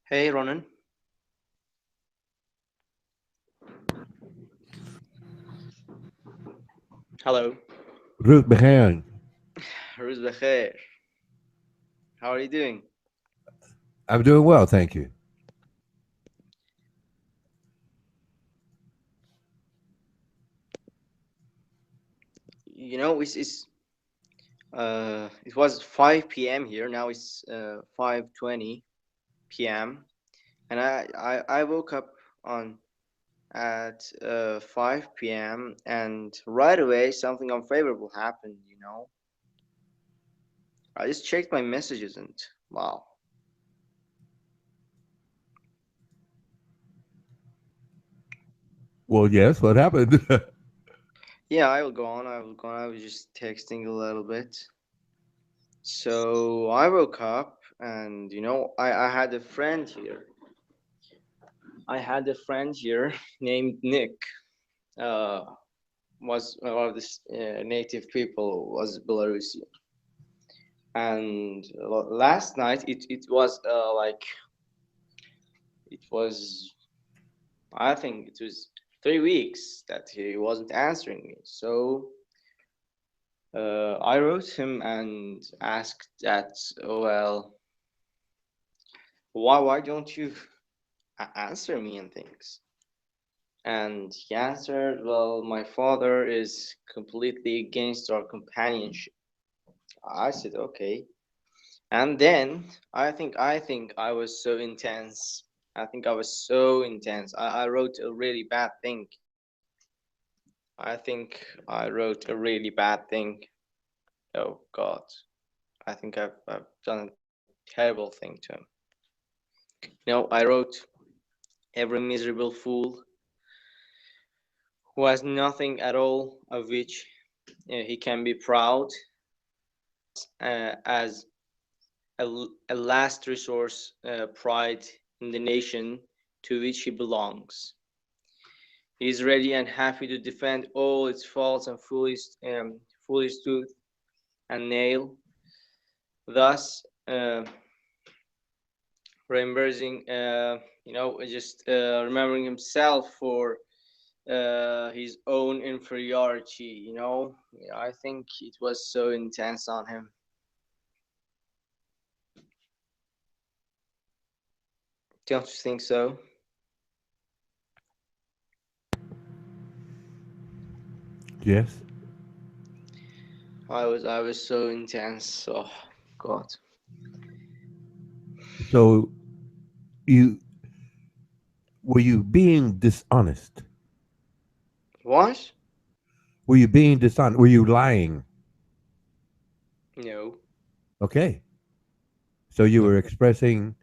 Hey Ronan, hello. Ruth Behan, Ruz Bekhair. How are you doing? I'm doing well, thank you. It was 5 p.m. here. Now it's 5:20 p.m. and I woke up on at 5 p.m. and right away something unfavorable happened. I just checked my messages and wow. Well, yes, what happened? Yeah, I will go on. I will go on. I was just texting a little bit. So I woke up and I had a friend here. I had a friend here named Nick. Uh, was one of the native people was Belarusian, and last night it was like it was I think it was 3 weeks that he wasn't answering me. So I wrote him and asked that, well, why don't you answer me and things? And he answered, well, my father is completely against our companionship. I said, okay. And then I think I was so intense. I think I was so intense. I wrote a really bad thing. I think I wrote a really bad thing. Oh God. I think I've done a terrible thing to him. I wrote every miserable fool who has nothing at all of which he can be proud as a last resource pride in the nation to which he belongs. He is ready and happy to defend all its faults and foolish tooth and nail, thus remembering, just remembering himself for his own inferiority. Yeah, I think it was so intense on him. Don't you think so? Yes. I was so intense. Oh God. So you were you being dishonest? What? Were you being dishonest? Were you lying? No, Okay. So you no, were of expressing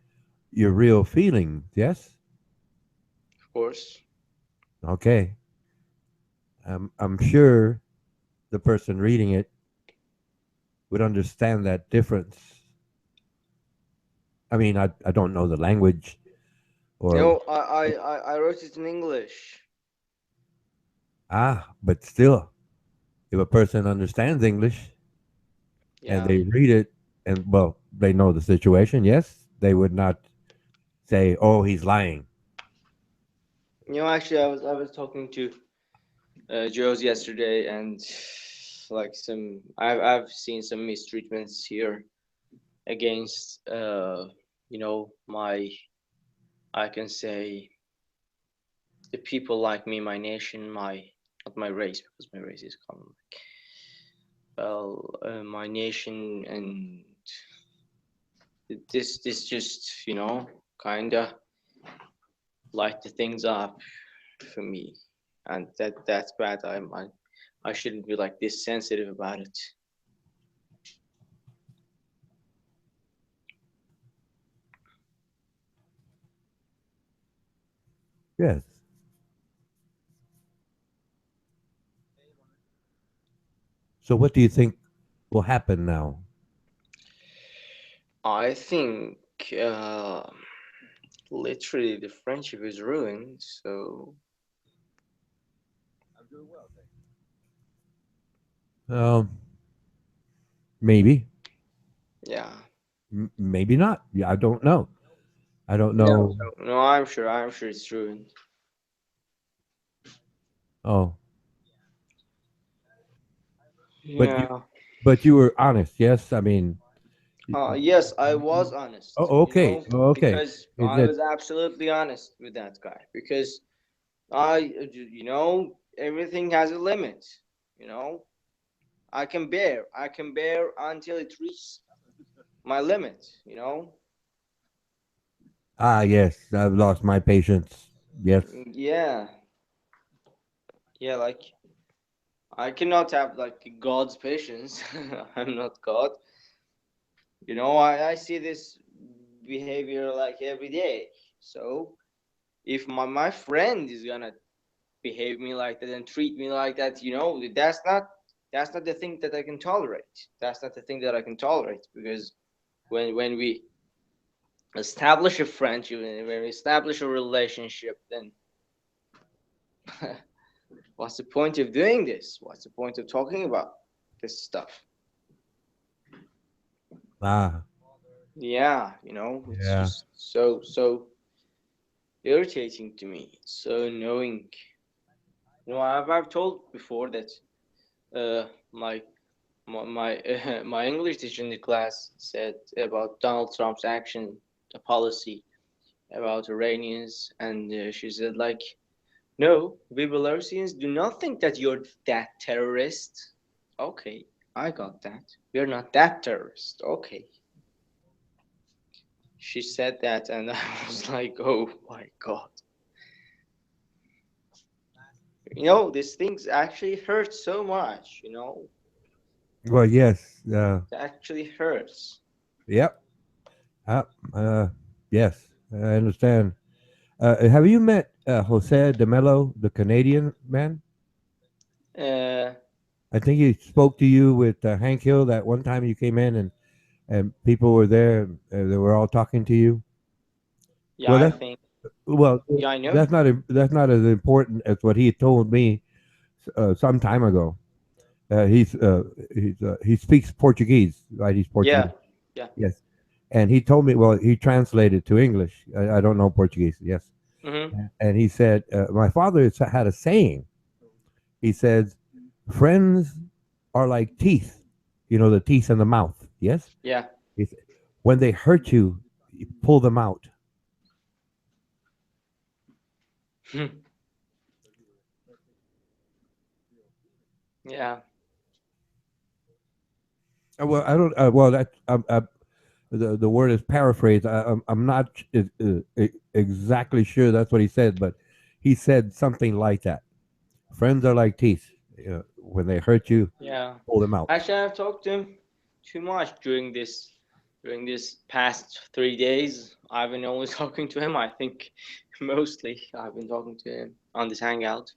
your real feelings, yes? course. Okay. I'm sure the person reading it would understand that difference. I mean, I don't know the language or No, I wrote it in English. but still, if a person understands English and Yeah. they read it and well, they know the situation, yes, they would not say, "Oh, he's lying." Actually, I was talking to Joe's yesterday, and like I've seen some mistreatments here against my, I can say, the people like me, my nation, my not my race, because my race is common. Well, my nation, and this just kinda light the things up for me, and that's bad. I shouldn't be like this sensitive about it. Yes. So what do you think will happen now? I think uh, literally the friendship is ruined. So Um, maybe, yeah, maybe not. Yeah, I don't know. I don't No, know. no, no. I'm sure it's true. Oh, but you Yeah. but you were honest. Yes, I mean, y- Yes, I was honest. oh, okay, oh, okay. Because Is I it? was absolutely honest with that guy. Because everything has a limit. You know, I can bear until it reaches my limit. Ah, yes, I've lost my patience. Yes. Yeah, yeah. Like I cannot have like God's patience. I'm not God. I see this behavior like every day. So if my friend is gonna behave me like that and treat me like that, that's not the thing that I can tolerate. That's not the thing that I can tolerate because when we establish a friendship and when we establish a relationship, then what's the point of doing this? What's the point of talking about this stuff? Ah, Yeah, it's yeah. just so irritating to me, so annoying. I've told before that my my English teacher in the class said about Donald Trump's action, the policy about Iranians, and she said like, no, we Belarusians do not think that you're that terrorist. Okay, I got that. We're not that terrorist. Okay, she said that, and I was like, oh my god. These things actually hurt so much. Well, yes. It actually hurts. Yep. Uh, uh, yes, I understand. Have you met Jose de Mello, the Canadian man? Uh, I think he spoke to you with Hank Hill that one time you came in and people were there. They were all talking to you. yeah, Well, I that's think. well, Yeah, I know. that's not as important as what he told me some time ago. He speaks Portuguese, right? He's Yeah, Portuguese. yeah. Yes, and he told me. Well, he translated to English. I don't know Portuguese. Yes, Mm-hmm. and he said my father had a saying. He says, "Friends are like teeth. You know the teeth in the mouth. Yes, Yeah. he said, when they hurt you, you pull them out." Yeah. Well, I don't. Well, that the word is paraphrased. I'm not exactly sure that's what he said, but he said something like that. Friends are like teeth. When they hurt you, Yeah. pull them out. Actually, I've talked to him too much during this past 3 days. I've been only talking to him. I think mostly I've been talking to him on this hangout.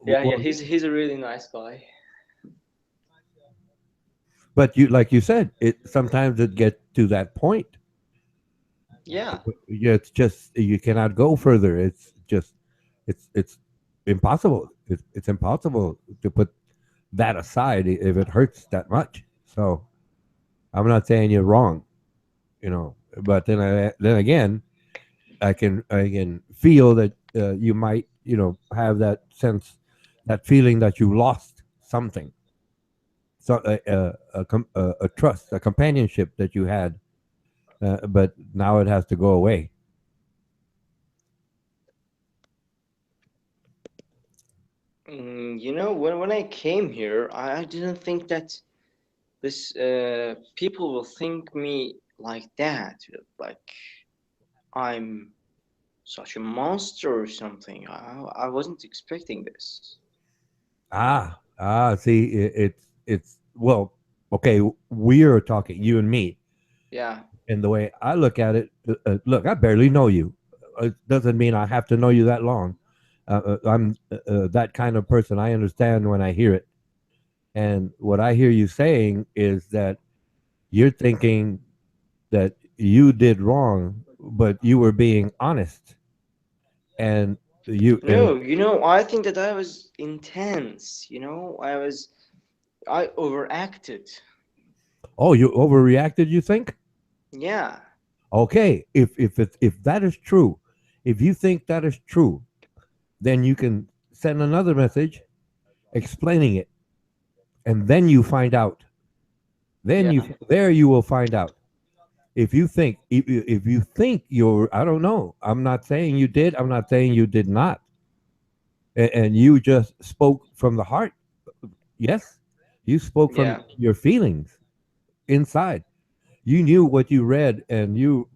Yeah, yeah. Well, He's a really nice guy. but you, like you said, it sometimes it get to that point. Yeah. Yeah, it's just you cannot go further. It's just it's impossible. It's impossible to put that aside if it hurts that much. So I'm not saying you're wrong, but then again, I can feel that you might have that sense, that feeling that you lost something, so a trust, a companionship that you had, but now it has to go away. When I came here, I didn't think that this people will think me like that. Like I'm such a monster or something. I wasn't expecting this. See, it's well, okay. We are talking, you and me, Yeah, and the way I look at it. Look, I barely know you. It doesn't mean I have to know you that long. I'm that kind of person. I understand when I hear it, and what I hear you saying is that you're thinking that you did wrong, but you were being honest, and you and no, I think that I was intense. I overacted. oh, you overreacted. You think? Yeah, Okay, if that is true, if you think that is true, then you can send another message explaining it, and then you find out. Then Yeah. you there you will find out. If you think you're, I don't know. I'm not saying you did. I'm not saying you did not. And you just spoke from the heart. Yes, you spoke from Yeah. your feelings inside. You knew what you read, and you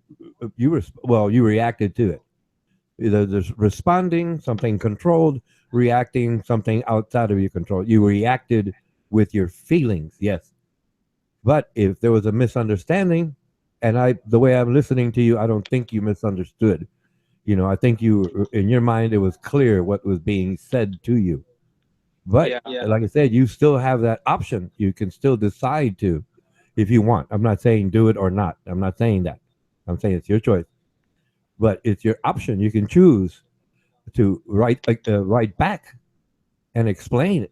were, well, you reacted to it. Either there's responding, something controlled, reacting, something outside of your control. You reacted with your feelings, yes. But if there was a misunderstanding, and the way I'm listening to you, I don't think you misunderstood. I think you, in your mind, it was clear what was being said to you. But Yeah. like I said, you still have that option. You can still decide to, if you want. I'm not saying do it or not. I'm not saying that. I'm saying it's your choice. But it's your option. You can choose to write back and explain it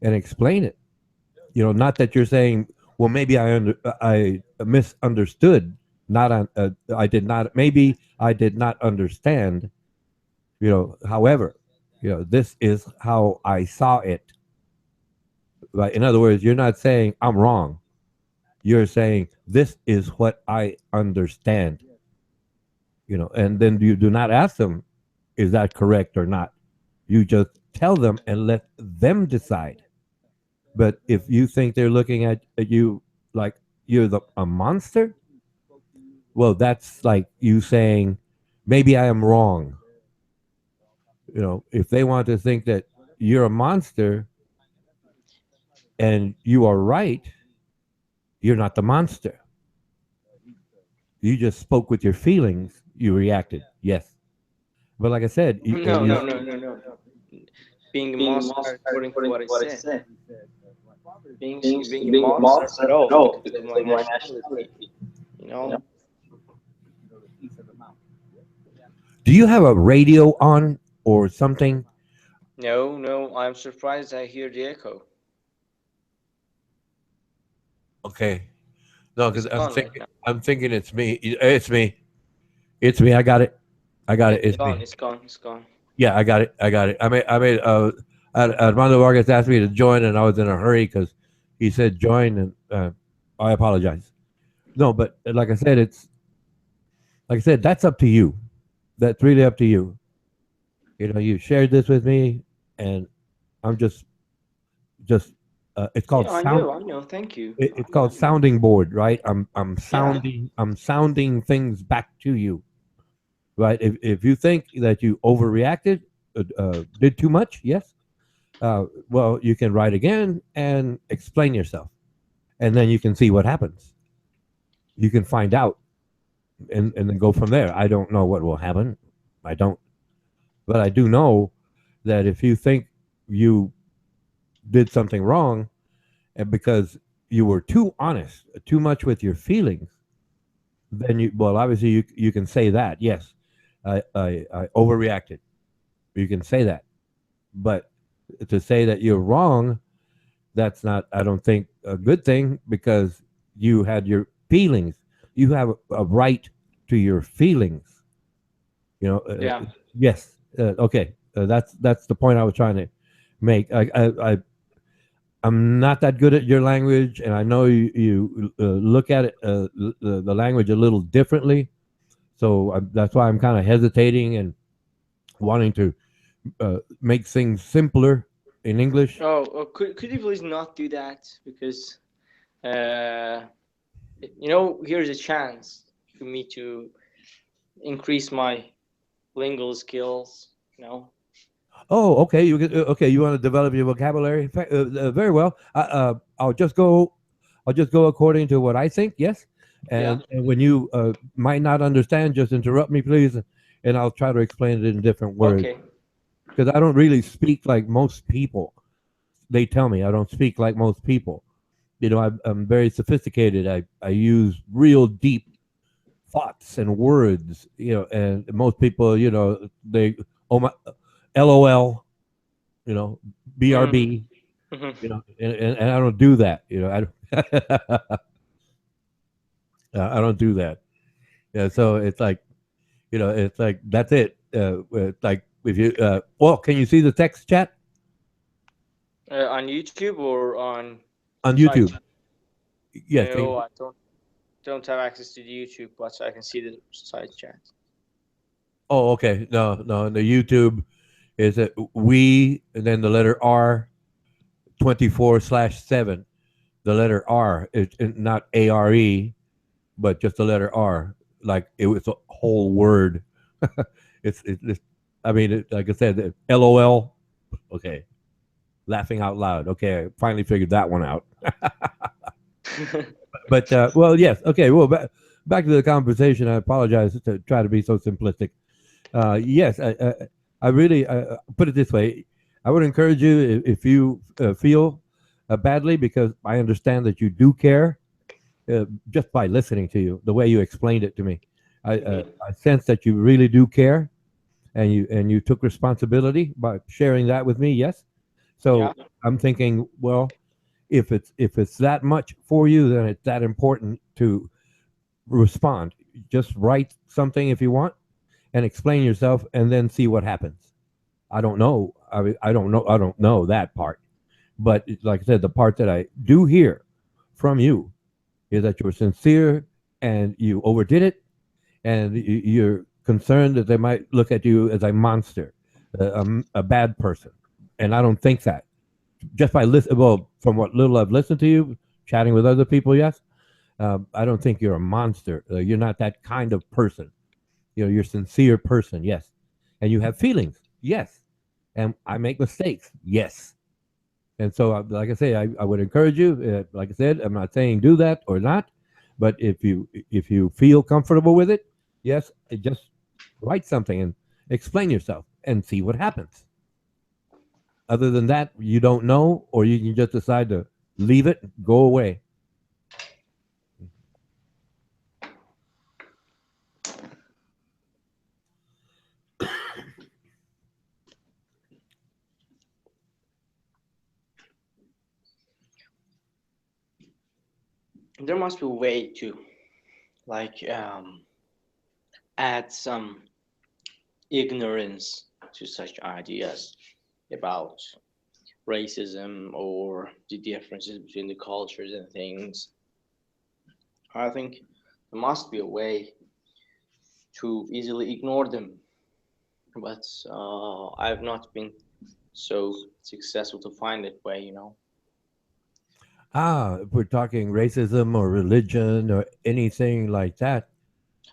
and explain it. Not that you're saying, well, maybe I misunderstood. Not on. I did not. Maybe I did not understand. However, this is how I saw it. Right. In other words, you're not saying I'm wrong. You're saying this is what I understand. And then you do not ask them, is that correct or not? You just tell them and let them decide. But if you think they're looking at you like you're a monster, well, that's like you saying, maybe I am wrong. If they want to think that you're a monster and you are right, you're not the monster. You just spoke with your feelings. You reacted, yes. But like I said, No, no, no, no, no. Being a monster, according to what I said, being a monster, no, because of my nationality. You know. do you have a radio on or something? No, no. I'm surprised I hear the echo. Okay. No, because It's gone right now. I'm thinking it's me. It's me. It's me. I got it. I got it. It's It's gone. me. It's gone. It's gone. Yeah, I got it. I got it. Armando Vargas asked me to join, and I was in a hurry because he said join, and I apologize. No, but like I said, that's up to you. That's really up to you. You shared this with me, and I'm just it's called Yeah, I sound. know. I know. Thank you. It's called sounding board, right? Yeah. I'm sounding things back to you, right? If you think that you overreacted, did too much, yes. Well, you can write again and explain yourself, and then you can see what happens. You can find out, and then go from there. I don't know what will happen. I don't, but I do know that if you think you did something wrong, and because you were too honest, too much with your feelings, then well, obviously you can say that. Yes, I overreacted. You can say that, but to say that you're wrong, that's not, I don't think, a good thing because you had your feelings. You have a right to your feelings. You know, Yeah. yes. Okay, that's the point I was trying to make. I'm not that good at your language, and I know you look at it the language a little differently. So that's why I'm kind of hesitating and wanting to make things simpler in English. Could you please not do that? Because uh, here's a chance for me to increase my lingual skills. Oh, okay. Okay. You want to develop your vocabulary? Very well. I'll just go according to what I think. Yes. Yeah. And when you might not understand, just interrupt me, please, and I'll try to explain it in different words Okay. because I don't really speak like most people. They tell me I don't speak like most people. I'm very sophisticated. I use real deep thoughts and words. And most people, they, oh my, LOL, Mm-hmm. BRB, Mm-hmm. and I don't do that. I don't, I don't do that. Yeah, so it's like, it's like that's it. It's like if you, well, can you see the text chat On YouTube or on on side YouTube? chat? Yes. Can No, you, I don't have access to the YouTube, but I can see the side chat. oh, okay. No, no. The YouTube is it we and then the letter R 24/7. The letter R is not ARE, but just the letter R. Like it was a whole word. It's I mean, like I said, LOL. Okay, laughing out loud. Okay, I finally figured that one out. But well, yes. Okay. Well, back to the conversation. I apologize to try to be so simplistic. Yes, I really put it this way. I would encourage you if you feel badly because I understand that you do care just by listening to you, the way you explained it to me. Mhm. I sense that you really do care, and you took responsibility by sharing that with me. Yes, Yeah. so I'm thinking, well, if it's that much for you, then it's that important to respond. Just write something if you want and explain yourself, and then see what happens. I don't know. I don't know. I don't know that part. But like I said, the part that I do hear from you is that you're sincere and you overdid it, and you're concerned that they might look at you as a monster, a bad person. And I don't think that. Just by listen, well, from what little I've listened to you, chatting with other people, yes, I don't think you're a monster. You're not that kind of person. You're a sincere person, yes, and you have feelings, yes, and I make mistakes, yes. And so, like I say, I would encourage you. Like I said, I'm not saying do that or not, but if you feel comfortable with it, yes, just write something and explain yourself and see what happens. Other than that, you don't know, or you can just decide to leave it, go away. There must be a way to like add some ignorance to such ideas about racism or the differences between the cultures and things. I think there must be a way to easily ignore them, but I've not been so successful to find that way. If we're talking racism or religion or anything like that,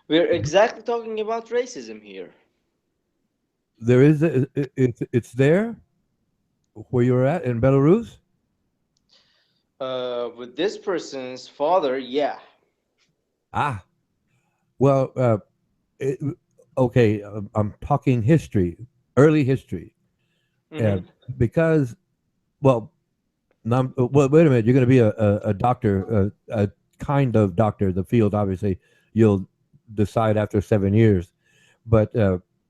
We're exactly talking about racism here. there is it's there where you're at in Belarus. With this person's father, yeah. Ah, well, it, okay. I'm talking history, early history, uh, Mm-hmm. because well, well, wait a minute. You're going to be a doctor, a kind of doctor. The field, obviously, you'll decide after 7 years. But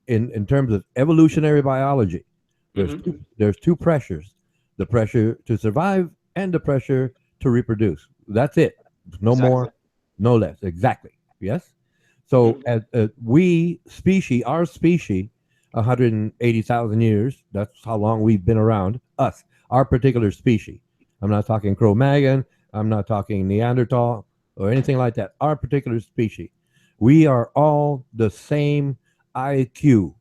in terms of evolutionary biology, Mm-hmm. there's two pressures: the pressure to survive and the pressure to reproduce. That's it. No Exactly. more, no less. Exactly. Yes. So Mm-hmm. as we species, our species, 180,000 years. That's how long we've been around. Us, our particular species. I'm not talking Cro-Magnon. I'm not talking Neanderthal or anything like that. Our particular species. We are all the same IQ.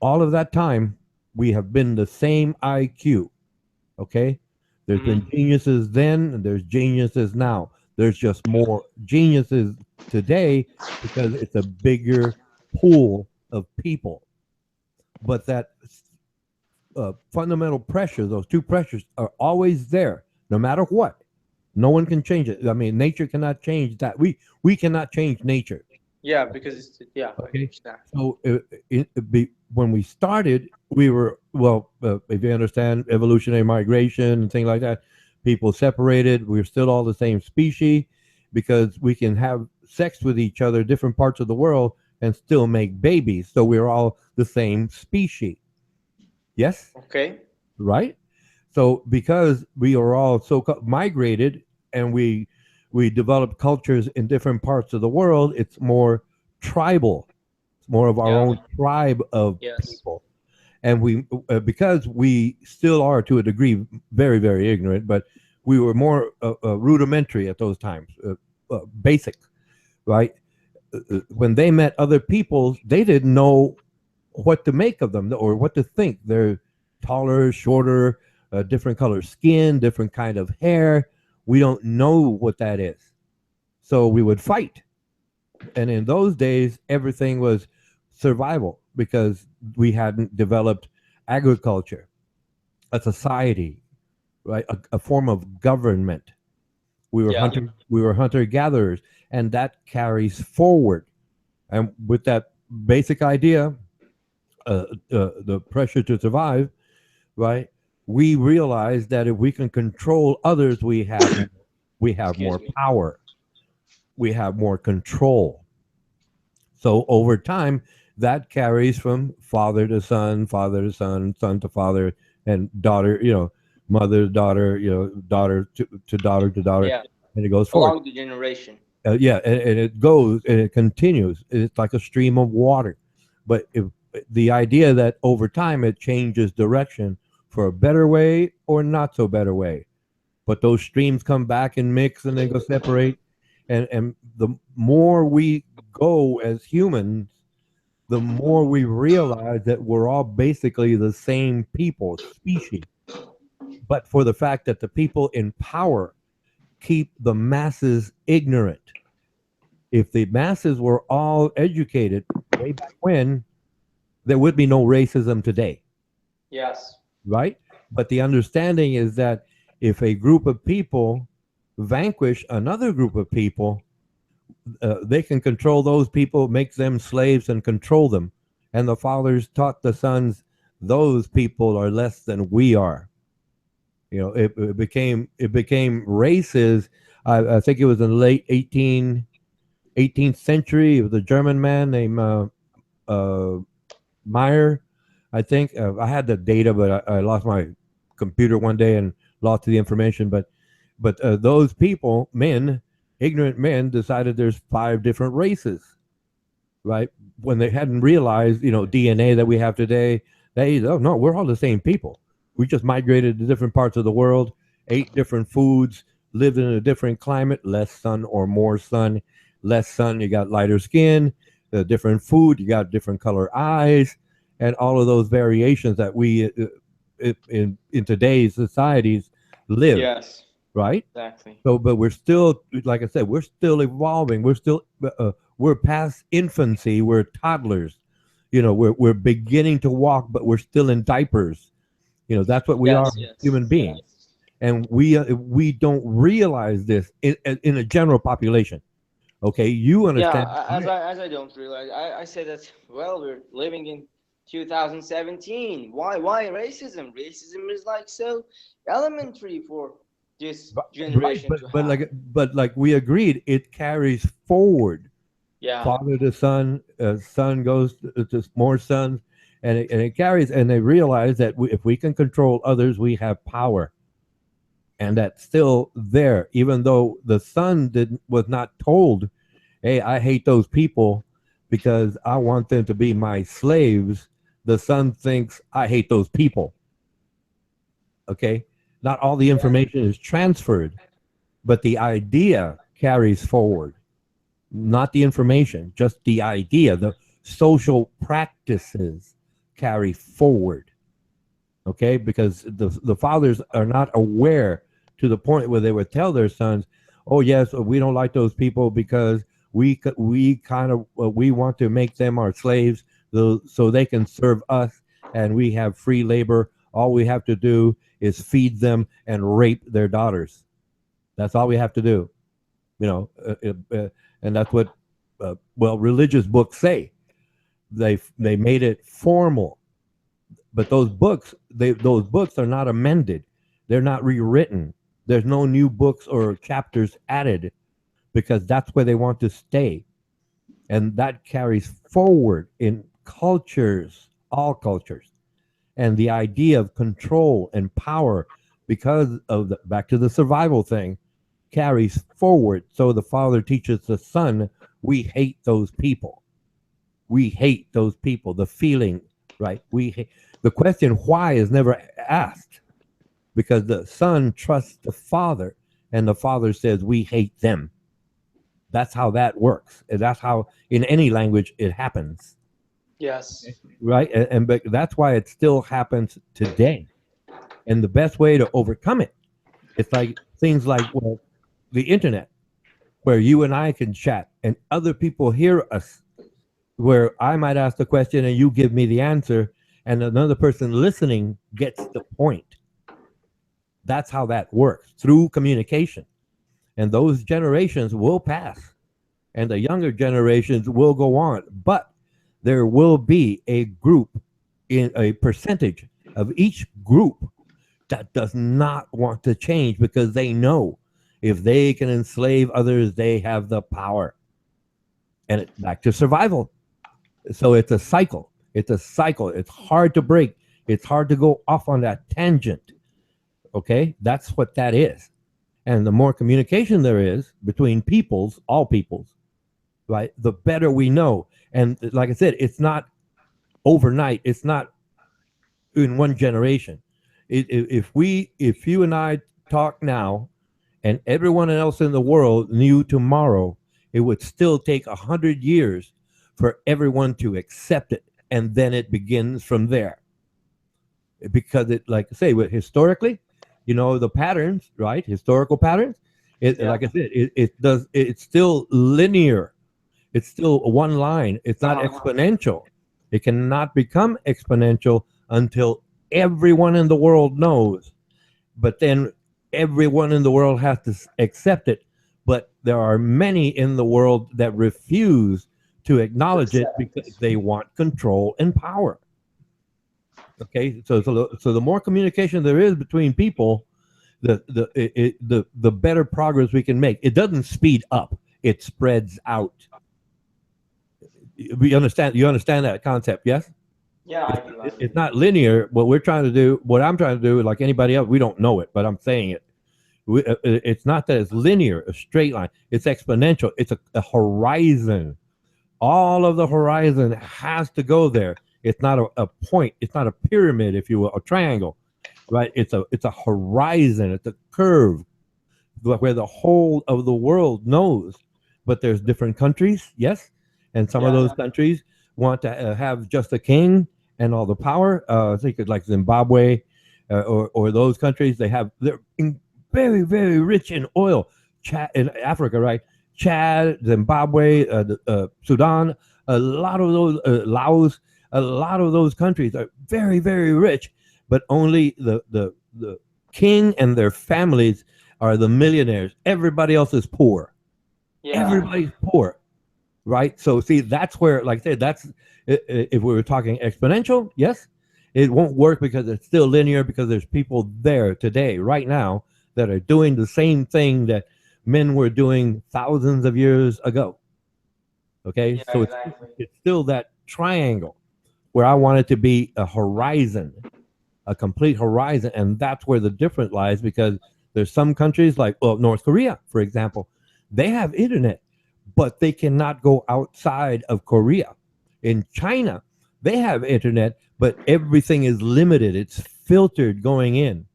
All of that time, we have been the same IQ. Okay? There's been Mm-hmm. geniuses then, and there's geniuses now. There's just more geniuses today because it's a bigger pool of people. But that fundamental pressure, those two pressures, are always there, no matter what. No one can change it. I mean, nature cannot change that. We cannot change nature. Yeah, because yeah, I Okay, understand. so when we started, we were well. If you understand evolutionary migration and things like that, people separated. We're still all the same species because we can have sex with each other, different parts of the world, and still make babies. So we're all the same species. Yes, Okay. right. So because we are all so migrated, and we developed cultures in different parts of the world. It's more tribal. It's more of our Yeah. own tribe of Yes. people. And we, because we still are to a degree very, very ignorant, but we were more rudimentary at those times, basic, right? When they met other people, they didn't know what to make of them or what to think. They're taller, shorter, different color skin, different kind of hair. We don't know what that is. So we would fight. And in those days, everything was survival because we hadn't developed agriculture, a society, right? A form of government. Yeah. We were hunter gatherers, and that carries forward. And with that basic idea, the pressure to survive, right? We realize that if we can control others, we have Excuse more me. power, we have more control. So over time, that carries from father to son, son to father, and daughter. Mother, daughter. Daughter to daughter to daughter, Yeah. and it goes forward. Along the generation. Yeah, and it goes and it continues. It's like a stream of water. But the idea that over time it changes direction for a better way or not so better way, but those streams come back and mix and they go separate, and the more we go as humans, the more we realize that we're all basically the same people species, but for the fact that the people in power keep the masses ignorant. If the masses were all educated way back when, there would be no racism today, Yes. right? But the understanding is that if a group of people vanquish another group of people, they can control those people, make them slaves, and control them. And the fathers taught the sons, those people are less than we are. It became races. I think it was in the late 18th century. It was a German man named uh, Meyer. I think I had the data, but I lost my computer one day and lost the information. But those people, men, ignorant men, decided there's 5 different races, right? When they hadn't realized, DNA that we have today. Oh no, we're all the same people. We just migrated to different parts of the world, ate different foods, lived in a different climate, less sun or more sun. Less sun, you got lighter skin. Different food, you got different color eyes, and all of those variations that we in today's societies live, Yes. right? Exactly. So, but we're still, like I said, we're still evolving. We're past infancy. We're toddlers. We're beginning to walk, but we're still in diapers. That's what we are Yes. as Yes. human beings, and we don't realize this in a general population. Okay, you Yeah. understand? As I don't realize, I say that. Well, we're living in 2017. Why racism? Racism is like so elementary for this Right, generation but to but have. like we agreed, it carries forward, Yeah. father to son, son goes to more sons, and it carries, and they realize that if we can control others, we have power, and that's still there, even though the son didn't was not told, "Hey, I hate those people because I want them to be my slaves." The son thinks, "I hate those people." Okay, not all the Yeah. information is transferred, but the idea carries forward. Not the information, just the idea. The social practices carry forward. Okay, because the fathers are not aware to the point where they would tell their sons, "Oh yes, we don't like those people because we kind of we want to make them our slaves, so they can serve us, and we have free labor. All we have to do is feed them and rape their daughters. That's all we have to do." You know, and that's what religious books say. They made it formal, but those books are not amended. They're not rewritten. There's no new books or chapters added because that's where they want to stay, and that carries forward in cultures, all cultures, and the idea of control and power because of back to the survival thing. carries forward. So the father teaches the son, we hate those people. We hate those people. The feeling, right? The question why is never asked because the son trusts the father and the father says, we hate them. That's how that works. And that's how in any language it happens, Yes. right? But that's why it still happens today. And the best way to overcome it, it's like things like, well, the internet, where you and I can chat and other people hear us, where I might ask the question and you give me the answer, and another person listening gets the point. That's how that works through communication. And those generations will pass, and the younger generations will go on. But there will be a group, in a percentage of each group, that does not want to change because they know if they can enslave others, they have the power. And it's back to survival. So it's a cycle. It's a cycle. It's hard to break. It's hard to go off on that tangent. Okay? That's what that is. And the more communication there is between peoples, all peoples, right, the better we know. And like I said, it's not overnight. It's not in one generation. If you and I talk now, and everyone else in the world knew tomorrow, it would still take 100 years for everyone to accept it, and then it begins from there. Because it, like I say, historically, the patterns, right? Historical patterns. It, Yeah. like I said, it does. It's still linear. It's still one line. It's not exponential. It cannot become exponential until everyone in the world knows. But then everyone in the world has to accept it. But there are many in the world that refuse to To acknowledge it accept. because they want control and power. Okay, so the more communication there is between people, the better progress we can make. It doesn't speed up; it spreads out. You understand that concept, yes? Yeah, I do. I do. It's not linear. What I'm trying to do, like anybody else, we don't know it, but I'm saying it. It's not that it's linear, a straight line. It's exponential. It's a horizon. All of the horizon has to go there. It's not a point. It's not a pyramid, if you will, a triangle, right? It's a horizon. It's a curve where the whole of the world knows. But there's different countries, yes, and some of Yeah. those countries want to have just a king and all the power. I think it's like Zimbabwe, or those countries. They're very very rich in oil. Chad in Africa, right? Chad, Zimbabwe, Sudan, a lot of those, Laos, a lot of those countries are very very rich, but only the king and their families are the millionaires. Everybody else is poor. Yeah. Everybody's poor, right? So see, that's where, like I said, if we were talking exponential, yes, it won't work because it's still linear because there's people there today, right now, that are doing the same thing that men were doing thousands of years ago. Okay, Yeah. so Exactly. it's still that triangle where I want it to be a horizon, a complete horizon, and that's where the difference lies because there's some countries like, well, North Korea, for example, they have internet, but they cannot go outside of Korea. In China, they have internet, but everything is limited. It's filtered going in.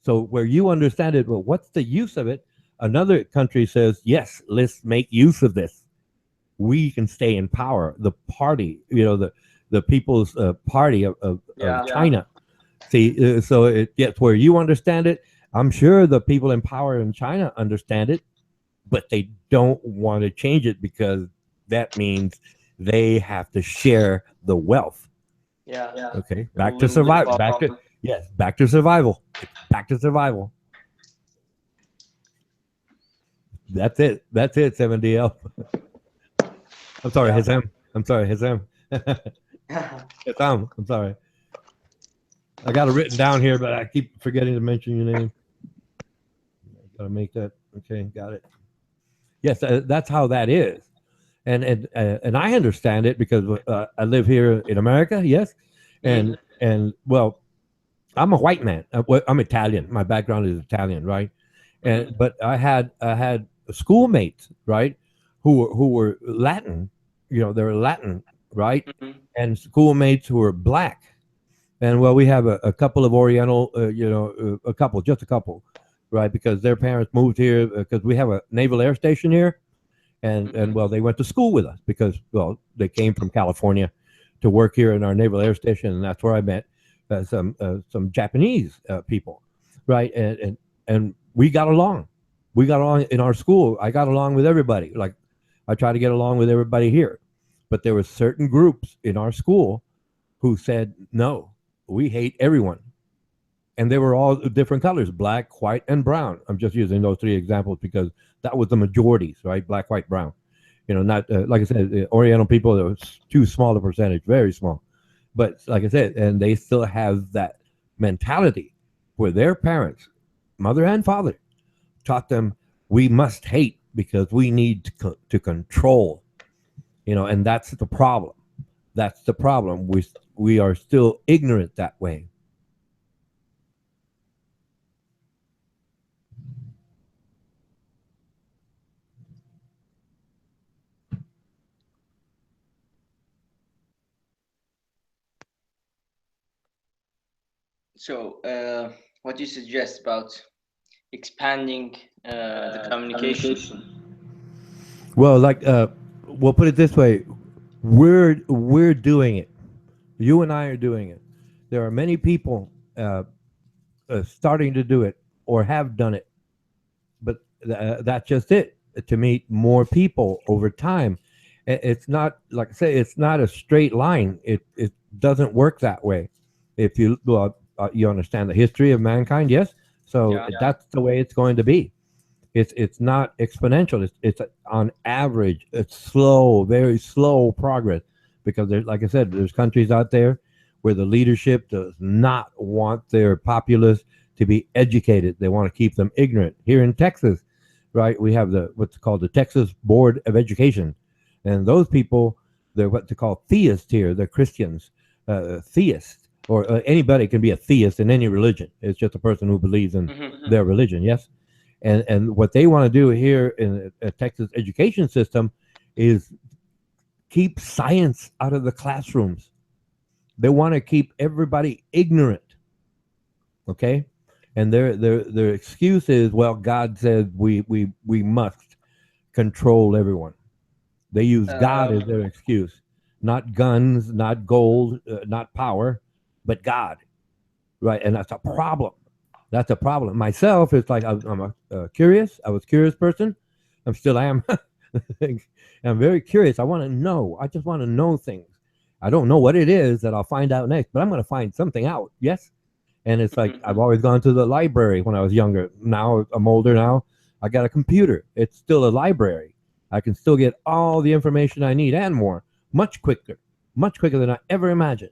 So where you understand it, well, what's the use of it? Another country says, yes, let's make use of this. We can stay in power. The party, the People's Party of Yeah. China. See, so it gets where you understand it. I'm sure the people in power in China understand it, but they don't want to change it because that means they have to share the wealth. Yeah. Okay, You're back to losing the survival. problem. Back to survival. It's back to survival. That's it. That's it. 7DL. I'm sorry, Yeah. Hizam. I'm sorry, Hizam. Hizam. I'm sorry. I got it written down here, but I keep forgetting to mention your name. Gotta make that. Okay, got it. Yes, that's how that is, and I understand it because I live here in America. Yes, Mhm. and well, I'm a white man. Well, I'm Italian. My background is Italian, right? Mm-hmm. And but I had schoolmates, right, who were Latin, they were Latin, right, Mm-hmm. and schoolmates who were black. And well, we have a couple of Oriental, a couple, just a couple, right, because their parents moved here because we have a naval air station here, and Mm-hmm. well, they went to school with us because well, they came from California to work here in our naval air station, and that's where I met some Japanese people, right, and we got along. We got along in our school. I got along with everybody. Like I try to get along with everybody here, but there were certain groups in our school who said no, we hate everyone, and they were all different colors: black, white, and brown. I'm just using those three examples because that was the majorities, right? Black, white, brown. Not like I said, Oriental people. It was too small a percentage, very small. But like I said, and they still have that mentality where their parents, mother and father, taught them we must hate because we need to control. And that's the problem. That's the problem. We are still ignorant that way. So, what do you suggest about expanding the The communication? communication. Well, like we'll put it this way: we're doing it. You and I are doing it. There are many people starting to do it or have done it, but that's just it. To meet more people over time, it's not like I say. It's not a straight line. It doesn't work that way. If you you understand the history of mankind, yes. So Yeah. that's the way it's going to be. It's not exponential. It's on average. It's slow, very slow progress because there's like I said, there's countries out there where the leadership does not want their populace to be educated. They want to keep them ignorant. Here in Texas, right, we have the what's called the Texas Board of Education, and those people they're what they call theists here. They're Christians, theists, or anybody can be a theist in any religion. It's just a person who believes in Mm-hmm. their religion. Yes, and what they want to do here in a Texas education system is keep science out of the classrooms. They want to keep everybody ignorant. Okay, and their excuse is, well, God said we must control everyone. They use God Um, as their excuse, not guns, not gold, not power, but God. Right, and that's a problem. That's a problem. Myself, it's like I'm curious. I was a curious person. I'm still am. I'm very curious. I want to know. I just want to know things. I don't know what it is that I'll find out next, but I'm going to find something out. Yes. And it's like mhm. I've always gone to the library when I was younger. Now I'm older now. I got a computer. It's still a library. I can still get all the information I need and more much quicker than I ever imagined,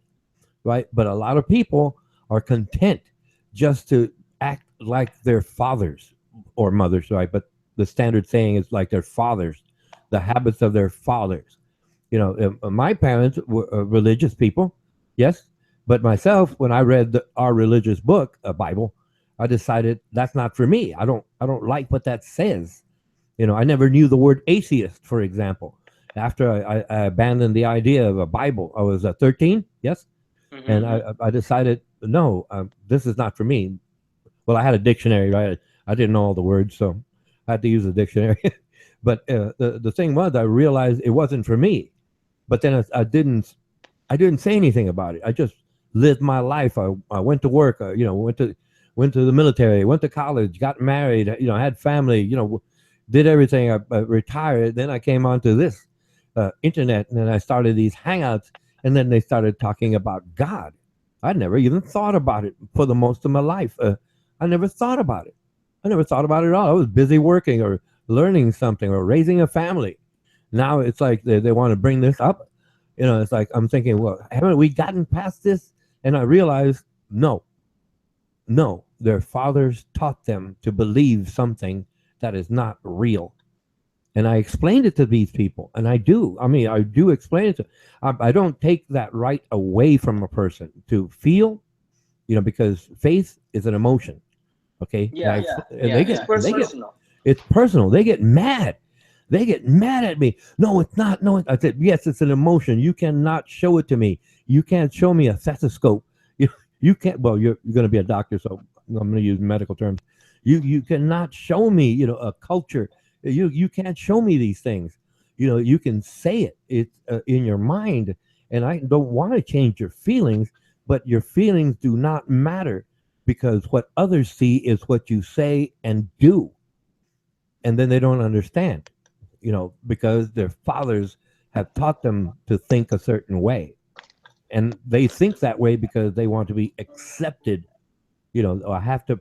right? But a lot of people are content just to act like their fathers or mothers, right? But the standard saying is like their fathers, the habits of their fathers. My parents were religious people, yes, but myself, when I read our religious book, a Bible, I decided that's not for me. I don't like what that says. I never knew the word atheist, for example. After I abandoned the idea of a Bible, I was 13, yes, and Mhm. I decided no, this is not for me. Well, I had a dictionary, right? I didn't know all the words, so I had to use a dictionary. But the thing was, I realized it wasn't for me. But then I didn't say anything about it. I just lived my life. I went to work. Went to the military. Went to college. Got married. Had family. Did everything. I retired. Then I came onto this internet, and then I started these hangouts. And then they started talking about God. I never even thought about it for the most of my life. I never thought about it. I never thought about it at all. I was busy working or learning something or raising a family. Now it's like they want to bring this up. It's like I'm thinking, well, haven't we gotten past this? And I realized, no, no, their fathers taught them to believe something that is not real. And I explained it to these people, and I do. I mean, I do explain it to. I don't take that right away from a person to feel, because faith is an emotion. Okay, Yeah, and yeah, it's they get personal. it's personal. They get mad. They get mad at me. No, it's not. No, I said yes. It's an emotion. You cannot show it to me. You can't show me a stethoscope. You you can't. Well, you're going to be a doctor, so I'm going to use medical terms. You cannot show me. A culture. You can't show me these things. You can say it. It's in your mind, and I don't want to change your feelings, but your feelings do not matter because what others see is what you say and do, and then they don't understand, because their fathers have taught them to think a certain way, and they think that way because they want to be accepted. "Oh, I have to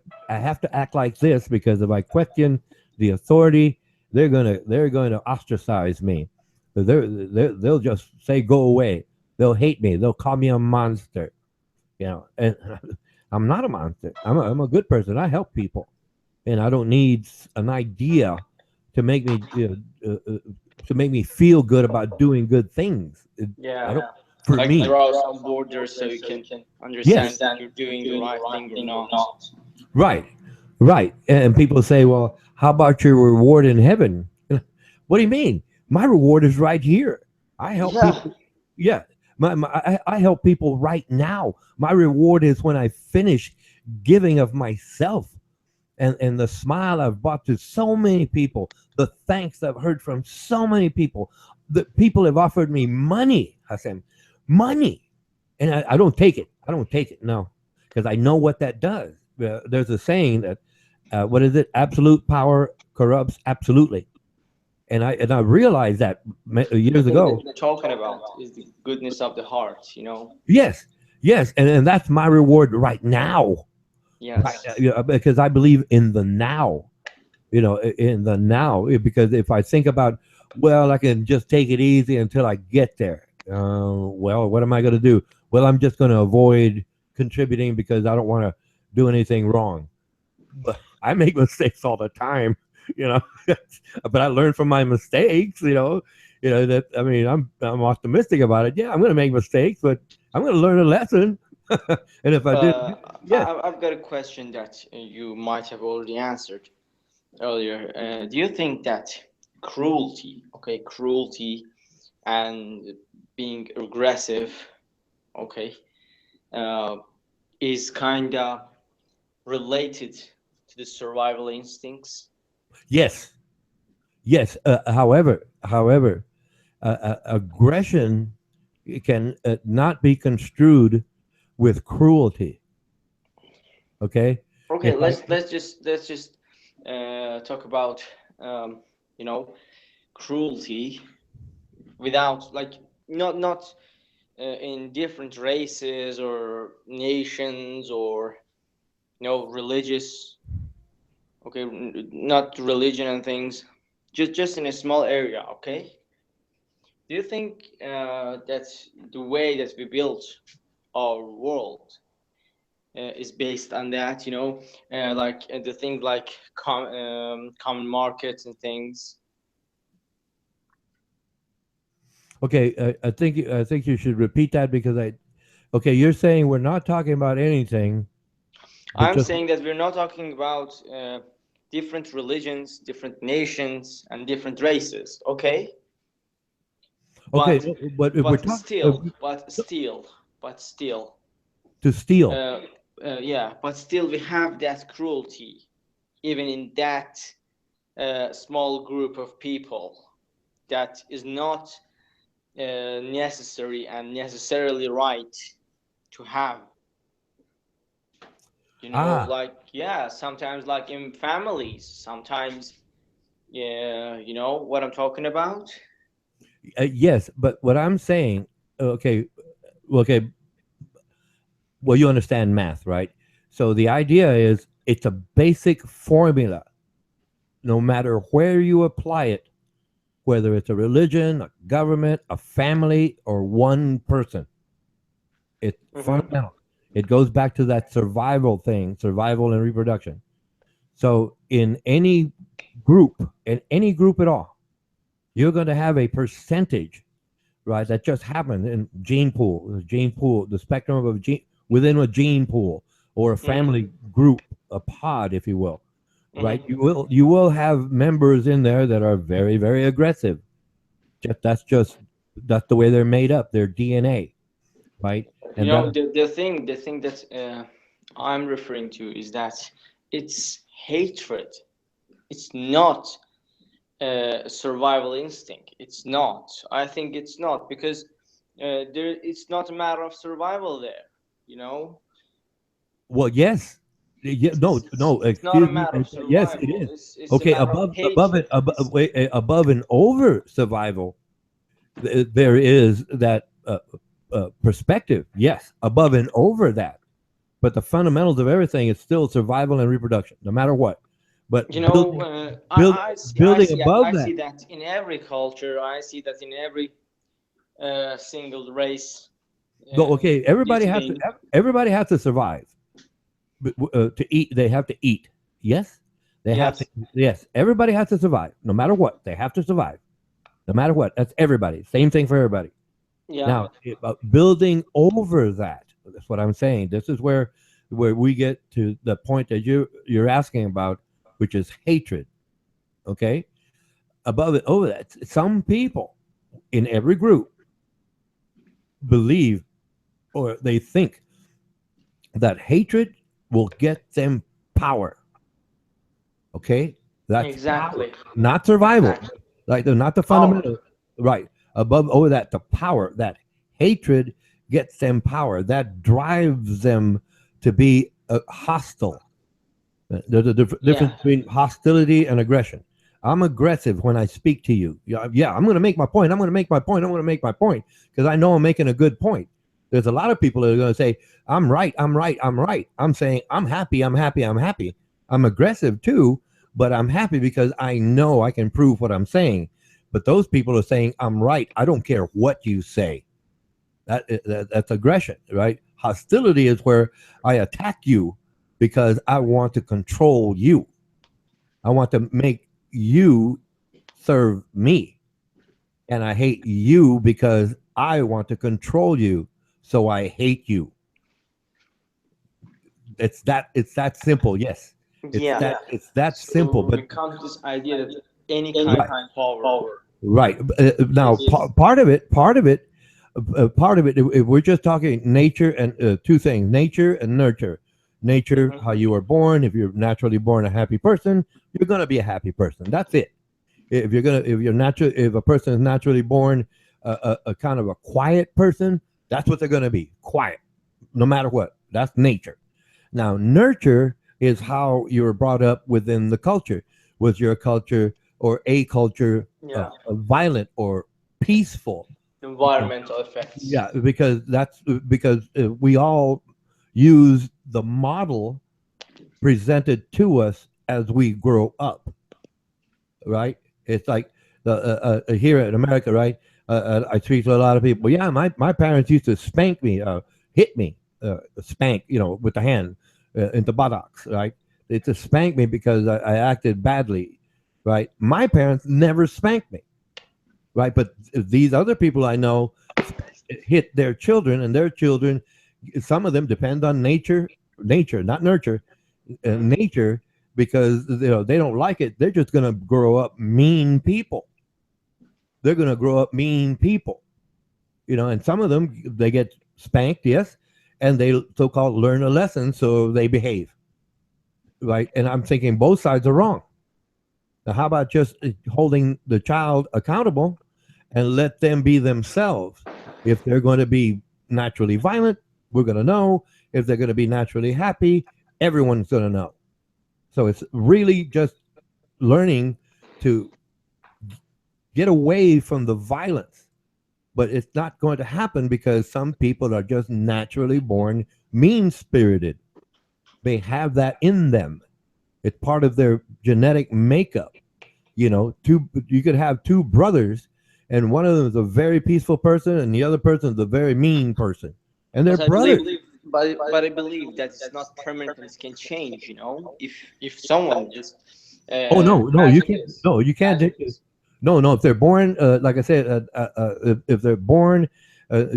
act like this because if I question the authority, they're going to ostracize me. They'll just say go away. They'll hate me. They'll call me a monster. And I'm not a monster. I'm a good person. I help people, and I don't need an idea to make me to make me feel good about doing good things. I Yeah, don't. For like me, draw some borders so you can understand yes, if you're doing the right thing or not. right, right. And people say, "Well, how about your reward in heaven?" What do you mean? My reward is right here. I help Yeah, people. Yeah, I help people right now. My reward is when I finish giving of myself, and the smile I've brought to so many people, the thanks I've heard from so many people. The people have offered me money, Hassan, money, and I don't take it. I don't take it, no, because I know what that does. There's a saying that, what is it? Absolute power corrupts absolutely, and I realized that I years think ago. that you're talking about is the goodness of the heart. Yes, yes, and that's my reward right now, right Yes. now, because I believe in the now. In the now, because if I think about, well, I can just take it easy until I get there. Well, what am I going to do? Well, I'm just going to avoid contributing because I don't want to do anything wrong. But I make mistakes all the time, you know. But I learn from my mistakes, that, I mean, I'm optimistic about it. Yeah, I'm going to make mistakes, but I'm going to learn a lesson. And if I did, yes, I've got a question that you might have already answered earlier. Do you think that cruelty and being aggressive, okay, uh, is kind of related to the survival instincts? yes, yes. However, aggression can not be construed with cruelty. Okay, Okay, if I let's just talk about um, you know cruelty without like not in different races or nations or religious, okay, not religion and things, just in a small area, okay. Do you think that the way that we built our world is based on that, like the things like common markets and things? okay, I think you should repeat that because I. Okay, you're saying we're not talking about anything, but I'm just saying that we're not talking about different religions, different nations, and different races, okay? okay. But But if we're but talking still, but still, but still, to steal, uh, yeah, but still, we have that cruelty, even in that small group of people. That is not necessary and necessarily right to have. ah, Like, yeah, sometimes like in families, sometimes, yeah, you know what I'm talking about. yes, but what I'm saying, okay, okay, well, you understand math, right? So the idea is it's a basic formula. No matter where you apply it, whether it's a religion, a government, a family, or one person, it's Mm-hmm. fundamental. It goes back to that survival thing, survival and reproduction. So in any group at all, you're going to have a percentage, right? That just happened in gene pool, the spectrum of a gene within a gene pool or a Mm. family group. a pod, if you will, right? Hmm. You will have members in there that are very, very aggressive. Just that's the way they're made up, their DNA, right? You And know, that the thing that I'm referring to is that it's hatred. It's not survival instinct. It's not. I think it's not because there. It's not a matter of survival there. You know, well, yes, yeah, no, no, it's not a excuse me, matter of yes, it survival. is. It's a Okay, matter of hatred. It's, above and over survival, there is that perspective. Yes, above and over that, but the fundamentals of everything is still survival and reproduction, no matter what. But you know, build, building above I that. see that in every culture. I see that in every single race. Go okay. This thing. Everybody has to survive. To eat, they have to eat. Yes, they have to. Yes. Yes, everybody has to survive, no matter what. They have to survive, no matter what. That's everybody. Same thing for everybody. Yeah. Now, building over that. That's what I'm saying. This is where we get to the point that you're asking about, which is hatred. Okay, above it, over that. Some people in every group believe or they think that hatred will get them power. Okay, that's power, Exactly. not survival. Exactly. Like they're not the Power. fundamental. Right above over that, the power that hatred gets them power. That drives them to be hostile. There's a difference Yeah. between hostility and aggression. I'm aggressive when I speak to you. Yeah, yeah, I'm going to make my point. I'm going to make my point. I'm going to make my point because I know I'm making a good point. There's a lot of people that are going to say, I'm right. I'm right. I'm right. I'm saying, I'm happy. I'm happy. I'm happy. I'm aggressive too, but I'm happy because I know I can prove what I'm saying. But those people are saying, I'm right. I don't care what you say. That's aggression, right? Hostility is where I attack you because I want to control you. I want to make you serve me. And I hate you because I want to control you. So I hate you. It's that simple. Yes. Yeah. It's that simple. So But we come to this idea that any kind right, of power right. Now exists. part of it, if we're just talking nature and two things, nature and nurture. Nature, Hmm. how you were born. If you're naturally born a happy person, you're gonna be a happy person. That's it. If a person is naturally born a kind of a quiet person, that's what they're gonna be. Quiet, no matter what. That's nature. Now, nurture is how you were brought up within the culture. Was your culture or a culture Yeah. violent or peaceful? Environmental effects. Yeah, because we all use the model presented to us as we grow up, right? It's like here in America, right? I speak to a lot of people. Yeah, my parents used to spank me, hit me, spank, with the hand in the buttocks, right? They just spanked me because I acted badly, right? My parents never spanked me, right? But these other people I know hit their children, and their children, some of them depend on nature, not nurture, Hmm. nature, because they don't like it. They're just going to grow up mean people. They're going to grow up mean people, and some of them they get spanked, yes, and they so-called learn a lesson, so they behave, right? And I'm thinking both sides are wrong. Now, how about just holding the child accountable and let them be themselves? If they're going to be naturally violent, we're going to know. If they're going to be naturally happy, everyone's going to know. So it's really just learning to get away from the violence. But it's not going to happen because some people are just naturally born mean spirited. They have that in them. It's part of their genetic makeup. You could have two brothers, and one of them is a very peaceful person, and the other person is a very mean person, and they're But I believe, brothers. but I believe that it's not permanent and it can change. You know, if someone just Oh no, no, you imagine can't. this, No, you can't. imagine this. No, no. If they're born, like I said, if they're born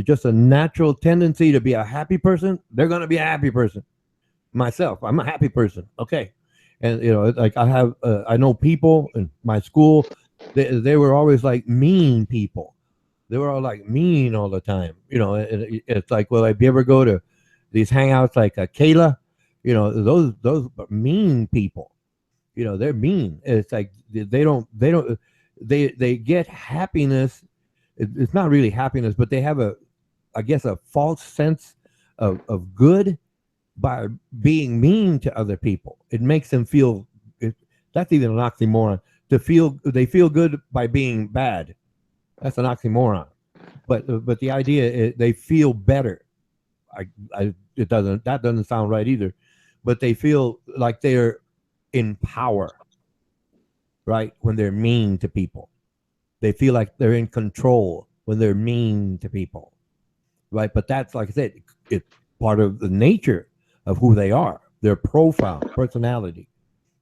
just a natural tendency to be a happy person, they're going to be a happy person. myself. I'm a happy person. Okay. And like I know people in my school. They were always like mean people. They were all like mean all the time. It's like, well, if you ever go to these hangouts like Kayla, those are mean people. They're mean. It's like they get happiness. It's not really happiness, but they have I guess, a false sense of good by being mean to other people. It makes them feel. That's even an oxymoron. They feel good by being bad. That's an oxymoron. But the idea is they feel better. It doesn't sound right either. But they feel like they're in power, right? When they're mean to people, they feel like they're in control when they're mean to people, right? But that's, like I said, it's part of the nature of who they are, their profile, personality.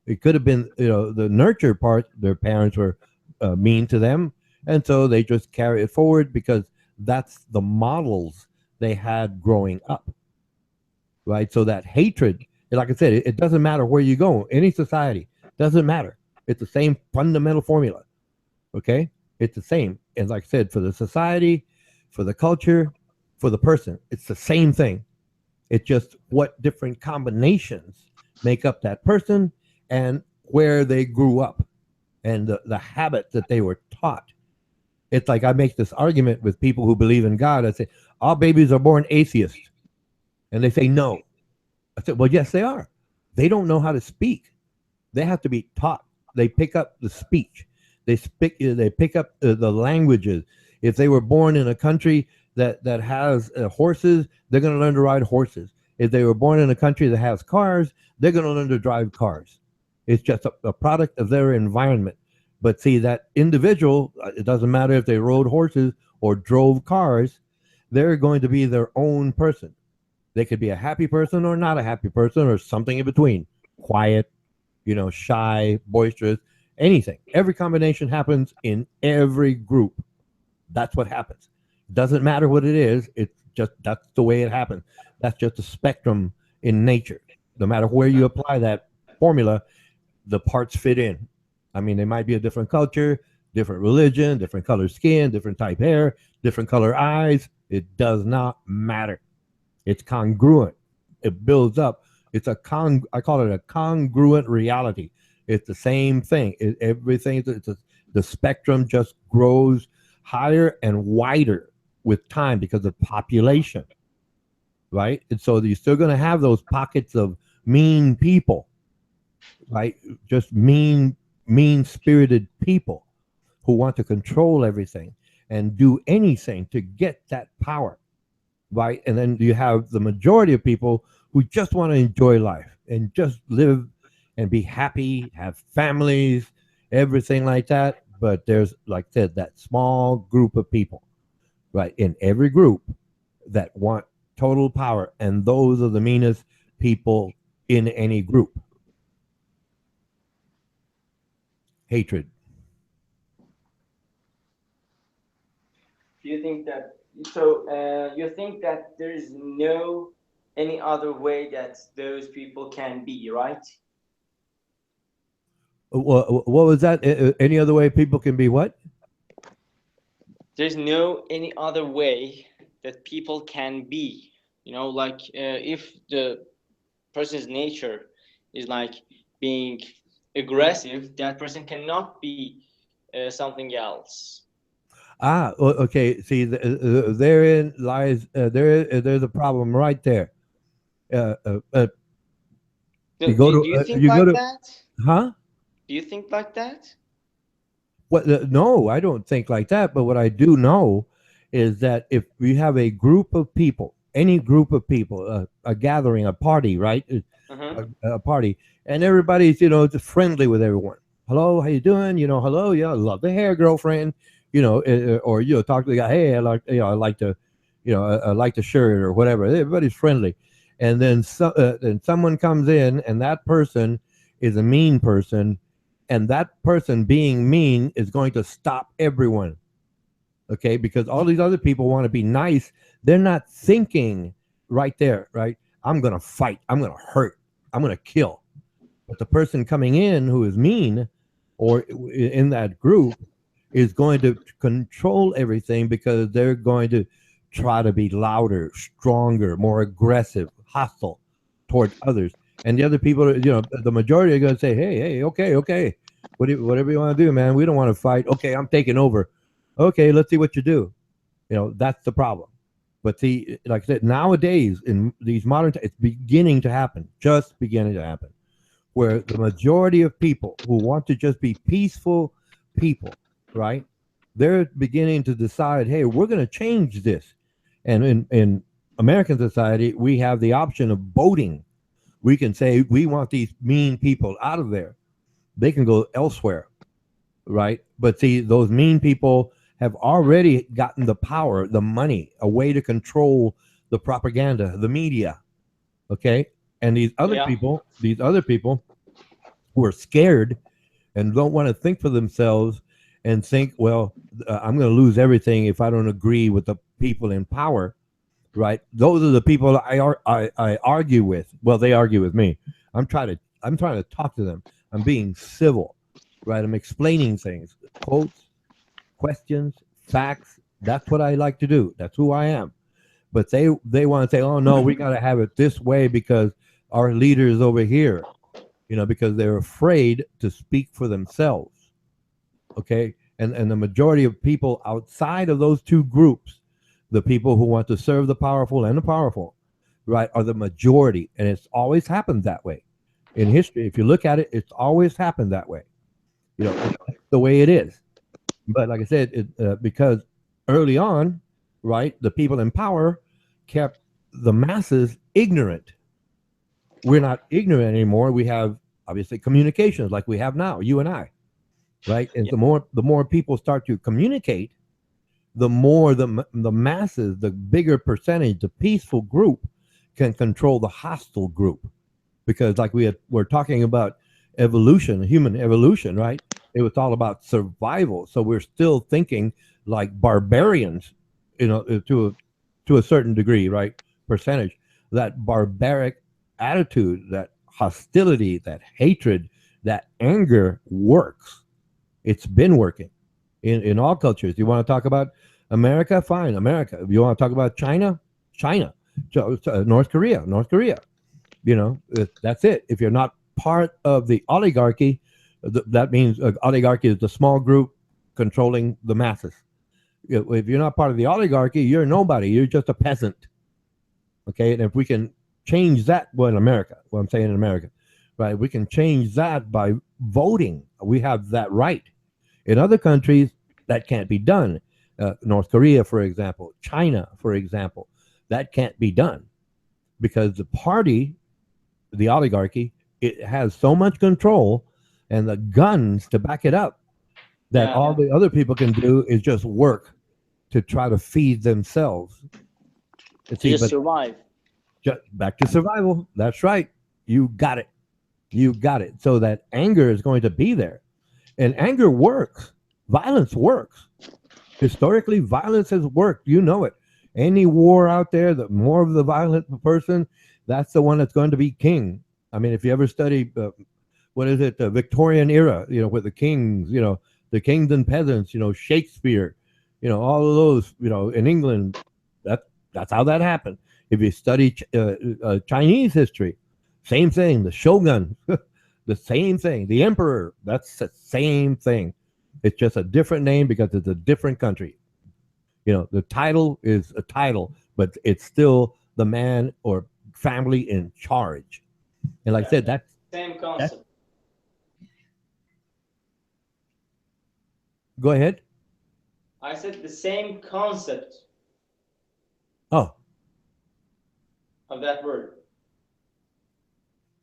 It could have been, the nurture part. Their parents were mean to them, and so they just carry it forward because that's the models they had growing up, right? So that hatred, like I said, it doesn't matter where you go, any society, doesn't matter. It's the same fundamental formula. Okay, it's the same. And like I said, for the society, for the culture, for the person, it's the same thing. It's just what different combinations make up that person and where they grew up and the habits that they were taught. It's like I make this argument with people who believe in God. I say, all babies are born atheists. And they say, no. I said, well, yes, they are. They don't know how to speak. They have to be taught. They pick up the speech. They pick up the languages. If they were born in a country that has horses, they're going to learn to ride horses. If they were born in a country that has cars, they're going to learn to drive cars. It's just a product of their environment. But see, that individual, it doesn't matter if they rode horses or drove cars, they're going to be their own person. They could be a happy person or not a happy person or something in between. Quiet, shy, boisterous, anything. Every combination happens in every group. That's what happens. Doesn't matter what it is. It's just that's the way it happens. That's just a spectrum in nature. No matter where you apply that formula, the parts fit in. I mean, they might be a different culture, different religion, different color skin, different type hair, different color eyes. It does not matter. It's congruent. It builds up. I call it a congruent reality. It's the same thing. Everything. The spectrum just grows higher and wider with time because of population, right? And so you're still going to have those pockets of mean people, right? Just mean spirited people who want to control everything and do anything to get that power, right? And then you have the majority of people who just want to enjoy life and just live and be happy, have families, everything like that. But there's, like I said, that small group of people, right, in every group that want total power. And those are the meanest people in any group. Hatred. Do you think that so? You think that there is no any other way that those people can be, right? What was that? Any other way people can be what? There's no any other way that people can be. Like if the person's nature is like being aggressive, that person cannot be something else. Okay. See, therein lies there's a problem right there. Uh, uh, uh, you Do, go do, to do you think you go like to that? huh? Do you think like that? What? No, I don't think like that. But what I do know is that if we have a group of people, any group of people, a gathering, a party, right? Uh-huh. A party, and everybody's just friendly with everyone. Hello, how you doing? Hello, yeah, I love the hair, girlfriend. Or talk to the guy. Hey, I like to, I like the shirt or whatever. Everybody's friendly, and then someone comes in, and that person is a mean person, and that person being mean is going to stop everyone. Okay, because all these other people want to be nice. They're not thinking right there, right? I'm gonna fight. I'm gonna hurt. I'm going to kill. But the person coming in who is mean or in that group is going to control everything because they're going to try to be louder, stronger, more aggressive, hostile toward others. And the other people, the majority are going to say, hey, okay, okay. Whatever you want to do, man. We don't want to fight. Okay, I'm taking over. Okay, let's see what you do. That's the problem. But see, like I said, nowadays in these modern times, it's beginning to happen, just beginning to happen, where the majority of people who want to just be peaceful people, right? They're beginning to decide, hey, we're going to change this. And in American society, we have the option of voting. We can say we want these mean people out of there. They can go elsewhere, right? But see, those mean people have already gotten the power, the money, a way to control the propaganda, the media. Okay. And Yeah. these other people who are scared and don't want to think for themselves and think, well, I'm going to lose everything if I don't agree with the people in power, right? Those are the people I argue with. Well, they argue with me. I'm trying to talk to them. I'm being civil, right? I'm explaining things, quotes, questions, facts. That's what I like to do. That's who I am. But they want to say, oh no, we got to have it this way because our leader is over here, because they're afraid to speak for themselves. Okay, and the majority of people outside of those two groups, the people who want to serve the powerful and the powerful, right, are the majority, and it's always happened that way in history. If you look at it, it's always happened that way. It's the way it is. But like I said, because early on, right, the people in power kept the masses ignorant. We're not ignorant anymore. We have obviously communications like we have now, you and I, right? And Yeah. the more people start to communicate, the more the masses, the bigger percentage, the peaceful group can control the hostile group. Because like we're talking about evolution, human evolution, right? It was all about survival. So we're still thinking like barbarians, to a certain degree, right? Percentage. That barbaric attitude, that hostility, that hatred, that anger works. It's been working in all cultures. You want to talk about America? Fine, America. If you want to talk about China? China. North Korea? North Korea. That's it. If you're not part of the oligarchy, that means oligarchy is the small group controlling the masses. If you're not part of the oligarchy, you're nobody. You're just a peasant. Okay, and if we can change that, well, in America, what I'm saying in America, right, we can change that by voting. We have that right. In other countries, that can't be done. North Korea, for example, China, for example, that can't be done because the party, the oligarchy, it has so much control and the guns to back it up that Yeah. all the other people can do is just work to try to feed themselves. To See, just but survive. back to survival. That's right. You got it. You got it. So that anger is going to be there. And anger works. Violence works. Historically, violence has worked. You know it. Any war out there, the more of the violent person, that's the one that's going to be king. I mean, if you ever study, what is it, the Victorian era, with the kings, the kings and peasants, Shakespeare, all of those, in England, that's how that happened. If you study Chinese history, same thing. The shogun, the same thing. The emperor, that's the same thing. It's just a different name because it's a different country. The title is a title, but it's still the man or family in charge. And like I Yeah. said, Same that's concept. go ahead. I said the same concept Oh, of that word.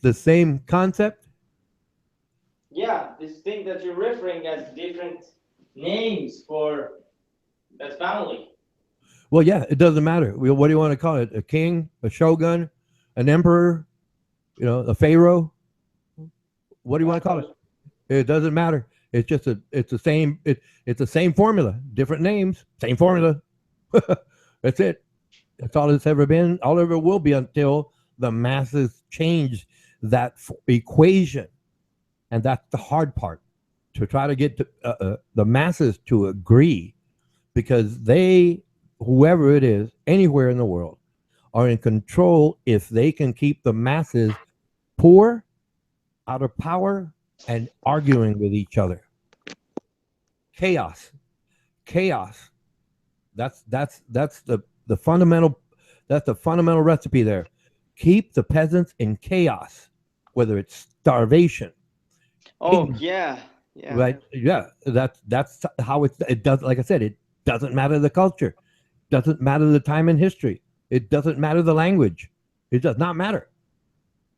the same concept. Yeah, this thing that you're referring as different names for that family. Well, yeah, it doesn't matter. What do you want to call it? A king, a shogun, an emperor, a pharaoh. What do you want to call it? It doesn't matter. It's the same. It's the same formula, different names, same formula. That's it. That's all it's ever been. All it ever will be until the masses change that equation, and that's the hard part, to try to get the masses to agree, because they, whoever it is, anywhere in the world, are in control if they can keep the masses poor, out of power, and arguing with each other. Chaos, chaos. That's the fundamental. That's the fundamental recipe there. Keep the peasants in chaos, whether it's starvation, Oh ignorance, yeah, yeah. right? Yeah, that's how it does. Like I said, it doesn't matter the culture, doesn't matter the time in history, it doesn't matter the language. It does not matter.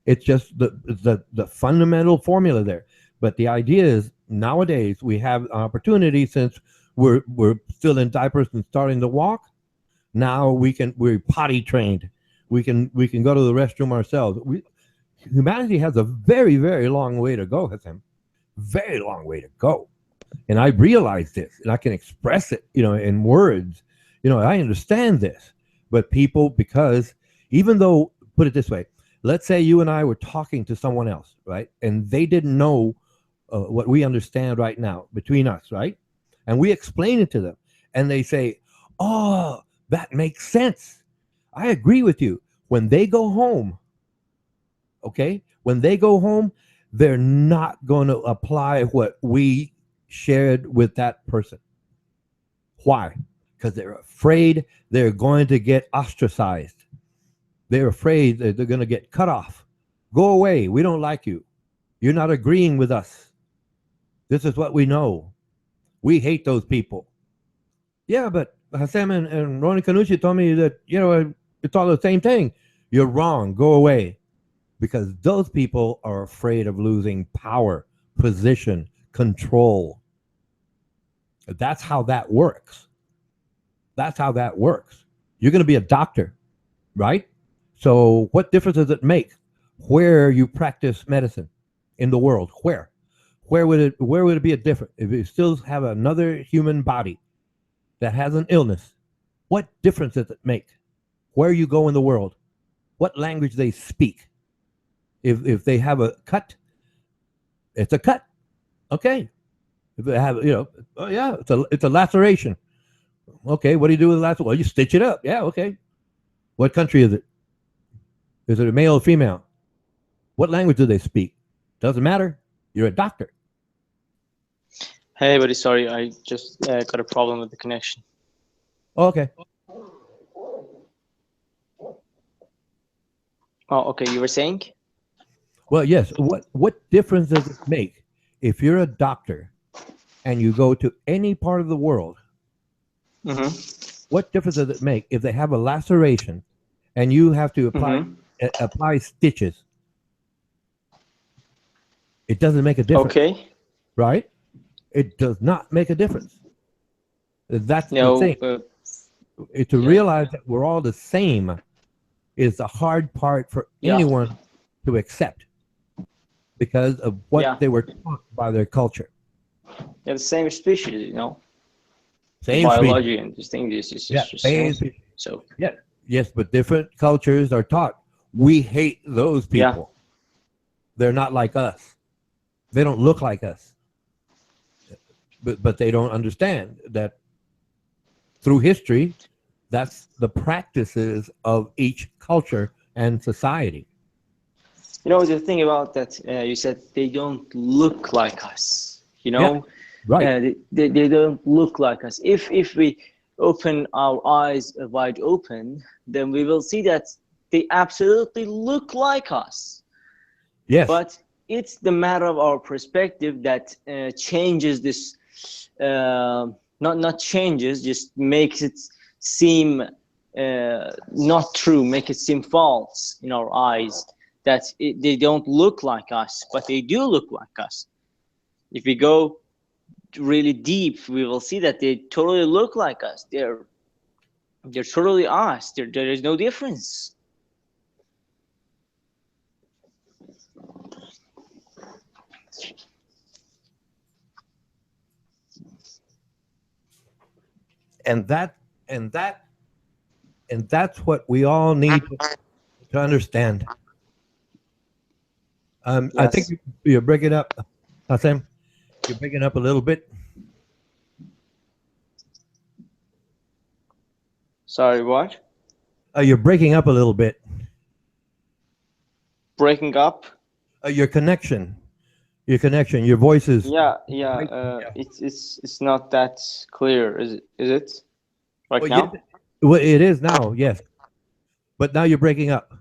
It's just the fundamental formula there. But the idea is nowadays we have an opportunity, since we're still in diapers and starting to walk. Now we're potty trained. We can go to the restroom ourselves. Humanity has a very, very long way to go, Hassan. Very long way to go. And I realize this, and I can express it, in words. I understand this, but people, because even though, put it this way, let's say you and I were talking to someone else, right, and they didn't know what we understand right now between us, right, and we explain it to them, and they say, "Oh, that makes sense. I agree with you." When they go home, okay, when they go home, they're not going to apply what we shared with that person. Why? Because they're afraid they're going to get ostracized. They're afraid that they're going to get cut off. Go away. We don't like you. You're not agreeing with us. This is what we know. We hate those people. Yeah, but Hassan and Ronnie Canucci told me that, it's all the same thing. You're wrong. Go away. Because those people are afraid of losing power, position, control. That's how that works. That's how that works. You're going to be a doctor, right? So, what difference does it make where you practice medicine in the world? Where? Where would it be a different if you still have another human body that has an illness? What difference does it make where you go in the world? What language they speak? If they have a cut, it's a cut. Okay. If they have, oh yeah, it's a laceration. Okay, what do you do with a laceration? Well, you stitch it up. Yeah, okay. What country is it? Is it a male or female? What language do they speak? Doesn't matter. You're a doctor. Hey, buddy, sorry, I just got a problem with the connection. Oh, okay. Oh, okay, you were saying? Well, yes. What difference does it make if you're a doctor and you go to any part of the world? Mm-hmm. What difference does it make if they have a laceration and you have to Mm-hmm. apply stitches? It doesn't make a difference, Okay. right? It does not make a difference. That's the No, thing. To yeah, realize that we're all the same is the hard part for yeah, anyone to accept, because of what yeah. they were taught by their culture. They're the same species, The Same species. biology and this thing is Yeah, just the same same. species. So, Yeah, yes, but different cultures are taught. We hate those yeah. people. They're not like us. They don't look like us. But they don't understand that through history, that's the practices of each culture and society. The thing about that, you said they don't look like us. Yeah, right. They don't look like us. If we open our eyes wide open, then we will see that they absolutely look like us. Yes. But it's the matter of our perspective that changes this. Not changes, just makes it seem not true, make it seem false in our eyes, that they don't look like us, but they do look like us. If we go really deep, we will see that they totally look like us. They're totally us. There is no difference. And and that and that's what we all need to understand. I think Yes. you're breaking up, Hassan. You're breaking up a little bit. Sorry, what? You're breaking up a little bit. Breaking up? Your connection, your connection, your voice is Yeah, yeah. breaking. Yeah. It's not that clear, is it? Is it right Well, yes, now? well, it is now. Yes, but now you're breaking up.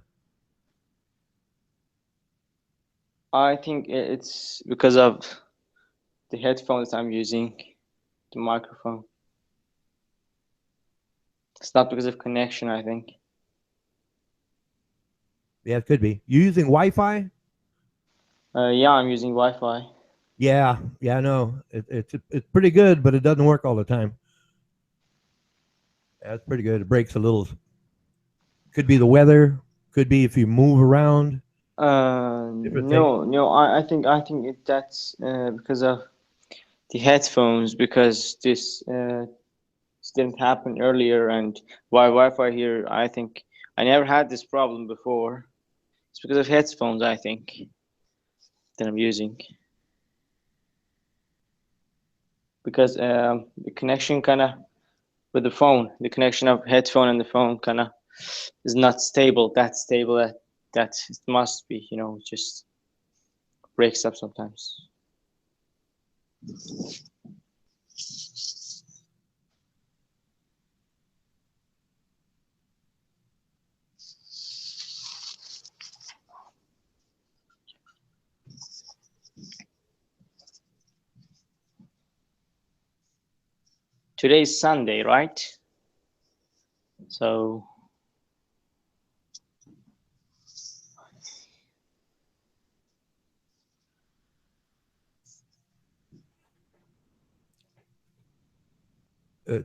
I think it's because of the headphones I'm using, the microphone. It's not because of connection, I think. Yeah, it could be. You using Wi-Fi? Yeah, I'm using Wi-Fi. Yeah, yeah, I know. It's pretty good, but it doesn't work all the time. Yeah, it's pretty good. It breaks a little. Could be the weather. Could be if you move around. Different things. No. I think that's because of the headphones because this didn't happen earlier and why Wi-Fi here. I think I never had this problem before. It's because of headphones. I think that I'm using because the connection kind of with the phone, the connection of headphone and the phone kind of is not stable. That stable that it must be. Just breaks up sometimes. Today is Sunday, right? So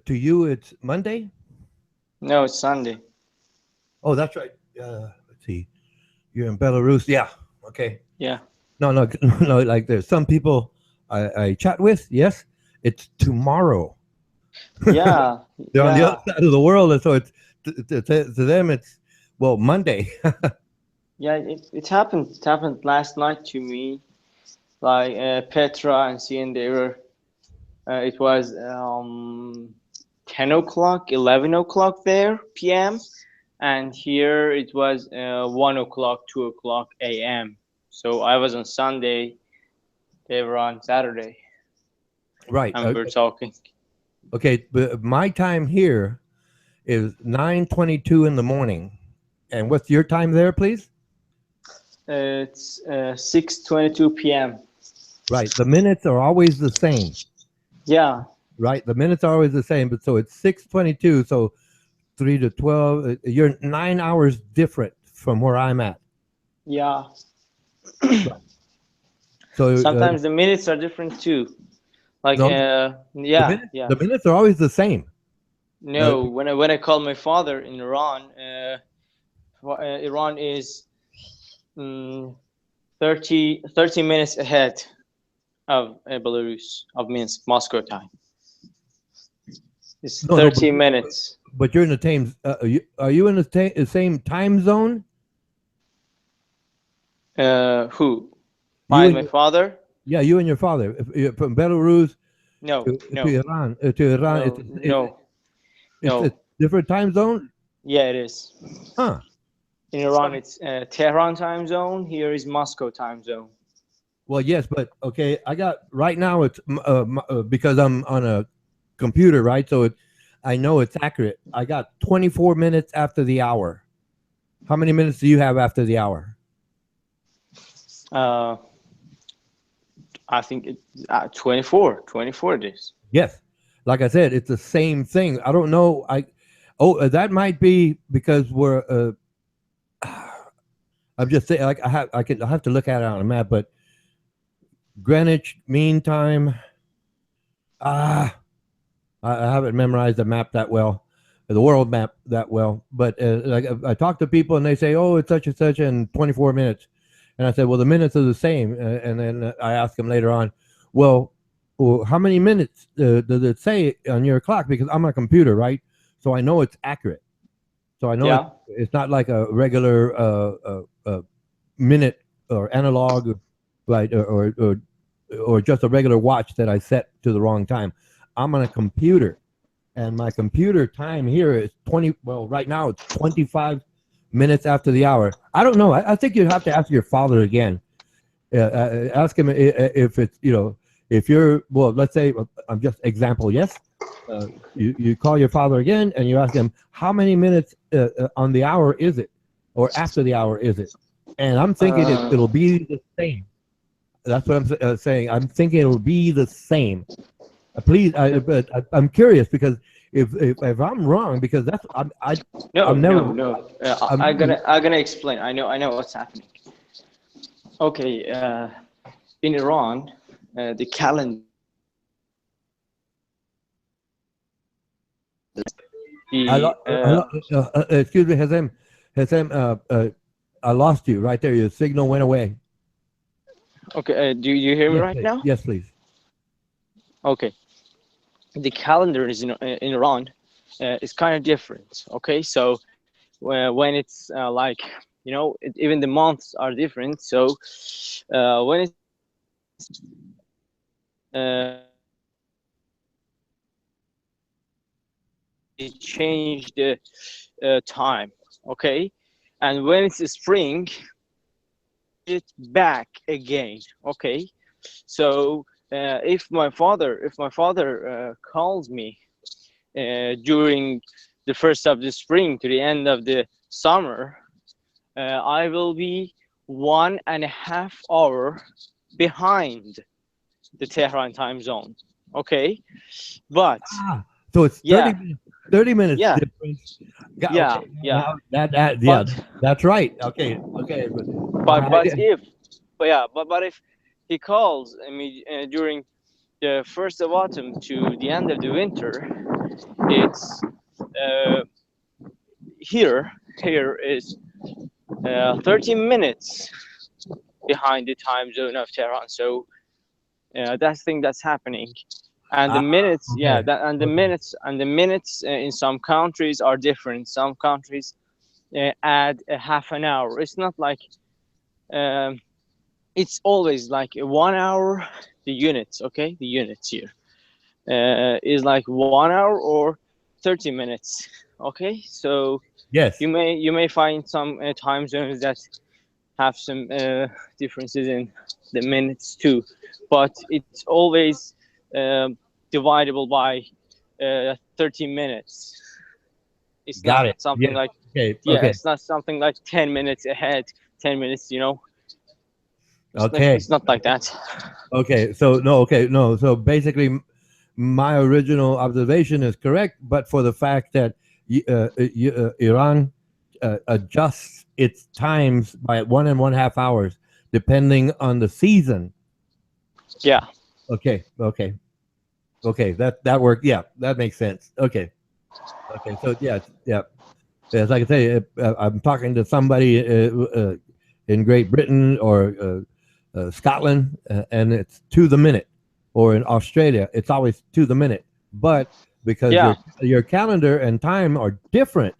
To you, it's Monday. no, it's Sunday. Oh, that's right. Let's see. You're in Belarus. Yeah. Okay. Yeah, No, no, no. Like there's some people I chat with. Yes, it's tomorrow. yeah, They're on the other yeah, side of the world, and so it's to them it's well Monday. yeah. It happened. It happened last night to me. Like Petra and Cian, they were. It was 10 o'clock, 11 o'clock there p.m. And here it was 1 o'clock, 2 o'clock a.m. So I was on Sunday. They were on Saturday, Right. and we're talking. Okay. But my time here is 9:22 in the morning. And what's your time there, please? It's 6:22 p.m. Right. The minutes are always the same. Yeah, Right. The minutes are always the same. But so it's 6:22. So 3 to 12. You're 9 hours different from where I'm at. yeah. Right. So Sometimes the minutes are different too. Like, no, yeah, yeah. the minutes are always the same. Uh, No, when I call my father in Iran, Iran is mm, 30 minutes ahead of Belarus, of Minsk, Moscow time. It's no, no. 30 minutes. But you're in the same. Are you in the same time zone? Who? You Find and my father? yeah, you and your father. If you're from Belarus No, to no, Iran, no, no, it's a no. different time zone, Yeah, it is. huh? In Iran, it's Tehran time zone. Here is Moscow time zone. Well, yes, but okay. I got right now. It's because I'm on a computer, right? So I know it's accurate. I got 24 minutes after the hour. How many minutes do you have after the hour? Uh, I think it 24, 24 days. Yes, like I said, it's the same thing. I don't know. That might be because we're. I'm just saying. Like I have to look at it on a map, but Greenwich Mean Time. Ah, I haven't memorized the map that well, the world map that well. But like I talk to people and they say, "Oh, it's such and such in 24 minutes," and I said, "Well, the minutes are the same." And then I ask them later on, "Well, how many minutes does it say on your clock?" Because I'm on a computer, right? So I know it's accurate. So I know Yeah, it's not like a regular minute. or analog, right, or just a regular watch that I set to the wrong time. I'm on a computer, and my computer time here is 20. Well, right now it's 25 minutes after the hour. I don't know. I think you'd have to ask your father again. Ask him if it's, if you're, well, let's say, I'm just example, yes. You call your father again and you ask him how many minutes on the hour is it, or after the hour is it, and I'm thinking it'll be the same. That's what I'm saying. I'm thinking it'll be the same. Please, but I'm curious because if I'm wrong, because that's No, I'm no, never no. I'm never, I'm gonna explain. I know what's happening. Okay, in Iran, the calendar, the excuse me, Hazem, I lost you right there. Your signal went away. okay. Do you hear me Yes, right please. now? Yes, please. Okay, the calendar is in Iran is kind of different. Okay, so when it's like even the months are different. So when it's they change the time. Okay, and when it's spring, it back again. Okay, so if my father calls me during the first of the spring to the end of the summer, I will be 1.5 hour behind the Tehran time zone. Okay, but Ah, so it's yeah, 30 minutes yeah, difference. Got, yeah, okay, yeah. now that yeah, But that's right. Okay, okay. but My but idea. if but yeah, but if he calls me during the first of autumn to the end of the winter, it's uh, here is 13 minutes behind the time zone of Tehran. So that's thing that's happening. And the Ah, minutes, yeah, okay, that okay. and the minutes in some countries are different. Some countries add a half an hour. It's not like um, it's always like 1 hour. The units, okay, the units here is like 1 hour or 30 minutes. Okay, so Yes, you may find some time zones that have some differences in the minutes too, but it's always dividable by 30 minutes. It's not got it. something Yes. like, Okay, yeah, okay, it's not something like 10 minutes ahead, 10 minutes, okay, it's not like that. okay. So no, okay, no. So basically, my original observation is correct, but for the fact that Iran adjusts its times by 1.5 hours depending on the season. Yeah, Okay, okay, okay. That worked. Yeah, that makes sense. Okay, okay. So yeah, yeah. As I can say, I'm talking to somebody in Great Britain or Scotland, and it's to the minute, or in Australia, it's always to the minute. But because yeah. your calendar and time are different,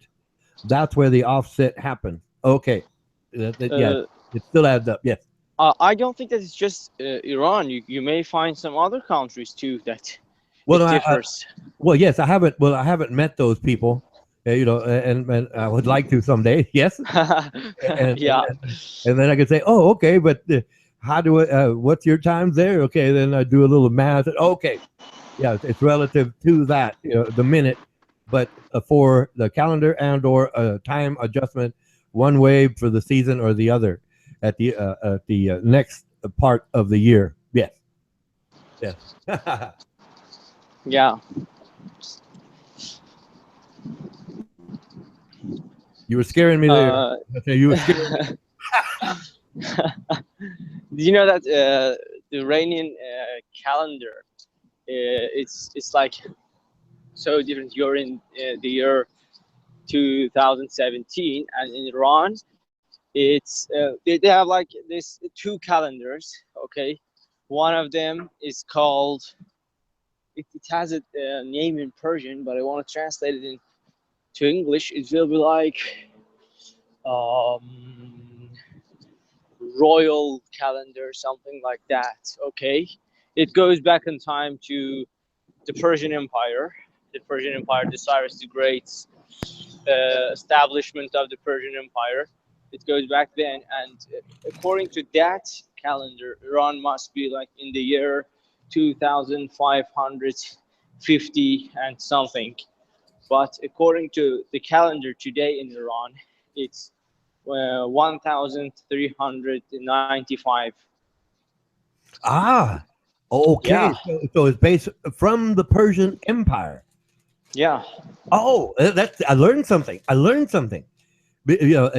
that's where the offset happens. Okay, yeah, uh, it still adds up. Yes. I don't think that it's just Iran. You may find some other countries too that Well, it no, differs. well, yes, I haven't. Well, I haven't met those people, and I would like to someday. Yes, and Yeah, and then I could say, oh, okay, but how do I? What's your time there? Okay, then I do a little math. Okay, yeah, it's relative to that, the minute, but for the calendar and or time adjustment, one way for the season or the other at the next part of the year. Yes, yes. yeah. You were scaring me there. Uh, Okay, you were scaring me. do you know that the Iranian calendar it's like so different? You're in the year 2017, and in Iran, they have like this two calendars. Okay, one of them is called. It has a name in Persian, but I want to translate it into English. It will be like um, royal calendar, something like that. Okay, it goes back in time to the Persian Empire. The Persian Empire, the Cyrus the Great's establishment of the Persian Empire. It goes back then, and according to that calendar, Iran must be like in the year 2550 and something. But according to the calendar today in Iran, it's 1395. Ah, Yeah, okay. So it's based from the Persian Empire. yeah, Oh, that's I learned something. I learned something. You know,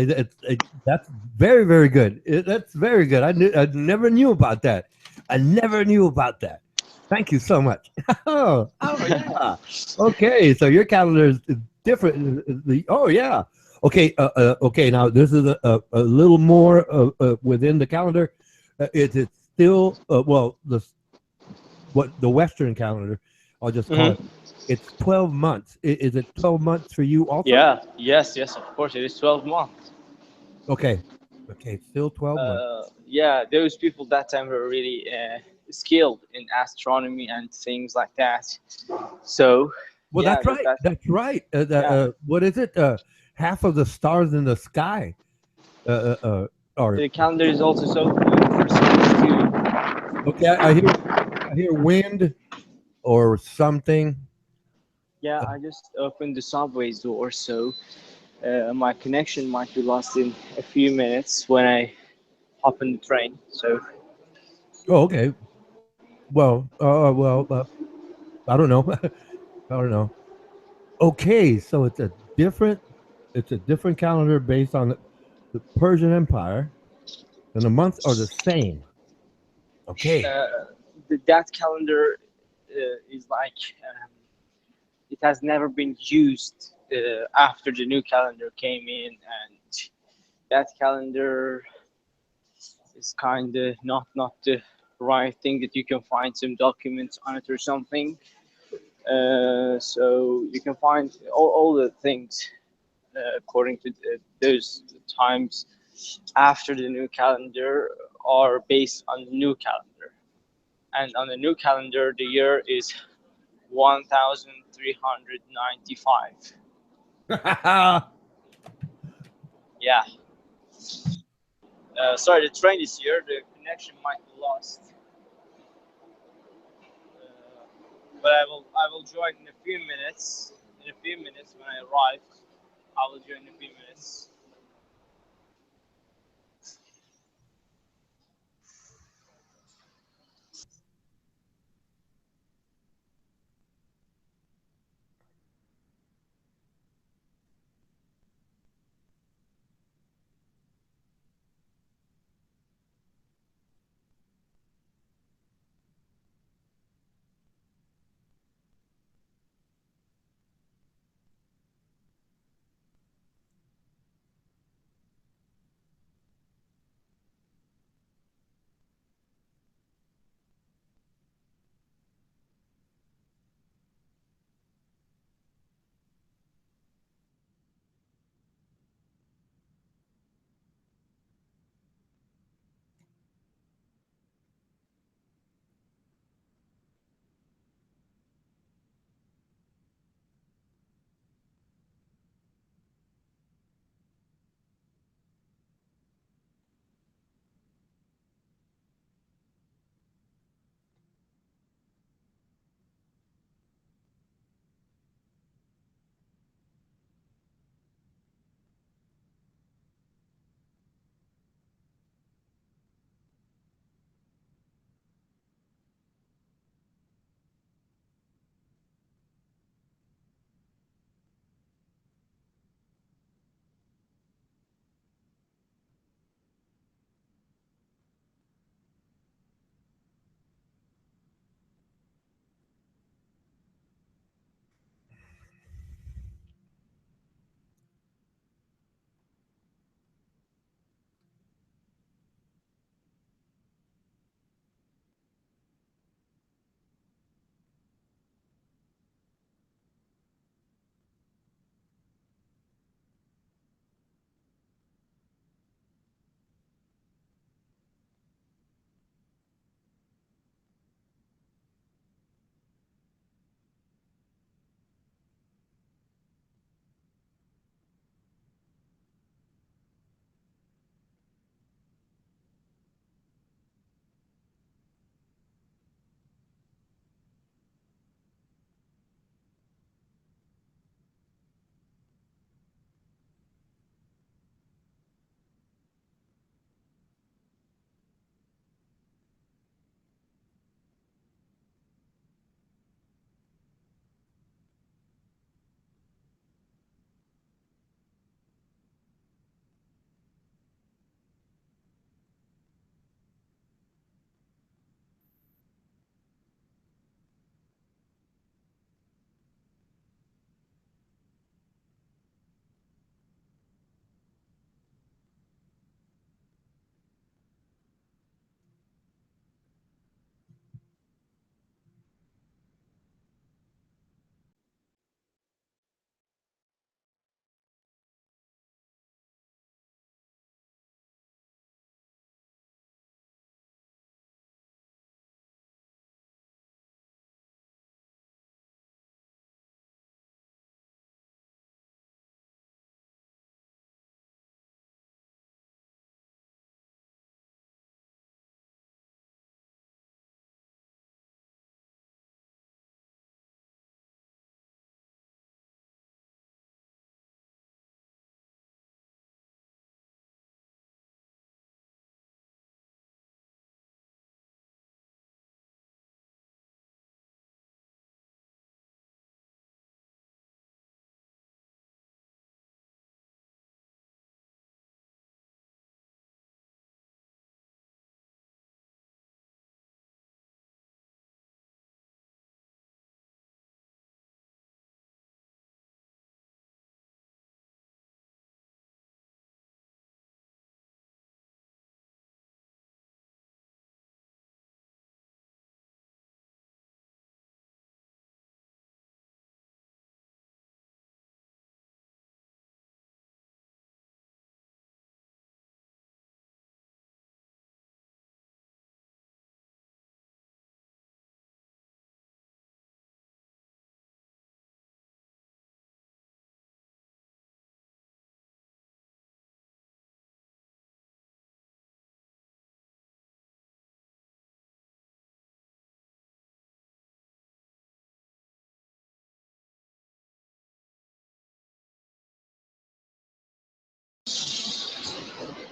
that's very very good. That's very good. I never knew about that. I never knew about that. Thank you so much. Oh yeah. Okay, so your calendar is different. Oh yeah. Okay. Okay. Now this is a little more within the calendar. Is it still well the what the Western calendar? I'll just call it. hmm It's 12 months. Is it 12 months for you also? yeah, yes, yes. Of course, it is 12 months. Okay. Okay. It's still 12 months. Yeah, those people that time were really skilled in astronomy and things like that. So, Well, yeah, that's right. that That's right. yeah. What is it? Half of the stars in the sky are The calendar is also so good for science too. okay. I hear wind or something. Yeah, I just opened the subway's door, so my connection might be lost in a few minutes when I hop in the train. So, Oh, okay. I don't know. I don't know. Okay, so it's a different calendar based on the Persian Empire, and the months are the same. Okay. that calendar is like it has never been used after the new calendar came in, and that calendar is kind of not the right thing that you can find some documents on it or something. So you can find all the things according to those times after the new calendar are based on the new calendar. And on the new calendar, the year is 1395. Yeah. Sorry, the train is here. The connection might be lost. But I will join in a few minutes. In a few minutes when I arrive, I will join in a few minutes.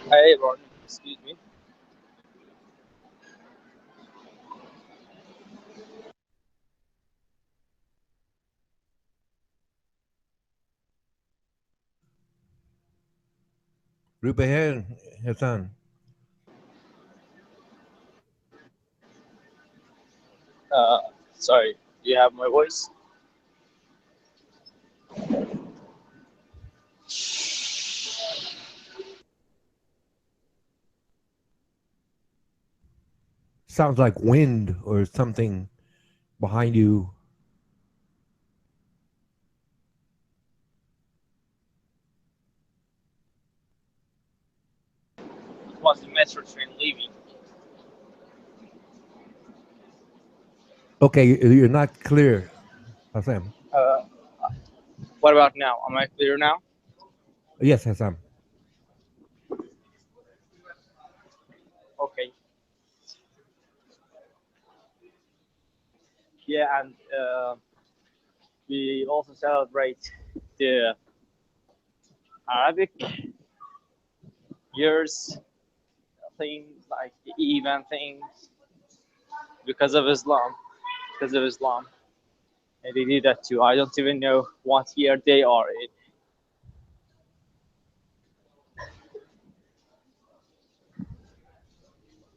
Hey, everyone, excuse me. Rupeher, Hassan. Uh, Sorry, do you have my voice? Sounds like wind or something behind you. It was the metro train leaving. Okay, you're not clear, Hassan. Uh, what about now? Am I clear now? Yes, Hassan. Okay. Yeah, and we also celebrate the Arabic years things, like the even things, because of Islam. Because of Islam. And they did that too. I don't even know what year they are in.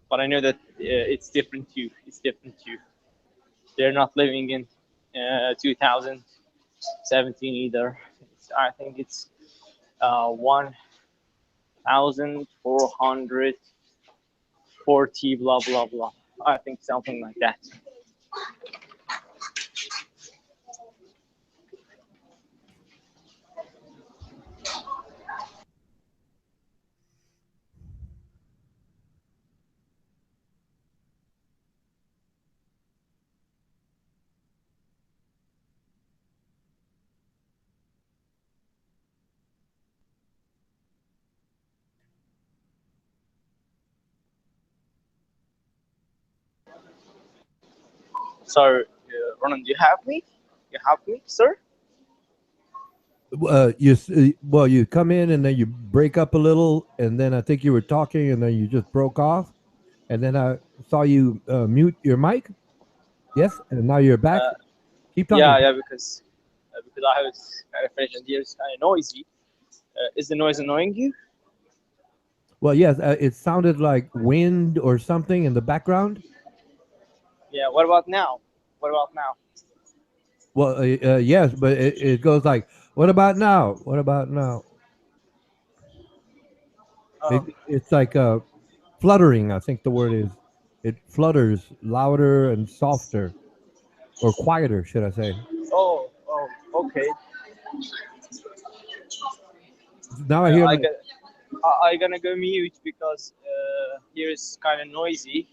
But I know that it's different too. It's different too. They're not living in 2017 either. I think it's 1440 blah blah blah. I think something like that. So, Ronan, do you have me? You have me, sir? Well, you come in and then you break up a little, and then I think you were talking, and then you just broke off, and then I saw you mute your mic. Yes, and now you're back. Uh, Keep talking. yeah, because I have kind of finished and here it's kind of noisy. Is the noise annoying you? Well, yes, it sounded like wind or something in the background. Yeah. What about now? What about now? Well, yes, but it goes like, "What about now? What about now?" Oh, It's like fluttering. I think the word is. It flutters louder and softer, or quieter, should I say? okay. Now I hear I like, got. I gonna go mute because here is kind of noisy.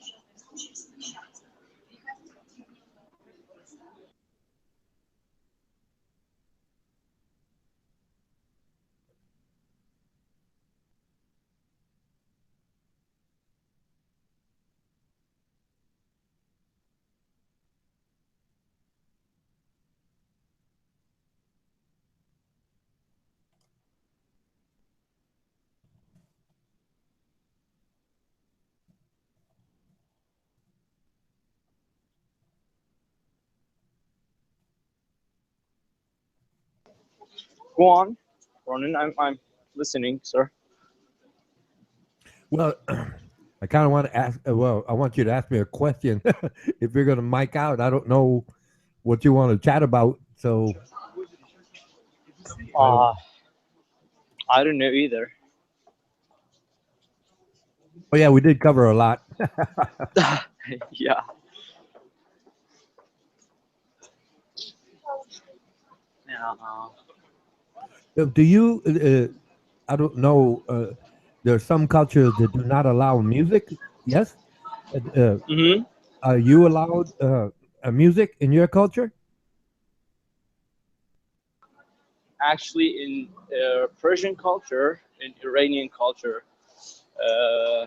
Go on, Ronan. I'm listening, sir. well, I kind of want to ask. Well, I want you to ask me a question. If you're going to mic out, I don't know what you want to chat about. So I don't. Uh, I don't know either. Oh yeah, we did cover a lot. Yeah. Yeah. Do you? I don't know. There are some cultures that do not allow music. Yes. Mm-hmm. Are you allowed music in your culture? Actually, in Persian culture, in Iranian culture, uh,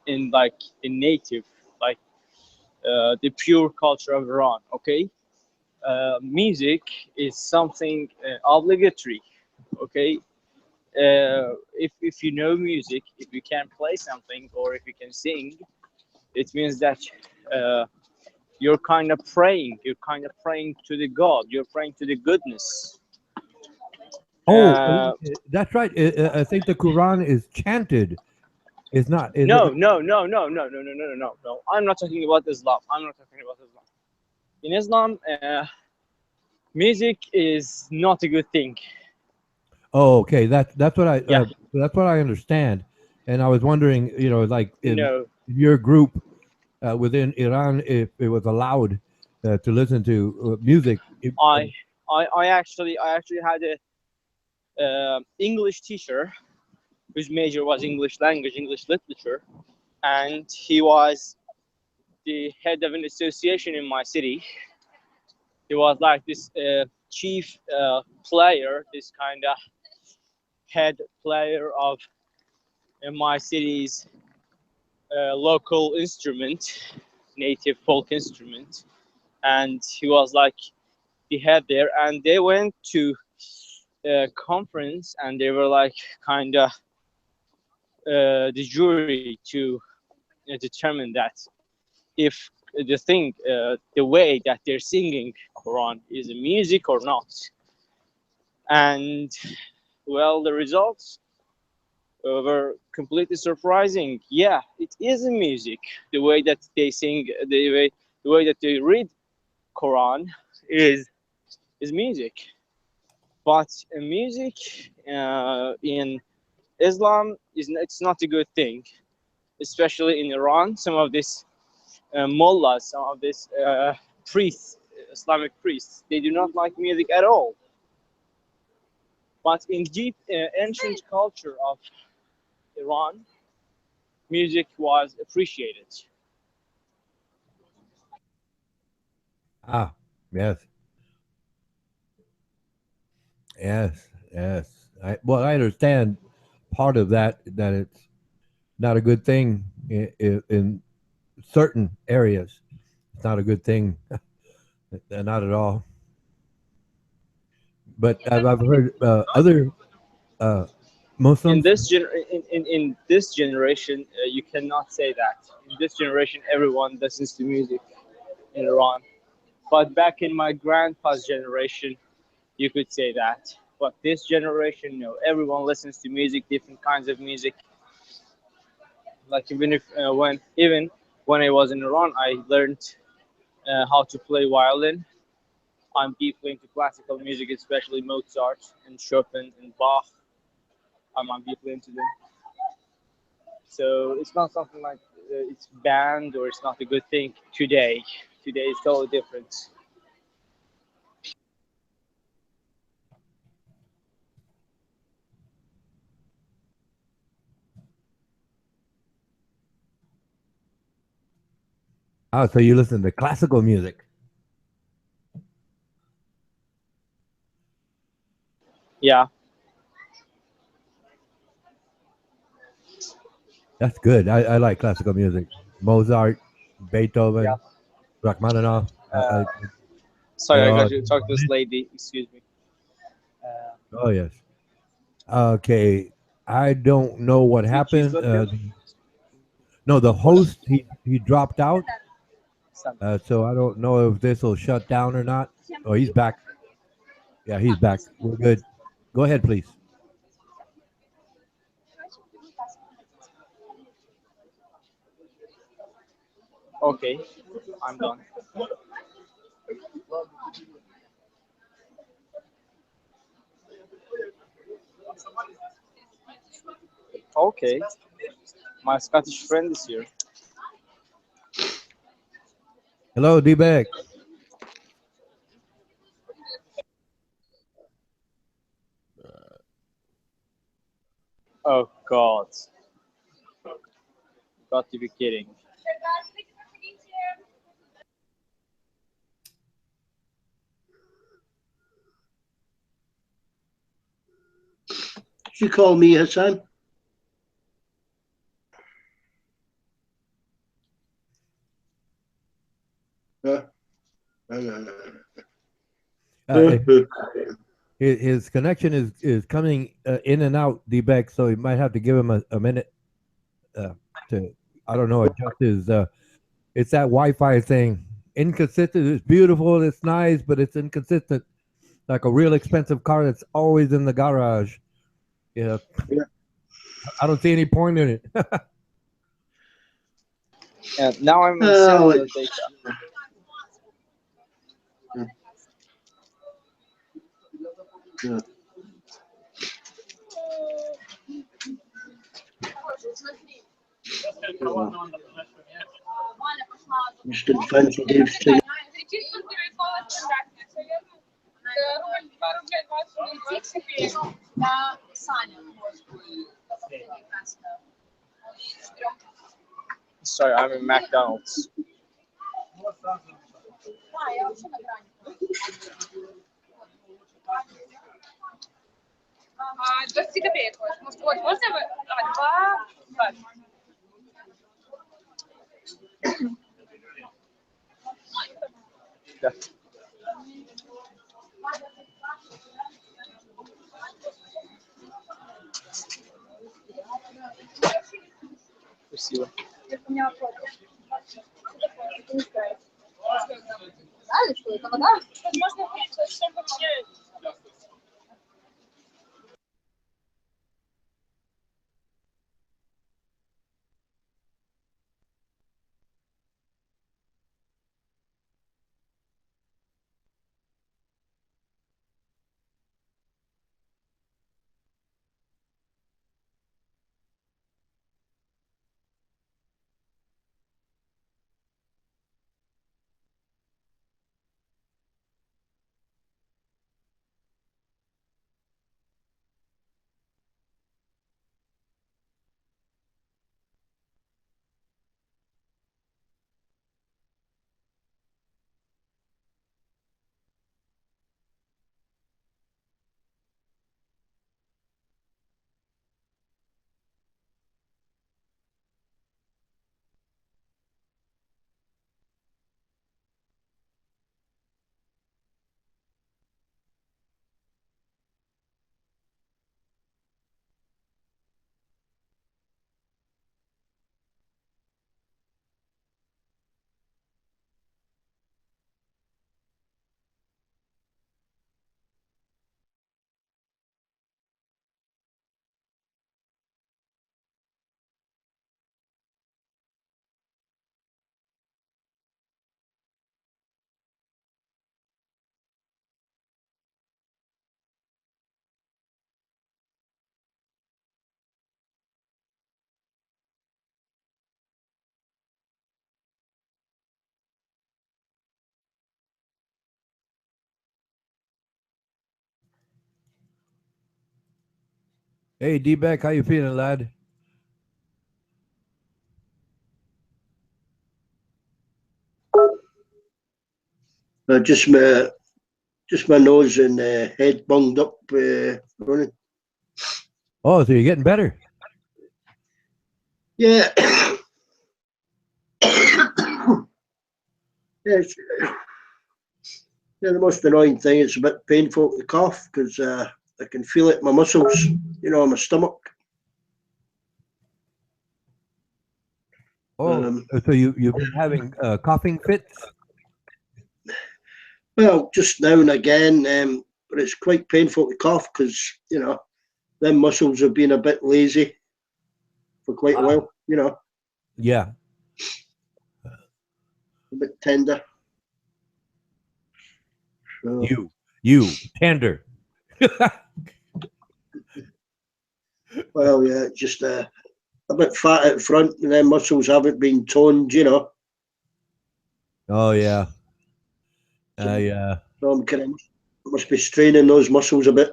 in like in native, like the pure culture of Iran. Okay, music is something obligatory. Okay, if you know music, if you can play something or if you can sing, it means that uh, you're kind of praying. You're kind of praying to the God. You're praying to the goodness. Oh, Uh, that's right. I think the Quran is chanted. It's not. Is it no, not? no, no, no, no, no, no, no, no, no, no. I'm not talking about Islam. I'm not talking about Islam. In Islam, music is not a good thing. Oh, okay. Yeah, That's what I understand. And I was wondering, like no. in your group within Iran, if it was allowed to listen to music. I, I actually had a English teacher whose major was English language, English literature, and he was the head of an association in my city. He was like this chief player, this kind of head player of my city's local instrument, native folk instrument, and he was like the head there. And they went to a conference, and they were like kind of the jury to determine that if the thing, the way that they're singing Quran is music or not. And well, the results were completely surprising. Yeah, it is a music. The way that they sing, the way that they read Quran is is music. But music in Islam is it's not a good thing, especially in Iran. Some of these mullahs, some of these priests, Islamic priests, they do not like music at all. But in deep ancient culture of Iran, music was appreciated. Ah, yes, yes, yes. I understand part of that it's not a good thing in certain areas. It's not a good thing, not at all. But I've heard other uh, In Muslims. in this generation, you cannot say that. In this generation, everyone listens to music in Iran. But back in my grandpa's generation, you could say that. But this generation, no. Everyone listens to music, different kinds of music. Like even when I was in Iran, I learned how to play violin. I'm deeply into classical music, especially Mozart and Chopin and Bach. I'm deeply into them. So it's not something like it's banned or it's not a good thing today. Today is totally different. Oh, so you listen to classical music? Yeah, That's good. I like classical music. Mozart, yeah. Beethoven, Rachmaninoff. Uh, They're sorry, I got all. to talk to this lady. Excuse me. Oh yes. Okay. I don't know what happened. No, the host he dropped out. So I don't know if this will shut down or not. Oh, he's back. Yeah, he's back. We're good. Go ahead, please. Okay, I'm done. Okay, my Scottish friend is here. Hello, D-Bag. Oh God, got to be kidding. She called me Hassan. Uh, uh, Uh, his connection is coming in and out, D-Beck, so you might have to give him a minute to, I don't know, adjust his. It's that Wi-Fi thing. Inconsistent. It's beautiful. It's nice, but it's inconsistent. Like a real expensive car that's always in the garage. Yeah, Yeah. I don't see any point in it. And now I'm in Oh, cellular data. yeah. Just didn't fancy Dave's thing. Sorry, I'm in McDonald's. Yeah. Спасибо. Hey, D-Beck, how you feeling, lad? Just my nose and head bunged up running. Oh, so you're getting better. Yeah. Yes. Yeah, the most annoying thing is a bit painful to cough because I can feel it in my muscles, my stomach. Oh, Um, so you've been having coughing fits? well, just now and again, but it's quite painful to cough because, them muscles have been a bit lazy for quite a while, Yeah. a bit tender. So, You tender. well, yeah, just a bit fat at front and then muscles haven't been toned. Oh yeah. So, Yeah. so I'm kind of must be straining those muscles a bit.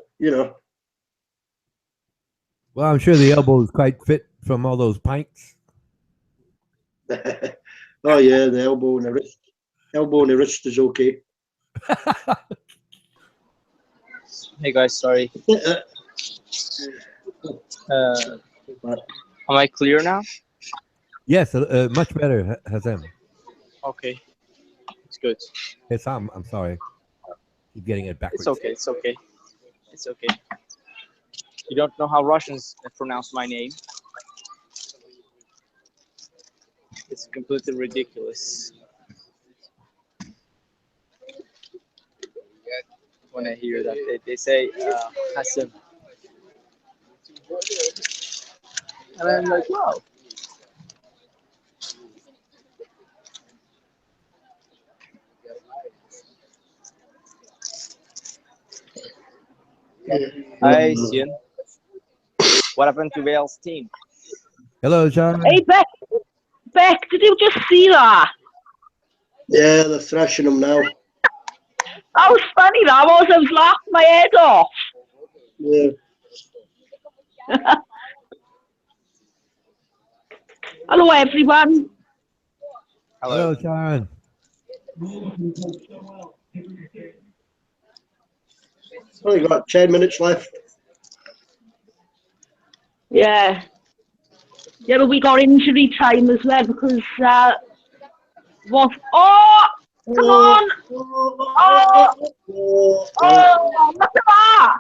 Well, I'm sure the elbow is quite fit from all those pints. Oh yeah, the elbow and the wrist. Elbow and the wrist is okay. Hey guys, sorry. Am I clear now? Yes, much better, Hazem. Okay, it's good. Yes, I'm sorry. Keep getting it It's backwards. okay. It's okay. It's okay. You don't know how Russians pronounce my name. It's completely ridiculous when I hear that they say Hassan, and I'm like, wow. Hi, Sian. What happened to Wales team? Hello, John. Hey, Beck, did you just see that? Yeah, they're thrashing them now. That was funny, that was. I was laughing my head off. Yeah. Hello, everyone. Hello, John. Only got 10 minutes left. Yeah. Yeah, but we got injury time as well because, what? Oh! Come on! Oh! Oh! Look at that!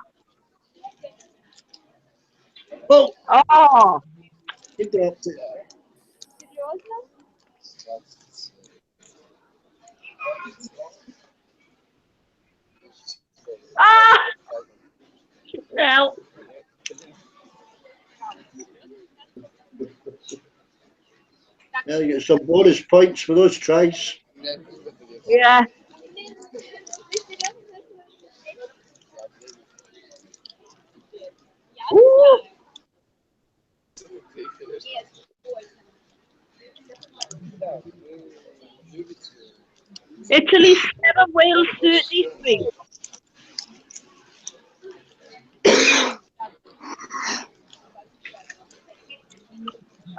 Oh, Oh! he dropped it. Ah! Well, Yeah, you get some bonus points for those tries. yeah. Ooh. Italy 7, Wales 33.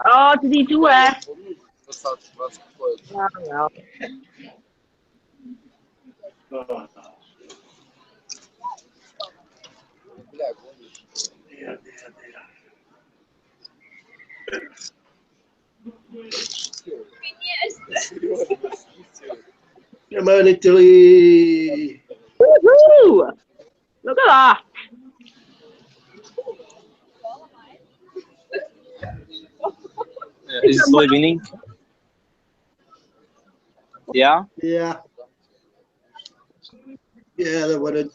Oh, did he do it? Oh, well. Oh. Yeah, come on, Italy. Woohoo! Look at that. Is Italy winning? Yeah. Yeah. Yeah, they won it.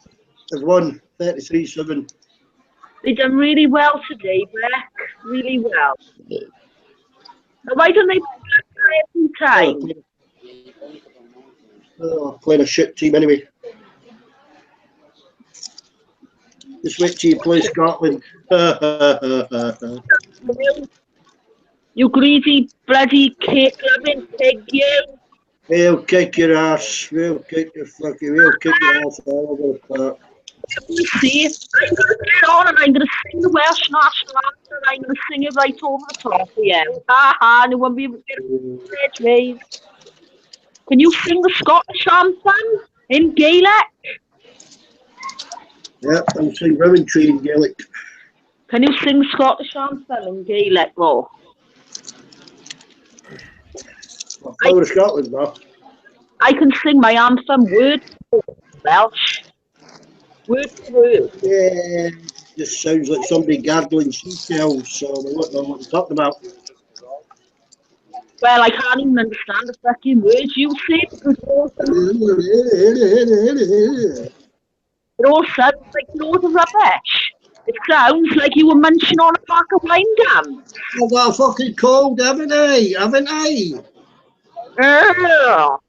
They've won 33-7. They done really well today, Beck. Really well. Now, why don't they play every Oh, time? playing a shit team anyway. Just wait till you play Scotland. You greedy, bloody cake-loving pig, you. We'll kick your ass. We'll kick your ass all over the park. You see, I'm going to get on and I'm going to sing the Welsh national anthem and I'm going to sing it right over the top of you. Ha and it won't be able to get it ways. Can you sing the Scottish anthem in Gaelic? Yeah, I'm saying Reventry in Gaelic. Can you sing the Scottish anthem in Gaelic, though? Well, play with Scotland, no? I can sing my anthem word for word, Welsh. Word for word. Yeah, just sounds like somebody gargling seashells, so we won't know what we're talking about. Well, I can't even understand the fucking words you say because it all sounds like loads of rubbish. It sounds like you were munching on a pack of wine gum. I've got a fucking cold, haven't I? Haven't I? Ugh.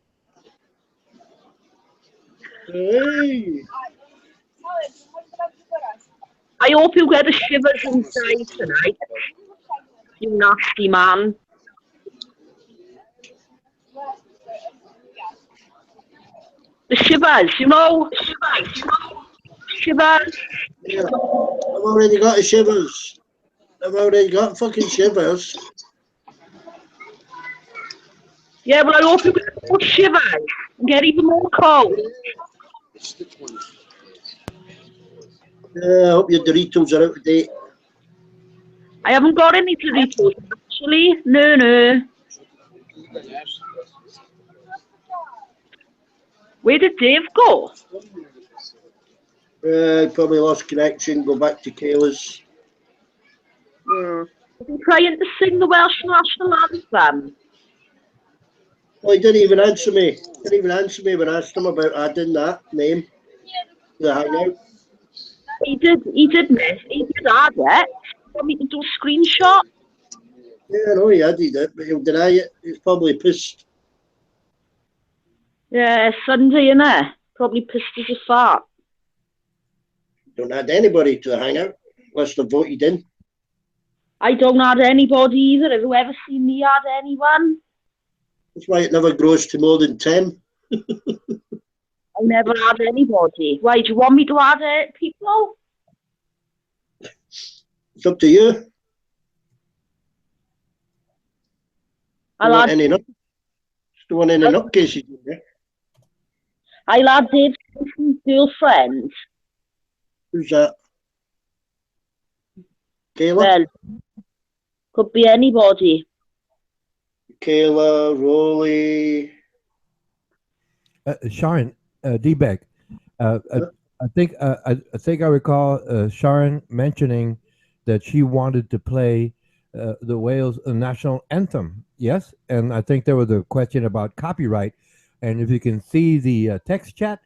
Hey. I hope you get the shivers inside tonight, you nasty man. The shivers, you know? Shivers. Yeah, I've already got the shivers. I've already got fucking shivers. Yeah, but I hope you get more shivers and get even more cold. I hope your Doritos are out of date. I haven't got any Doritos, actually. No. Where did Dave go? Probably lost connection. Go back to Kayla's. Was he trying to sing the Welsh national anthem? Well, he didn't even answer me. Didn't even answer me when I asked him about adding that name to the hangout. He did miss. He did add it. Want me to do a screenshot? Yeah, I know he added it, but he'll deny it. He's probably pissed. Yeah, Sunday, innit? Probably pissed as a fart. Don't add anybody to the hangout unless they're voted in. I don't add anybody either. Have you ever seen me add anyone? That's why it never grows to more than 10. I never add anybody. Why, do you want me to add people? It's up to you. I'll Don't want add, any don't want any nutcases in there. I'll add Dave's girlfriend. Who's that? Kayla? Well, could be anybody. Kayla, Rolly. Sharon, D-Beck, I think I recall Sharon mentioning that she wanted to play the Wales national anthem. Yes, and I think there was a question about copyright. And if you can see the text chat,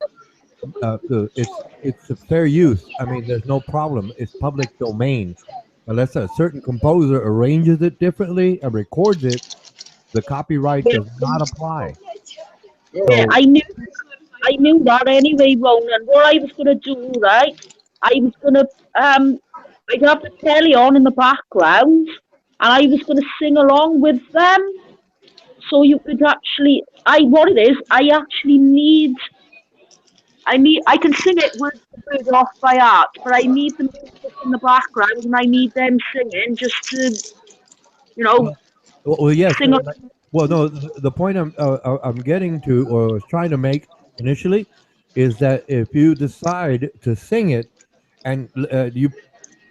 it's a fair use. I mean, there's no problem. It's public domain. Unless a certain composer arranges it differently and records it, the copyright does not apply. Yeah, I knew that anyway, Ronan. What I was gonna do, right? I was gonna I'd have the telly on in the background, and I was gonna sing along with them. So you could actually, what it is, I can sing it word for word off by heart, but I need the music in the background, and I need them singing just to, Well, yes. sing. Well, no. The point I'm getting to, or was trying to make initially, is that if you decide to sing it, and you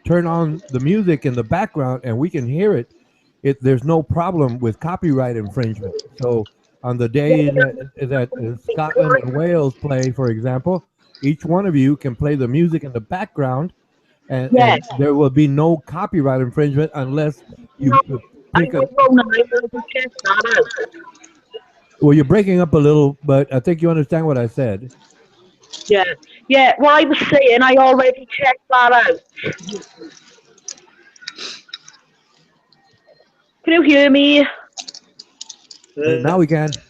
turn on the music in the background, and we can hear it, there's no problem with copyright infringement. So on the day that Scotland and Wales play, for example, each one of you can play the music in the background, and there will be no copyright infringement unless you pick up. Well, you're breaking up a little, but I think you understand what I said. Yeah. What I was saying, I already checked that out. Can you hear me? Now we can. So,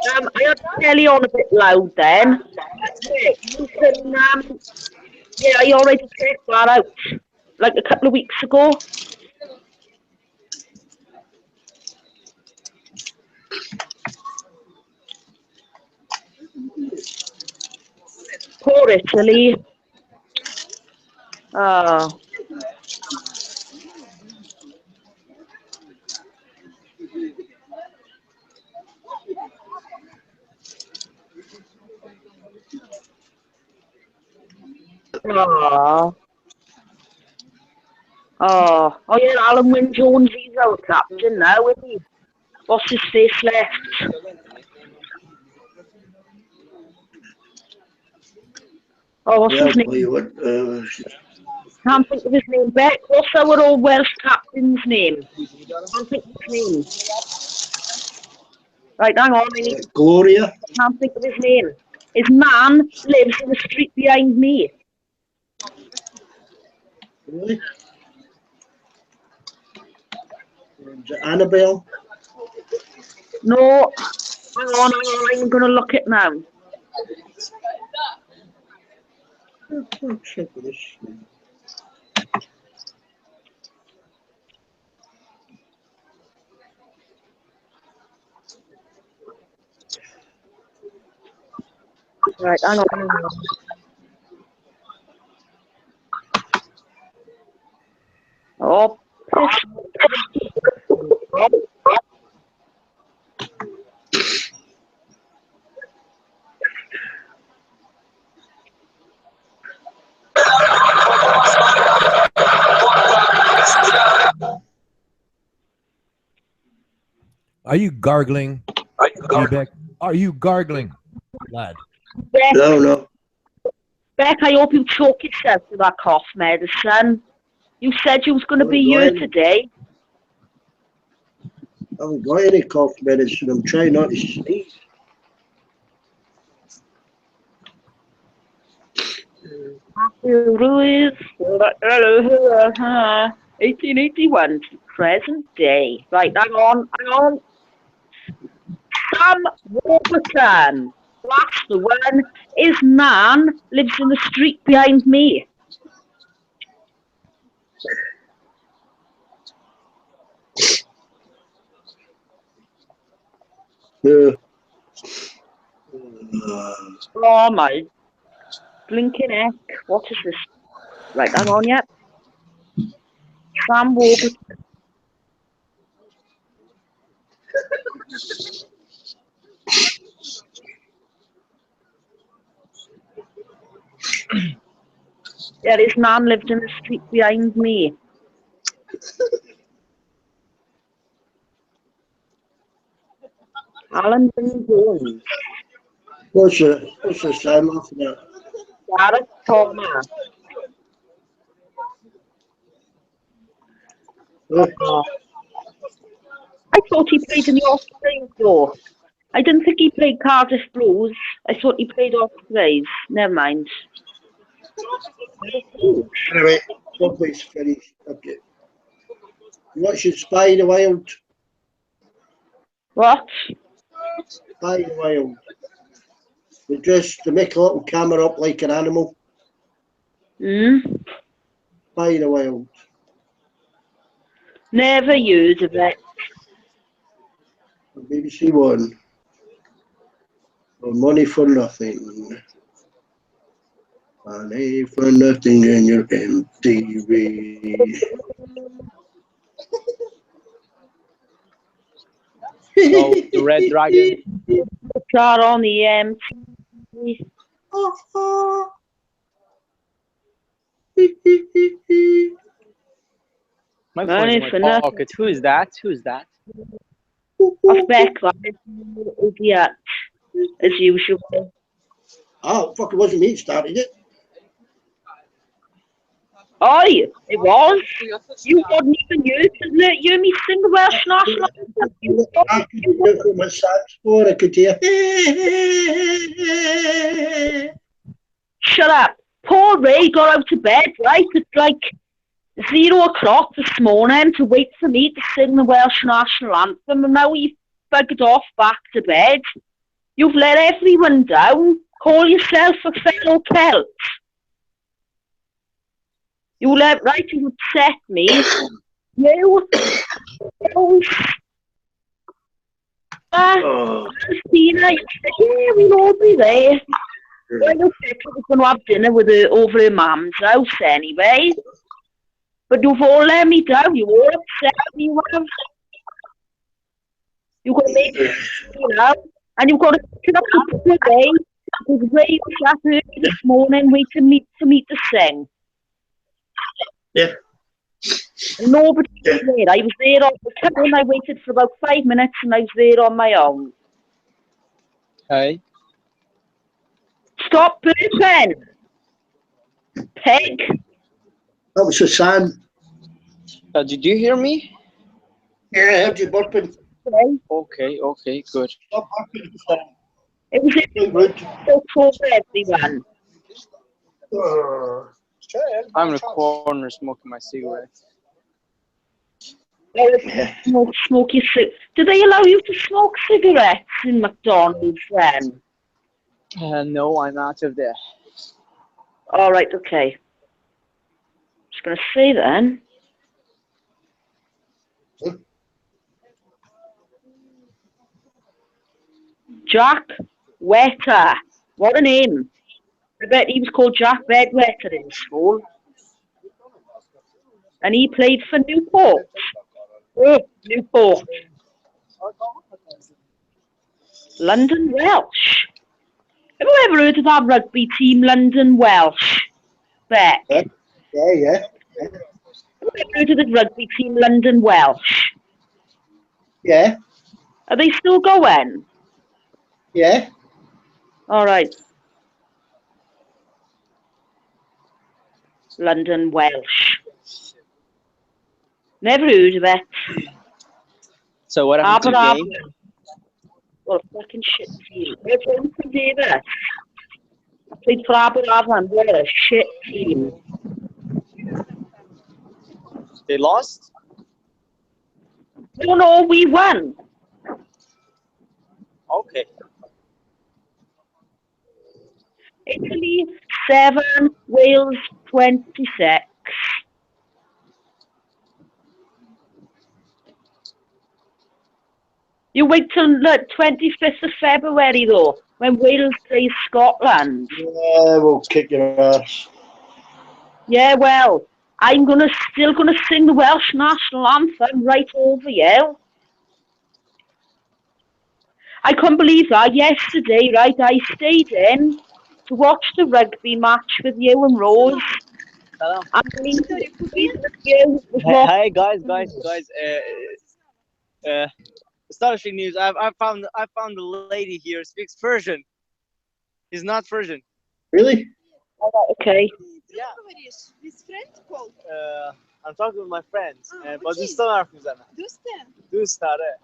I had the telly on a bit loud then. I already checked that out, like a couple of weeks ago. Poor Italy. Oh yeah, Alan Wynne Jones, he's our captain now, isn't he? What's his face left? Oh, what's his name? Can't think of his name. Beck, what's our old Welsh captain's name? Can't think of his name. Right, hang on. Gloria. Can't think of his name. His man lives in the street behind me. Really? Is it Annabelle? No. Hang on. I'm going to look it now. Right, hang on. Oh, Are you gargling, D-Beck? Are you gargling, lad? Beck, No. Beck, I hope you choke yourself with that cough medicine. You said you was going to be Oh, here right. today. I haven't got any cough medicine. I'm trying not to sneeze. Ruiz, 1881 to present day. Right, hang on. Sam Warburton. That's the one. His nan lives in the street behind me. Uh, Oh my blinking heck. What is this? Right, hang on, yeah. Sam Warburton. Yeah, his nan lived in the street behind me. Alan Jones. what's the sound laughing at? Gareth Thomas. Oh, I thought he played in the Ospreys though. I didn't think he played Cardiff Blues. I thought he played Ospreys. Never mind. anyway, company's finished. Okay. You watching Spy the Wild? What? Spy the Wild. They make a little camera up like an animal. Hmm? Spy the Wild. Never used of it. BBC One. For money for nothing. Money for nothing in your MTV. Oh, the Red Dragon. Car on the My Money phone's for in my nothing. pocket. Who is that? Who is that? Off back, idiot. As usual. Oh, fuck, it wasn't me that started it. Oh, it was? You wouldn't even use it. You me sing the Welsh national anthem. I could hear from my saxophone, I could hear. Shut up. Poor Ray got out of bed, right? It's like 0 o'clock this morning to wait for me to sing the Welsh national anthem, and now you've buggered off back to bed. You've let everyone down. Call yourself a fellow Celt. You let right, you upset me. You. Christina, you said, yeah, we'll all be there. Well, you said we were going to have dinner with her over her mum's house anyway. But you've all let me down. You all upset me, you have. You've got to make and you've got to pick it up the poor day. Because Ray was sat early this morning waiting for me to sing. Yeah. And nobody was there. I was there on the time. I waited for about 5 minutes and I was there on my own. Hey. Stop burping! Peg! That was Hassan. Did you hear me? Yeah, I heard you burping. Okay, good. Stop burping, Hassan. It was for everyone. I'm in a corner smoking my cigarette. Smoke your cigarette. Do they allow you to smoke cigarettes in McDonald's then? No, I'm out of there. All right, okay. Just going to say then. Jack Wetter. What a name. I bet he was called Jack Bedwetter in school. And he played for Newport. Oh, Newport. London Welsh. Have you ever heard of that rugby team, London Welsh? Bet. Yeah. Have you ever heard of the rugby team, London Welsh? Yeah. Are they still going? Yeah. All right. London Welsh. Never heard of it. So what happened to the Aber, game? well, fucking shit team. It's one for Davis. Played for Aber, what a shit team. They lost? No, we won. Okay. Italy 7, Wales 26. You wait till the 25th of February though, when Wales plays Scotland. Yeah, we'll kick your ass. Yeah, well, I'm still gonna sing the Welsh national anthem right over you. I couldn't believe that yesterday, right? I stayed in to watch the rugby match with you and Rose. Hello. I believe with you was Hey guys. Astonishing news. I found a lady here speaks Persian. He's not Persian. Really? okay. Yeah. I'm talking with my friends. But دوستان حرف میزنن. دوست داره.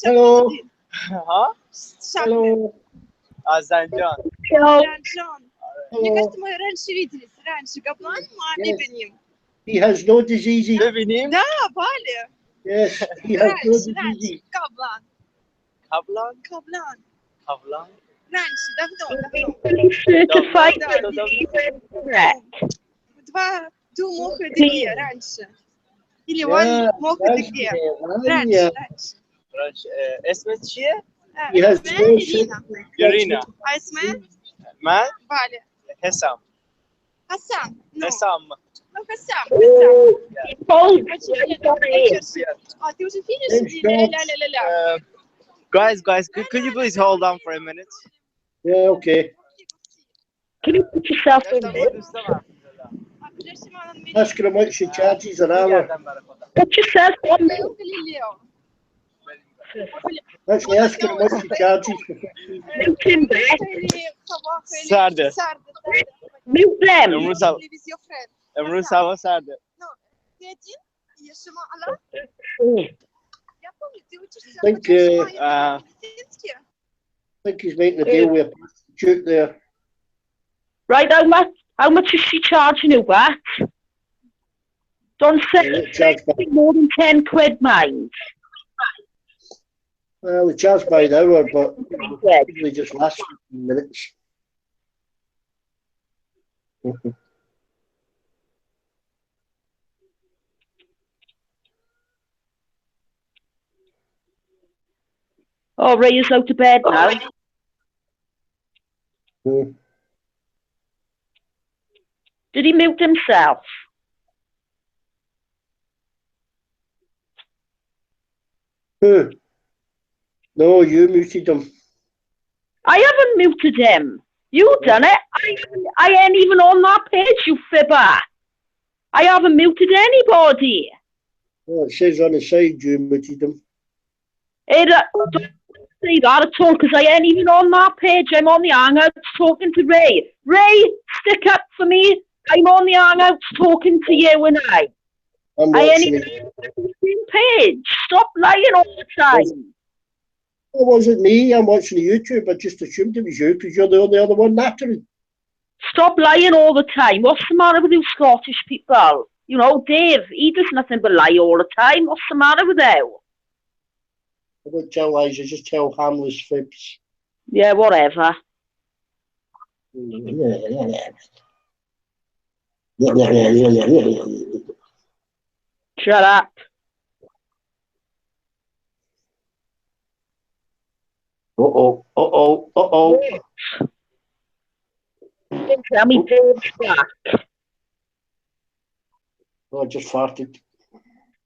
Hello. ها؟ Hello. از زنجان. So, Hello. Yes. He has no disease. ببینیم. Yes, he has no disease. Kaplan. certified correct. Yeah, yeah. اسمت چیه؟ He has no symptoms. یورینا. من؟ حسام. حسام. Guys, could you please hold on for a minute? Yeah, okay. Can you put yourself in there? Ask him how much he charges an hour. Put yourself on there. Actually, ask him how much he charges for 15 Mute him there. سرده. Mute them. امروز هوا سرده. I think he's making a deal with a prostitute there. Right, how much is she charging you, what? Don't say anything more than 10 quid, mind. Well, we charge by the hour, but it usually just lasts 15 minutes. Oh, Ray is out of bed now. Hmm. Did he mute himself? Who? No, you muted him. I haven't muted him. You done it. I ain't even on that page, you fibber. I haven't muted anybody. Oh, it says on the side you muted him. Hey, don't say that at all, because I ain't even on that page. I'm on the Hangouts talking to Ray. Ray, stick up for me. I'm on the Hangouts talking to you and I. I'm I ain't watching even it. on the same page. Stop lying all the time. It wasn't me. I'm watching the YouTube. I just assumed it was you because you're the only other one nattering. Stop lying all the time. What's the matter with you Scottish people? You know, Dave, he does nothing but lie all the time. What's the matter with you? I don't tell lies. I just tell harmless fibs. Yeah, whatever. Shut up. Uh-oh. Tell me Dave's back. Oh, I just farted.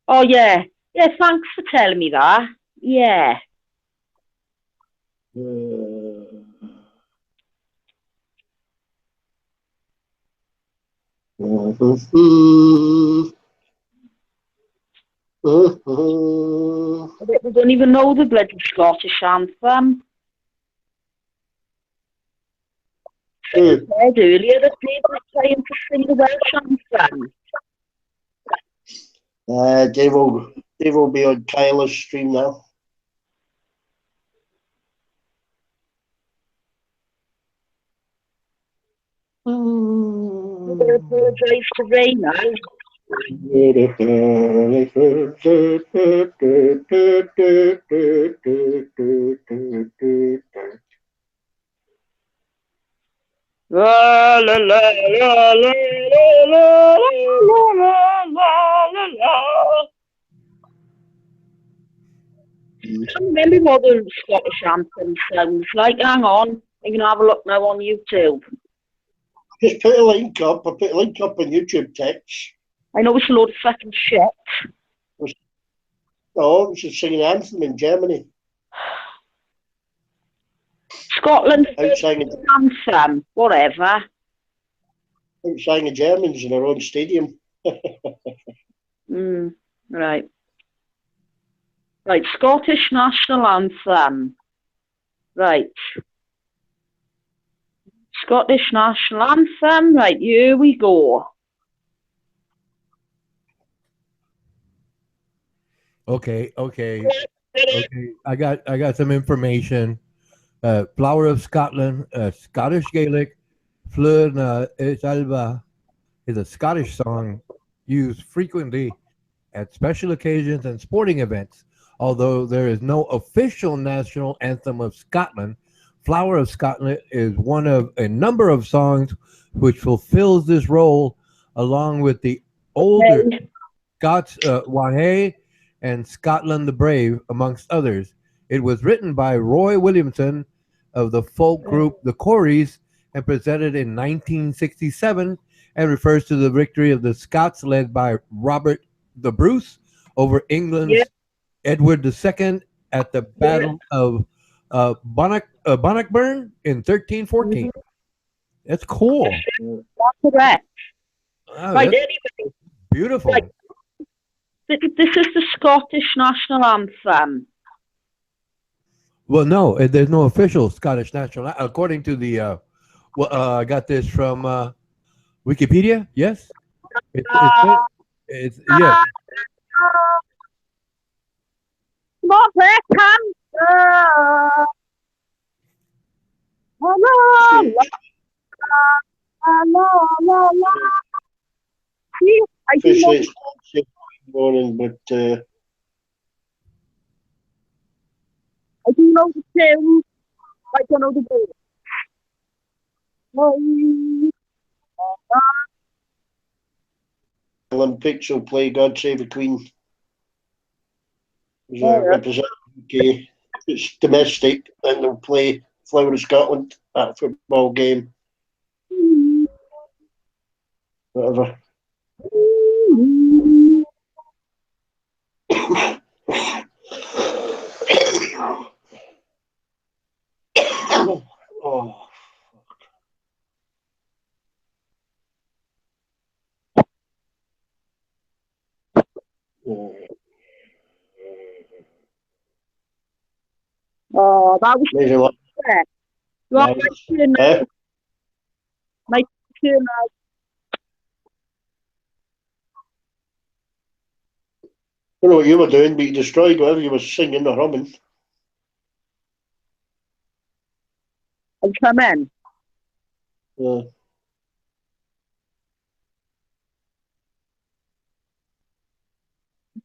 Oh, yeah. Yeah, thanks for telling me that. Yeah. We don't even know the bloody Scottish anthem. Hmm. said earlier that Dave was trying to sing the Welsh anthem. Dave will be on Kyla's stream now. I'm going to apologise to Ray now. La la la la la la la la la la la. I can't remember what the Scottish anthem sounds like. Hang on, you can have a look now on YouTube. Just put a link up. I put a link up on YouTube text. I know it's a load of fucking shit. Oh, she's singing an anthem in Germany. Scotland Outside anthem, whatever. the Germans in their own stadium. Right. Right, Scottish national anthem. Right. Scottish national anthem. Right, here we go. Okay. I got some information. Flower of Scotland, Scottish Gaelic, Fleur na Alba is a Scottish song used frequently at special occasions and sporting events. Although there is no official national anthem of Scotland, Flower of Scotland is one of a number of songs which fulfills this role, along with the older Scots Wahey and Scotland the Brave, amongst others. It was written by Roy Williamson of the folk group The Corries and presented in 1967, and refers to the victory of the Scots led by Robert the Bruce over England's Edward II at the Battle of Bannockburn in 1314. That's cool. That's correct. Wow, Right, that's anyway. beautiful. Right. This is the Scottish national anthem. Well, no, there's no official Scottish national. According to the, I got this from Wikipedia. Yes, it's yes. Not that can. La la la la la. See, I do know. Officially, it's morning, but I do know the tune. I don't know the words. Olympics will play God Save the Queen. Represent UK. It's domestic, and they'll play Flower of Scotland at a football game. Whatever. Oh. Oh, that was Maybe like, fair. Right, my turn now. My turn now. I don't know what you were doing, but you destroyed whatever you were singing or humming. And come in. Yeah.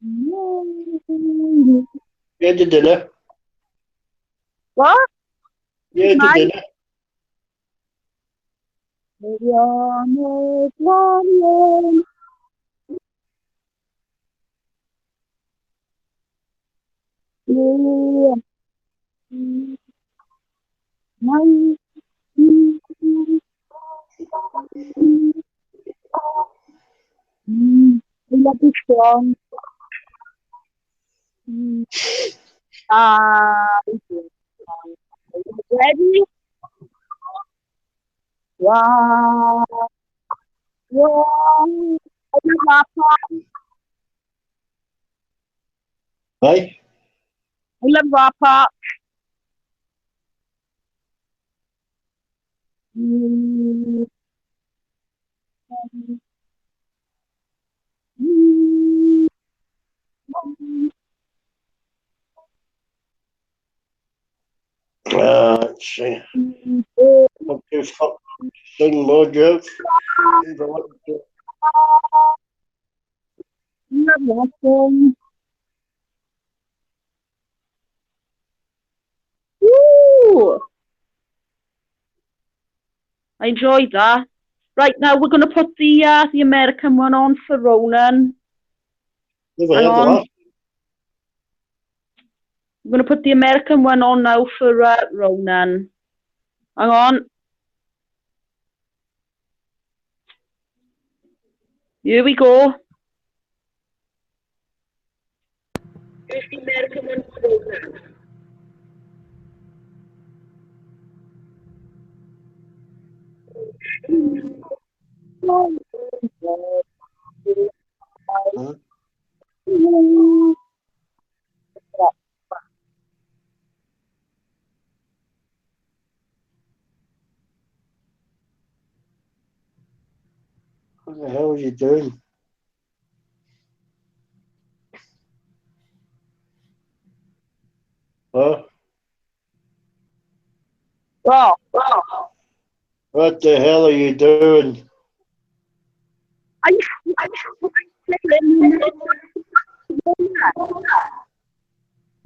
You had the dinner. What? You had the dinner. I love this song. Ready? Wow. Wow. I love that part. Aye. I love that part. Let's see. What the fuck? Sing more, Jeff. Woo! I enjoyed that. Right, now we're going to put the American one on for Ronan. Never Hang heard of on. that. I'm going to put the American one on now for Ronan. Hang on. Here we go. Here's the American one for Ronan. Huh? What the hell are you doing? Huh? Wow. What the hell are you doing? I'm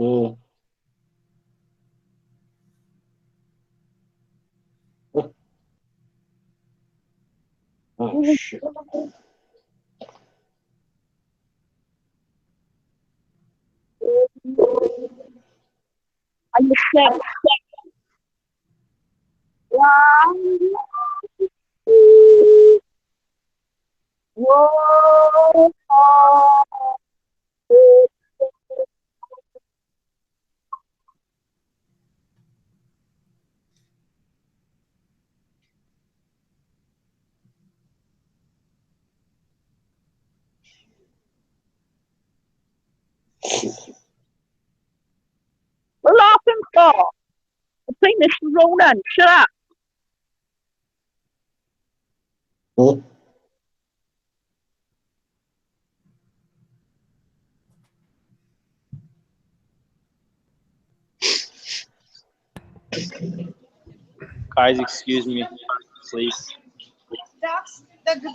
Oh. Oh, shit. I'm sick. Whoa. We're laughing for. I'm saying this to Ronan. Shut up. Huh? Guys, excuse me, please. That's the girl.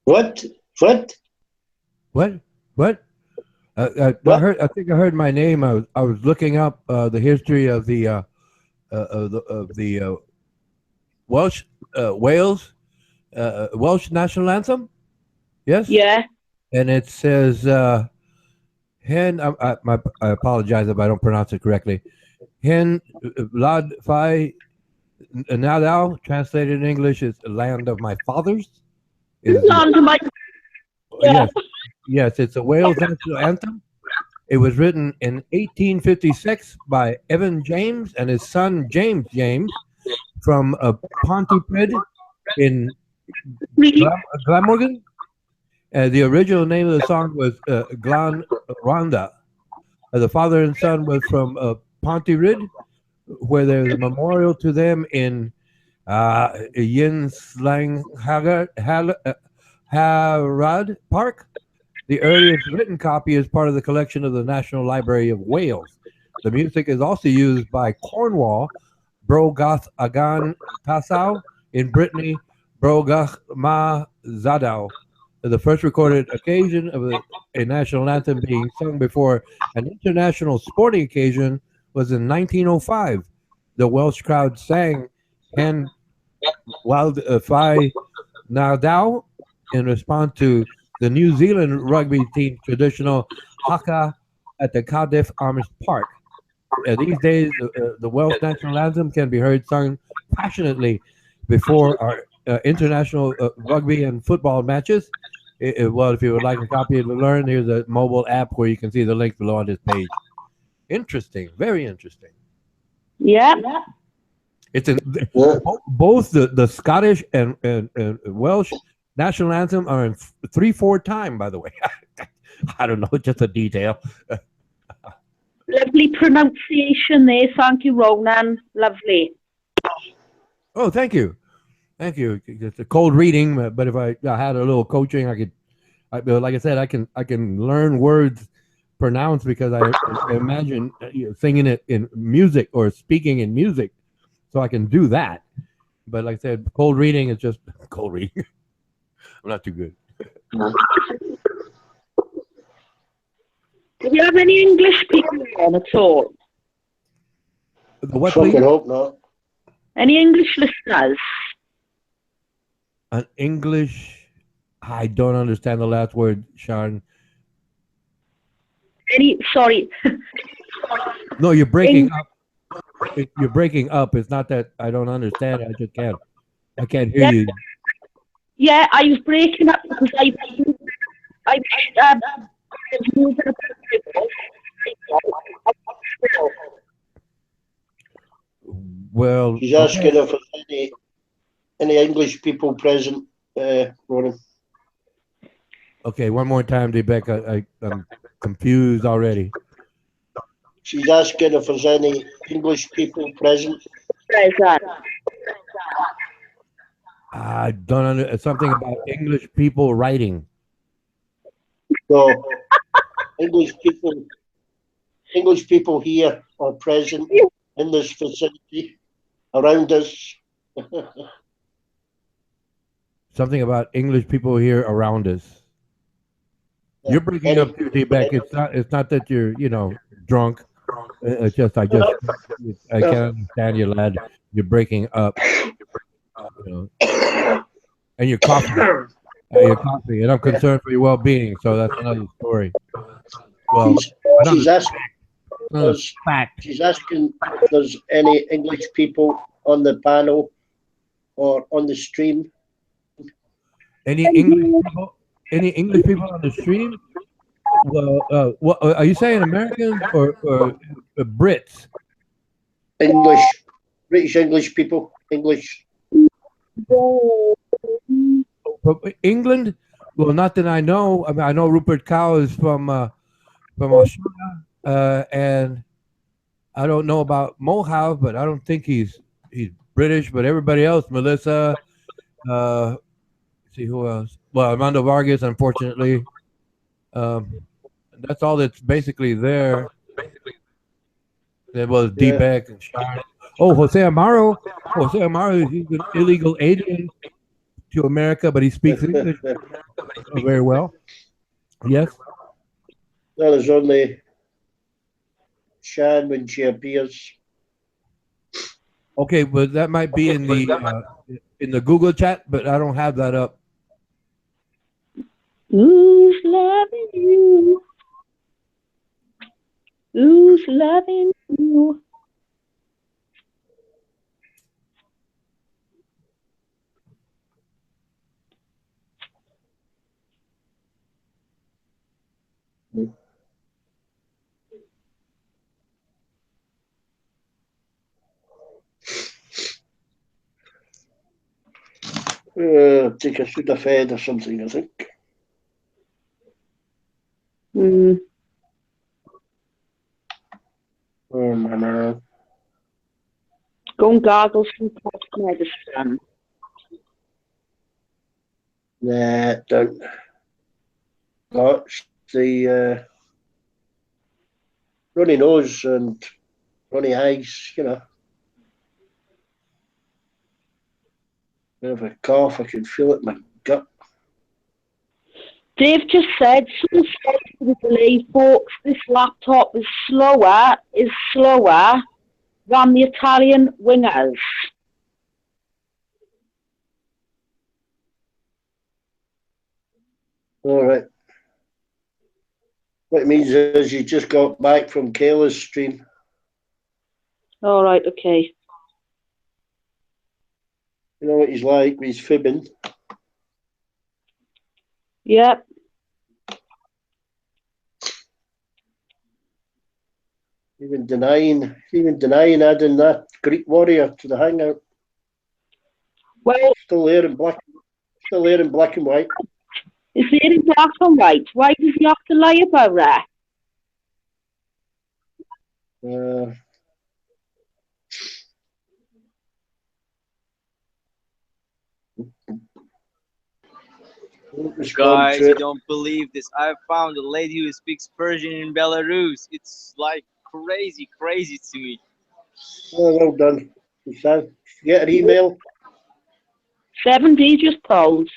What? What? What? What? I What? heard. I think I heard my name. I was looking up the history of the Welsh Wales Welsh national anthem. Yes. Yeah. And it says hen. I apologize if I don't pronounce it correctly. Hen Lad Fi Nadal, translated in English, is land of my fathers. Is Land of my. Yeah. yes, it's a Wales national anthem. It was written in 1856 by Evan James and his son James James from Pontypridd in Glamorgan. The original name of the song was Glan Rhondda. The father and son was from Pontypridd, where there's a memorial to them in Yinslang Harad Park. The earliest written copy is part of the collection of the National Library of Wales. The music is also used by Cornwall, Brogath Agan Passau, in Brittany, Brogach Ma Zadau. The first recorded occasion of a national anthem being sung before an international sporting occasion was in 1905. The Welsh crowd sang Hen Wild Fi Nadau in response to the New Zealand rugby team's traditional haka at the Cardiff Arms Park. These days, the Welsh national anthem can be heard sung passionately before our international rugby and football matches. Well, if you would like a copy to learn, here's a mobile app where you can see the link below on this page. Interesting, very interesting. Yeah. It's in both the Scottish and Welsh national anthem are in 3/4 time, by the way. I don't know, just a detail. Lovely pronunciation there. Thank you, Ronan. Lovely. Oh, thank you. Thank you. It's a cold reading, but if I had a little coaching, I could. Like I said, I can learn words pronounced because I imagine singing it in music or speaking in music, so I can do that. But like I said, cold reading is just cold reading. I'm not too good. Do you have any English people on at all? The what, please? Fucking hope not. Any English listeners? An English. I don't understand the last word, Sean. Sorry. No, you're breaking Eng- up. You're breaking up. It's not that I don't understand. I just can't. I can't hear yeah, you. yeah, I was breaking up because I was moving about. Well, She's okay. asking if there's any English people present, Ronan. Okay, one more time, Rebecca. I'm confused already. She's asking if there's any English people present. Present. I don't under something about English people writing. So English people here are present in this vicinity around us. Something about English people here around us. You're breaking up Any, too, Rebecca. It's not that you're drunk. It's just I can't understand you, lad. You're breaking up. And you're coughing. You're coughing, and I'm yeah. concerned for your well-being. So that's another story. Well, she's, another she's asking another us. fact. She's asking if there's any English people on the panel or on the stream. Any English people? Any English people on the stream? Well, what are you saying? Americans or Brits? English, British English people. English. From England? Well, not that I know. I mean, I know Rupert Cow is from Australia, and I don't know about Mohouse, but I don't think he's British. But everybody else, Melissa, uh, see who else? Well, Armando Vargas, unfortunately. Um, that's all that's basically there. There was D. Yeah. Beck and Sean. Oh, Jose Amaro. Jose Amaro, he's an illegal alien to America, but he speaks English very well. Yes. That is only Shan when she appears. Okay, but that might be in the Google chat, but I don't have that up. Who's loving you? Who's loving you? Take a Sudafed or something, I think. Mm. No. Go and gargle some cough medicine. Nah, don't. Got the runny nose and runny eyes, Bit of a cough, I can feel it in my gut. Dave just said, some sorry for the delay, folks. This laptop is slower than the Italian wingers. All right. What it means is you just got back from Kayla's stream. All right, okay. You know what he's like, he's fibbing. Yep. Even denying adding that Greek warrior to the hangout. Well, Still there in black and white. is it in black and white? Why does he have to lie about that? Respond Guys, to you it. don't believe this. I found a lady who speaks Persian in Belarus. It's like crazy, crazy to me. Oh, well done. Hassan, get an email. 70 just told.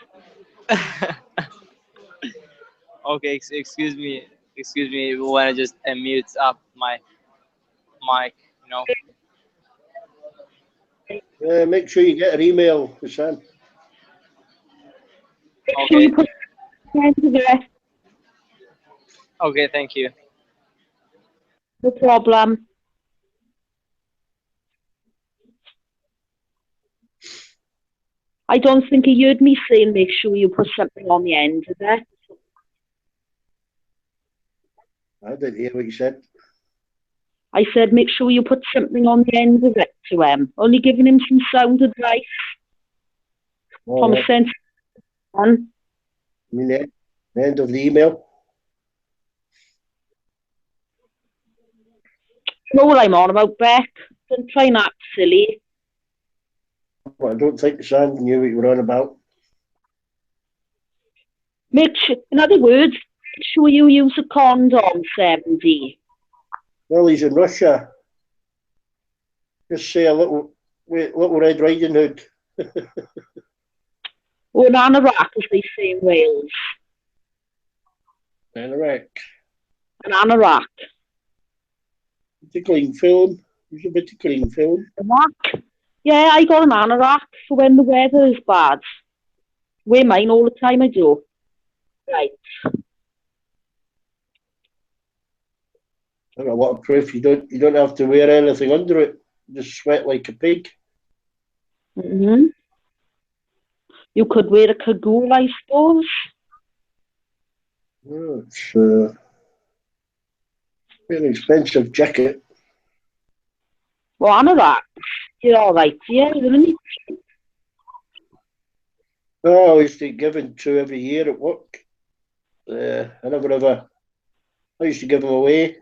Okay, excuse me when I just mute up my mic. You know. Make sure you get an email, Hassan. Make sure Okay, you put into there. okay, thank you. No problem. I don't think he heard me saying make sure you put something on the end of it. I didn't hear what you said. I said make sure you put something on the end of it to him. Only giving him some sound advice. All Common right. sense. Man. I mean, the end of the email. You know what I'm on about, Beck? Don't try and act silly. But I don't think Hassan knew what you were on about. Make sure, in other words, make sure you use a condom, 70. Well, he's in Russia. Just say a little Red Riding Hood. Or an anorak, as they say in Wales. Anorak. An anorak. It's a clean film. It's a bit of clean film. Anorak? Yeah, I got an anorak for when the weather is bad. Wear mine all the time, I do. Right. I don't know what proof you don't have to wear anything under it. Just sweat like a pig. Mm-hmm. You could wear a cagoule, I suppose. Oh, it's an expensive jacket. Well, anorak. You're all right, yeah, isn't it? Oh, I used to get given two every year at work. I never ever. I used to give them away.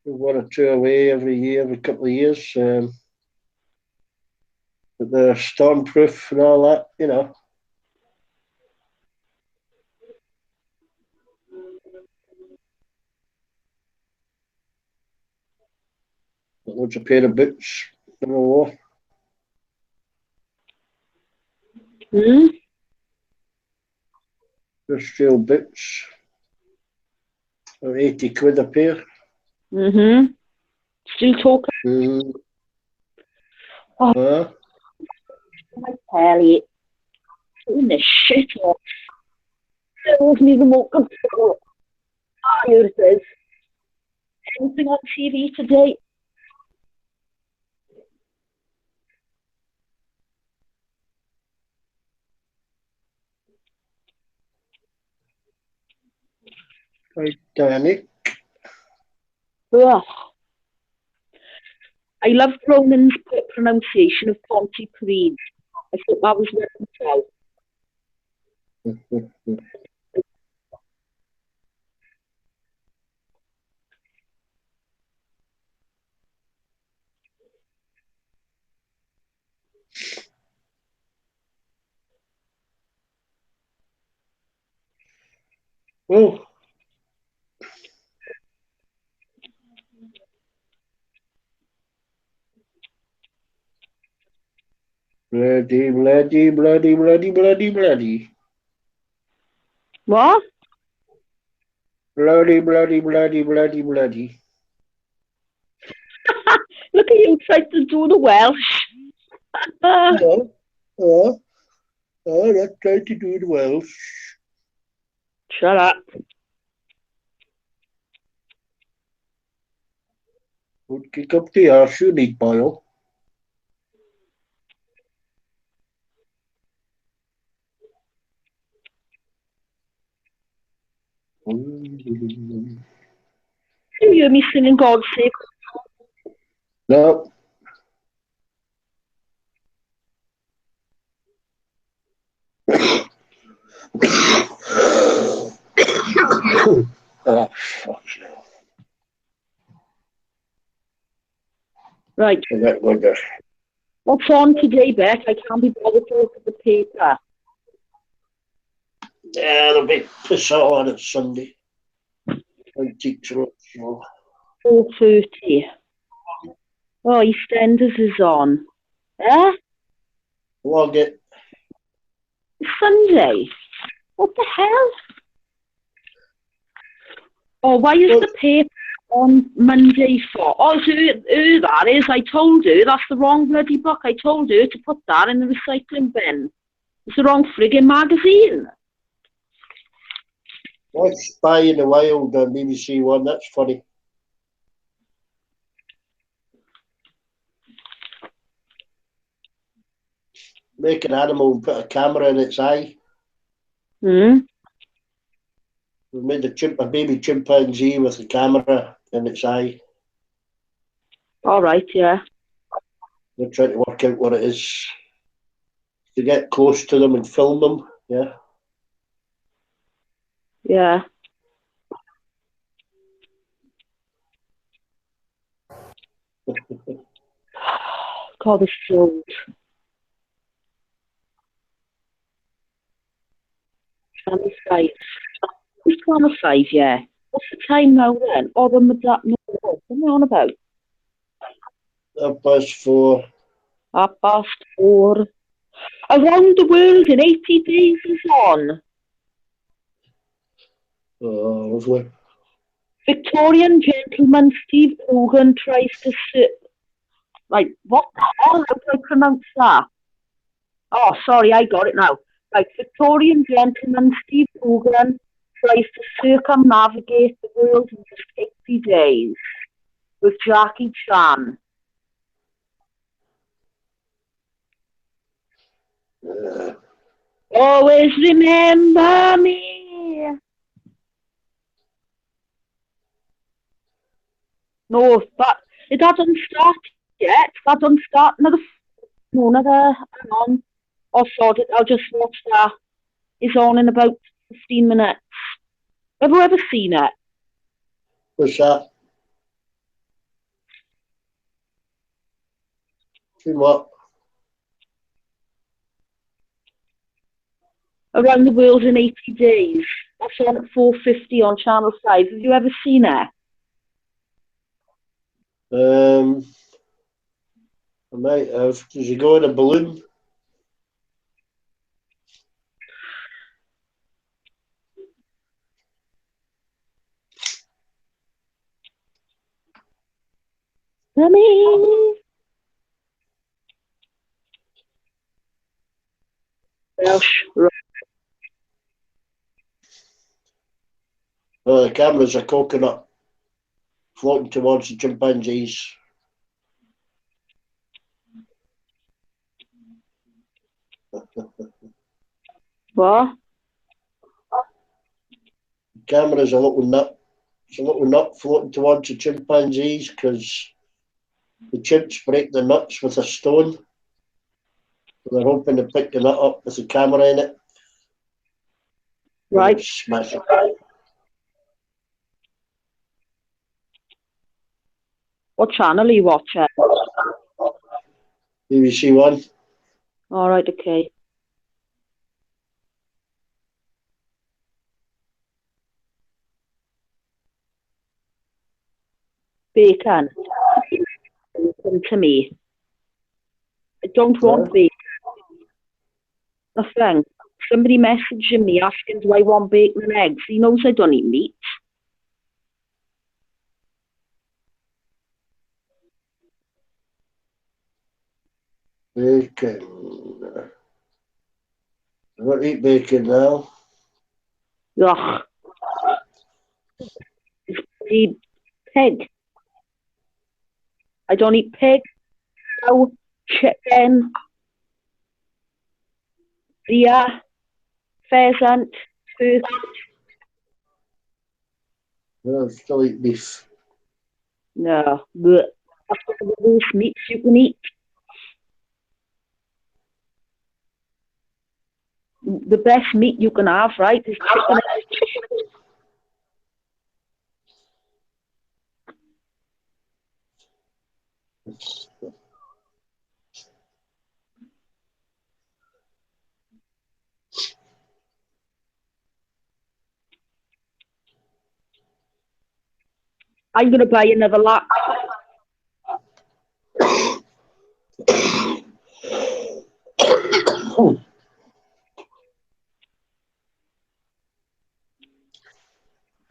One or two away every year, every couple of years. But they're stormproof and all that, you know. Loads of pair of boots. Never wore. Hmm? Industrial boots. About 80 quid a pair. Mm-hmm. Still talking. Mm. Oh, Uh, I tell you. Turn the shit off. Fills me remote control. Ah, here it is. Anything on TV today? Titanic. Ugh. I love Ronan's pronunciation of Pontypridd. I thought that was well. Oh, bloody, bloody, bloody, bloody, bloody, bloody. What? Bloody, bloody, bloody, bloody, bloody. Look at you trying to do the Welsh. Oh, oh, oh, not trying to do it well. Shut up. Would kick up the arse, you need boil. You hear me singing God Save. No. Oh, fuck you. Right. I got one there. What's on today, Beth? I can't be bothered to look at the paper. Yeah, they'll be piss out on it Sunday. Antiques Roadshow. 4:30. Oh, EastEnders is on. Eh? Log it. Sunday? What the hell? Oh, why is Well, the paper on Monday for? Oh, so that is. I told her that's the wrong bloody book. I told her to put that in the recycling bin. It's the wrong frigging magazine. watch Spy in the Wild on BBC One. That's funny. Make an animal and put a camera in its eye. Hmm? We made a baby chimpanzee with a camera in its eye. All right, yeah. They're trying to work out what it is. To get close to them and film them. Yeah. Yeah. God, this shows. Channel 5. Who's Channel 5, yeah? What's the time now then? Oh, the that no, what am I on about? 4:30. 4:30. Around the World in 80 Days is on. Oh, lovely. Victorian gentleman Steve Coogan tries to Right, what the hell? How do I pronounce that? Oh, sorry, I got it now. Right, Victorian gentleman Steve Coogan tries to circumnavigate the world in just 80 days with Jackie Chan. Always remember me. No, it hasn't started yet. That doesn't start hang on. I'll sort it. I'll just watch that. It's on in about 15 minutes. Have you ever seen it? What's that? See what? Around the World in 80 Days. That's on at 4:50 on Channel 5. Have you ever seen it? I might have. Does he go in a balloon? Mommy. Welsh. Oh, the camera's a coconut floating towards the chimpanzees. What? The camera's a little nut. It's a little nut floating towards the chimpanzees because the chimps break the nuts with a stone. They're hoping to pick the nut up with a camera in it. Right. Smash it. What channel are you watching? BBC One. All right, okay. Bacon. Come to me. I don't want bacon. Nothing. Somebody messaging me asking, do I want bacon and eggs? He knows I don't eat meat. Bacon. I don't eat bacon now. Ugh. Eat pig. I don't eat pig, cow, chicken, deer, pheasant, turkey. I still eat beef. No. Blech. That's one of the worst meats you can eat. The best meat you can have, right, is chicken. I'm going to buy another laptop.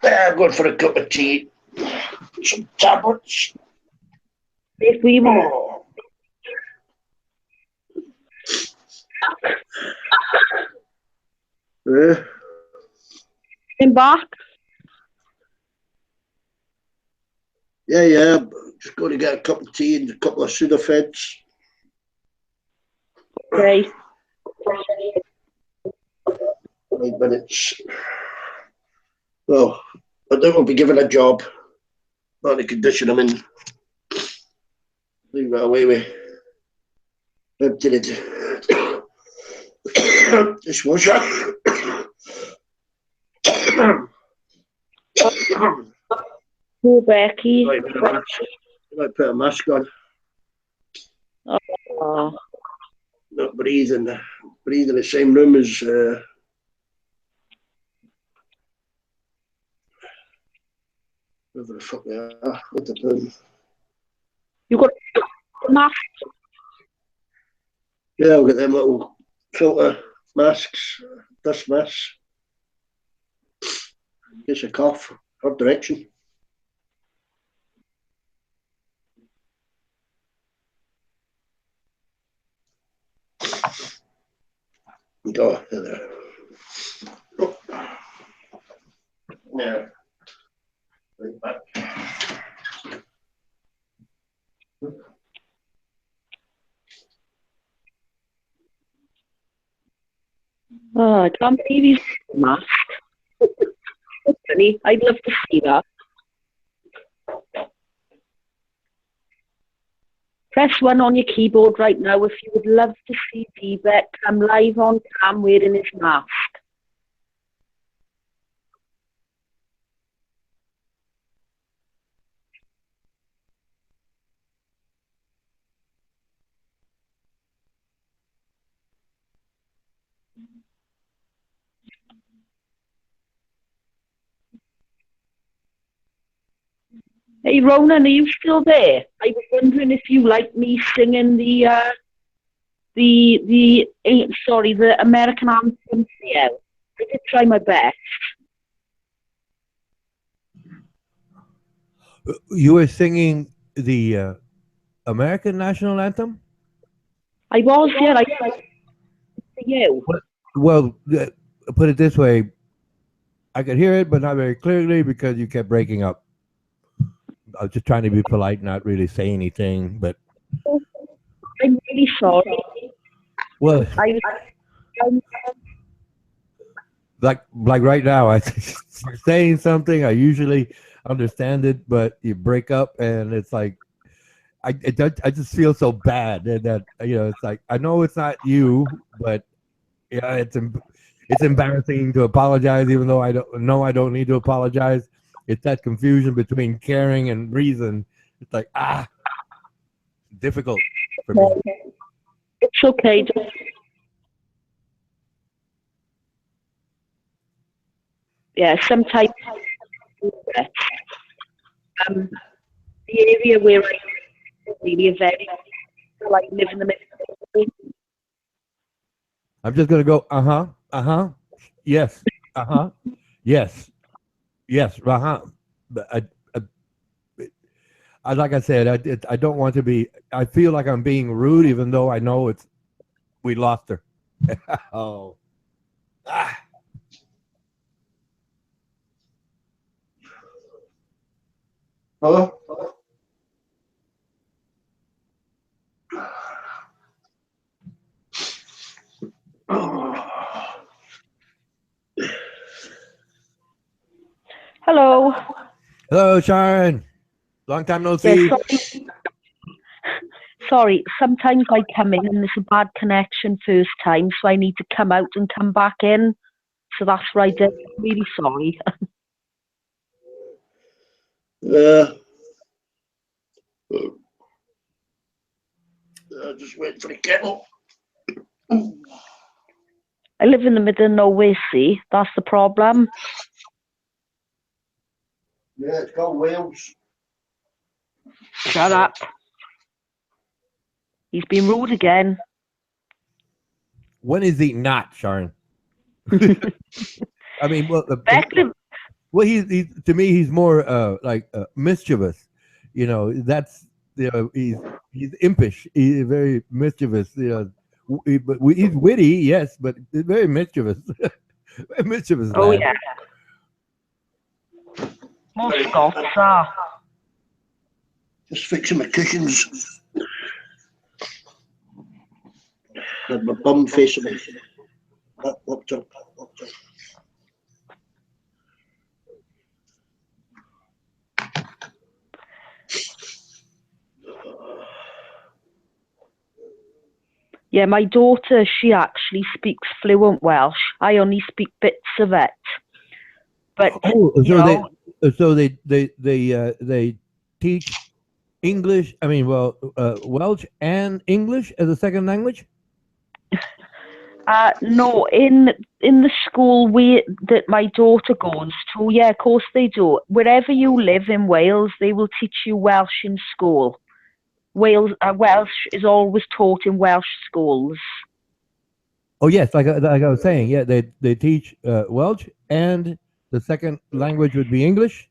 I'm going for a cup of tea. Some tablets. If we want. Oh. Him back. Yeah. Just going to get a cup of tea and a couple of Sudafeds. Okay. 5 minutes. Well, I don't want to be given a job. Not the condition I'm in. Leave that away with empty the dishwasher. Poor Becky. Might put a mask on. Oh. Not breathing the same room as whatever the fuck they are. What the bloody... You got a mask? Yeah, I've got them little filter masks, dust masks. In case of cough, or direction. Oh, there. Oh. Yeah. Right back. Oh, I can't believe he's got a mask. Funny. I'd love to see that. Press 1 on your keyboard right now if you would love to see Tibet come live on cam wearing his mask. Hey Ronan, are you still there? I was wondering if you like me singing the American anthem for you. I did try my best. You were singing the American national anthem? I was, yeah, I tried for you. Well, put it this way. I could hear it, but not very clearly because you kept breaking up. I was just trying to be polite, not really say anything, but... I'm really sorry. Well, like right now, you're saying something. I usually understand it, but you break up, and it's like I just feel so bad that it's like I know it's not you, but yeah, it's embarrassing to apologize, even though I don't need to apologize. It's that confusion between caring and reason. It's like difficult for me. It's okay. Yeah, sometimes the area where I live really very like live in the middle. I'm just gonna go yes, yes, But I like I said, I don't want to be. I feel like I'm being rude, even though I know we lost her. Oh. Hello? Hello. Hello, Sharon. Long time no see. Yeah, sorry, sometimes I come in and there's a bad connection first time, so I need to come out and come back in. So that's right. I'm really sorry. Just waiting for the kettle. I live in the middle of nowhere, see? That's the problem. Yeah, it's called Wales. Shut up. He's been rude again. When is he not, Sharon? I mean, well, Beckley, well, he's to me, he's more like mischievous. You know, that's he's impish. He's very mischievous. You know, but he's witty, yes, but he's very mischievous. Very mischievous oh lad. yeah, most Scots are. Just fixing my cushions. Had my bum facing me. Up. Yeah, my daughter, she actually speaks fluent Welsh. I only speak bits of it. But Oh, you know, so they teach English. I mean, well, Welsh and English as a second language. no, in the school that my daughter goes to, yeah, of course they do. Wherever you live in Wales, they will teach you Welsh in school. Welsh is always taught in Welsh schools. Oh yes, like I was saying, yeah, they teach Welsh and the second language would be English.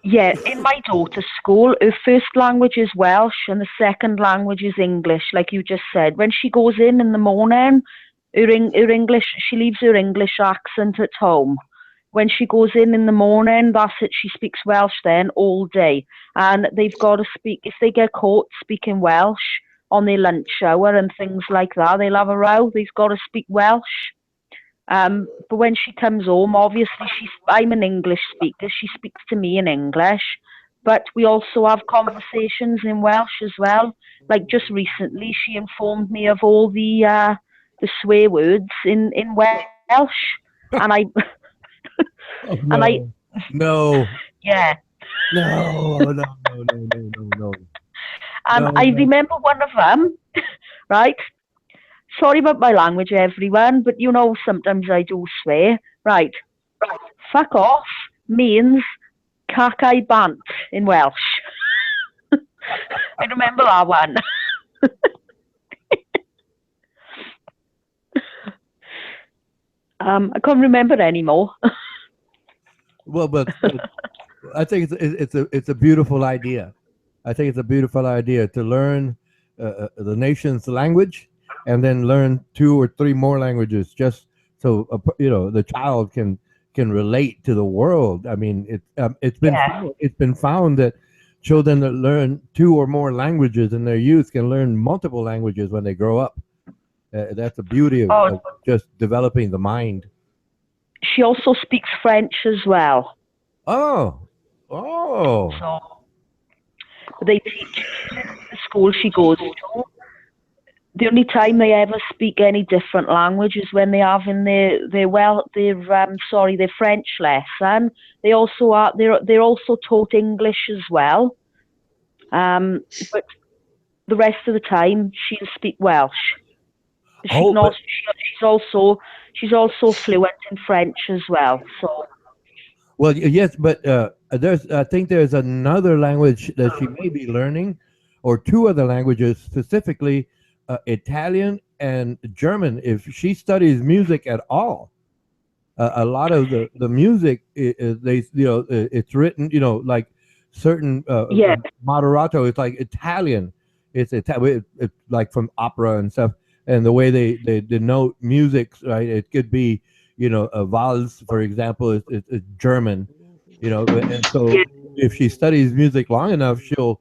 Yeah, in my daughter's school, her first language is Welsh and the second language is English, like you just said. When she goes in the morning, her English, she leaves her English accent at home. When she goes in the morning, that's it. She speaks Welsh then all day, and they've got to speak. If they get caught speaking Welsh on their lunch hour and things like that, they'll have a row. They've got to speak Welsh. But when she comes home, obviously I'm an English speaker. She speaks to me in English, but we also have conversations in Welsh as well. Like just recently, she informed me of all the swear words in Welsh, and I Oh and I no, no, yeah, no, no, no, no, no, no, no, and no, I no. remember one of them, right? Sorry about my language, everyone, but you know sometimes I do swear, right? Fuck off means cacau bant in Welsh. I remember that one. I can't remember anymore. Well, but I think it's a beautiful idea. I think it's a beautiful idea to learn the nation's language and then learn two or three more languages just so the child can relate to the world. I mean, Yeah. it's been found that children that learn two or more languages in their youth can learn multiple languages when they grow up. That's the beauty Oh, of just developing the mind. she also speaks French as well. Oh, oh. So they teach the school she goes to. The only time they ever speak any different language is when they have in their French lesson. They also are they're also taught English as well. But the rest of the time she'll speak Welsh. She Oh, can but also she's also fluent in French as well. So well, yes, but I think there's another language that she may be learning, or two other languages, specifically Italian and German. If she studies music at all, a lot of the music it's written like certain yeah, moderato. It's like Italian. It's like from opera and stuff, and the way they denote music, right? It could be a valse, for example, is German, and so yeah, if she studies music long enough, she'll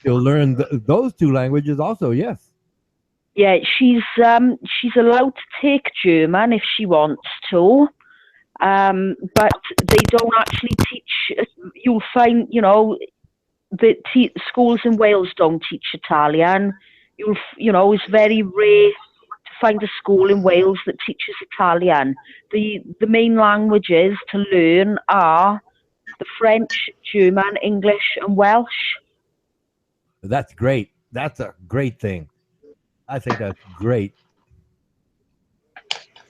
learn those two languages also. Yes. yeah. She's allowed to take German if she wants to. But they don't actually teach. You'll find, the schools in Wales don't teach Italian. It's very rare to find a school in Wales that teaches Italian. The main languages to learn are the French, German, English, and Welsh. That's great. That's a great thing. I think that's great.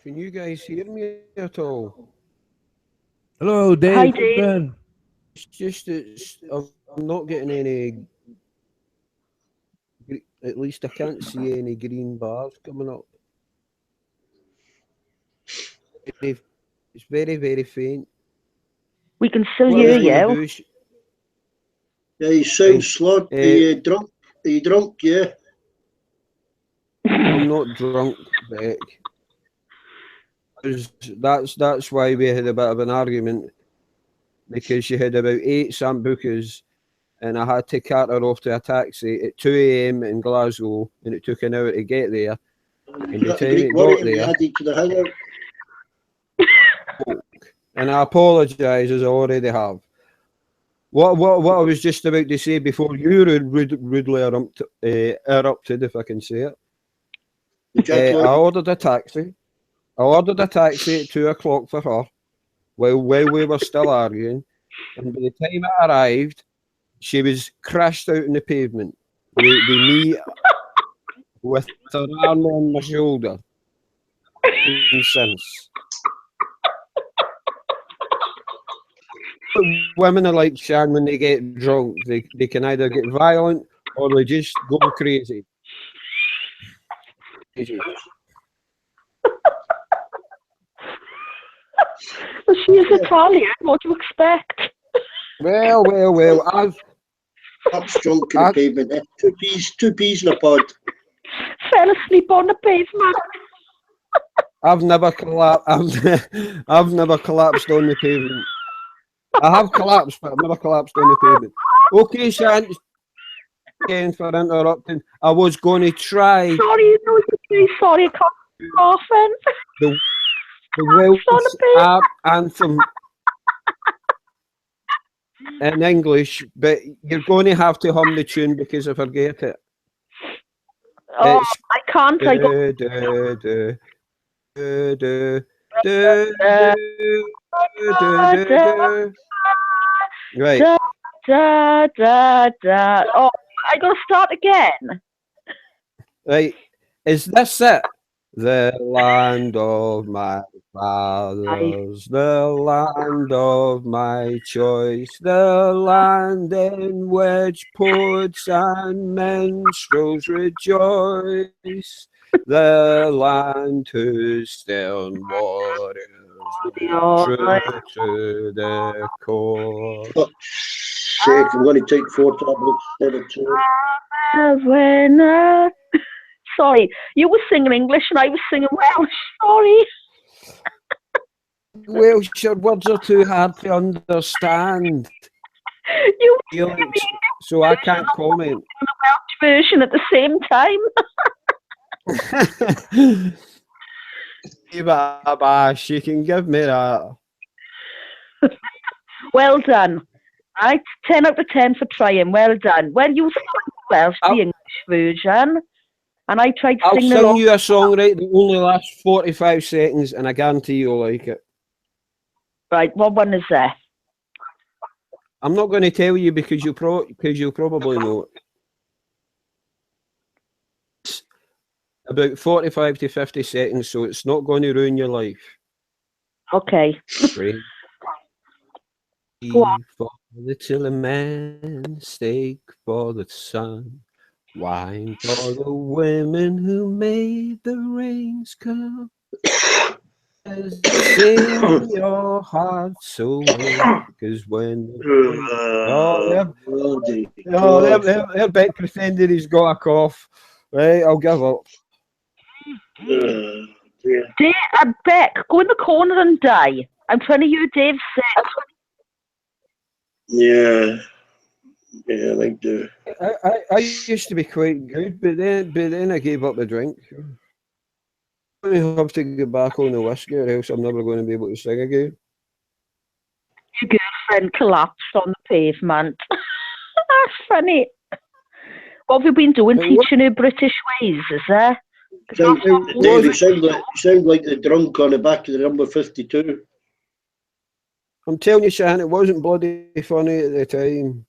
Can you guys hear me at all? Hello, Hi, Dave. How you Dave. been? It's just I'm not getting any At least I can't see any green bars coming up. Very- It's very, very faint. We can still What I hear was going to you. do is, Yeah, you sound right, slug. Are uh, you drunk? Are you drunk? Yeah. I'm not drunk, Beck. That's why we had a bit of an argument because she had about 8 sambucas and I had to cart her off to a taxi at 2 a.m. in Glasgow and it took an hour to get there. And by the Got a time great it worry got we there, added to the hangout. and I apologise as I already have. What I was just about to say before you rudely erupted, if I can say it. Jack I Lloyd. ordered a taxi. I ordered a taxi at 2 o'clock for her while we were still arguing. And by the time it arrived, she was crashed out on the pavement with me with her arm on my shoulder. And since women are like Shan when they get drunk, they can either get violent or they just go crazy. Well, she is Italian. What do you expect? Well. Perhaps drunk in the pavement. Two peas in a pod. Fell asleep on the pavement. I've never collapsed. I've never collapsed on the pavement. I have collapsed, but I've never collapsed on the pavement. Okay, Shan, again for interrupting. I was going to try Sorry, no, you're sorry, I can't coughing. the Collapsed on the Welsh pavement. anthem in English, but you're going to have to hum the tune because I forget it. Oh, It's I can't. I got. do, do, do, do, do, Da, do, do. Right. da. Oh, I got to start again. Right. Is this it? The land of my fathers, the land of my choice, the land in which poets and minstrels rejoice, the land whose stern waters run Oh, true to the core. Fuck's sake, I'm going to take 4 tablets instead of 2. when, sorry, you were singing English and I was singing Welsh. Sorry. Welsh, your words are too hard to understand. You were Felix, so I can't comment. the Welsh version at the same time. Give it a bash. You can give me that. Well done. Right, 10 out of 10 for trying. Well done. Well, you sang Welsh, the English version, and I tried I'll singing sing along. you a song, right, that only lasts 45 seconds, and I guarantee you'll like it. Right, what one is that? I'm not going to tell you because you'll probably know it. It's about 45 to 50 seconds, so it's not going to ruin your life. Okay. Right? Go on. For the chilly man, steak for the sun, wine for the women who made the rains come. Sing your heart so well, because when they're back pretending he's got a cough. Right, I'll give up. Dave, Beck, go in the corner and die. I'm trying to hear Dave say. Yeah, I do. I used to be quite good, but then I gave up the drink. I have to get back on the whiskey, or else I'm never going to be able to sing again. Your girlfriend collapsed on the pavement. That's funny. What have you been doing? Teaching her British ways, is there? Dave, you sound like the drunk on the back of the number 52. I'm telling you, Shan, it wasn't bloody funny at the time.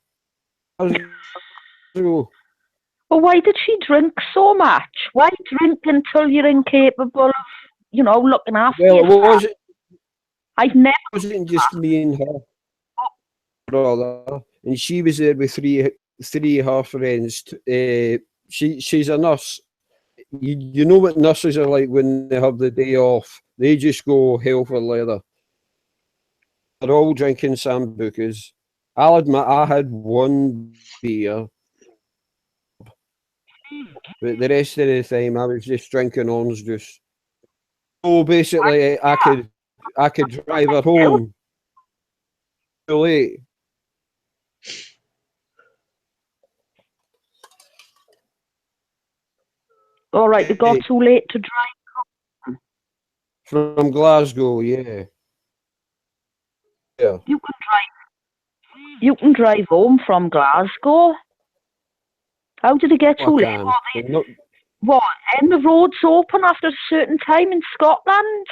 Well, why did she drink so much? Why drink until you're incapable of, looking after Well, yourself? It wasn't just me and her brother, and she was there with three of her friends, she's a nurse. You know what nurses are like when they have the day off. They just go hell for leather. They're all drinking sambucas. I'll admit I had one beer, but the rest of the time I was just drinking orange juice. So basically, I could drive her home too late. All right, it got too late to drive. From Glasgow, yeah. Yeah. You can drive home from Glasgow. How did it get too late? What? And the roads open after a certain time in Scotland?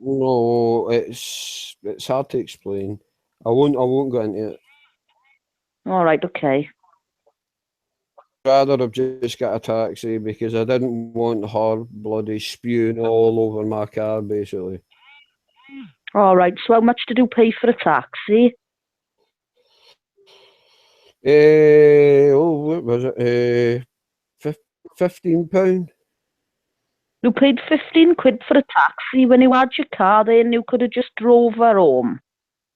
No, it's hard to explain. I won't go into it. All right, okay. I'd rather have just got a taxi because I didn't want her bloody spewing all over my car, basically. All right, so how much did you pay for a taxi? What was it? £15. You paid 15 quid for a taxi when you had your car there and you could have just drove her home.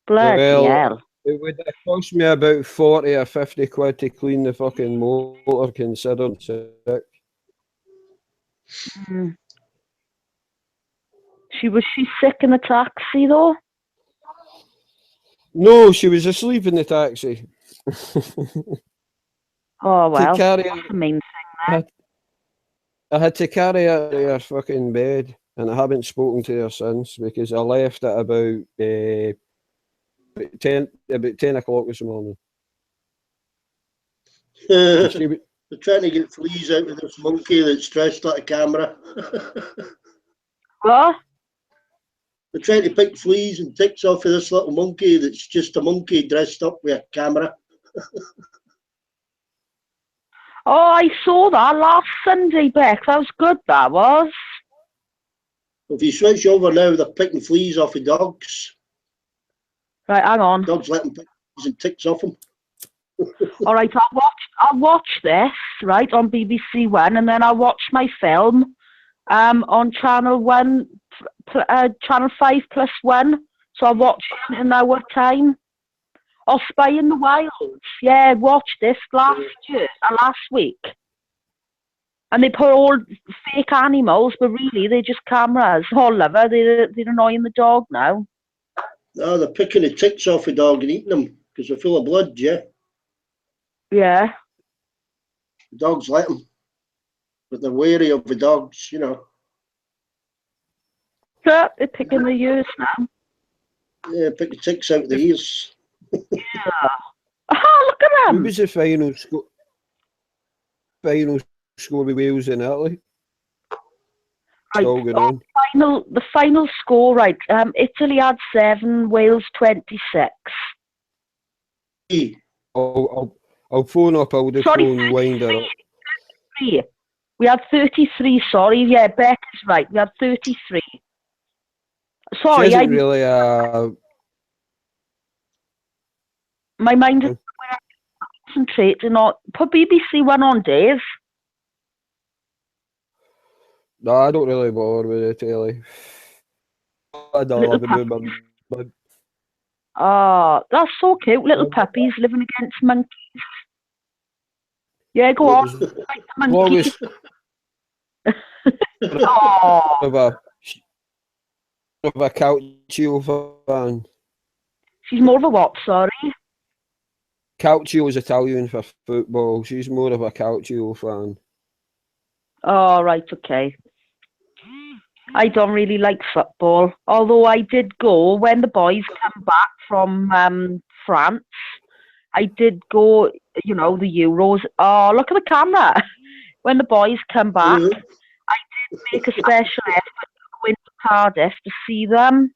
Bloody hell. It would have cost me about 40 or 50 quid to clean the fucking motor, considering sick. Mm. Was she sick in the taxi though? No, she was asleep in the taxi. Oh well, that's the main thing. I had to carry her to her fucking bed, and I haven't spoken to her since because I left at about 10 o'clock this morning. They're trying to get fleas out of this monkey that's dressed like a camera. What? They're trying to pick fleas and ticks off of this little monkey that's just a monkey dressed up with a camera. Oh, I saw that last Sunday, Beck. That was good, that was. If you switch over now, they're picking fleas off of dogs. Right, hang on. Dogs let them pick fleas and ticks off them. All right, I'll watch this, right, on BBC One, and then I'll watch my film on Channel 1, Channel 5+1. So I'll watch it in an hour time. Or Spy in the Wilds. Yeah, watch this last week. And they put all fake animals, but really they're just cameras. Oh, love her. They're annoying the dog now. No, they're picking the ticks off a dog and eating them because they're full of blood, yeah. Yeah. The dogs let them. But they're wary of the dogs, you know. So they're picking the ears now. Yeah, pick the ticks out of the ears. Yeah. Oh, look at them. Who was the final score with Wales in Italy? Right. The final score, right. Italy had 7, Wales 26. I'll phone up, I'll just phone wind her up. 33. We had 33, sorry. Yeah, Beck is right. We had 33. Sorry, I really my mind is concentrating on. Put BBC One on, Dave. No, I don't really bother with it, telly. I don't know. Oh, that's so cute. Little puppies living against monkeys. Yeah, go on. Fight the monkeys. of a Calcio fan. She's more of a what, sorry? Calcio is Italian for football. She's more of a Calcio fan. Oh, right, okay. I don't really like football, although I did go when the boys come back from France. I did go, you know, the Euros. Oh, look at the camera. When the boys come back, I did make a special effort to go into Cardiff to see them.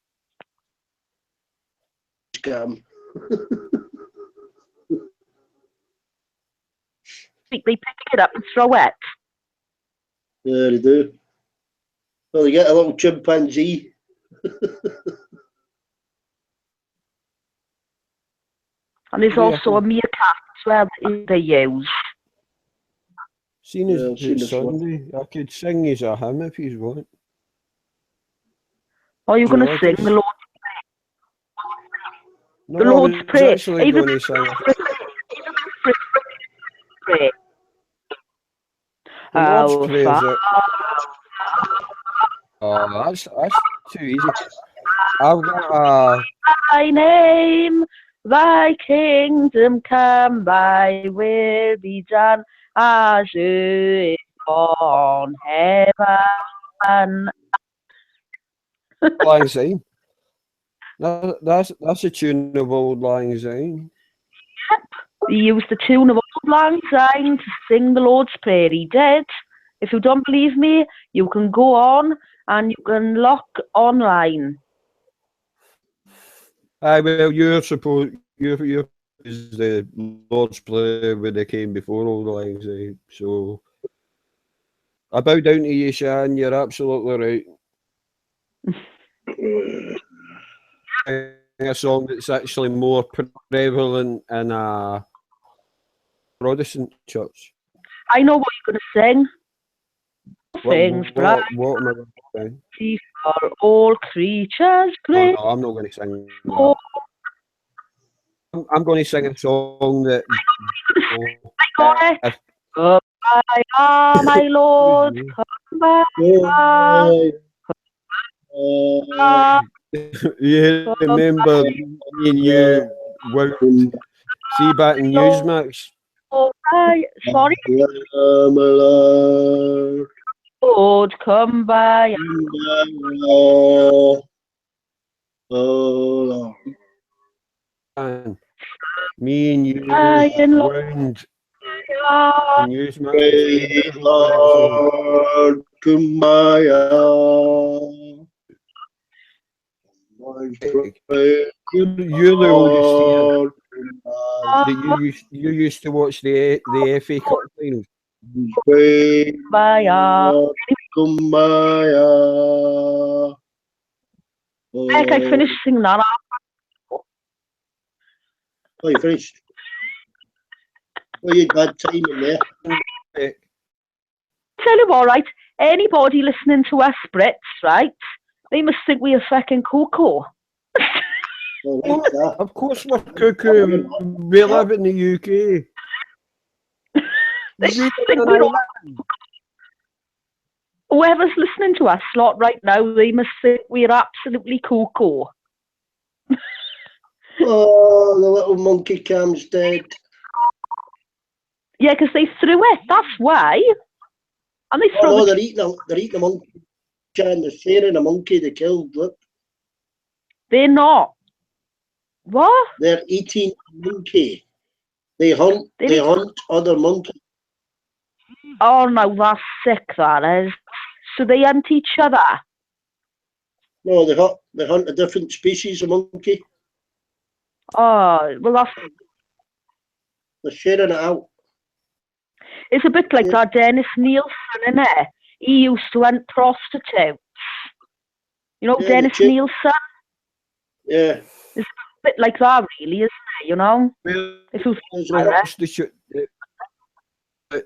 They pick it up and throw it. Yeah, they do. Well, they get a little chimpanzee. And there's also a meerkat as well that they use. Seeing as Yeah, I've seen it's this one. Sunday, I could sing you a hymn if you want. Are you going to sing Religious. the No, Lord's I was Prayer? actually Even going to sing pray. the Lord's Our Prayer. Father, Oh, that's too easy. I've got thy name, thy kingdom come, thy will be done, as it is on heaven. a Lang Syne. That's a tune of Old Lang Syne. He used the tune of Old Lang Syne to sing the Lord's Prayer. He did. If you don't believe me, you can go on and you can look online. Aye, well, you're supposed you is the Lord's Prayer when they came before Old Lang Syne. So I bow down to you, Shan. You're absolutely right. A song that's actually more prevalent in a Protestant church. I know what you're going to sing. Things bright What am I going to sing? for all creatures No, great. no, I'm not going to sing that. I'm going to sing a song that. I got it. Come by, my Lord, come by. You remember me and you were see back in Newsmax? Oh, sorry. Lord, come by. And me and you Lion wound Lord, Newsmax. Lord, Kumbaya. You're the oldest here. You used to watch the FA Cup finals. Kumbaya. Kumbaya. Heck, I finished singing that. Oh, you finished? Well, you had time in there. Tell you what, right? Anybody listening to us Brits, right? They must think we are fucking cuckoo. Oh, right, sir. Of course we're cuckoo. We live in the UK. They think we're all, whoever's listening to us lot right now, they must think we're absolutely cuckoo. Oh, the little monkey cam's dead. Yeah, because they threw it. That's why. And they Oh threw no, the, they're eating a monkey. Can they're sharing a monkey they killed. Look, they're not. What? they're eating a monkey. They hunt other monkeys. Oh no, that's sick. That is. So they hunt each other. No, they hunt a different species of monkey. Oh well, that's. They're sharing it out. It's a bit like that Dennis Nielsen, isn't it? He used to hunt prostitutes. You know, Yeah, Dennis Nielsen? Yeah. It's a bit like that, really, isn't it? You know? If you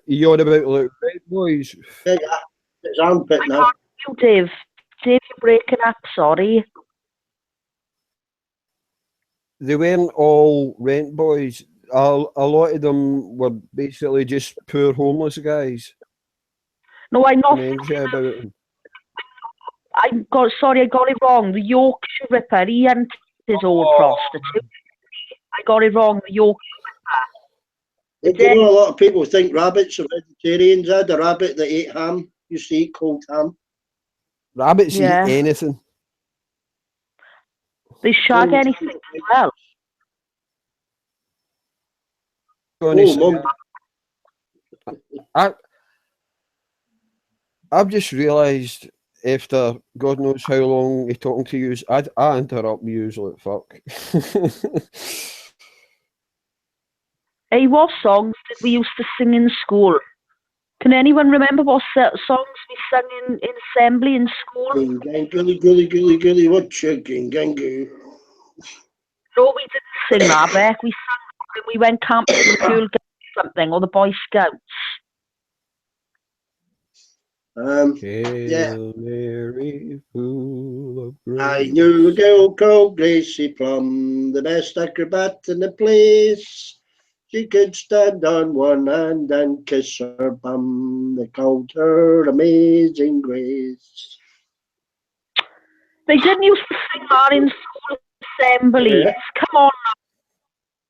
You're about like Red Boys. Yeah, it's armpit now. You, Dave. Dave, you're breaking up, sorry. They weren't all rent boys. A lot of them were basically just poor homeless guys. No, I'm not. About them. I got it wrong. The Yorkshire Ripper, he hunted his old prostitute. I got it wrong. The Yorkshire Ripper. You know, a lot of people think rabbits are vegetarians. I had a rabbit that ate ham. Used to eat cold ham. Rabbits eat anything. They shag anything as well. I've just realised after God knows how long he's talking to you, I interrupt you like fuck. Hey, what songs did we used to sing in school? Can anyone remember what songs we sang in assembly in school? Gully, gully, gully, gully, what chicken, gangu. No, we didn't sing that, Beck. We sang when we went camping with the Girl Scouts something, or the Boy Scouts. Yeah, Hail Mary, full of I grace. knew a girl called Gracie Plum, the best acrobat in the place. She could stand on one hand and kiss her bum. They called her Amazing Grace. They didn't used to sing that in school assemblies. Yeah, Come on,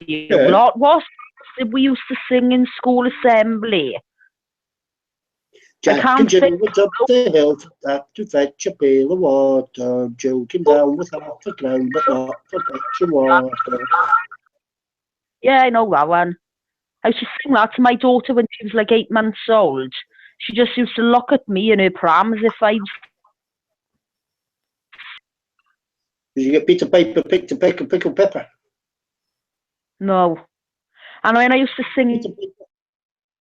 you yeah. lot. What did we used to sing in school assembly? I Jack can't and think. Jill went up the hill to fetch a pail of water. Jill came down with half a crown, but not for fetching water. Yeah, I know that one. I used to sing that to my daughter when she was like 8 months old. She just used to look at me in her pram as if I'd. Did you get Peter Piper picked a peck of pickled pepper? No. And when I used to sing Peter Piper,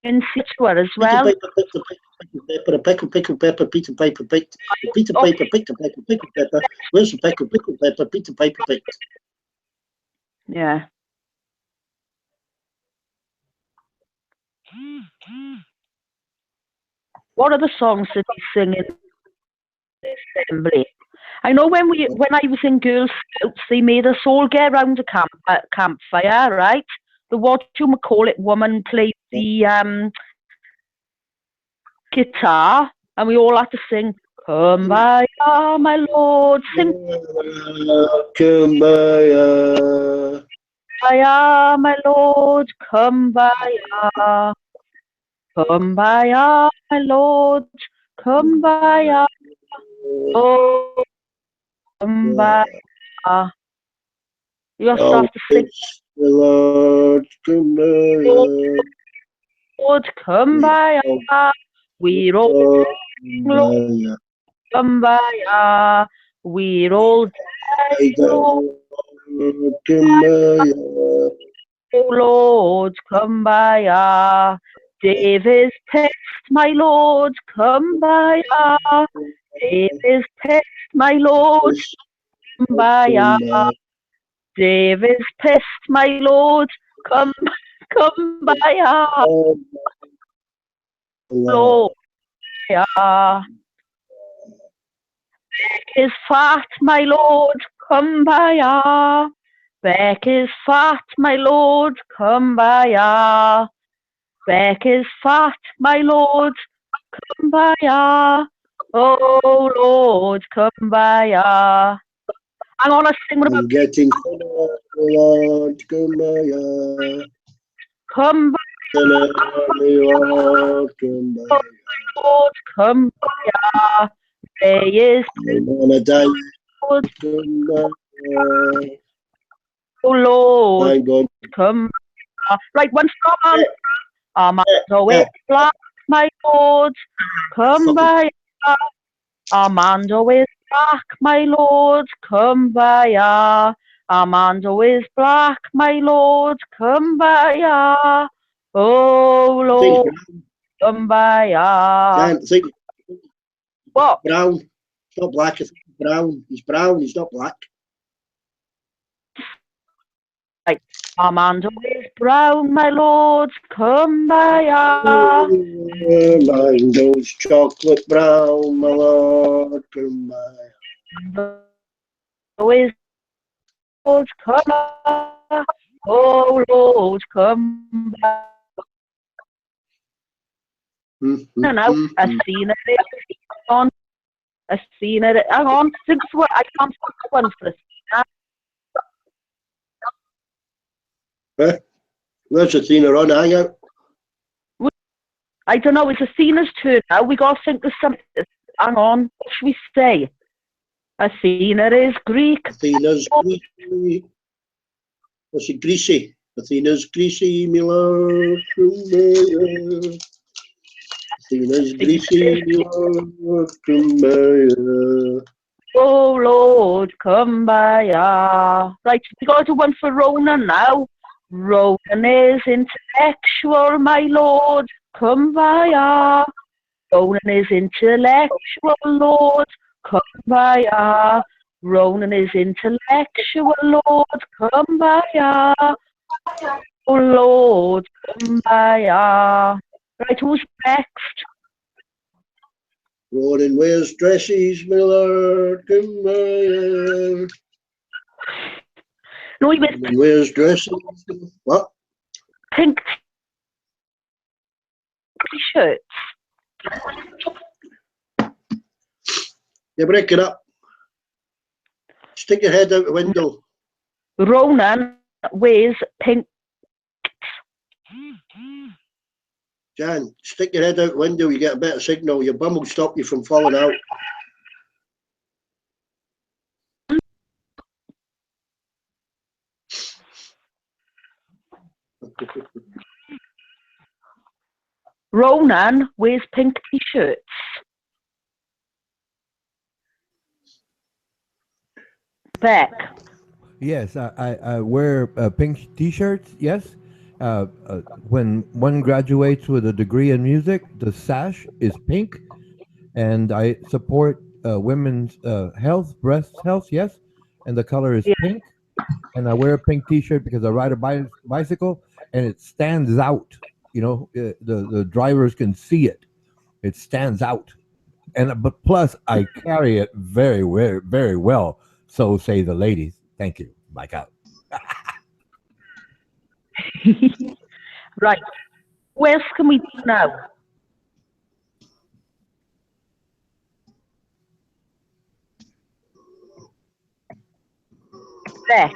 in Situa as Peter well. Piper picked a peck of pickled pepper, a peck of pickled pepper, Peter Piper picked. Peter Oh, Piper picked a peck of pickled pepper. Where's the peck of pickled pepper Peter Piper picked? yeah. What other songs did we sing in the assembly? I know when I was in Girl Scouts, they made us all get round a campfire, right? The what you call it woman played the guitar, and we all had to sing "Come by, my Lord." Sing Kumbaya. by, my Lord. Come by, come by, my Lord. Come by, oh, come by. You just Oh, have to sing, it's the Lord Kumbaya. Lord, come by. We're all Lord, Kumbaya. come by. We're all dying, Lord. Kumbaya. Oh Lord, come by, David's pest, my Lord, come by, David's pest, my Lord, come by, David's pest, my Lord, come, come by, Lord, Beck is fat, my Lord, come by, Beck is fat, my Lord, come by, Beck is fat, my Lord, come by, oh Lord, come by. Hang on, I sing about I'm getting thinner, Lord Kumbaya. come by, Thinner, Lord Kumbaya. Lord, come by. There is I wanna die, Lord, Kumbaya. oh Lord, I'm going. come by. Right, one song. Armando Yeah, is black, my Lord, come by. Armando is black, my Lord, come by. Armando is black, my Lord, come by. Oh think Lord, come by. can't think What? brown. It's not black, it's brown. He's brown, he's not black. Right. Armando is brown, my Lord, come by. Mine goes chocolate brown, my Lord. Armando is Lord, come by. Oh Lord, come by. And out, I seen it on. I seen it. Hang on, sing what I can't put one for this. Where's Athena on hang out? I don't know. It's Athena's turn now. We got to think of something. Hang on. What should we say? Athena is Greek. Athena's greasy. What's it, greasy? Athena's greasy, my Lord. Athena's greasy, my Lord. Oh Lord, come by. Right, we got to do one for Ronan now. Ronan is intellectual, my Lord. Come by. Ronan is intellectual, Lord. Come by. Ronan is intellectual, Lord. Come by. Oh Lord, come by. Right, who's next? Ronan wears dresses, Miller. Ronan No, he wears wears dresses. What? pink t-shirts. You break it up. Stick your head out the window. Ronan wears pink. Jan, stick your head out the window. You get a better signal. Your bum will stop you from falling out. Ronan wears pink t-shirts. Beck. Yes, I wear pink T-shirts. Yes, when one graduates with a degree in music, the sash is pink, and I support women's health, breast health. Yes, and the color is Yeah. pink, and I wear a pink T-shirt because I ride a bicycle, and it stands out. You know, the drivers can see it. It stands out, and but plus I carry it very, very, very well. So say the ladies. Thank you. Mike out. Right. Who else can we do now? Beck.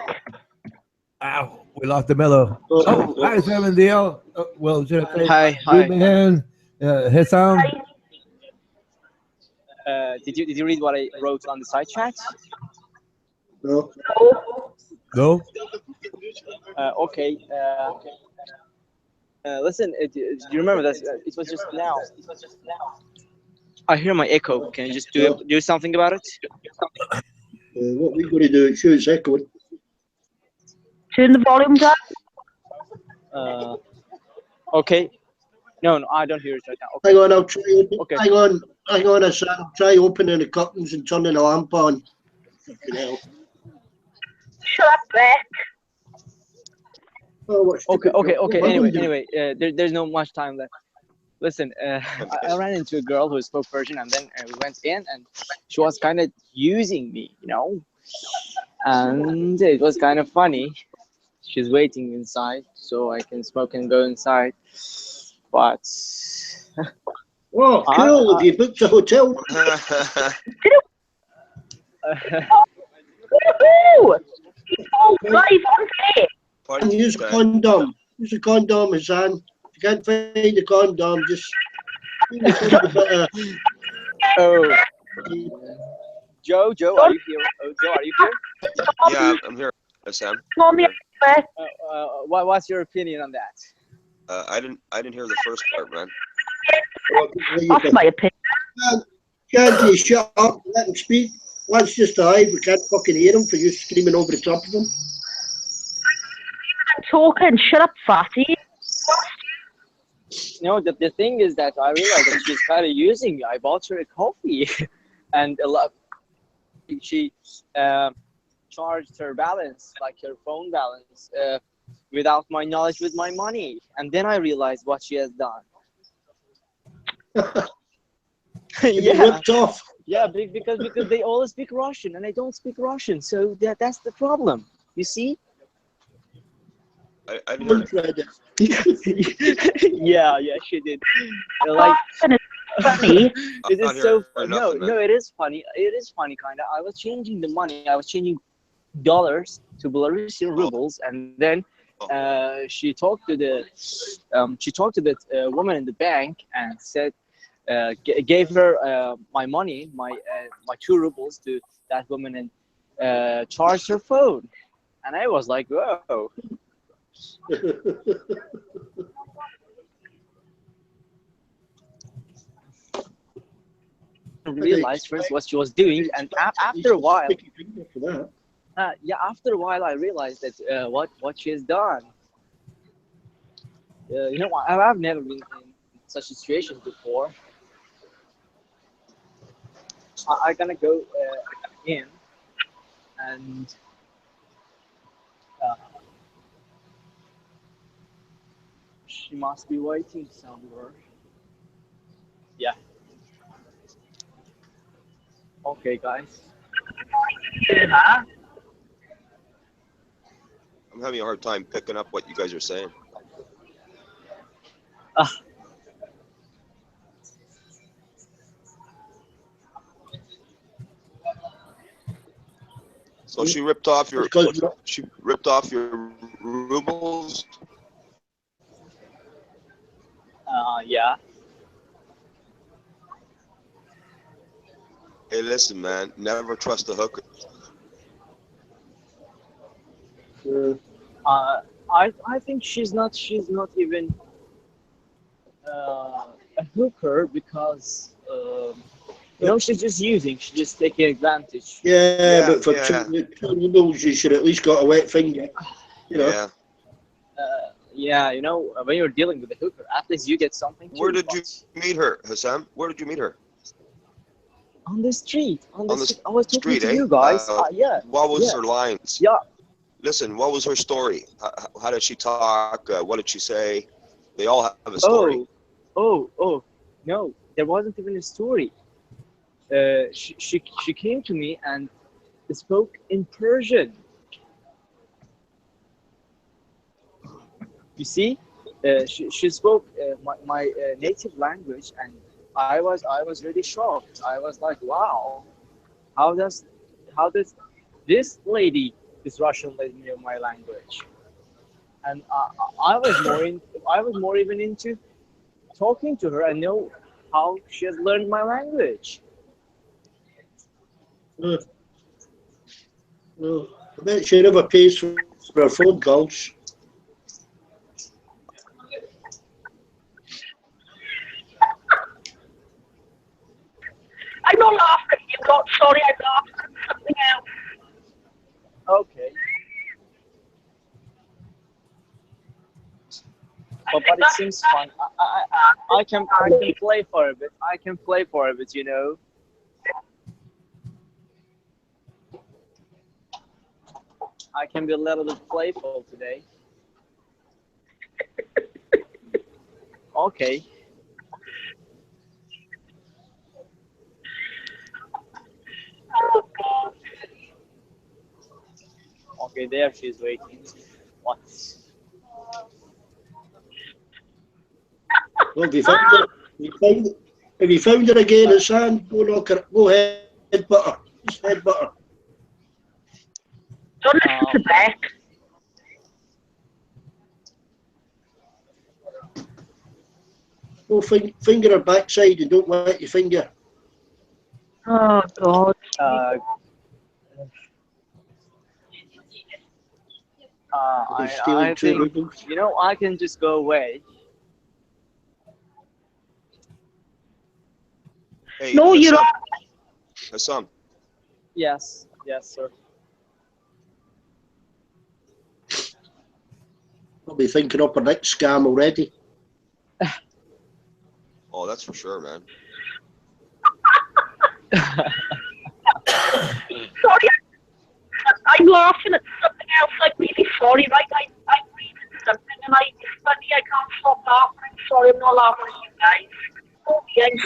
Ow, we lost the mellow. Oh, hi, Sam and Dale. Well, should I say, Hi, hi. man, Hissam? Did you read what I wrote on the side chat? No. No? Okay. Listen, do you remember that? It was just now. I hear my echo. Can you just do something about it? What we going to do? It shows echoing. Turn the volume down. Okay. No, I don't hear it right now. Okay. Hang on, I'll try. Okay. Hang on a sec. I'll try opening the curtains and turning the lamp on. Fucking hell. Shut up, Beck. Oh, what Okay. stupid- Anyway, there's no much time left. Listen, I ran into a girl who spoke Persian, and then we went in, and she was kind of using me, you know, and it was kind of funny. She's waiting inside, so I can smoke and go inside. But Oh, cool. Have you booked a hotel? Woohoo! Oh, guys, on it. And use a condom. Use a condom, Hassan. If you can't find a condom, just use a bit of oh, Joe, are you here? Oh, Joe, are you here? Yeah, I'm here, Sam. On the Beck. What's your opinion on that? I didn't hear the first part, man. That's my opinion. Can't you shut up and let him speak? Let's just hide. We can't fucking hear him for you screaming over the top of him. I'm talking. Shut up, fatty. No, the thing is that I realized that she's kind of using me. I bought her a coffee, and a lot. She charged her balance, like her phone balance, without my knowledge with my money. And then I realized what she has done. Yeah. Ripped off. Yeah, because they all speak Russian and I don't speak Russian, so that's the problem. You see? I didn't hear it. yeah, she did. Like, funny. it is so no, it is funny. It is funny, kind of. I was changing the money. I was changing dollars to Belarusian rubles, and then she talked to the woman in the bank and said, gave her my money, my 2 rubles to that woman, and charged her phone. And I was like, whoa. Realized first what she was doing, and after a while, after a while, I realized that what she has done. You know, I've never been in such situations before. I'm gonna go in, and she must be waiting somewhere. Yeah. Okay, guys. Yeah. I'm having a hard time picking up what you guys are saying. Ah, So she ripped off It's your because rubles. yeah. Hey, listen, man. Never trust a hooker. I think she's not even a hooker because she's just using, she's just taking advantage. yeah, Yeah, but for yeah, two rubles, you should at least got a wet finger. You know. yeah. Yeah, when you're dealing with a hooker, at least you get something Where too. did you But meet her, Hassan? Where did you meet her? on the street, On the I was talking street, to eh? you guys. Yeah, What was yeah, her lines? yeah. Listen, what was her story? How did she talk? What did she say? They all have a story. Oh, no, there wasn't even a story. She came to me and spoke in Persian. You see, she spoke my native language, and I was really shocked. I was like, wow, how does how does this Russian lady know my language? And I was more even into talking to her and know how she has learned my language. Uh, I bet she never pays for her phone calls. I'm not laughing at you lot. Sorry, I'm laughing at something else. Okay, but it seems fun. I can play for a bit. I can play for a bit. I can be a little bit playful today. Okay. Okay, there she's waiting. What? Well, if you found her, if you found her again at sand, go knock her, go head butter, just head butter. Don't listen to Beck. Go finger her backside and don't let your finger. Oh, God. Uh, You're I stealing two think rubles. I can just go away. Hey, No, you're Hassan. not. Hassan. Yes, sir. I'll be thinking up a next scam already. Oh, that's for sure, man. Sorry, I'm laughing at something else. I'm really sorry, right? I'm reading something and it's funny. I can't stop laughing. I'm sorry, I'm not laughing at you guys. Oh, yeah, I'm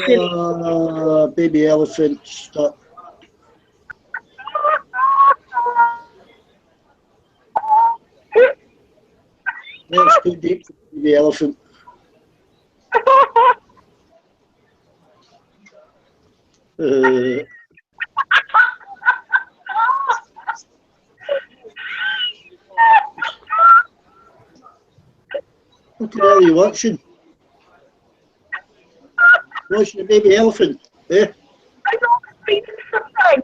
silly. Baby elephant, stop. That's too deep for baby elephant. Uh, what the hell are you watching? Watching the baby elephant. Eh? I'm not reading something.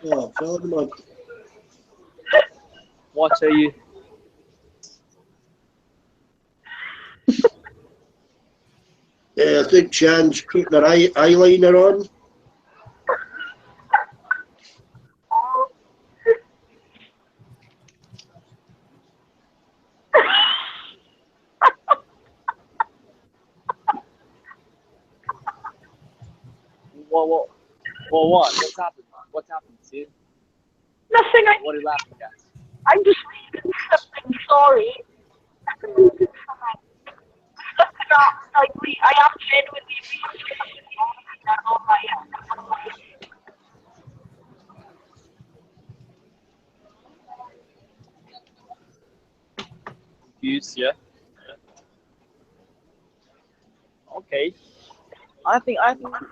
Oh, fell in the mud. What are you? I think Shan's putting her eyeliner on. What? What's happened? What's happened to you? Nothing. What are you laughing at? I'm just reading something, sorry. I can move it something. I am genuinely on my Confused, yeah. Okay. I think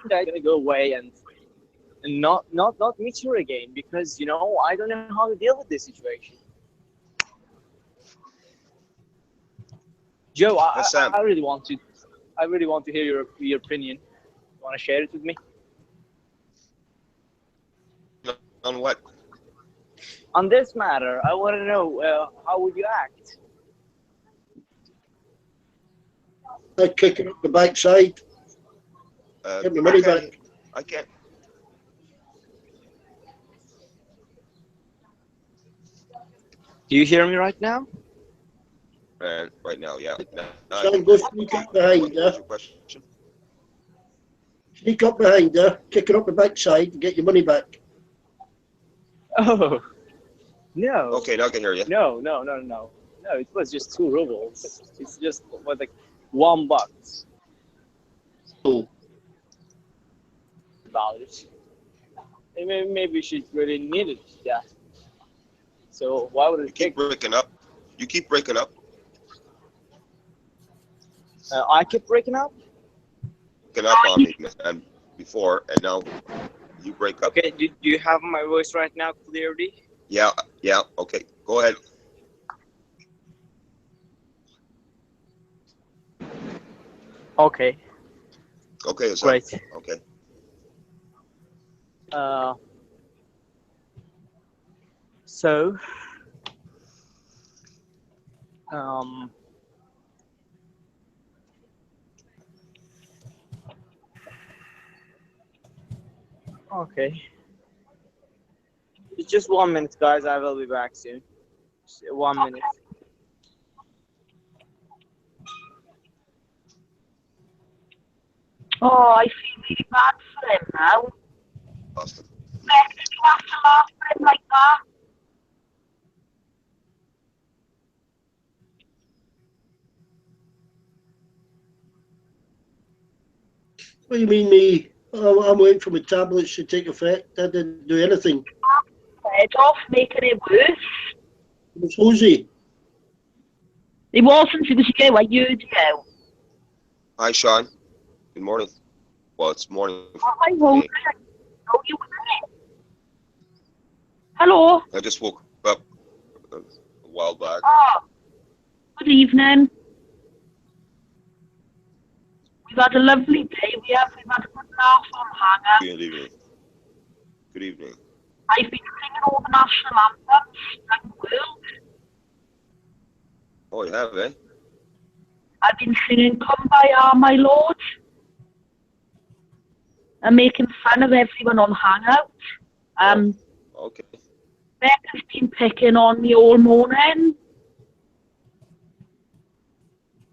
they're gonna go away and not meet her again because I don't know how to deal with this situation. Joe, Yes, Sam. I really want to hear your opinion. You want to share it with me? On what? On this matter, I want to know how would you act? I'd kick it up the backside. Get my money back. I can't. Do you hear me right now? Right now, yeah. Sam, go sneak up behind her. What's your question? Sneak up behind her, kick her up the backside, and get your money back. Oh, no. Okay, now I can hear you. No. No, it was just 2 rubles. It's just like $1 Oh, about it. And maybe she really needed that. So why would You it keep take? breaking up. You keep breaking up. I keep breaking up. Breaking up on me, man, before, and now you break up. Okay, do you have my voice right now clearly? Yeah. Okay, go ahead. Okay, Okay, so great. okay. So, um, okay. It's just 1 minute, guys. I will be back soon. Just 1 minute. Oh, I feel really bad for him now. Awesome. Expect you have to laugh at him like that. what do you mean me? Oh, I'm waiting for my tablets to take effect. I didn't do anything. Head off, making it worse. It was Hosey. It wasn't, it was you, I heard you. Hi, Sean. Good morning. Well, it's morning I for won't. me. Oh, you were there. Hello. I just woke up a while back. Oh, good evening. We've had a lovely day. We've had a good laugh on Hanger. Good evening. Good evening. I've been singing all the national anthems around the world. Oh, you have, eh? I've been singing Come By Our My Lord and making fun of everyone on Hangout. Okay. Becca's been picking on me all morning.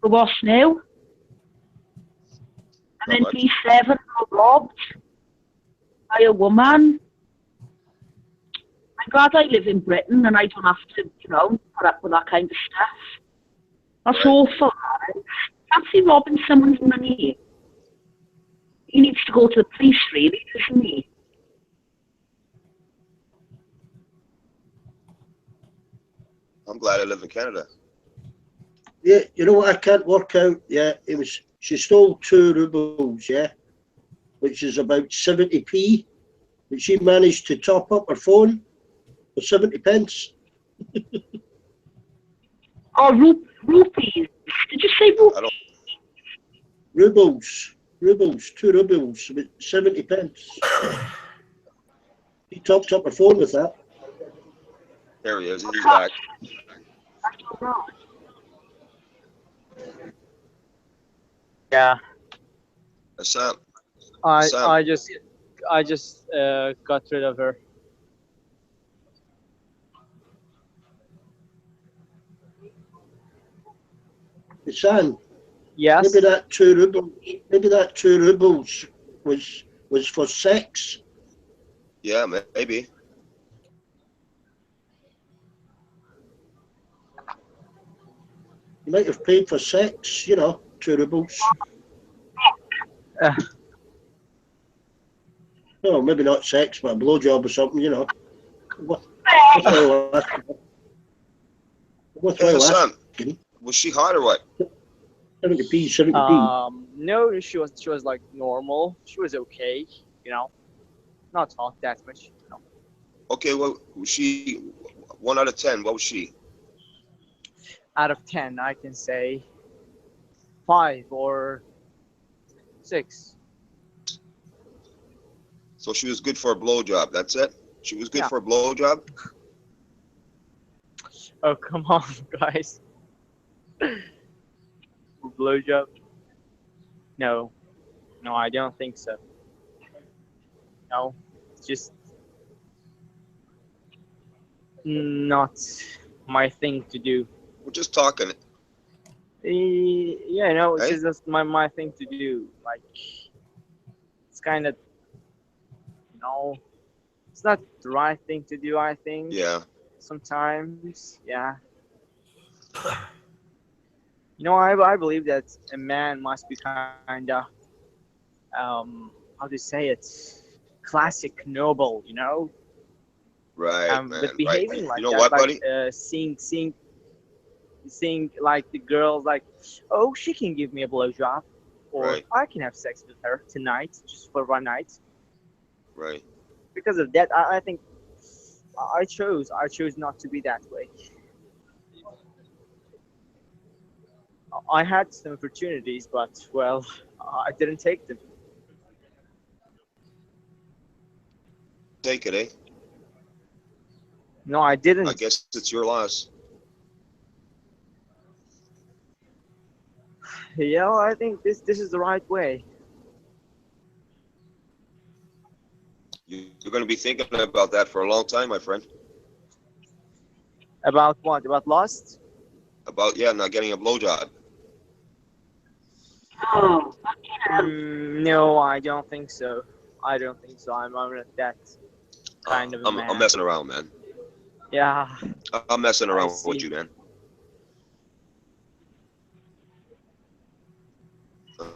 For what's new? And Not then much. D7 got robbed by a woman. I'm glad I live in Britain and I don't have to, put up with that kind of stuff. That's Right. awful. Fancy robbing someone's money. He needs to go to the police, really, doesn't he? I'm glad I live in Canada. Yeah, you know what I can't work out? Yeah, she stole 2 rubles, yeah, which is about 70p. But she managed to top up her phone for 70 pence. Oh, rupees. Did you say rupees? I don't. Rubles, 2 rubles, about 70 pence. She topped up her phone with that. There he is. He's back. Yeah. Sam. I just got rid of her. Sam, Yes. maybe that 2 rubles was for sex. Yeah, maybe. You might have paid for sex, you know, 2 rubles. Uh, No, maybe not sex, but a blowjob or something, you know. Worthwhile asking. Worthwhile Sam, asking. was she hot or what? 70p, 70p. no, she was like normal. She was okay, you know, not hot that much. No. Okay, well, was she 1 out of 10? What was she? Out of 10, I can say 5 or 6. So she was good for a blowjob. That's it. She was good Yeah. for a blowjob. Oh, come on, guys. Blowjob? No, no, I don't think so. No, it's just not my thing to do. We're just talking, Yeah, no, it's right? just my thing to do. Like, it's kind of, you know, it's not the right thing to do, I think. Yeah. Sometimes, yeah. You know, I believe that a man must be kind of, how do you say it? Classic noble, you know? Right, But man. Right. behaving You like know that, what, like buddy? seeing like the girls, like, oh, she can give me a blowjob, or Right. I can have sex with her tonight, just for one night. Right. Because of that, I think I chose not to be that way. I had some opportunities, but well, I didn't take them. Take it, eh? No, I I didn't. guess it's your loss. Yeah, I think this is the right way. You're going to be thinking about that for a long time, my friend. About what? About lust? About, yeah, not getting a blowjob. Oh, No, I don't think so. I don't think so. I'm not that kind of a I'm man. messing around, man. Yeah, I'm messing I around see. with you, man.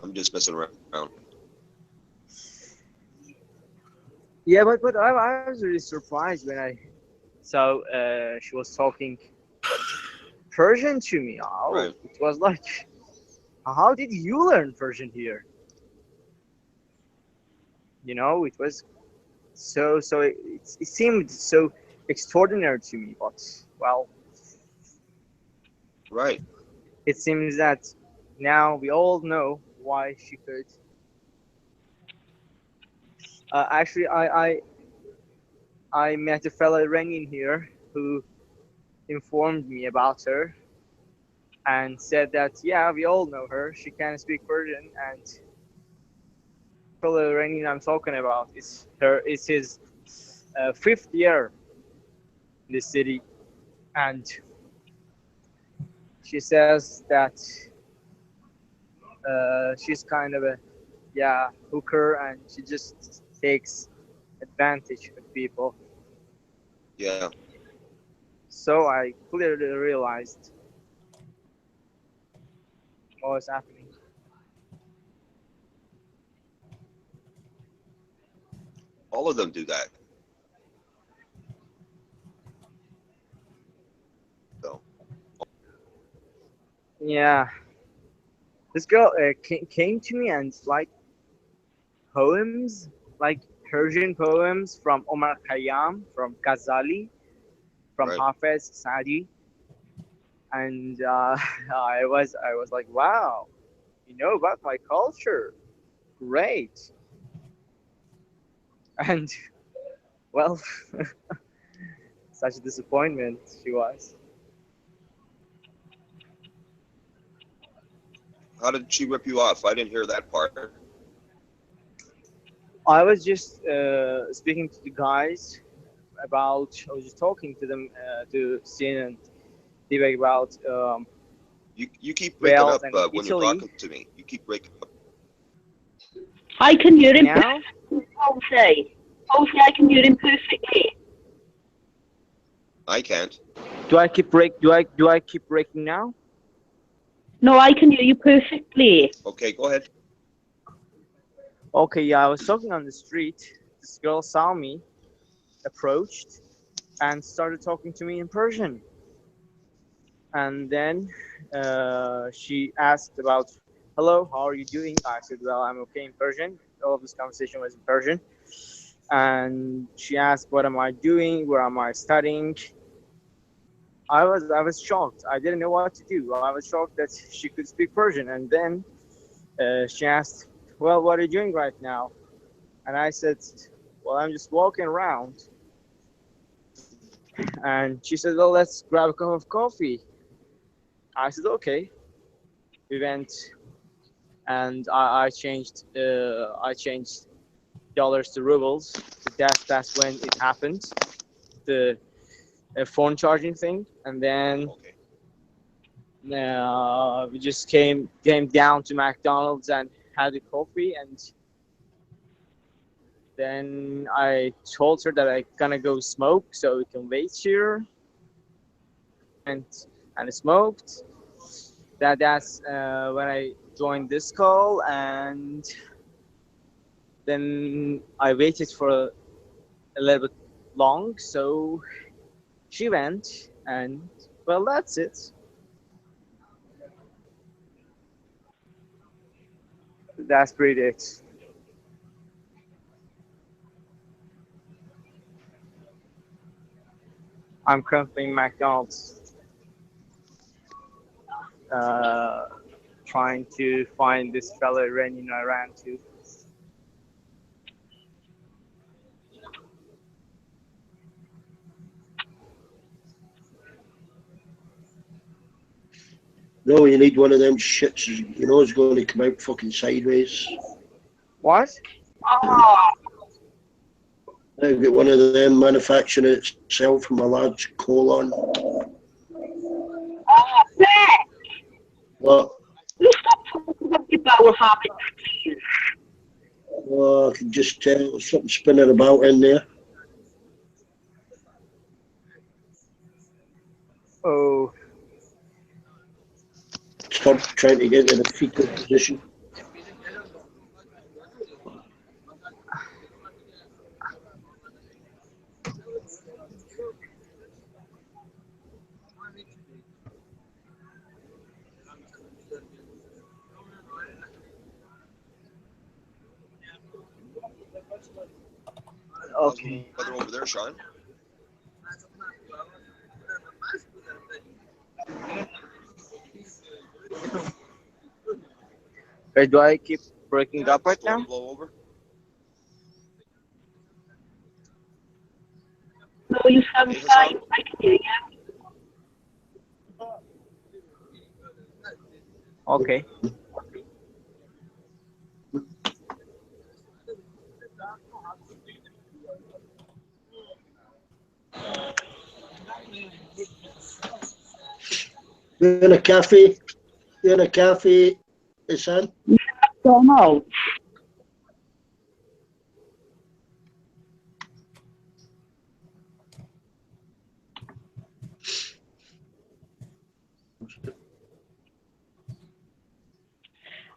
I'm just messing around. Yeah, but I was really surprised when I saw she was talking Persian to me. Oh, Right. it was like, how did you learn Persian here? You know, it was so it seemed so extraordinary to me. But well, Right. it seems that now we all know why she could. Actually, I met a fellow Iranian here who informed me about her and said that yeah, we all know her. She can speak Persian, and fellow Iranian I'm talking about is his 5th year in the city, and she says that she's kind of a hooker, and she just takes advantage of people. Yeah. So I clearly realized what was happening. All of them do that. So, Yeah, this girl came to me and like poems, like Persian poems from Omar Khayyam, from Ghazali, from right. Hafez Sadi, and I was like, wow, you know about my culture, great. And well, such a disappointment she was. How did she rip you off? I didn't hear that part. I was just speaking to the guys about. I was just talking to them to Sin and debate about You keep breaking Wales up and when you're Italy. talking to me. You keep breaking up. I can hear him Now, perfectly. Jose, I can hear him perfectly. I can't. do I keep breaking now? No, I can hear you perfectly. Okay, go ahead. Okay, yeah, I was talking on the street. This girl saw me, approached, and started talking to me in Persian. And then she asked about, hello, how are you doing? I said, well, I'm okay in Persian. All of this conversation was in Persian. And she asked, what am I doing? Where am I studying? I was shocked. I didn't know what to do. I was shocked that she could speak Persian. And then she asked, well, what are you doing right now? And I said, well, I'm just walking around. And she said, well, let's grab a cup of coffee. I said, okay. We went, and I changed dollars to rubles. That's when it happened, the phone charging thing. And then Okay. we just came down to McDonald's and had a coffee. And then I told her that I gonna go smoke, so we can wait here. And I smoked. That's when I joined this call. And then I waited for a little bit long, so she went. And well, that's it. That's pretty it. I'm currently in McDonald's, uh, trying to find this fella Iranian I ran to. No, you need one of them shits. You know it's going to come out fucking sideways. What? Oh, I've got one of them manufacturing itself from a large colon. Bet! What? You stop talking about your bowel habits, please. Oh, I can just tell there's something spinning about in there. Oh, Stop trying to get into the fetal position. okay. Weather over there, Sean? Wait, do I keep breaking up right Storm now? blow over? No, you sound Hey, fine. Hassan? I can hear you. Okay. You're in a cafe. You're in a cafe, Hassan. McDonald's.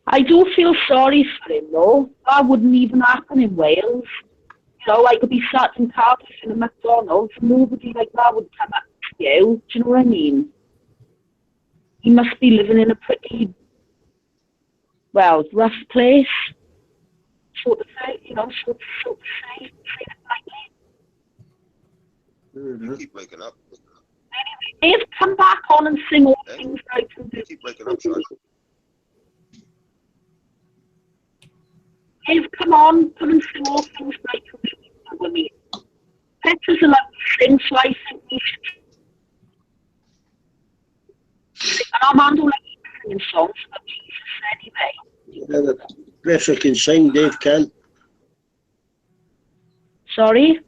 I do feel sorry for him, though. That wouldn't even happen in Wales. You know, I could be sat in Cardiff in a McDonald's, nobody like that would come up to you. Do you know what I mean? He must be living in a pretty, well, rough place, sort of say, you know, sort of say, You keep breaking up. Dave, come back on and sing all Hey? things I can do. You keep breaking up, Sean. Dave, come on, come and sing all things I can do with me. Petra's allowed to sing, so I think we should. And Armando likes singing songs about Jesus anyway. Petra can sing, Dave can't. Sorry?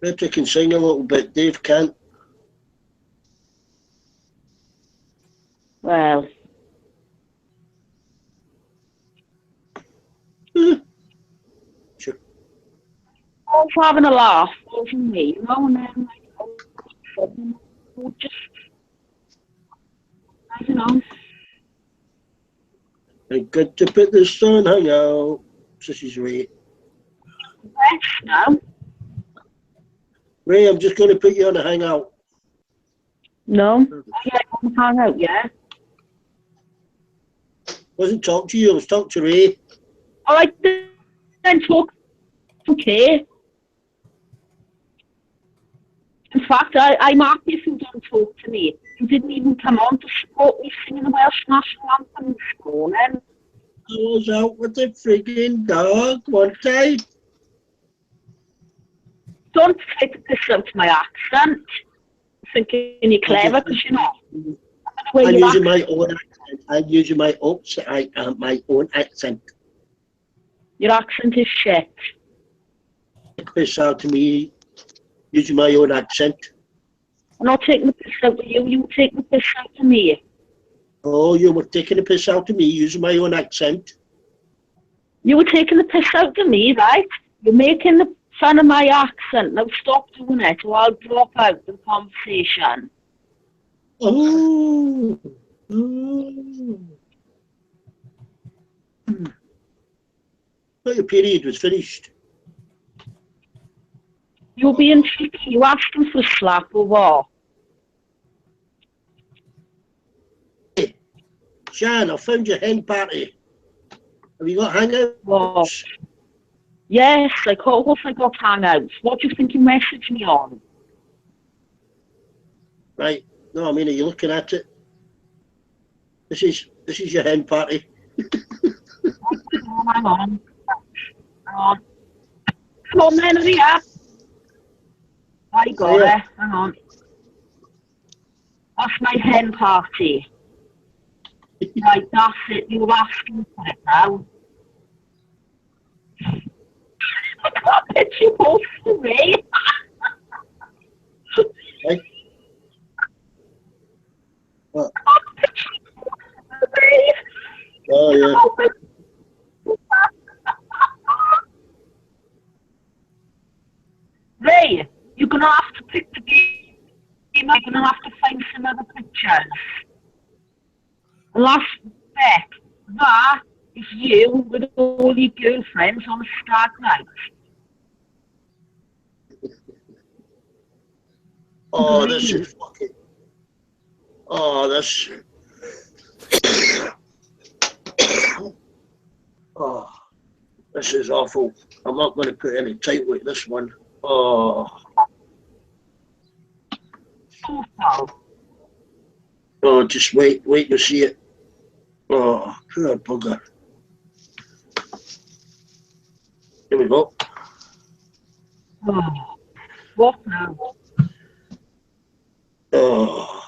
Petra can sing a little bit, Dave can't. Well, Sure. I was having a laugh, wasn't me? You know, and then, like, we'll just, I You know. I got to put the sun hang out. This is Ray. Yes, no. Ray, I'm just going to put you on a hangout. No. Yeah, I can hang out, yeah. Wasn't talking to you, I was talking to Ray. All right, then talk. Okay. In fact, I'm happy if you don't talk to me. You didn't even come on to support me singing the Welsh National Anthem this morning. I was out with the frigging dog one time. Don't take the piss out of my accent. Thinking you're clever because you're not. I'm using my own accent. I'm using my own accent. Your accent is shit. Piss out of me using my own accent. I'm not taking the piss out of you. You take the piss out of me. Oh, you were taking the piss out of me using my own accent. You were taking the piss out of me, right? You're making the fun of my accent. Now stop doing it or I'll drop out the conversation. Oh. Oh. But your period was finished. You're being cheeky. You asking for a slap or what? Hey, Shan, I found your hen party. Have you got hangouts? What? Yes, of course I got hangouts. What do you think you messaged me on? Right. No, I mean, are you looking at it? This is your hen party. Hang on. Come on then, hurry up. I got it. Hang on. That's my hen party. Right, that's it. You're asking for it now. I can't let you both away. Right? What? Oh, yeah. Ray, you're going to have to pick the game. You're going to have to find some other pictures. Last bet, that is you with all your girlfriends on a stag night. Oh, this is fucking... Oh, this... Oh, this is awful. I'm not going to put any tight with this one. Oh. Oh, just wait to see it. Oh, poor bugger. Here we go. Oh, what now? Oh.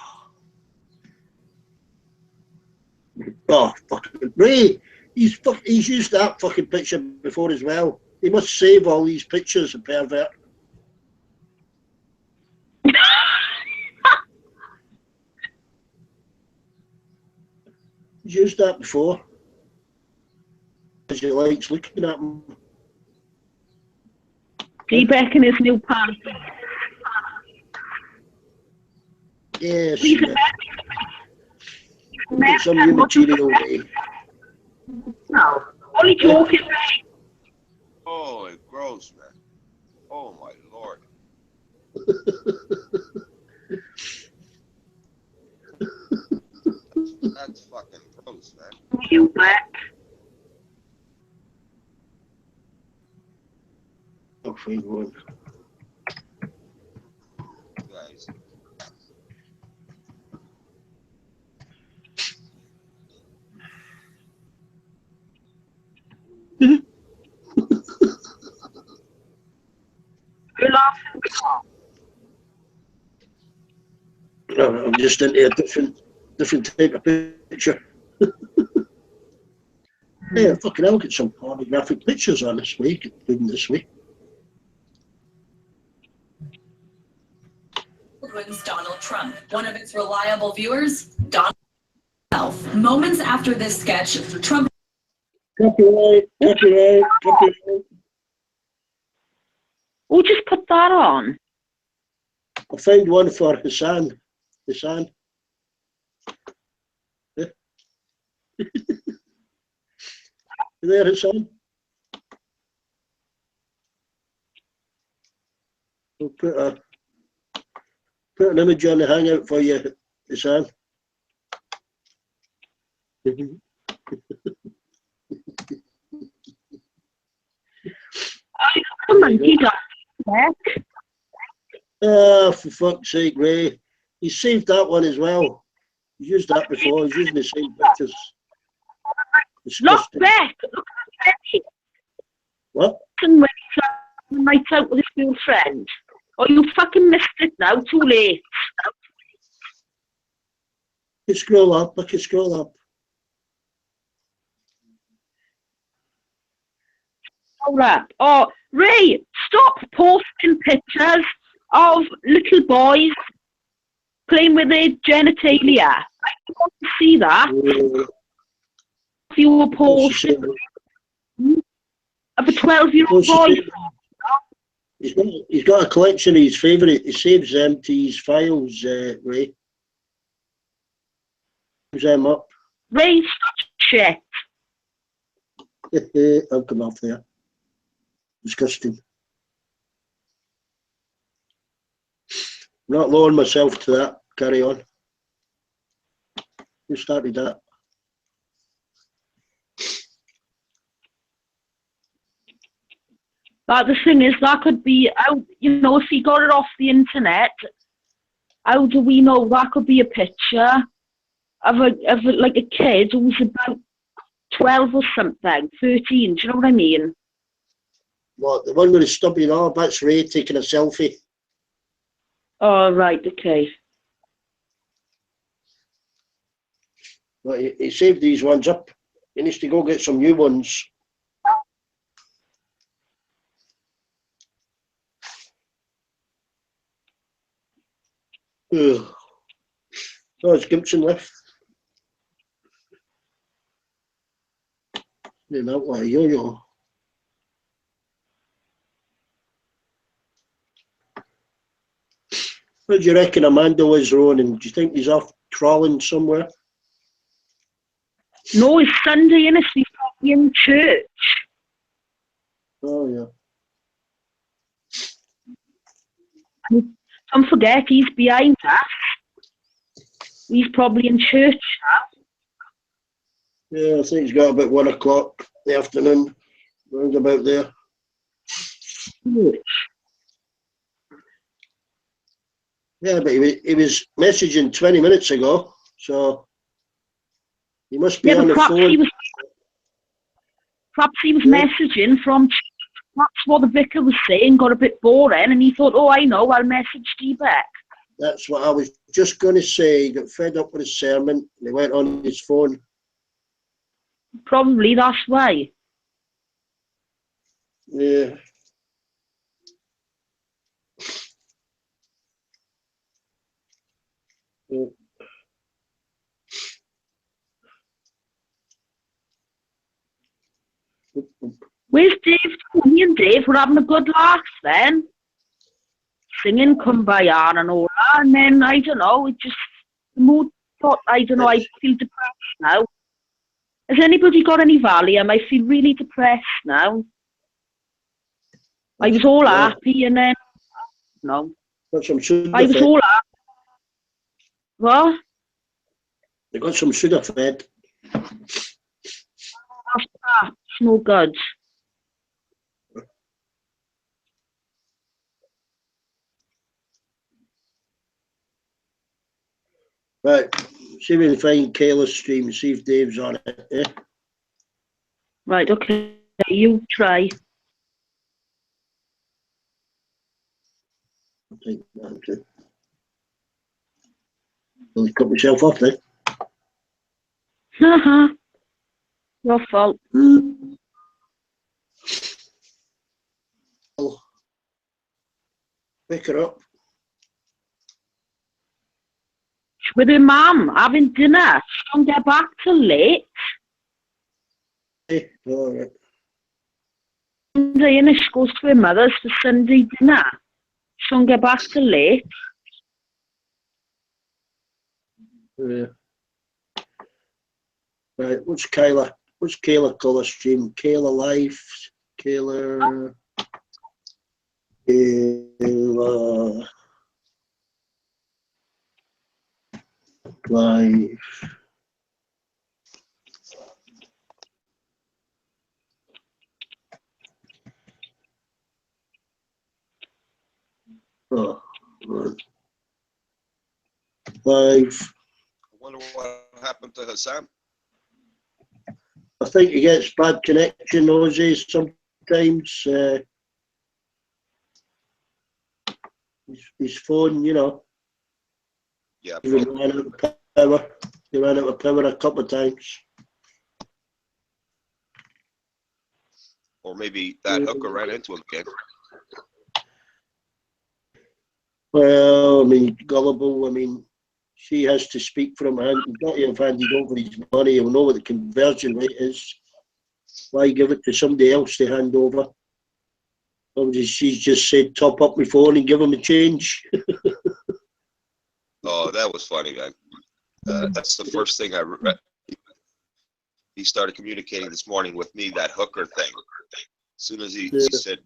Oh, fucking Ray. He's used that fucking picture before as well. He must save all these pictures, a pervert. He's used that before. Because he likes looking at them. He back in his new pants. Yes. He's Some new material. No, only joking, Ray. Holy gross, man. Oh my lord. That's fucking gross, man. You back. I'll find one. Guys. You're laughing. No, I'm just into a different type of picture. Yeah, fucking hell, get some pornographic pictures on this week, doing this week. Donald Trump, one of its reliable viewers, Donald himself. Moments after this sketch, Trump. Copyright. We'll just put that on. I found one for Hassan. Hassan. There, son. We'll put an image on the hangout for you, son. Come on, you got back. Oh, for fuck's sake, Ray. He saved that one as well. He's used that before. He's using the same pictures. Look Disgusting. back. Look at Betty. What? When he's night out with his girlfriend. Oh, you fucking missed it now. Too late. You scroll up. Look, you scroll up. All right. Oh, Ray, stop posting pictures of little boys playing with their genitalia. I don't want to see that. If you were posting of a 12-year-old boy. He's got a collection of his favourite. He saves them to his files, Ray. Saves them up. Ray, stop shit. I'll come off there. Disgusting. Not lowering myself to that. Carry on. Who started that? But the thing is, that could be out, you know, if he got it off the internet, how do we know that could be a picture of like a kid who's about 12 or something, 13, do you know what I mean? What, the one with the stubby knob? That's Ray taking a selfie. Oh, right, okay. But he saved these ones up. He needs to go get some new ones. Ugh. Oh, it's Gibson left. You know what, yo-yo. What do you reckon Amanda was running? Do you think he's off trawling somewhere? No, it's Sunday, and he's probably in church. Oh, yeah. Don't forget, he's behind us. He's probably in church now. Yeah, I think he's got about 1 o'clock in the afternoon. Round about there. Yeah, but he was messaging 20 minutes ago, so he must be on the phone. Perhaps he was messaging from church. That's what the vicar was saying, got a bit boring, and he thought, oh, I know, I'll message Dee back. That's what I was just going to say. He got fed up with his sermon, and he went on his phone. Probably that's why. Yeah. Where's Dave? Me and Dave were having a good laugh then. Singing Kumbaya and all that, and then, I don't know, it just, the mood thought, I don't know, I feel depressed now. Has anybody got any Valium? I feel really depressed now. I was all happy, and then, no. Got some Sudafed. I was all happy. What? They got some Sudafed. That's no good. Right, see if we can find Kayla's stream and see if Dave's on it, eh? Right, okay, you try. I think that's it. Well, cut myself off then. Haha. Your fault. Pick her up. With her mum having dinner. She don't get back till late. Hey, all right. Sunday, and she goes to her mother's for Sunday dinner. She don't get back till late. Yeah. Right, what's Kayla colour stream? Kayla Life, Kayla Life. Oh, right. Life. I wonder what happened to Hassan. I think he gets bad connection those days sometimes. His phone, you know, Yeah, even probably. ran out of power. He ran out of power a couple of times. Or maybe that hooker ran into him again. Well, I mean, gullible. I mean, she has to speak for him. Not have handed over his money. He'll know what the conversion rate is. Why give it to somebody else to hand over? Obviously, she's just said, top up my phone and give him a change. Oh, that was funny, man. That's the first thing I read. He started communicating this morning with me, that hooker thing. As soon as he said,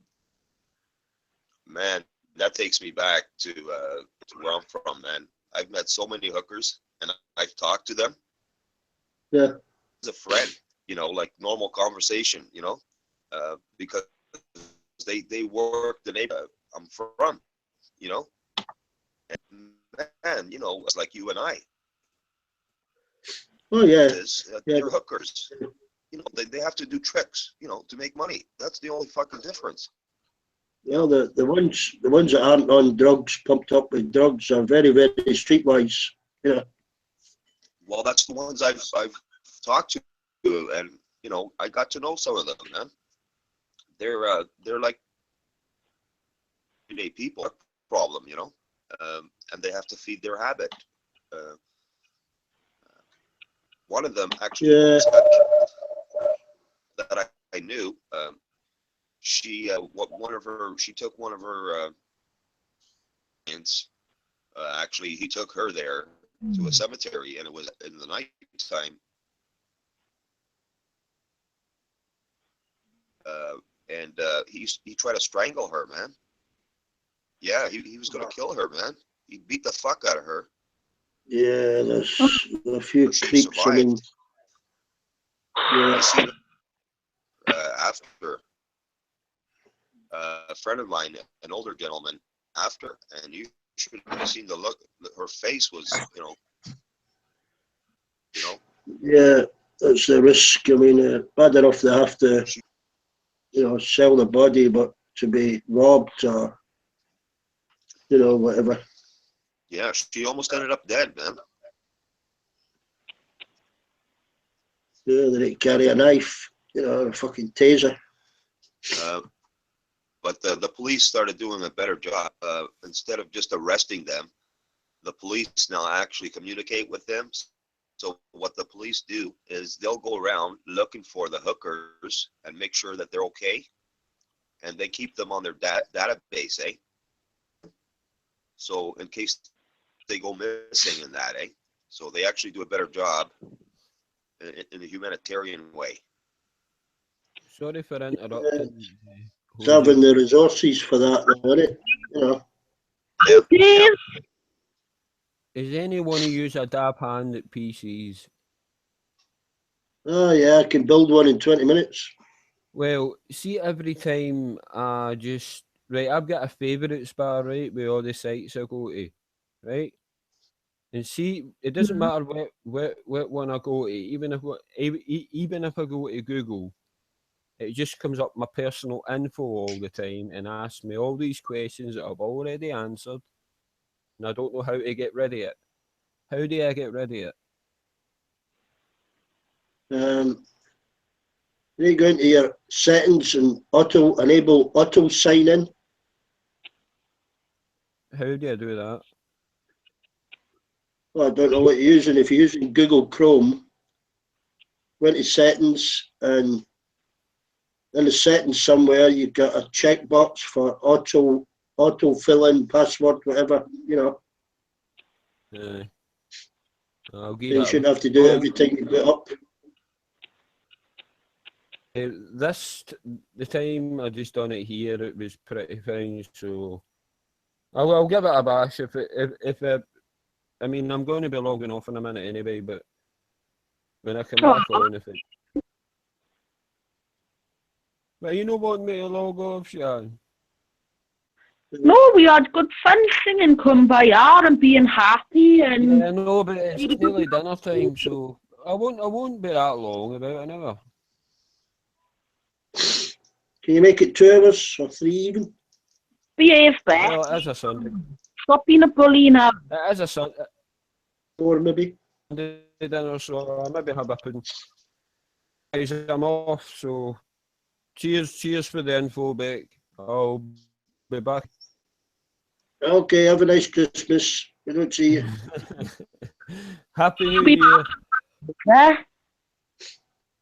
man, that takes me back to where I'm from, man. I've met so many hookers and I've talked to them. Yeah. As a friend, you know, like normal conversation, you know, because they work the neighborhood I'm from, you know. And man, you know, it's like you and I. Oh, yeah. They're hookers. You know, they have to do tricks, you know, to make money. That's the only fucking difference. Well, the ones that aren't on drugs, pumped up with drugs, are very, very streetwise. You know. Well, that's the ones I've talked to, and you know, I got to know some of them, man. They're like everyday people problem, you know, and they have to feed their habit. One of them actually that I knew, she took one of her clients. Actually, he took her there to a cemetery, and it was in the night time. And he tried to strangle her, man. Yeah, he was gonna kill her, man. He beat the fuck out of her. Yeah, there's a few creeps. I mean, yeah. I seen after a friend of mine, an older gentleman, after, and you should have seen the look. Her face was, you know. Yeah, that's the risk. I mean, bad enough they have to, you know, sell the body, but to be robbed or, you know, whatever. Yeah, she almost ended up dead, man. Yeah, they didn't carry a knife, you know, a fucking taser. But the police started doing a better job. Instead of just arresting them, the police now actually communicate with them. So what the police do is they'll go around looking for the hookers and make sure that they're okay, and they keep them on their database, eh? So in case they go missing in that, eh? So they actually do a better job in a humanitarian way. Sorry for interrupting. Having the resources for that, isn't it? You know. Yeah. Is anyone who use a dab hand at PCs? Oh yeah, I can build one in 20 minutes. Well, see, every time I just I've got a favourites bar, right, with all the sites I go to, right? And see, it doesn't matter what one I go to, even if I go to Google, it just comes up my personal info all the time and asks me all these questions that I've already answered, and I don't know how to get rid of it. How do I get rid of it? You go into your settings and enable auto sign in. How do I do that? Well, I don't know what you're using. If you're using Google Chrome, go into settings, and in the settings somewhere you've got a checkbox for auto fill in password, whatever, you know. I'll give You it shouldn't have to do it every time you put up. the time I just done it here, it was pretty fine. So I'll give it a bash if I mean, I'm going to be logging off in a minute anyway, but when I come back on, if it. But you know what, me to log off, Sean? No, we had good fun singing Kumbaya and being happy and. Yeah, no, but it's nearly dinner time, so I won't be that long about an hour. Can you make it 2 hours or 3 even? Behave back. Well, it is a Sunday. Stop being a bully now. It is a Sunday. 4 maybe. Dinner, so I maybe have a pudding. Guys, I'm off, so cheers for the info, Beck. I'll be back. Okay, have a nice Christmas. We don't see you. Happy New Year. Yeah.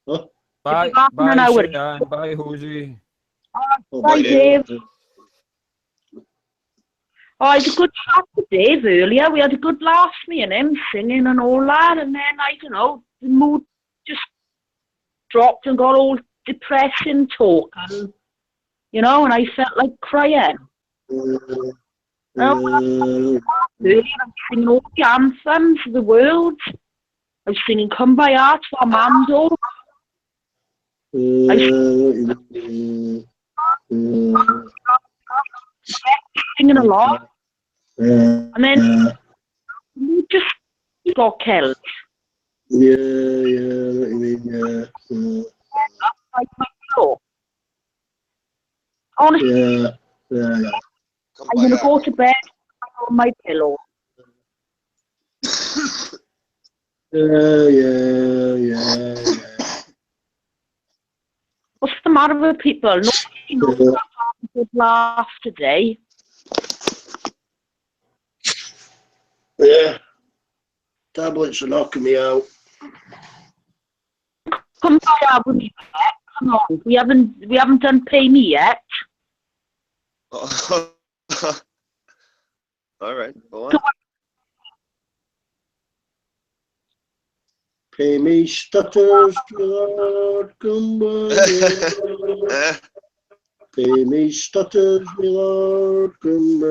Huh? Bye, Sean. Bye, Jose. Oh, Bye, Dave. Oh, I had a good chat with Dave earlier. We had a good laugh, me and him, singing and all that. And then, I don't know, the mood just dropped and got all depressing talk. And, you know, and I felt like crying. Earlier, I'm singing all the anthems of the world. I was singing Kumbaya to Armando. I was singing along. And then we just got killed. Yeah, what you mean, yeah. Like my pillow. Honestly, Yeah. I'm going to go to bed on my pillow. Yeah. What's the matter with people? Nobody knows that I'm a good laugh today. Yeah. Tablets are knocking me out. Come by with me yet. Come on. We haven't done pay me yet. All right, go on. Pay me stutters, Lord, come by. Pay me stutters, my Lord, come by.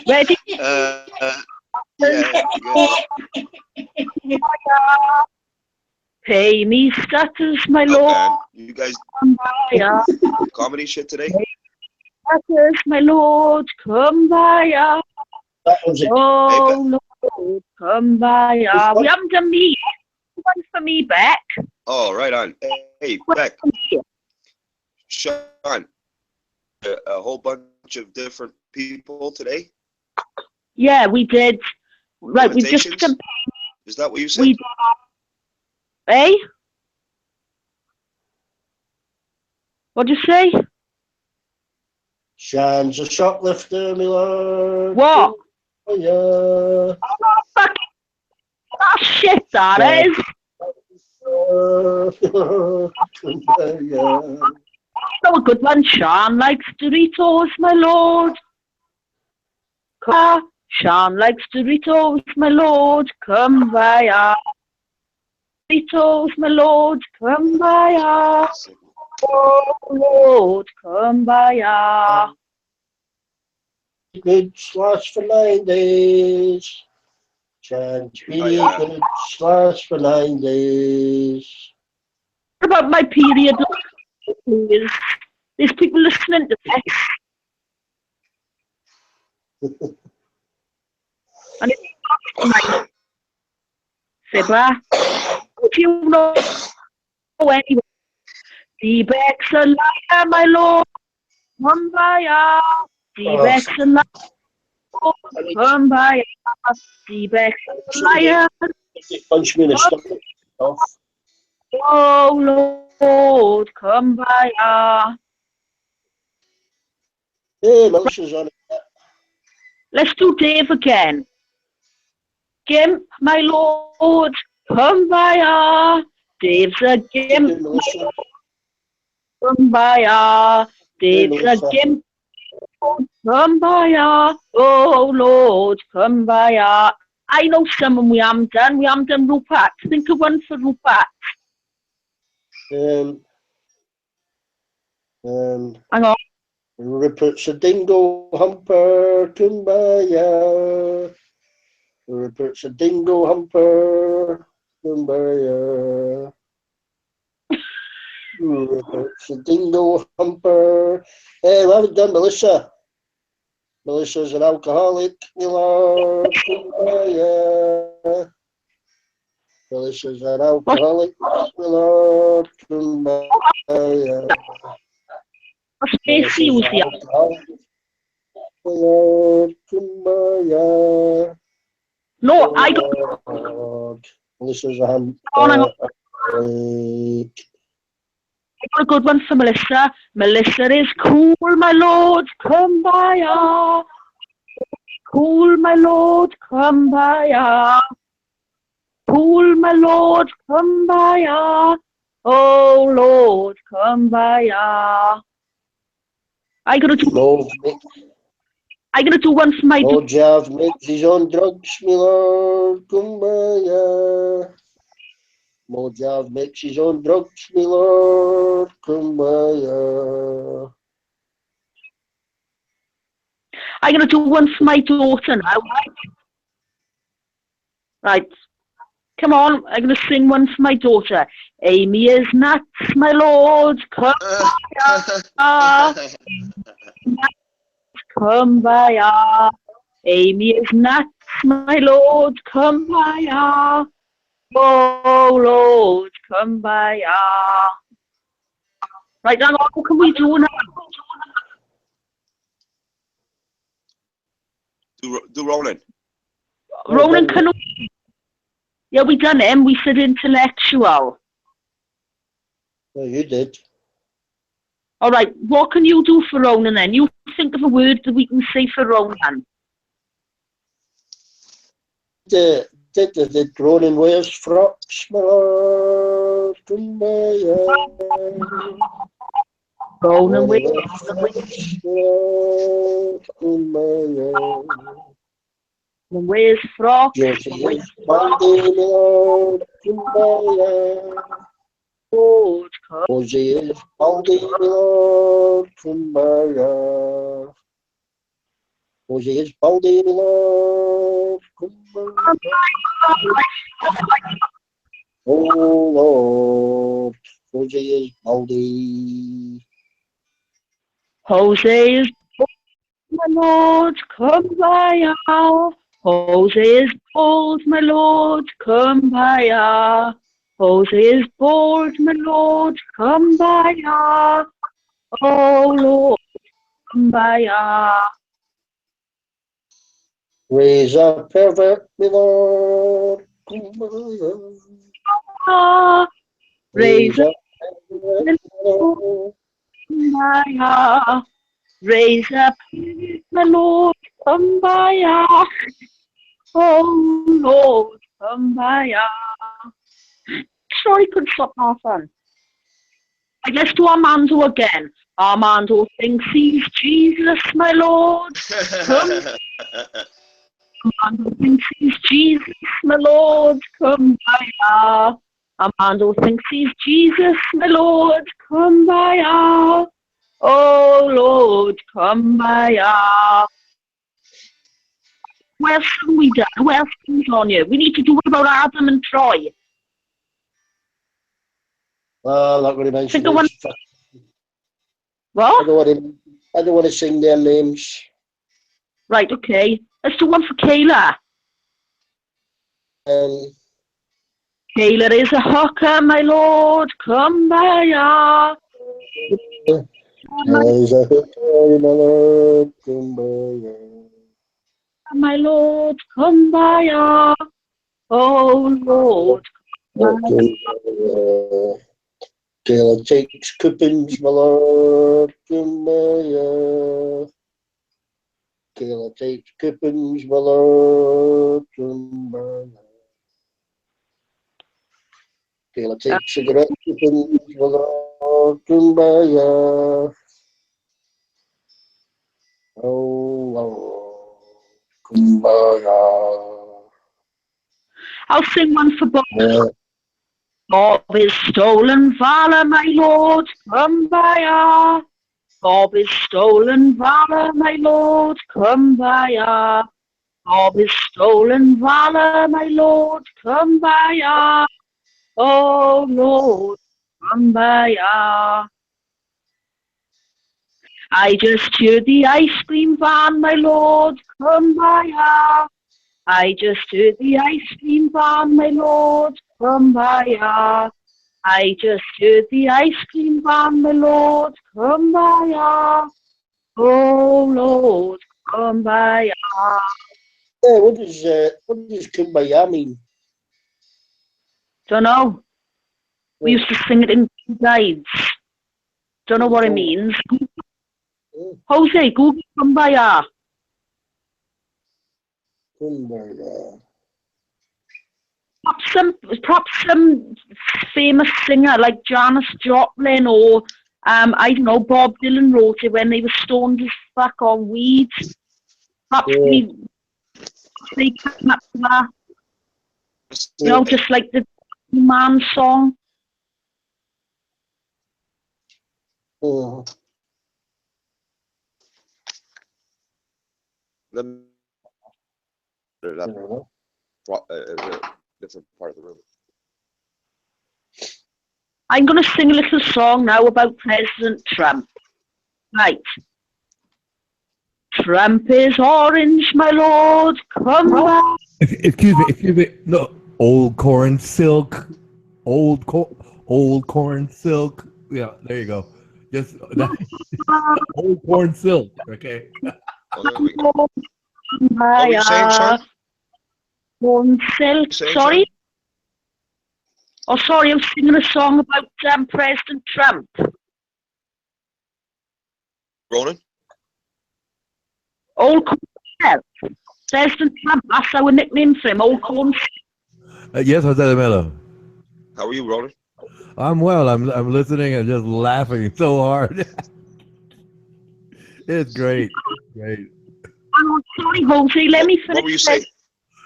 Ready? Yeah, good. Pay me stutters, my Not Lord. bad. You guys Come by. comedy shit today? Stutters, my Lord, come by. That was it. Oh, Lord, come by. We haven't done me yet. One for me, Beck. Oh, right on. Hey, Beck, Sean, a whole bunch of different people today. Yeah, we did. Right, we just Imitations? Is that what you said? we eh? What'd you say? Sean's a shoplifter, my Lord. What? Oh, yeah. Fucking shit, that is. So a good one. Sean likes Doritos, my Lord. Sean likes Doritos, my Lord. Come by. Doritos, my Lord. Come by. Oh, Lord, come by. Good slash for 9 days. Chance be good slash for 9 days. What about my period? Please? There's people listening to this. And it's not Fibber, if you know anyway, the Beck's a liar, my Lord. Come by. The Beck's a liar. Come by. The Beck's a liar. Punch me in the stomach. Oh, Lord, come by. Hey, Melissa's on it. Let's do Dave again. Gimp, my Lord, come by. Dave's a gimp. Come by. Dave's a gimp. Kumbaya, oh Lord, Kumbaya. I know someone we haven't done. We haven't done Rupert. Think of one for Rupert. Hang on. Rupert's a dingo humper, kumbaya. Rupert's a dingo humper, kumbaya. Rupert's a dingo humper. Hey, we haven't done Melissa. Melissa's an alcoholic, my lord, kumbaya. Melissa's an alcoholic, my lord, kumbaya. Stacey was the Lord, kumbaya. No, I got Melissa's a a good one for Melissa. Melissa is cool, my lord, Kumbaya. Cool, my lord, Kumbaya. Cool, my lord, Kumbaya. Oh, Lord, Kumbaya. I gotta do one for my Lord Jav makes his own drugs, my lord, kumbaya. Mojav makes his own drugs, my lord, kumbaya. I gotta do one for my daughter now. Right. Come on, I'm gonna sing one for my daughter. Amy is nuts, my lord, Kumbaya. Kumbaya. Amy is nuts, my lord, Kumbaya. Oh, Lord, Kumbaya. Right, now, what can we do now? Do Ronan. Ronan, can we? Yeah, we done him. We said intellectual. Well, you did. All right, what can you do for Ronan then? You think of a word that we can say for Ronan. The Ronan wears frocks, my lord, kumbaya. Ronan wears frocks, kumbaya. Where's Frog? Josie is Baldy, my lord, kumbaya. Josie is Baldy, my lord, kumbaya. Josie is Baldy, my lord, kumbaya. Oh Lord, Josie is Baldy. Jose is my lord, kumbaya. Jose is bold, my lord, kumbaya. Jose is bold, my lord, kumbaya. Oh Lord, kumbaya. Raise a pervert, my lord, kumbaya. Raise Raise up, a pervert, my lord. kumbaya. Raise up, my lord, kumbaya. Oh Lord, kumbaya. Sorry, couldn't stop laughing. I guess to Armando again. Armando thinks he's Jesus, my lord. Armando thinks he's Jesus, my lord. Kumbaya. Armando thinks he's Jesus, my lord. Kumbaya. Oh Lord, kumbaya. Who else have we done? Who else is on you? We need to do it about Adam and Troy. Well, that really mentioned Think of one. What? I don't want to sing their names. Right, okay. Let's do one for Kayla. Kayla is a hooker, my lord. Kumbaya. There's a hooker, my lord, kumbaya. My lord, kumbaya. Oh Lord. Kayla takes coupons, my lord, kumbaya. Kayla takes coupons, my lord, kumbaya. Kayla takes cigarette coupons, my lord, kumbaya. Oh, kumbaya. I'll sing one for Bob. Yeah. Bob is stolen valor, my lord, kumbaya. Bob is stolen valor, my lord, kumbaya. Bob is stolen valor, my lord, kumbaya. Oh Lord, kumbaya. I just heard the ice cream van, my lord, kumbaya. I just heard the ice cream van, my lord, kumbaya. I just heard the ice cream van, my lord, kumbaya. Oh Lord, kumbaya. Yeah, what does kumbaya mean? Don't know. We used to sing it in guides. Don't know what it Oh, means. oh, Jose, Google kumbaya. kumbaya. Perhaps some famous singer like Janis Joplin or I don't know, Bob Dylan wrote it when they were stoned as fuck on weed. Perhaps Yeah, they came up to that, you yeah. know, just like the Man song. Oh, Let me put it I up. don't know. A different part of the room. I'm going to sing a little song now about President Trump. Right. Trump is orange, my lord, come back. Excuse me. No, old corn silk, old corn silk. Yeah, there you go. Just that, old corn silk. Okay. Oh, there we go. What were you saying, Sean? Corn silk. You saying, Sorry? Sean? Oh, sorry, I'm singing a song about President Trump. Ronan? Old Corn Silk. President Trump, that's our nickname for him, Old Corn Silk. Yes, Jose de Mello. How are you, Ronan? I'm well. I'm listening and just laughing so hard. It's great. Great. Oh, sorry, Jose, let me What were you finish saying?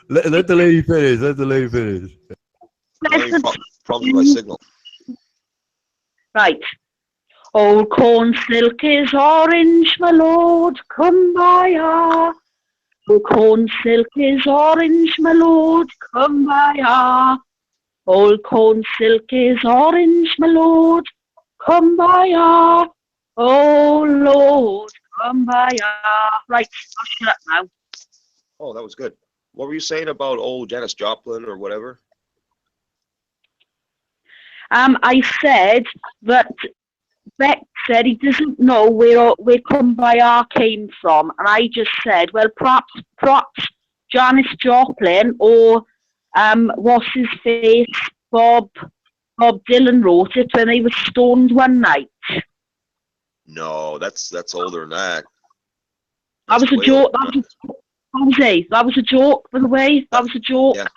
this. Let the lady finish. Let the lady finish. I'm having President problems with my signal. Right. Old corn silk is orange, my lord, kumbaya. Old corn silk is orange, my lord, kumbaya. Old corn silk is orange, my lord, kumbaya. Oh Lord, kumbaya. Right, I'll shut up now. Oh, that was good. What were you saying about old Janis Joplin or whatever? I said that Beck said he doesn't know where Kumbaya came from, and I just said, well, perhaps Janis Joplin or what's his face, Bob Dylan wrote it when they were stoned one night. No, that's older than that. That That's was a way joke. older than That was a joke, by the way. That was a joke. Yeah.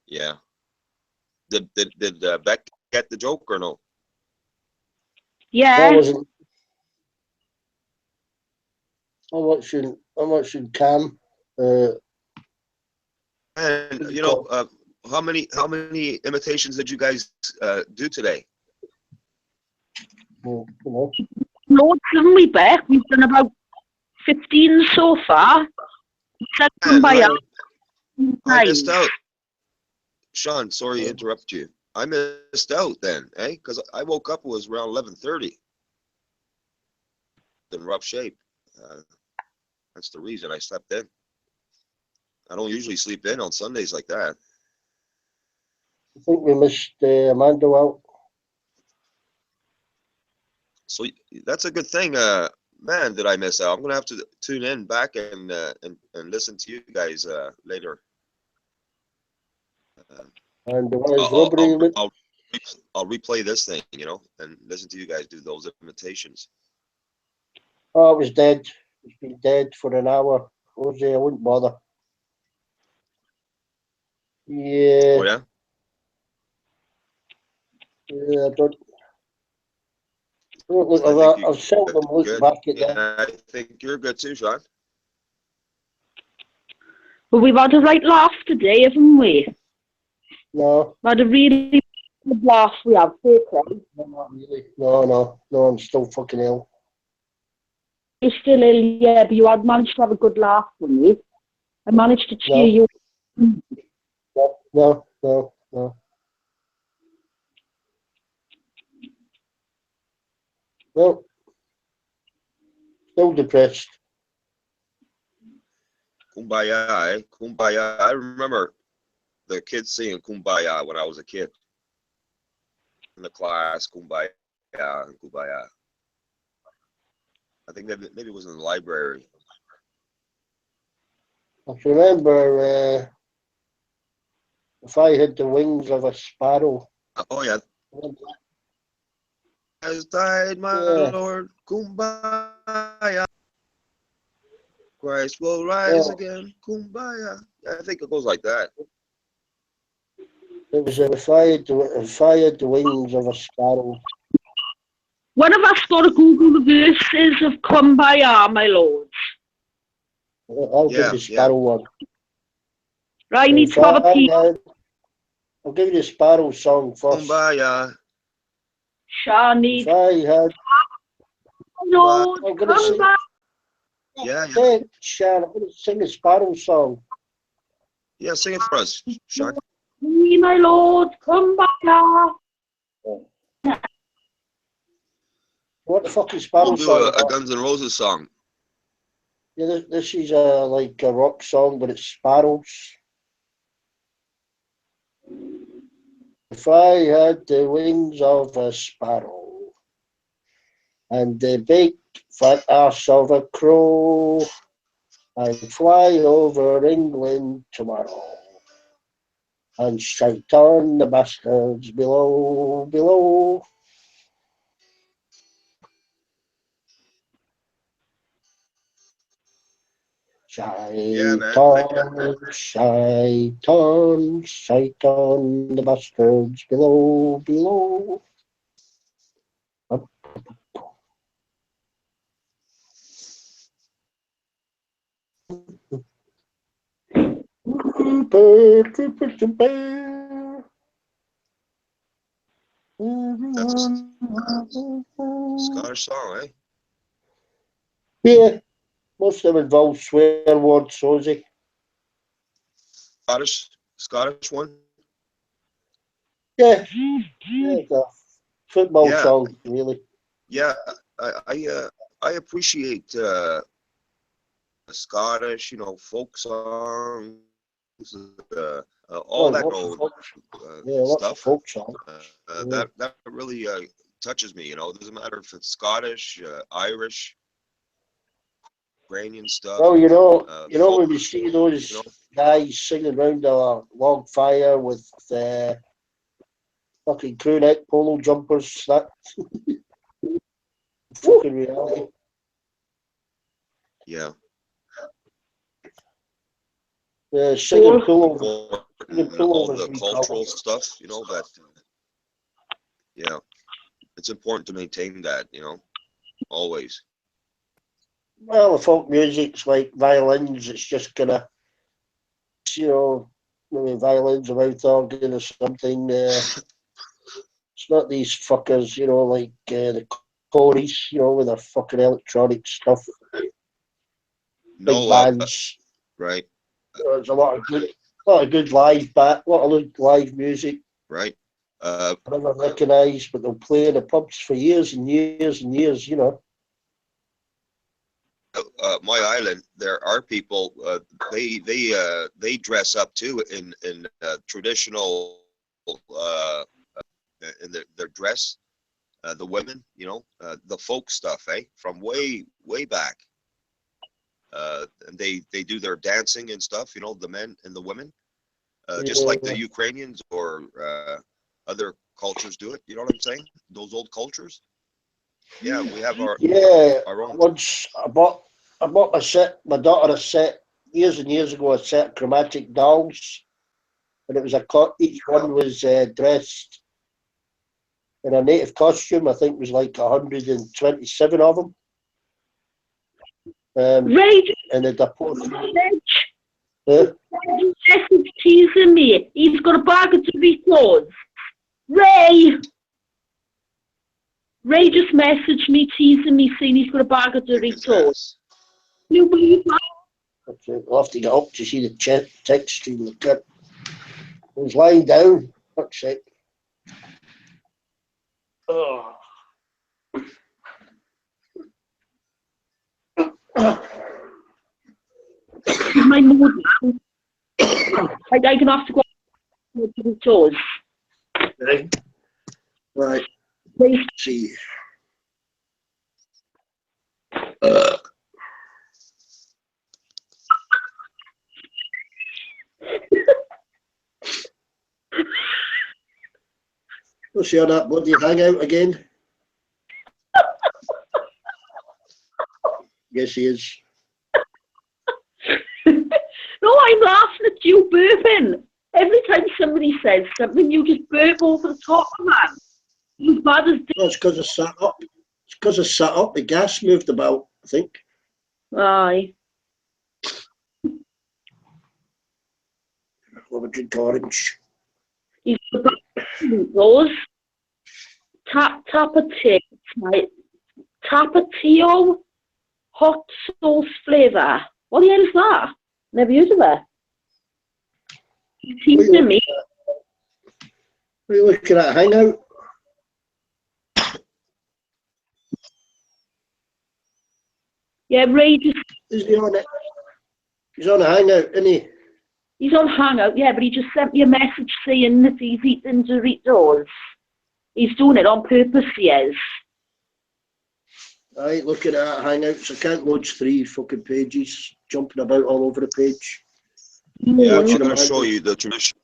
Yeah. Did Beck get the joke or no? Yeah. I wasn't. I'm watching Cam. And you know, how many imitations did you guys do today? Well, you know, Loads, haven't we, Beck? We've done about 15 so far. We said And Kumbaya I missed times. out. Sean, sorry to interrupt you. I missed out then, eh? Because I woke up, it was around 11:30. In rough shape. That's the reason I slept in. I don't usually sleep in on Sundays like that. I think we missed Amanda out. So that's a good thing. Man, did I miss out? I'm gonna have to tune in back and listen to you guys later. And was I'll, Robbery. I'll, I'll replay this thing, you know, and listen to you guys do those imitations. Oh, it was dead. It's been dead for an hour. Jose, I wouldn't bother. Yeah, Oh yeah. yeah, I don't look I at think that. I've you seldom looked good. back at them. Yeah, I think you're good too, Sean. But we've had a right laugh today, haven't we? No, We've had a really good laugh. We have, fair play. no, not really. No, I'm still fucking ill. You're still ill, yeah, but you had managed to have a good laugh, didn't you? I managed to cheer you. No. Well, still depressed. Kumbaya, eh? Kumbaya. I remember the kids singing Kumbaya when I was a kid. In the class, Kumbaya, Kumbaya. I think maybe it was in the library. I can remember if I had the wings of a sparrow. Oh yeah. Has died, my Lord, Kumbaya. Christ will rise again, Kumbaya. I think it goes like that. It was if I had the wings of a sparrow. One of us got to Google the verses of Kumbaya, my lords. I'll give the sparrow one. Right, I need to have a peek. I'll give you the sparrow song first. Kumbaya. Shani. If I had... Lord, Kumbaya. Yeah. Sharon, I'm going to sing a sparrow song. Yeah, sing it for us, Sean. Me, my lord, Kumbaya. What the fuck is sparrow We'll do song? a Guns N' Roses song. Yeah, this is like a rock song, but it's sparrows. If I had the wings of a sparrow and the big fat ass of a crow, I'd fly over England tomorrow and shite on the bastards below. Shite on the bastards below. That's a Scottish song, eh? Yeah, most of them involve swear words, Rosie. Scottish one? Yeah, it's a football song, really. Yeah, I appreciate Scottish, folk songs, all that stuff. Folk songs. That really touches me. Doesn't matter if it's Scottish, Irish, Ukrainian stuff. Well, when you see those guys singing around a log fire with fucking crew neck polo jumpers, that fucking reality. Yeah. Singing pullovers. All the cultural stuff, that. Yeah, it's important to maintain that, always. Well, the folk music's like violins. It's just gonna, maybe violins, a mouth organ or something. It's not these fuckers, like the Corys, with their fucking electronic stuff. Big bands. Right. There's a lot of good live music. Right. I never recognise, but they'll play in the pubs for years and years and years, My island, there are people. They dress up too in traditional in their dress. The women, the folk stuff, from way back. And they do their dancing and stuff. The men and the women, just like the Ukrainians or other cultures do it. You know what I'm saying? Those old cultures. Yeah, we have our own. Once I bought my daughter a set years and years ago, a set of chromatic dolls, and it was each one was dressed in a native costume. I think it was like 127 of them. Right. And the Huh? He's teasing me. He's got a bag of Doritos. Ray! Ray just messaged me, teasing me, saying he's got a bag of Kick his Doritos. ass. Can you believe that? Okay, I'll have to get up to see the text stream. Look at. I was lying down. Fuck's sake. Oh. He's my mood now. I'm going to have to go to the toes. Right. Right. Ray, See. We'll share that bloody hangout again. Yes, he is. no, I'm laughing at you burping. Every time somebody says something, you just burp over the top of that. As bad as No, it's because I sat up. It's because I sat up. The gas moved about, I think. aye. Have a drink orange. He's got those tapatio hot sauce flavour. What the hell is that? Never heard of it. He's teasing me. What are you looking at? Hangout? Yeah, Ray just, Is he on it? He's on a hangout, isn't he? he's on Hangout, yeah, but he just sent me a message saying that he's eating Doritos. He's doing it on purpose, he is. I ain't looking at hangouts. I can't load 3 fucking pages, jumping about all over the page. Yeah, Watching I'm going them to show hang- you the tradition.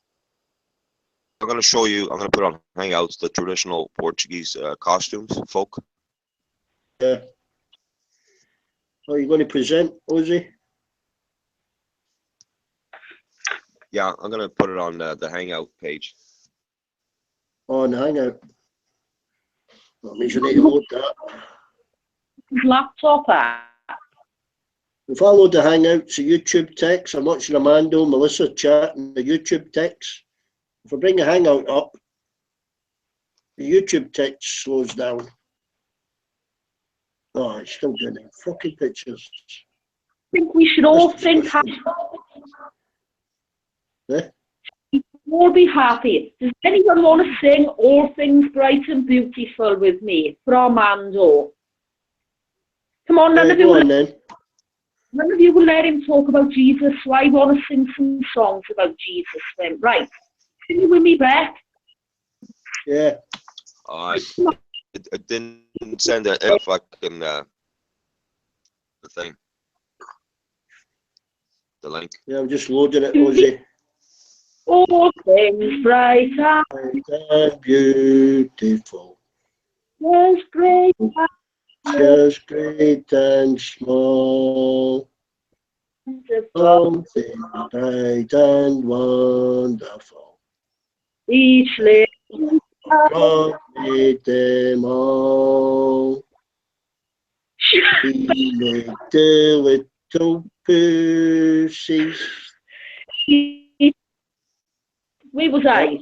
I'm going to show you. I'm going to put on Hangouts the traditional Portuguese costumes, folk. Yeah. Are you going to present, Ozzy? Yeah, I'm going to put it on the Hangout page. On hangout. That means you need to load that. His laptop app. If I load the hangouts, the YouTube text, I'm watching Amando, Melissa chatting the YouTube text. If I bring the hangout up, the YouTube text slows down. Oh, it's still doing it. Fucking pictures. I think we should all That's think disgusting. Eh? all be happy. Does anyone want to sing All Things Bright and Beautiful with me from Armando? Come on, Yeah, go on then. none of you will let him talk about Jesus, so I want to sing some songs about Jesus then. Right. Sing it with me, Beck. Yeah. I didn't send a fucking the thing, the link. Yeah, I'm just loading it, Ozzy. All things bright and And beautiful. yes, great Just great and small. and wonderful. Something bright and wonderful. Each little God made them all. He made the little pussies. Where was I?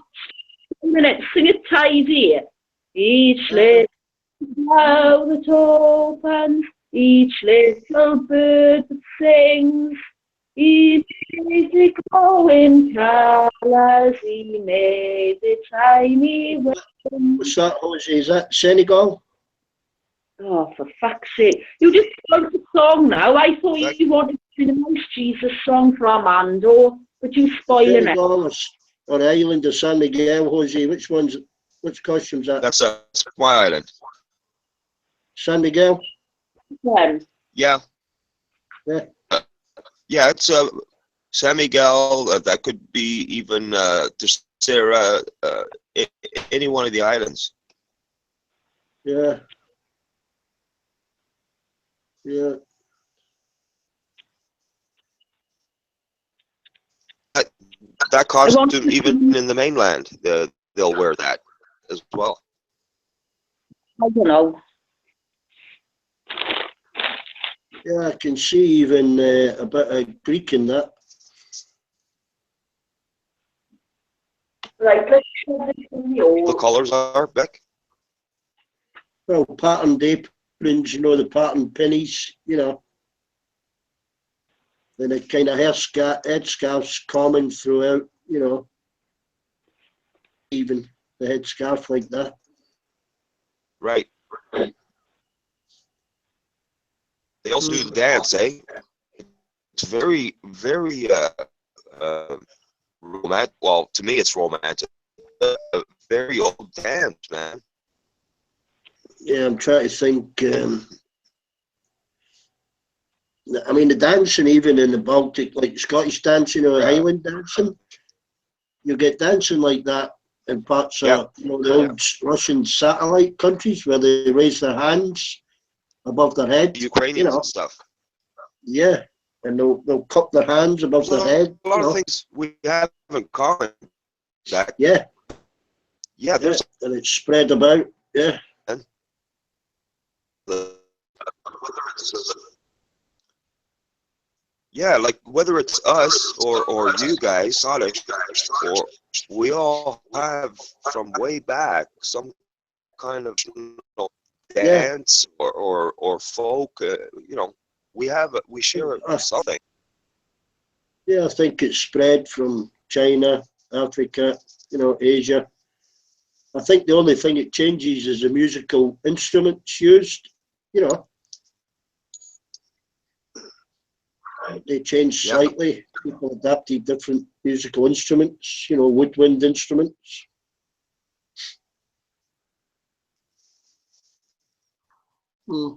A minute, sing it tidy. Each little flower that opens, each little bird that sings, each music glowing colours, he made the tiny wings. What's that, Ozzy? Is that Senegal? Oh, for fuck's sake. You just wrote the song now. I thought you wanted to sing a nice Jesus song for Armando, but you're spoiling it. Senegal or the island of San Miguel, Ozzy? Which costume's that? That's my island. San Miguel? Then. Yeah. Yeah. Yeah, it's San Miguel. That could be even Terceira, any one of the islands. Yeah. Yeah. That costume, even in the mainland, they'll wear that as well. I don't know. Yeah, I can see even a bit of Greek in that. Right, let's show this in the The old. colors are, Beck? Well, patterned aprons, you know, the patterned pennies, you know. And a kind of headscarf's common throughout, you know, even the headscarf like that. Right. They also do the dance, eh? It's very, very romantic. Well, to me, it's romantic. Very old dance, man. Yeah, I'm trying to think. I mean, the dancing, even in the Baltic, like Scottish dancing or Highland dancing, you get dancing like that in parts Yeah. of, you know, the old Russian satellite countries where they raise their hands above their head, you Ukrainians know. and stuff. Yeah, and they'll cup their hands above There's their head. a lot you of know. things we have in common. That Yeah, yeah, there's and it's spread about. Yeah, yeah, like whether it's us or you guys, Scottish, or we all have from way back some kind of yeah. dance or folk. You know, we share something. Yeah, I think it's spread from China, Africa, you know, Asia. I think the only thing it changes is the musical instruments used. You know, they changed Yeah. slightly. People adapted different musical instruments. You know, woodwind instruments. Hmm.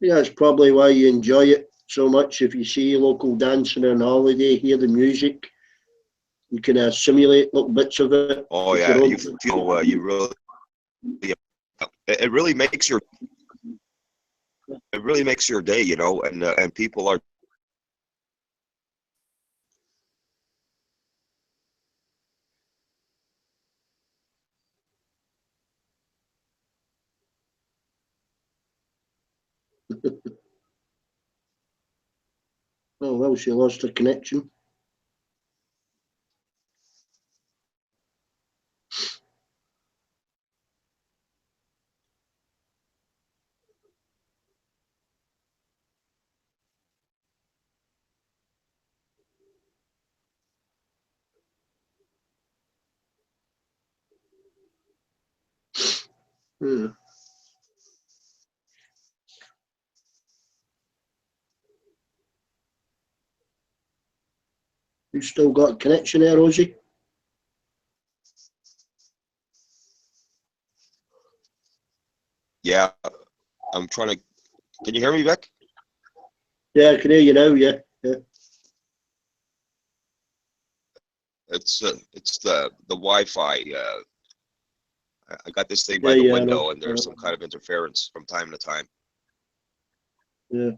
Yeah, that's probably why you enjoy it so much. If you see local dancing on holiday, hear the music, you can simulate little bits of it Oh with yeah, your you own. feel you really. It really makes your day, you know, and people are. Oh well, she lost her connection. Hmm. You still got a connection there, Rosie? Yeah, I'm trying to. Can you hear me, Beck? Yeah, I can hear you now. Yeah, yeah. It's the Wi-Fi. I got this thing Yeah, by the yeah, I know. window, and there's some kind of interference from time to time. Yeah,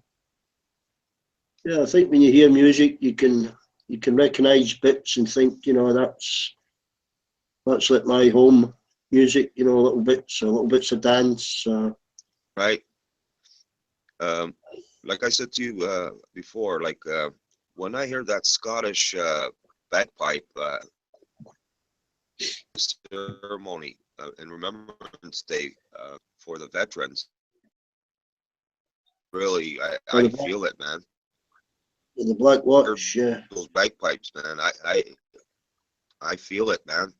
yeah. I think when you hear music, you can recognise bits and think, you know, that's like my home music. You know, little bits of dance. Right. Um, like I said to you before, like when I hear that Scottish bagpipe ceremony and Remembrance Day for the veterans, really, Or I feel it, man. the Black Hear Watch. Yeah, those bagpipes, man. I feel it, man.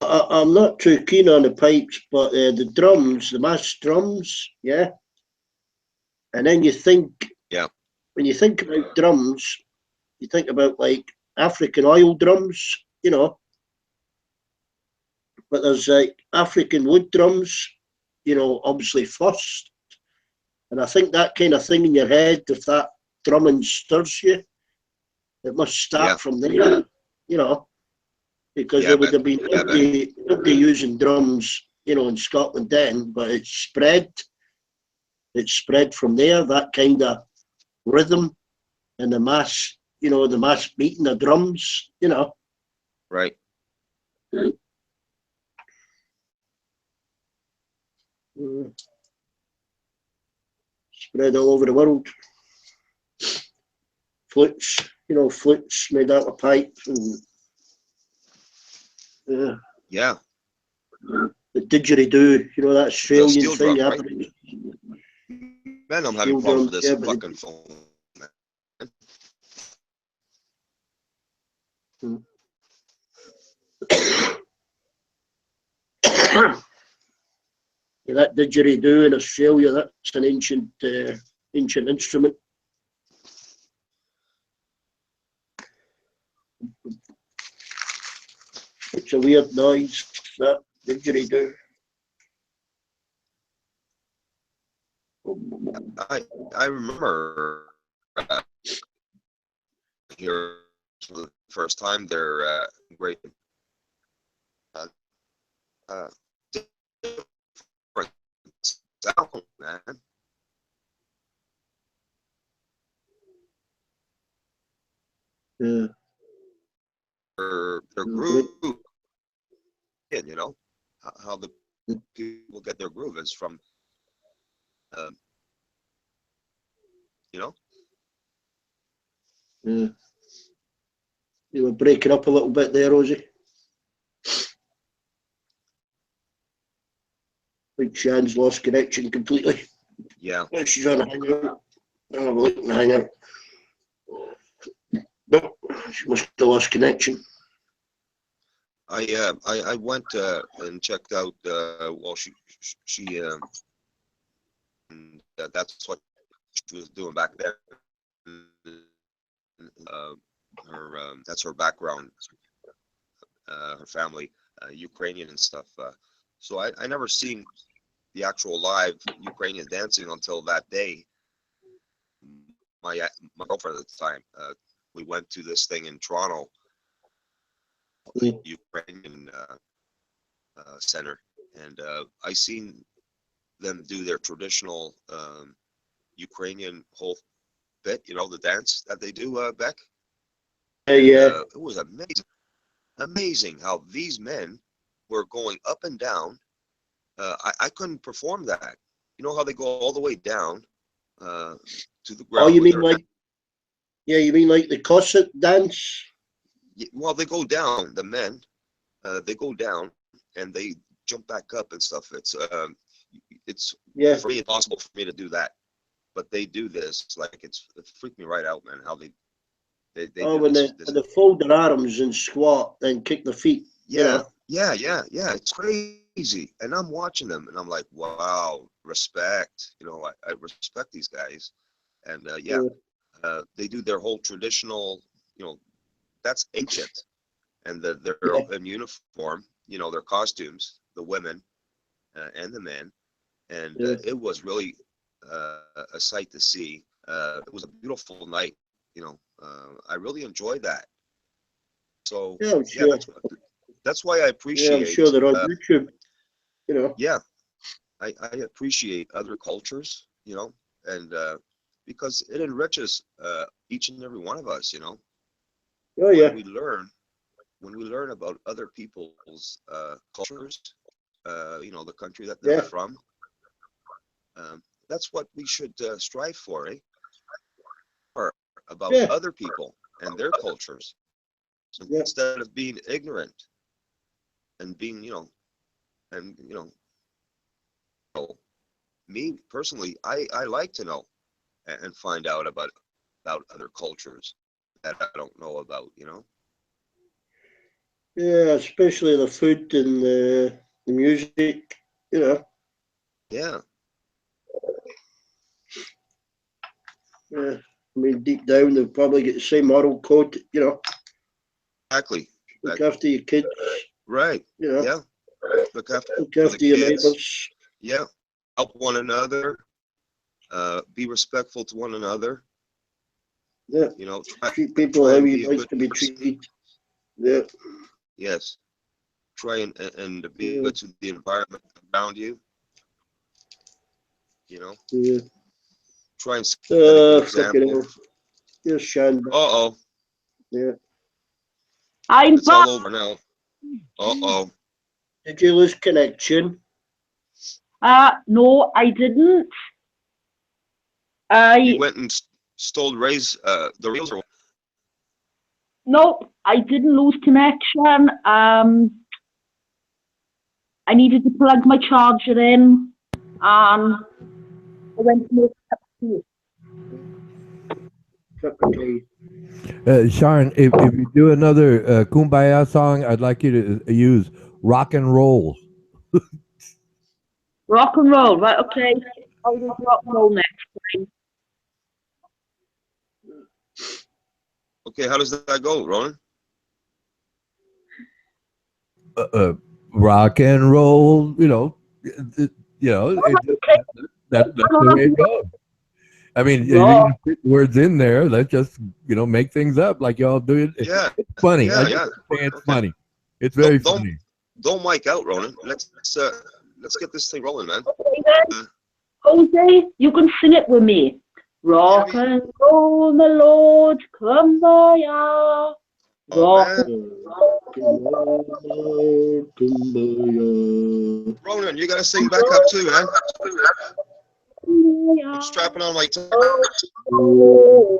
I'm not too keen on the pipes, but the drums, the mass drums. Yeah, and then you think Yeah, when you think about drums, you think about like African oil drums. You know, but there's like African wood drums, you know, obviously first. And I think that kind of thing in your head, if that drumming stirs you, it must yeah, start from there, you know, because yeah, there would man. have been Yeah, man. nobody using drums, you know, in Scotland then, but it spread from there, that kind of rhythm and the mass, you know, the mass beating the drums, you know. Right. Mm. spread all over the world. Flutes, flutes made out of pipe. And, Yeah. the didgeridoo, that Australian steel thing. drum, right? Man, I'm having Steel problems drum, with this yeah, but fucking phone. Yeah, that didgeridoo in Australia, that's an ancient instrument. It's a weird noise, that didgeridoo. I remember here for the first time they're great different sound, man. Yeah. Their groove, how the people get their groove is from, Yeah. You were breaking up a little bit there, Rosie. I think Shan's lost connection completely. Yeah. She's on a hangout. I'll have a look in the hangout. No, she must have lost connection. I went and checked out. Well, she that's what she was doing back there. That's her background. Her family, Ukrainian and stuff. So I never seen the actual live Ukrainian dancing until that day. My girlfriend at the time, we went to this thing in Toronto, Ukrainian center, and I seen them do their traditional Ukrainian whole bit, the dance that they do, Beck. Yeah. It was amazing how these men were going up and down. I couldn't perform that. You know how they go all the way down to the ground. Oh, you mean like? Yeah, you mean like the Cossack dance? Well, they go down. The men, they go down and they jump back up and stuff. It's for me impossible for me to do that, but they do this. Like it freaked me right out, man. How they when they fold their arms and squat, then kick their feet. Yeah. It's crazy, and I'm watching them, and I'm like, wow, respect. I respect these guys, and they do their whole traditional. That's ancient, and they're in uniform. Their costumes, the women and the men, and it was really a sight to see. It was a beautiful night. I really enjoyed that. So sure. that's why I appreciate. I'm sure they're on YouTube. Yeah, I appreciate other cultures. And because it enriches each and every one of us. Oh yeah. When we learn about other people's cultures, the country that they're from. That's what we should strive for, eh? Or about other people and their cultures, instead of being ignorant and being, me personally, I like to know and find out about other cultures that I don't know about. Yeah, especially the food and the music. Yeah. Yeah. I mean, deep down, they'll probably get the same moral code. Exactly. Look after your kids. Right. Yeah. Look after your neighbors. Yeah. Help one another. Be respectful to one another. Yeah. Treat people how you'd like to be treated. Yeah. Yes. Try and be good to the environment around you. Yeah. Try and set a good example. Here's Shan. Uh-oh. Yeah. It's all over now. Uh-oh. Did you lose connection? No, I didn't. You I went and stole Ray's the reels or what? Nope, I didn't lose connection. I needed to plug my charger in, and I went to make a cup of tea. Cup of tea. Sharon, if you do another Kumbaya song, I'd like you to use rock and roll. Rock and roll, right? Okay, I'll do rock and roll next time. Okay, how does that go, Ronan? Rock and roll, Okay, that's the way it goes. I mean, if you're rock. gonna put words in there, let's just make things up like y'all do it. Yeah, It's funny. I yeah, just yeah. say it's Okay. funny. It's very Don't funny. don't mic out, Ronan. Let's get this thing rolling, man. Okay then, Uh, Jose, you can sing it with me. Rock yeah, and roll, my lord, kumbaya. oh Rock man, and roll, Kumbaya. Ronan, you gotta sing back up too, man. I'm kumbaya. strapping on my. Oh,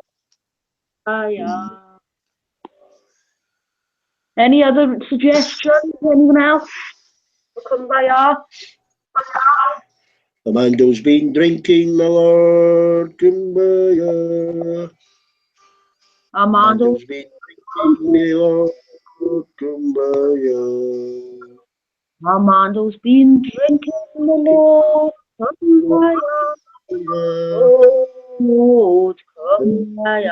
kumbaya. Any other suggestions? Anyone else? Kumbaya. Amando's been drinking, my lord. Kumbaya. Armando. Amando's been drinking, my lord. Kumbaya. Armando's been drinking the Lord. Kumbaya. Kumbaya. Oh, Lord, kumbaya.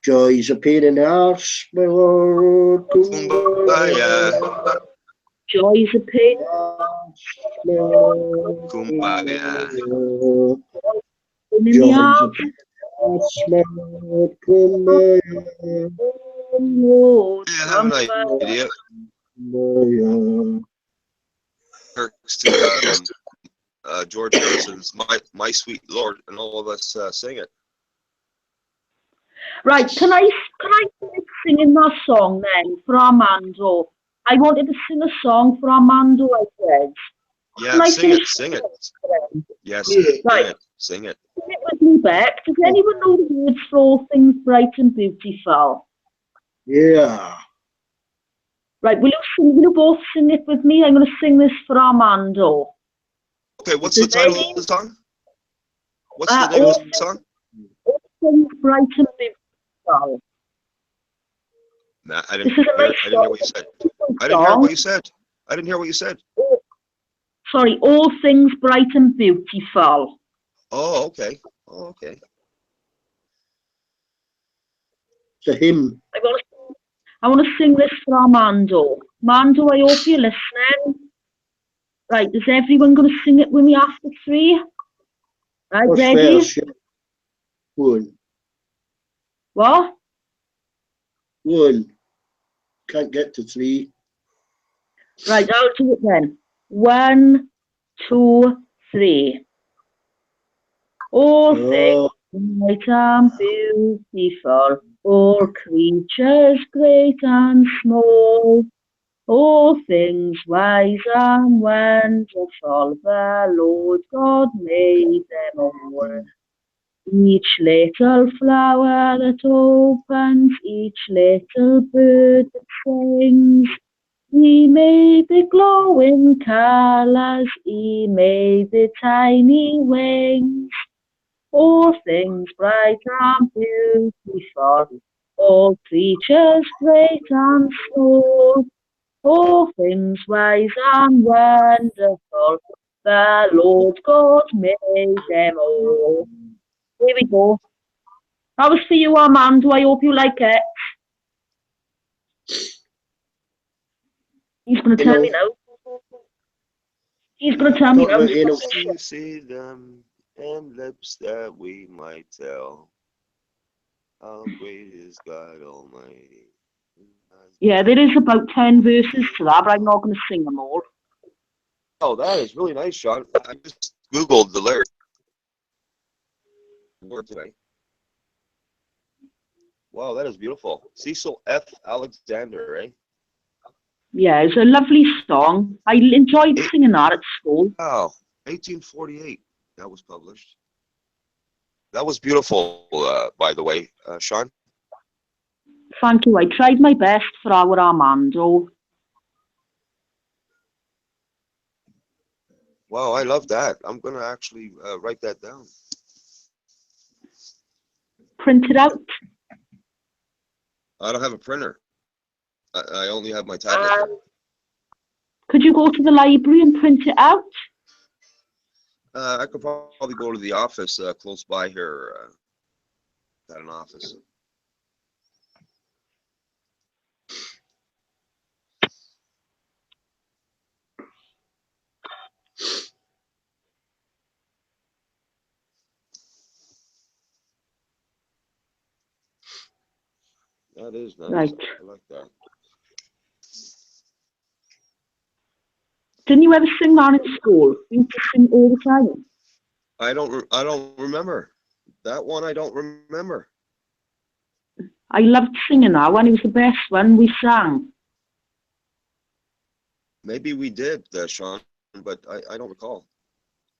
Joy's a pain in the arse, my lord. Kumbaya, Kumbaya. Joy's a pain. My lord. kumbaya. Kumbaya. In the Joy's a arms. pain in the arse, my lord. Kumbaya. Oh, Lord, I have an kumbaya. idea. Kumbaya. Lyrics to George Harrison's "My Sweet Lord," and all of us sing it. Right, can I finish singing that song then for Armando? I wanted to sing a song for Armando, I said. Yeah, Can I sing finish it, sing it. singing? Yes, Yeah. sing Right, it, sing it. sing it with me, Beck. Does anyone know the words for all things bright and beautiful? Yeah. Right, will you both sing it with me? I'm going to sing this for Armando. Okay, what's the title of the song? What's the name All of the song? things bright and beautiful. Nah, I This didn't is a hear. nice I didn't hear what you said. I didn't hear song. what you said. I didn't hear what you said. Sorry, all things bright and beautiful. Oh, okay. Oh, okay. It's a hymn. I want to sing this for Armando. Armando, I hope you're listening. Right, is everyone going to sing it with me after 3? Right, What's ready? first? One. What? One. Can't get to 3. Right, I'll do it then. 1, 2, 3. All things Oh, bright and beautiful, all creatures great and small, all things wise and wonderful, the Lord God made them all. Each little flower that opens, each little bird that sings, he made the glowing colors, he made the tiny wings. All things bright and beautiful, all creatures great and small, all things wise and wonderful, the Lord God made them all. Here we go. That was for you, Armando. I hope you like it. He's going to tell me now. He's going to tell me talk now. about, To see them and lips that we might tell. How great is God Almighty. Yeah, there is about 10 verses to that, but I'm not going to sing them all. Oh, that is really nice, Sean. I just Googled the lyrics. Word today. Wow, that is beautiful. Cecil F. Alexander, eh? Yeah, it's a lovely song. I enjoyed Eight, singing that at school. wow, 1848 that was published. That was beautiful, by the way, Sean. Thank you. I tried my best for our Armando. Wow, I love that. I'm gonna actually write that down. Print it out. I don't have a printer. I only have my tablet here. Could you go to the library and print it out? I could probably go to the office close by here. Got an office. That is nice. Right. I like that. Didn't you ever sing that in school? You used to sing all the time. I don't remember that one. I don't remember. I loved singing that one. It was the best one we sang. Maybe we did, Sean, but I don't recall.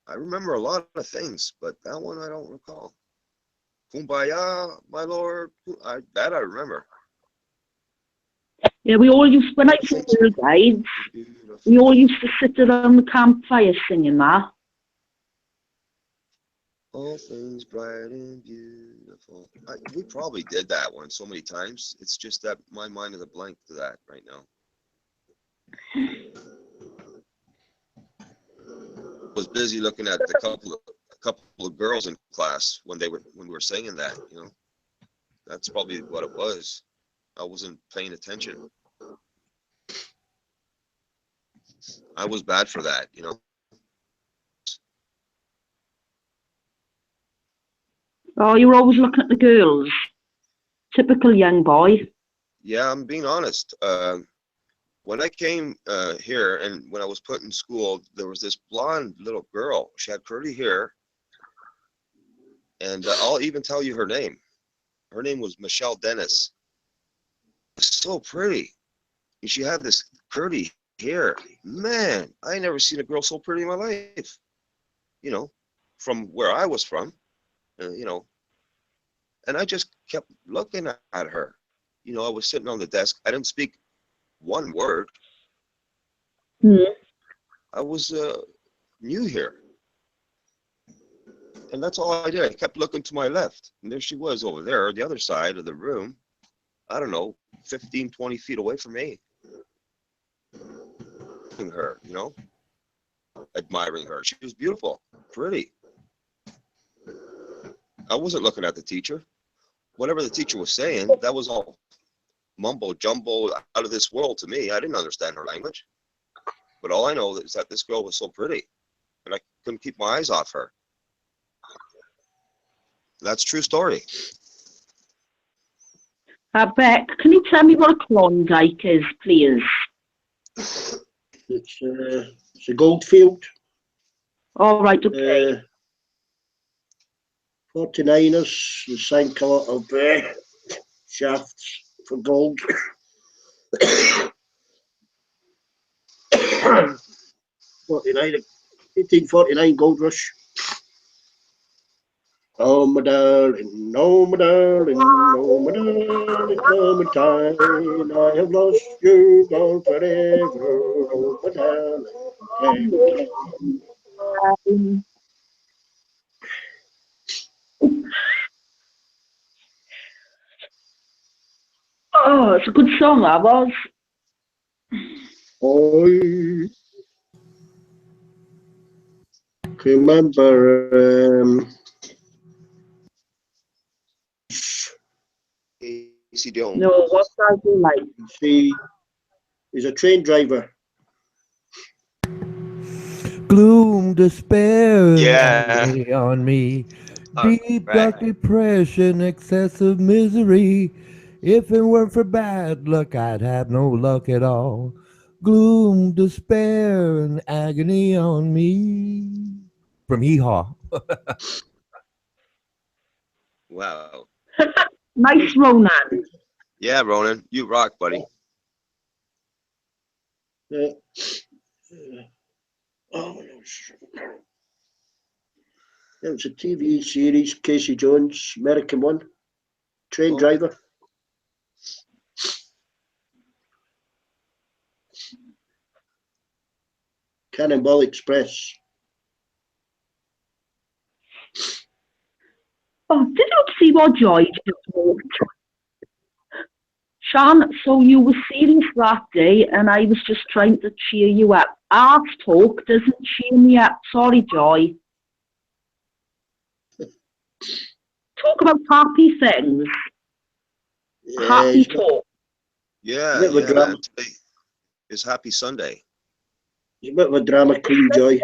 I remember a lot of things, but that one I don't recall. Kumbaya, my lord. That I remember. Yeah, we all used, when I was Things little guys, we beautiful. all used to sit around the campfire singing that. All things bright and beautiful. We probably did that one so many times. It's just that my mind is a blank to that right now. Was busy looking at a couple of girls in class when we were singing that. You know, that's probably what it was. I wasn't paying attention. I was bad for that. You know. Oh, you were always looking at the girls. Typical young boy. Yeah, I'm being honest. When I came here and when I was put in school, there was this blonde little girl. She had curly hair, and I'll even tell you her name. Her name was Michelle Dennis. So pretty. And she had this curly hair. Man, I never seen a girl so pretty in my life. You know, from where I was from, you know, and I just kept looking at her. You know, I was sitting on the desk. I didn't speak one word. Hmm. I was new here. And that's all I did. I kept looking to my left. And there she was over there, the other side of the room. I don't know, 15, 20 feet away from me. Her, you know, admiring her. She was beautiful, pretty. I wasn't looking at the teacher. Whatever the teacher was saying, that was all mumbo jumbo out of this world to me. I didn't understand her language. But all I know is that this girl was so pretty. And I couldn't keep my eyes off her. That's a true story. Beck, can you tell me what a Klondike is, please? It's a goldfield. All right, okay. 49ers, the same colour of shafts for gold. 1849 gold rush. Oh my darling, oh my darling, oh my darling, Clementine, I have lost you, gone forever, oh my darling, Clementine. Oh, it's a good song, that was. I can remember Casey Jones. No, what's that like? see, he's a train driver. Gloom, despair, and Yeah. agony on me. All Deep, right. dark depression, excessive misery. If it weren't for bad luck, I'd have no luck at all. Gloom, despair, and agony on me. From Hee Haw. Wow. Nice, Ronan. Yeah, Ronan, you rock, buddy. Uh, oh, it was a TV series, Casey Jones, American one, train Okay. driver. Cannonball Express. Oh, did you see what Joy just wrote? Shan, so you were serious that day, and I was just trying to cheer you up. Art talk doesn't cheer me up. Sorry, Joy. Talk about happy things. Happy talk. Yeah, bit of a yeah, drama. man. Today is Happy Sunday. It's a bit of a drama queen, Joy.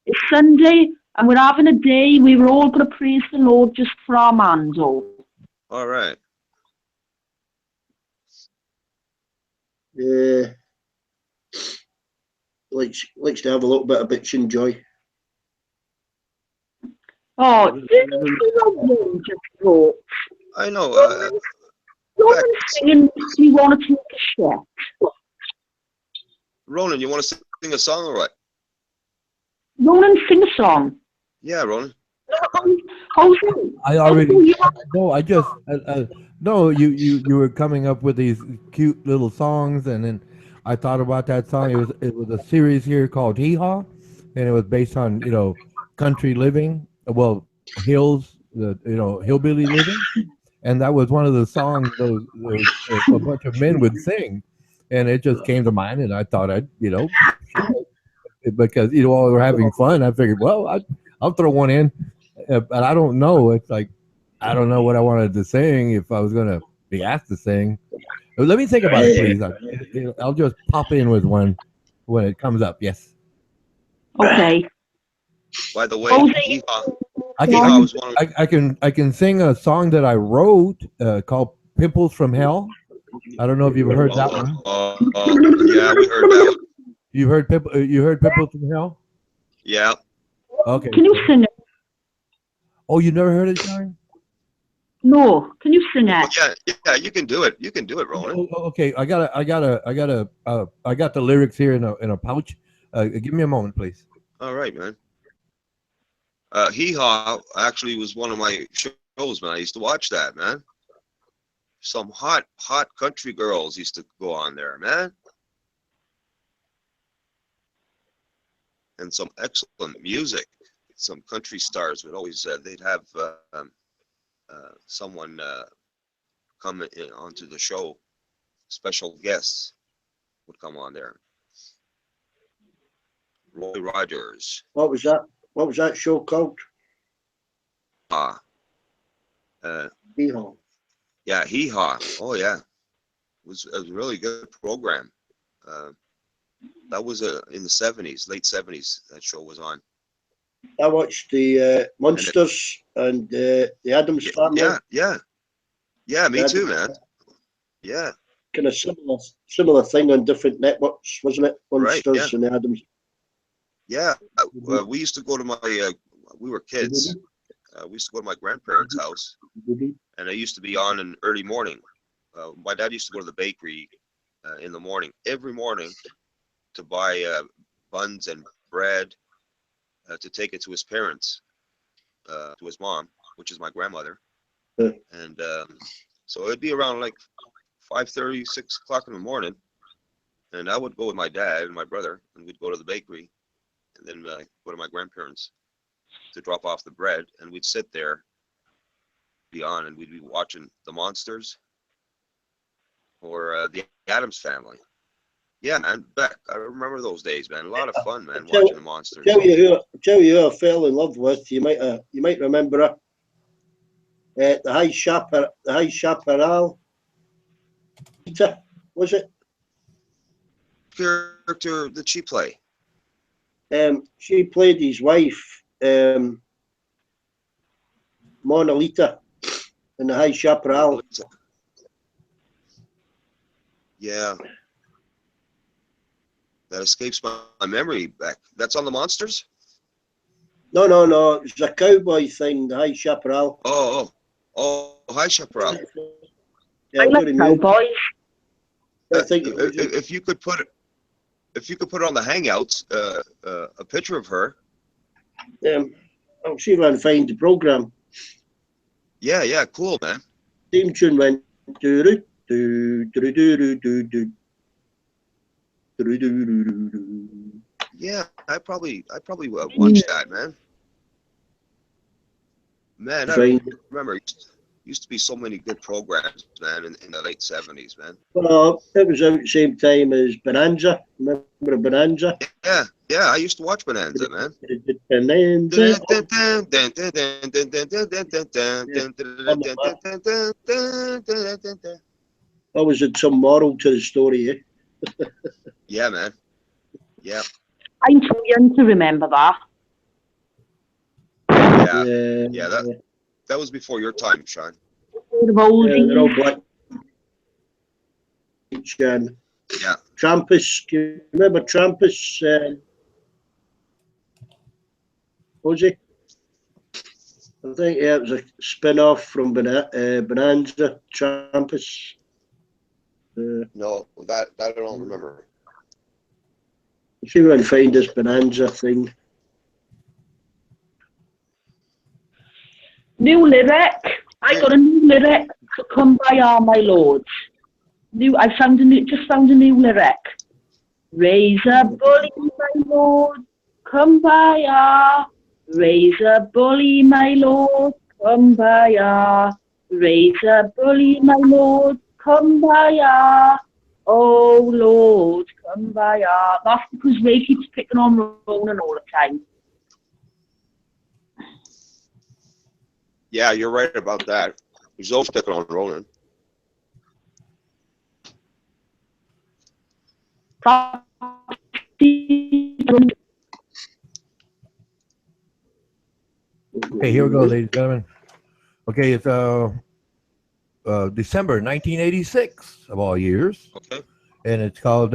It's Sunday, and we're having a day. We were all going to praise the Lord just for Armando. All right. Likes to have a little bit of bitching, Joy. Oh, didn't you see what Joy just wrote? I know. Ronan singing makes me want to take a shit. Ronan, you want to sing a song or what? Ronan, sing a song. Yeah, Ronan. I already no. I just no. You were coming up with these cute little songs, and then I thought about that song. It was a series here called Hee Haw, and it was based on country living. Well, hills, hillbilly living, and that was one of the songs those a bunch of men would sing, and it just came to mind, and I thought I'd share it because while we were having fun, I figured, well, I'll throw one in. But I don't know. It's like I don't know what I wanted to sing if I was gonna be asked to sing. Let me think about it, please. I'll just pop in with one when it comes up. Yes. Okay. By the way, I can sing a song that I wrote called "Pimples from Hell." I don't know if you've heard that one. Yeah, we heard that one. You heard Pimples from Hell? Yeah. Okay. Can you sing it? Oh, you never heard it, Sharon? No. Can you sing it? Yeah, you can do it. You can do it, Ronan. Okay, I got the lyrics here in a pouch. Give me a moment, please. All right, man. Hee Haw actually was one of my shows, man. I used to watch that, man. Some hot country girls used to go on there, man. And some excellent music. Some country stars would always they'd have someone come onto the show. Special guests would come on there. Roy Rogers. What was that? What was that show called? Hee Haw. Yeah, Hee Haw. Oh yeah, it was a really good program. That was in the '70s, late '70s. That show was on. I watched the Monsters and the Addams Family. Yeah. Me too, man. Yeah. Kind of similar thing on different networks, wasn't it? Monsters Right, and the Addams. Yeah. We used to go to my. We were kids. We used to go to my grandparents' house, and it used to be on in early morning. My dad used to go to the bakery in the morning, every morning, to buy buns and bread to take it to his parents, to his mom, which is my grandmother. And so it'd be around like 5:30, 6 o'clock in the morning. And I would go with my dad and my brother, and we'd go to the bakery, and then go to my grandparents to drop off the bread, and we'd sit there beyond, and we'd be watching the Monsters or the Addams Family. Yeah, man, Beck, I remember those days, man. A lot of fun, man, watching the Monsters. Tell you who I fell in love with. You might remember her. The High Chaparral. Was it? Character that she play? She played his wife, Mona Lisa, in the High Chaparral. Yeah. That escapes my memory, Beck. That's on the Monsters? No. It's a cowboy thing, the High Chaparral. Oh, High Chaparral. Yeah, I like cowboys. If you could put if you could put on the Hangouts a picture of her. I'll see if I can find the program. Yeah, cool, man. Theme tune went do do do do do do do. Yeah, I probably watched that, man. Man, I remember used to be so many good programs, man, in the late 70s, man. Well, it was out at the same time as Bonanza. Remember Bonanza? Yeah, I used to watch Bonanza, man. Bonanza. Always had some moral to the story, eh? Yeah, man. Yeah. I'm too young to remember that. Yeah, that was before your time, Sean. They're all black. Yeah. Trampus. Do you remember Trampus? Was he? I think it was a spin-off from Bonanza. Trampus. No, that I don't remember. See if I can find this Bonanza thing. New lyric. I got a new lyric. So come by all my lords. I just found a new lyric. Raise a bully, my lord. Come by all. Raise a bully, my lord. Come by all. Raise a bully, my lord. Come by all. Oh Lord, come by all. That's because Ray keeps picking on Ronan all the time. Yeah, you're right about that. He's always picking on Ronan. Okay, here we go, ladies and gentlemen. Okay, it's December 1986 of all years. Okay. And it's called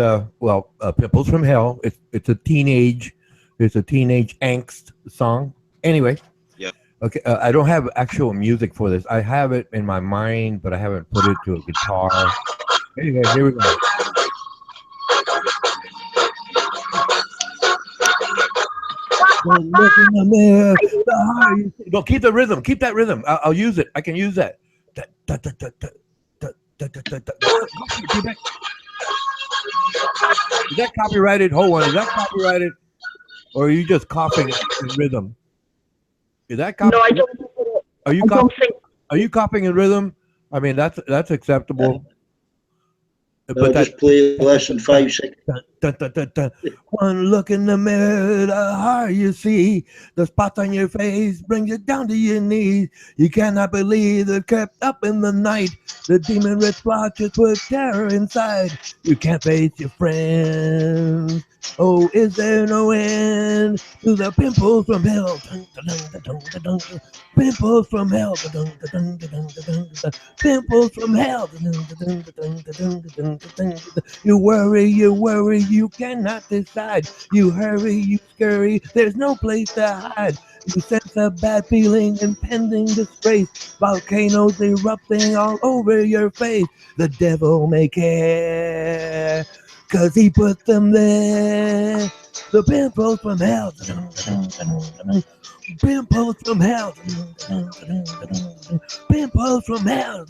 Pimples from Hell. It's a teenage angst song. Anyway. Yeah. Okay, I don't have actual music for this. I have it in my mind, but I haven't put it to a guitar. Anyway, here we go. Look in the mirror. No, keep the rhythm. Keep that rhythm. I'll use it. I can use that. Is that copyrighted? Hold on. Is that copyrighted? Or are you just coughing in rhythm? Is that copyrighted? No, I don't. Are you coughing in rhythm? I mean, that's acceptable. But just play less than 5 seconds. One look in the mirror, the heart you see, the spots on your face bring you down to your knees. You cannot believe they're kept up in the night. The demon red splotches put terror inside. You can't face your friends. Oh, is there no end to the pimples from hell? Pimples from hell. Pimples from hell. You worry, you cannot decide. You hurry, you scurry, there's no place to hide. You sense a bad feeling, impending disgrace. Volcanoes erupting all over your face. The devil may care, 'cause he put them there. The pimples from hell. Pimples from hell. Pimples from hell.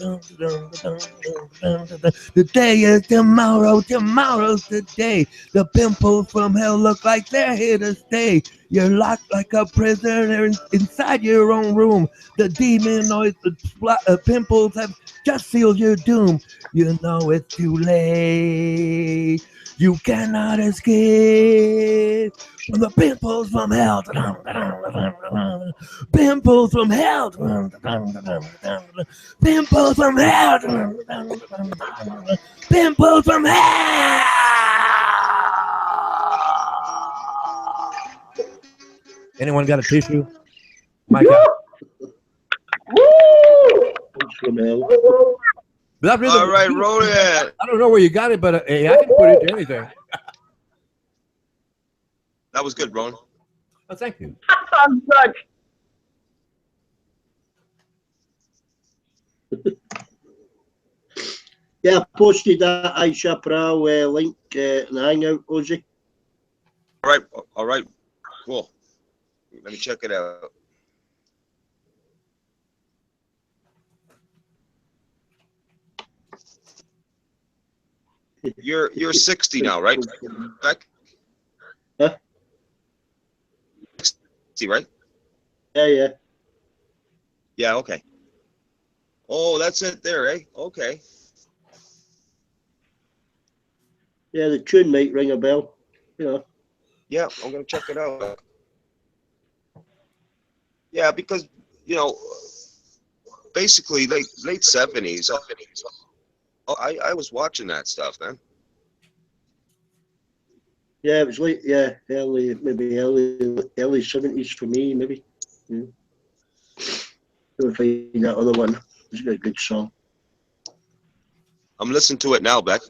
Today is tomorrow, tomorrow's today. The pimples from hell look like they're here to stay. You're locked like a prisoner inside your own room. The demonic pimples have just sealed your doom. You know it's too late. You cannot escape from the pimples from hell. Pimples from hell. Pimples from hell. Pimples from hell. Anyone got a tissue? My God. All right, roll it. I don't know where you got it, but hey, I can put it to anything. That was good, Ron. Oh, thank you. That sounds good. Yeah, I posted that Aisha Prow link in the Hangout, Ozzy. right, all right, cool. Let me check it out. You're 60 now, right, Beck? Huh? 60, right? Yeah. Yeah, okay. Oh, that's it there, eh? Okay. Yeah, the tune might ring a bell. You know. Yeah, I'm gonna check it out. Yeah, because basically late 70s. I was watching that stuff, man. Yeah, it was late. Yeah, early 70s for me, maybe. Yeah. We'll find that other one. It's a good song. I'm listening to it now, Beck.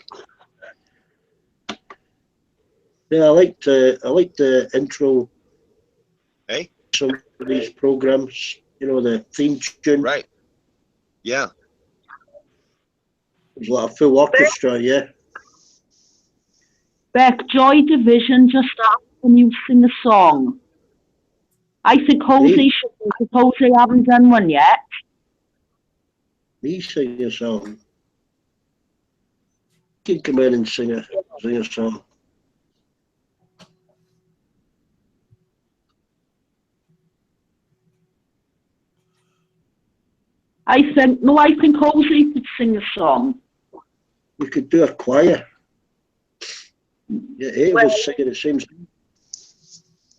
Yeah, I liked the intro. Hey? Some of these programs, the theme tune. Right. Yeah. There's like a full orchestra. Yeah. Beck, Joy Division just asked, can you sing a song? I think Jose Me? should, because Jose haven't done one yet. Me sing a song. You can come in and sing a song. I think Jose could sing a song. We could do a choir. Yeah, eight of us singing the same song.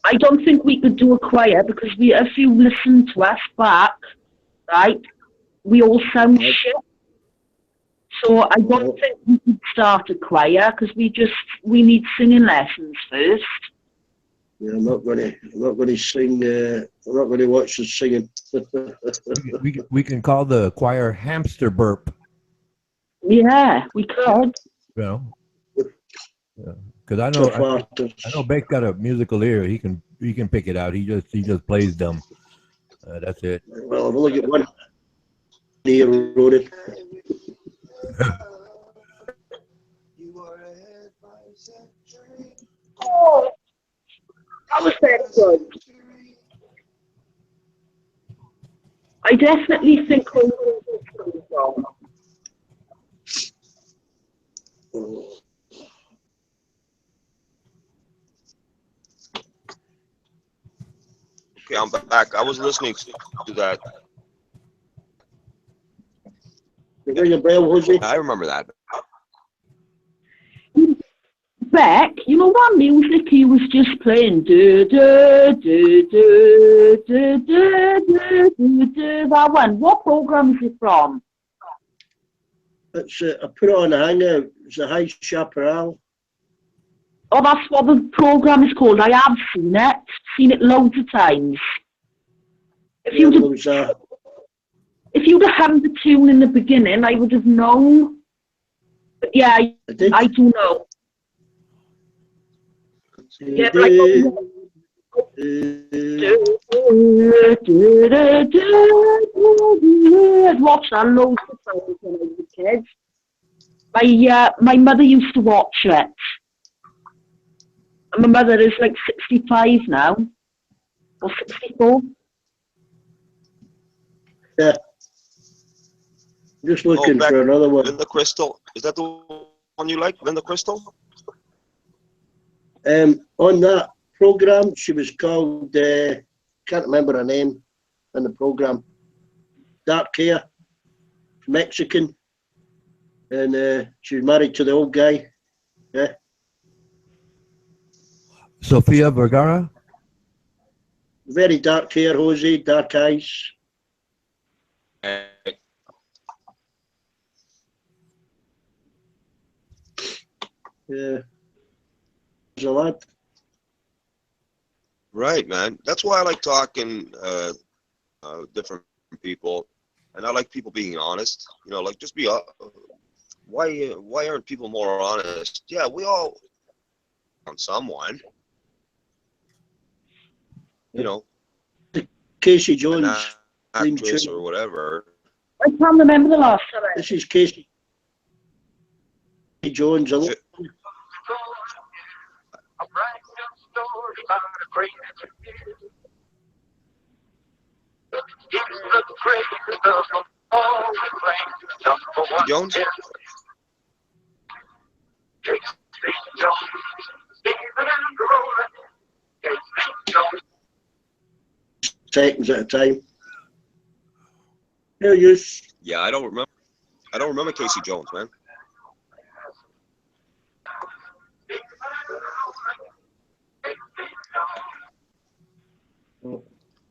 I don't think we could do a choir because if you listen to us back, right, we all sound shit. So I don't think we could start a choir because we need singing lessons first. Yeah, I'm not gonna sing. I'm not gonna watch the singing. We can call the choir Hamster Burp. Yeah, we could. You know, because I know Beck's got a musical ear. He can pick it out. He just plays them. That's it. Well, I've only got one ear, Ronan. Oh, that was very good. I definitely think Jose could sing a song. Okay, I'm back. I was listening to that. Ring a bell, Jose? I remember that. Beck, you know what music he was just playing? That one. What program is it from? It's I put it on the hangout. It's a High Chaparral. Oh, that's what the program is called. I have seen it loads of times. If you'd have hummed the tune in the beginning, I would have known. But yeah, I do know. Yeah, but I I'd watched that loads of times when I was a kid. My mother used to watch it. And my mother is like 65 now, or 64. Yeah. Just looking for another one. Linda Crystal. Is that the one you like, Linda Crystal? On that program, she was called, can't remember her name in the program, dark hair, Mexican, and she was married to the old guy. Yeah. Sofia Vergara? Very dark hair, Jose, dark eyes. Yeah. There's a lot. Right, man. That's why I like talking different people, and I like people being honest. Like just be. Why aren't people more honest? Yeah, we all on someone. Casey Jones, actress or whatever. I can't remember the last time. This is Casey Jones. Jones? Seconds at a time. Yeah, you. Yeah, I don't remember Casey Jones, man.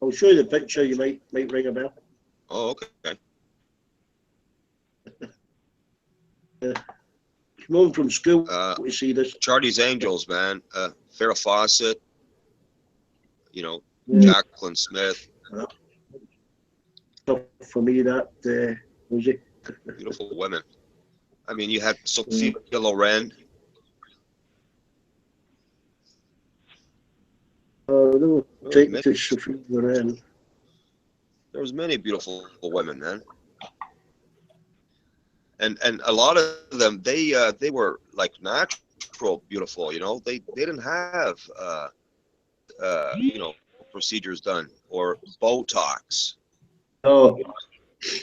I'll show you the picture. You might ring a bell. Oh, okay. Come home from school. We see this. Charlie's Angels, man. Farrah Fawcett. You know, Yeah. Jacqueline Smith. For me, that was it. Beautiful women. I mean, you had Sophia Loren. No, take many- to Sophia Loren. There was many beautiful women, man. And a lot of them, they were like natural beautiful, you know. They didn't have you know, procedures done or Botox. Oh,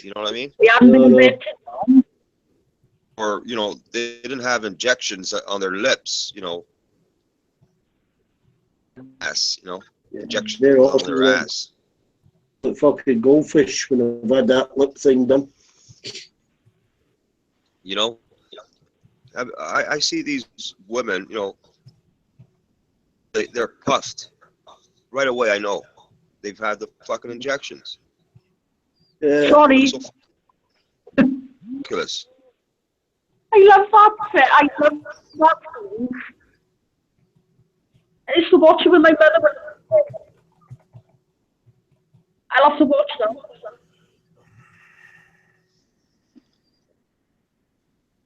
You know what I mean? We haven't been invented. Or, you know, they didn't have injections on their lips, you know. Ass, you know, injections they're on awful. their ass. The fucking goldfish when I've had that lip thing done. You know, I see these women, you know, they're puffed. Right away, I know they've had the fucking injections. Sorry. So ridiculous. I love that. I love that. I used to watch it with my mother. I'll have to watch them.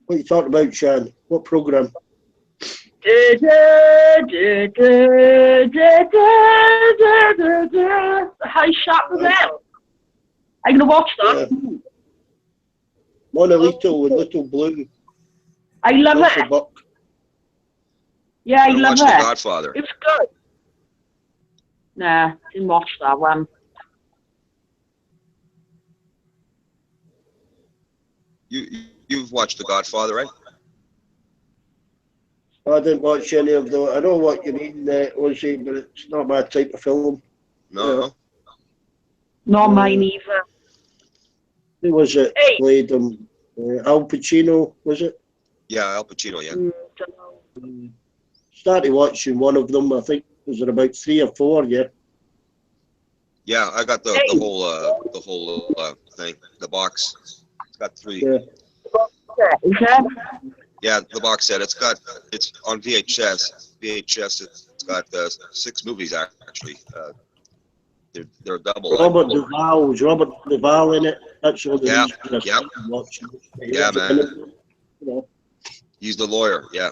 What you talking about, Shan? What program? High shot with them. I'm gonna watch that. Monolito with Little Blue. I love Alpha it. Buck. Yeah, I I love watched The it. Godfather. It's good. Nah, didn't watch that one. You've watched The Godfather, right? I didn't watch any of those. I know what you mean, Ozzy, but it's not my type of film. No. Not mine either. Who was it? Hey. Played him. Al Pacino, was it? Yeah, Al Pacino. Yeah. Started watching one of them. I think was it about 3 or 4? Yeah. Yeah, I got the whole thing, the box. It's got 3. Yeah. Yeah, the box set. It's on VHS. It's got 6 movies actually. They're double. Robert Duvall. Was Robert Duvall in it? That's all the reason I started watching. Yeah, man. You know. He's the lawyer. Yeah.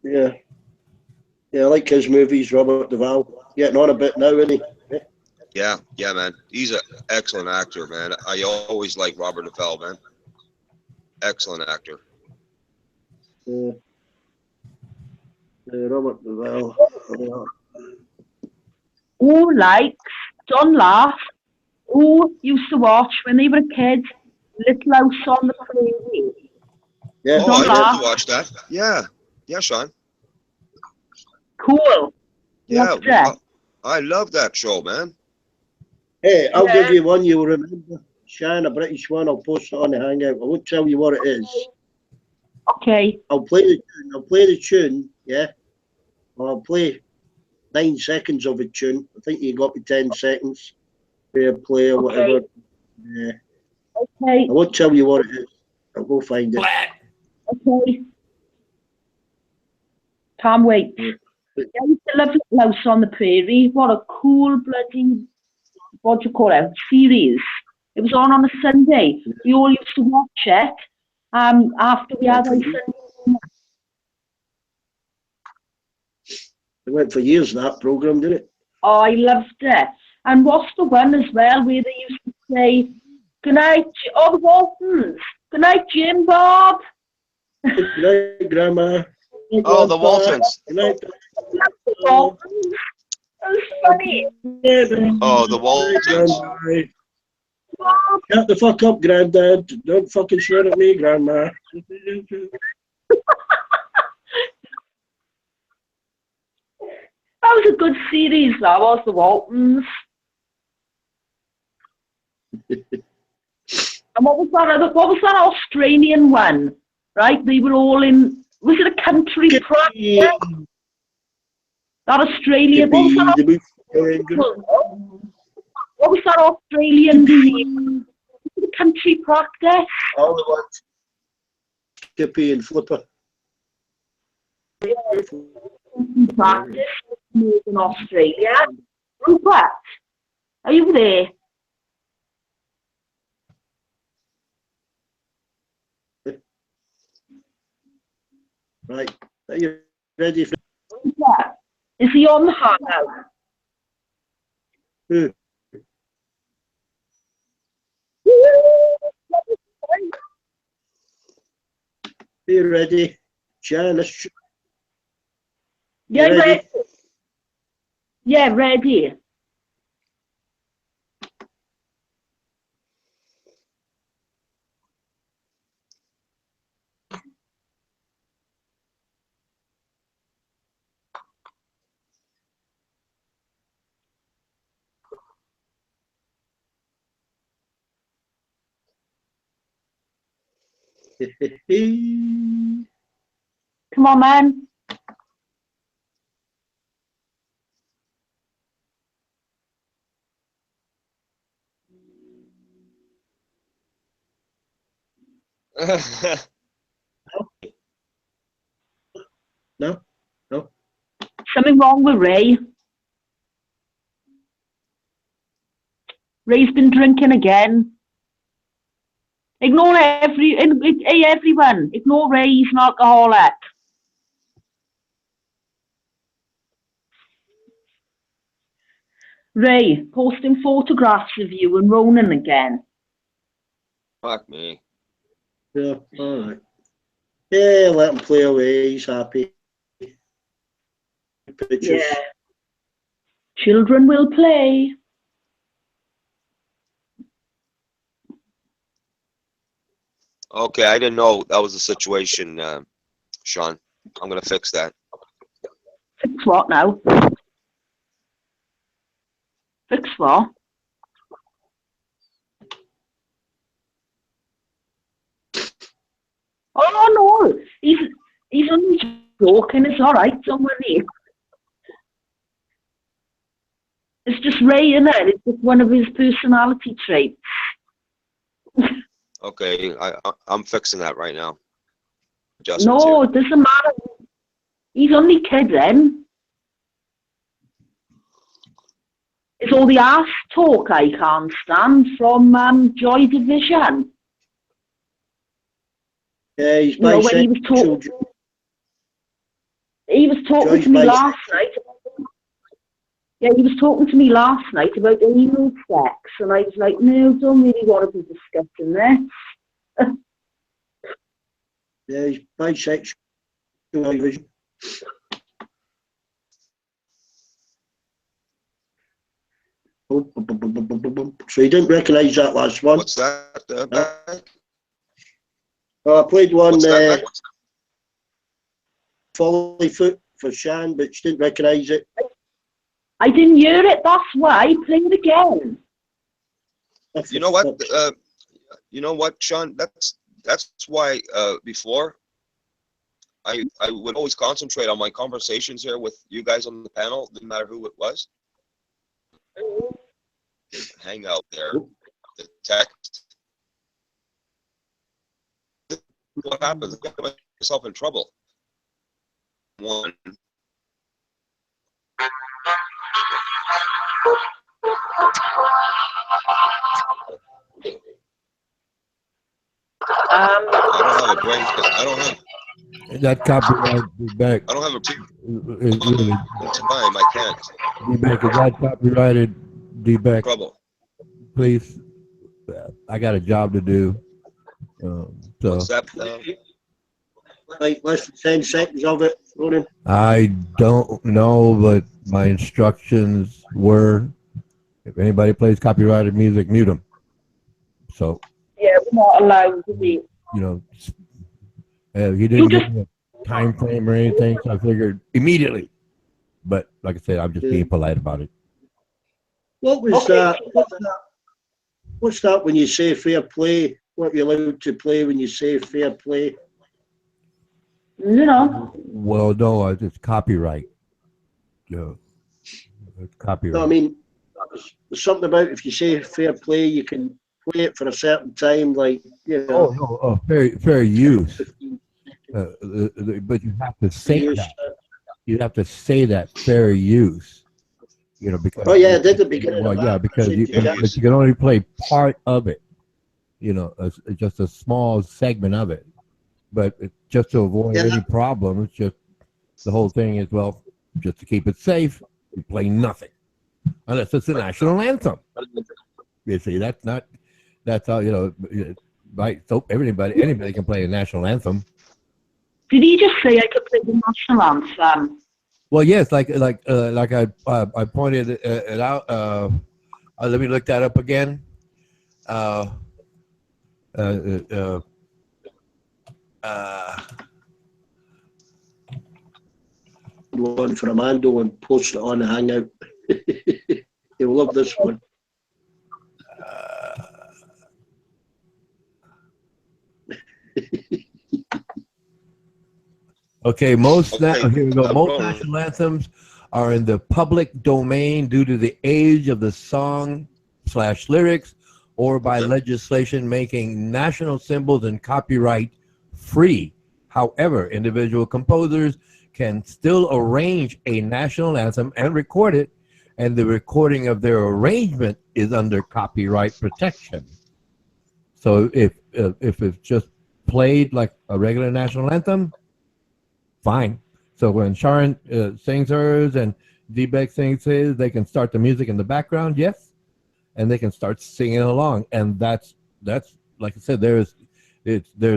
Yeah. Yeah, I like his movies, Robert Duvall. Getting on a bit now, isn't he? Yeah, man. He's an excellent actor, man. I always like Robert Duvall, man. Excellent actor. Robert Duvall. Who likes, don't laugh, who used to watch when they were kids, Little House on the Prairie? Yeah. Oh, I laugh. used to watch that. Yeah, Sean. Cool. Yeah, What's that? I love that show, man. Hey, I'll give you one you'll remember. Shan, a British one. I'll post it on the Hangout. I won't tell you what it is. Okay. I'll play the tune. I'll play the tune, yeah? Or I'll play 9 seconds of a tune. I think you got me 10 seconds. Fair play or whatever. Yeah. Okay. I won't tell you what it is. I'll go find it. Okay. Can't wait. Yeah. I used to love Little House on the Prairie. What a cool bloody, what do you call it, series. It was on a Sunday. We all used to watch it after we had our Sunday. It went for years, that programme, didn't it? Oh, I loved it. And what's the one as well where they used to say, good night, the Waltons. Good night, Jim Bob. Good night, Grandma. Oh, the Waltons. Good night. The Waltons. That was funny. Oh, the Waltons. Shut the fuck up, Granddad. Don't fucking swear at me, Grandma. That was a good series, that was, the Waltons. And what was that Australian one? Right? They were all in, was it a country project? That Australian, what was that Australian series? The country practice? All the ones. Skippy and Flipper. Practice in Australia. Rupert, are you there? Right. Are you ready for Rupert, is he on the hangout? who? Are you ready? Janice. Yeah, ready? ready. Yeah, ready. Come on, man. No? No? Something wrong with Ray. Ray's been drinking again. Ignore everyone. Ignore Ray, he's an alcoholic. Ray, posting photographs of you and Ronan again. Fuck me. Yeah, all right. Yeah, let him play away. He's happy. Pictures. Yeah. Children will play. Okay, I didn't know that was the situation, Sean. I'm gonna fix that. Fix what now? Fix what? Oh no, he's only joking. It's all right. Don't worry. It's just Ray, isn't it? It's just one of his personality traits. Okay, I'm fixing that right now. No, it doesn't matter. He's only kidding. It's all the ass talk I can't stand from Joy Division. Yeah, he's when he was talking to me last night. Yeah, he was talking to me last night about anal sex, and I was like, no, don't really want to be discussing this. Yeah, he's bisexual. So you didn't recognise that last one? What's that? I played one Follyfoot for Shan, but she didn't recognise it. I didn't hear it, that's why. Play it again. You know what? You know what, Sean? That's why before I would always concentrate on my conversations here with you guys on the panel, no matter who it was. Hang out there, the text. What happens? I get myself in trouble. One. I don't have a brain. I don't have. That copyright be back. I don't have a. Really. That's fine. I can't. Be back. Is that copyrighted? Be back. Trouble. Please. I got a job to do. So. What's that? Like less than 10 seconds of it, Ronan. I don't know, but my instructions were, if anybody plays copyrighted music, mute them. So, Yeah, we're not allowed to be. you know, he didn't give me a time frame or anything, so I figured immediately. But like I said, I'm just being polite about it. What was that? What's that when you say fair play? What are you allowed to play when you say fair play? You know. Well, no, it's copyright. Yeah, it's copyright. No, I mean, there's something about if you say fair play, you can play it for a certain time, like, you know. Oh, fair use. But you have to say Use. that. You have to say that fair use. You know, because Oh yeah, I did at the beginning. well, of yeah, that. because you Yeah, but you can only play part of it. You know, just a small segment of it. But just to avoid Yeah, any problems, just the whole thing is, well, just to keep it safe, you play nothing unless it's the national anthem. You see, that's how, you know, right? So anybody can play a national anthem. Did he just say I could play the national anthem? Well, yes, like I pointed it out. Let me look that up again. Uh, uh, uh, uh, one for Amando and post it on the Hangout. He'll love this one. Okay, Okay, here we go. Most bro. national anthems are in the public domain due to the age of the song / lyrics, or by legislation making national symbols and copyright free. However, individual composers can still arrange a national anthem and record it, and the recording of their arrangement is under copyright protection. So if it's just played like a regular national anthem, fine. So when Sharon sings hers and D-Beck sings his, they can start the music in the background, yes, and they can start singing along, and that's like I said, there's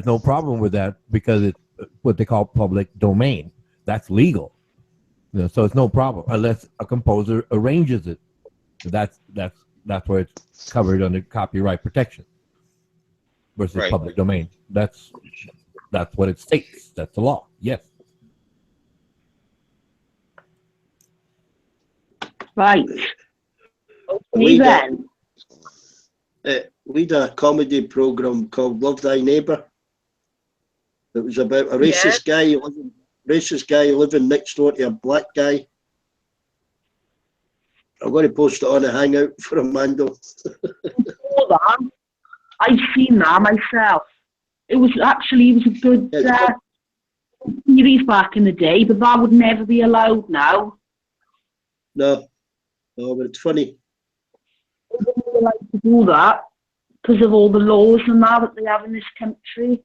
no problem with that because it's what they call public domain. That's legal, you know, so it's no problem unless a composer arranges it. That's where it's covered under copyright protection versus Right. public domain. That's what it states. That's the law. Yes. Right. We Okay did, then. we did a comedy program called Love Thy Neighbour. It was about a racist guy living next door to a black guy. I'm going to post it on a Hangout for Amando. Hold on. I've seen that myself. It was a good series back in the day, but that would never be allowed now. No, but it's funny. They wouldn't be allowed to do that because of all the laws and that they have in this country.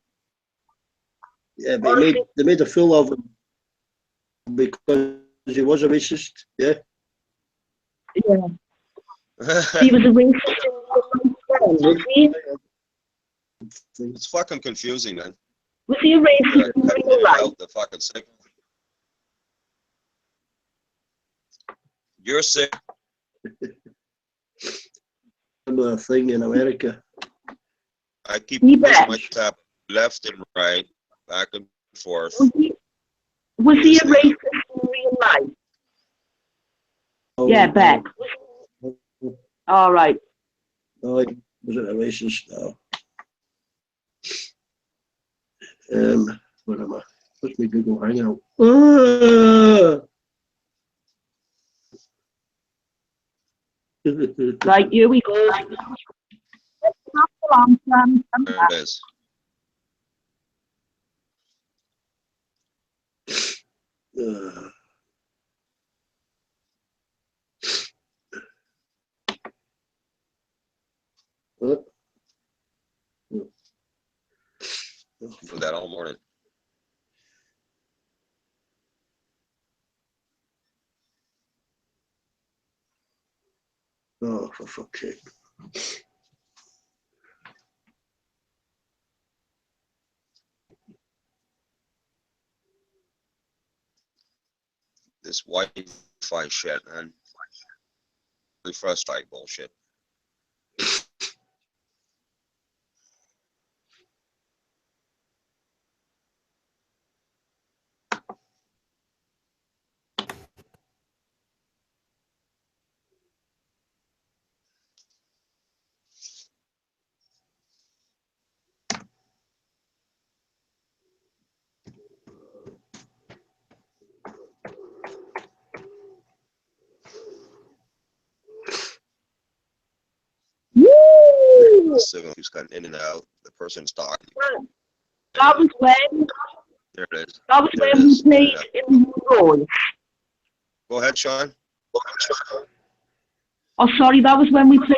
Yeah, but they made a fool of him because he was a racist. Yeah. Yeah. He was a racist, was he? It's fucking confusing, man. Was he a racist in real life? The fucking sick. You're sick. Similar thing in America. I keep pushing my tap left and right, back and forth. Was he a racist in real life? Yeah, Beck. All right. No, he wasn't a racist. No. What am I? What's my Google Hangout? Right, here we go. There it is. Do that all morning. Oh, for fuck's sake. This Wi-Fi fine shit, man. Really frustrating bullshit. The signal keeps cutting in and out. The person's talking. That was when. There it is. That was There it when we is. There it played is. in Euros. Go ahead, Sean. Oh, sorry, that was when we played.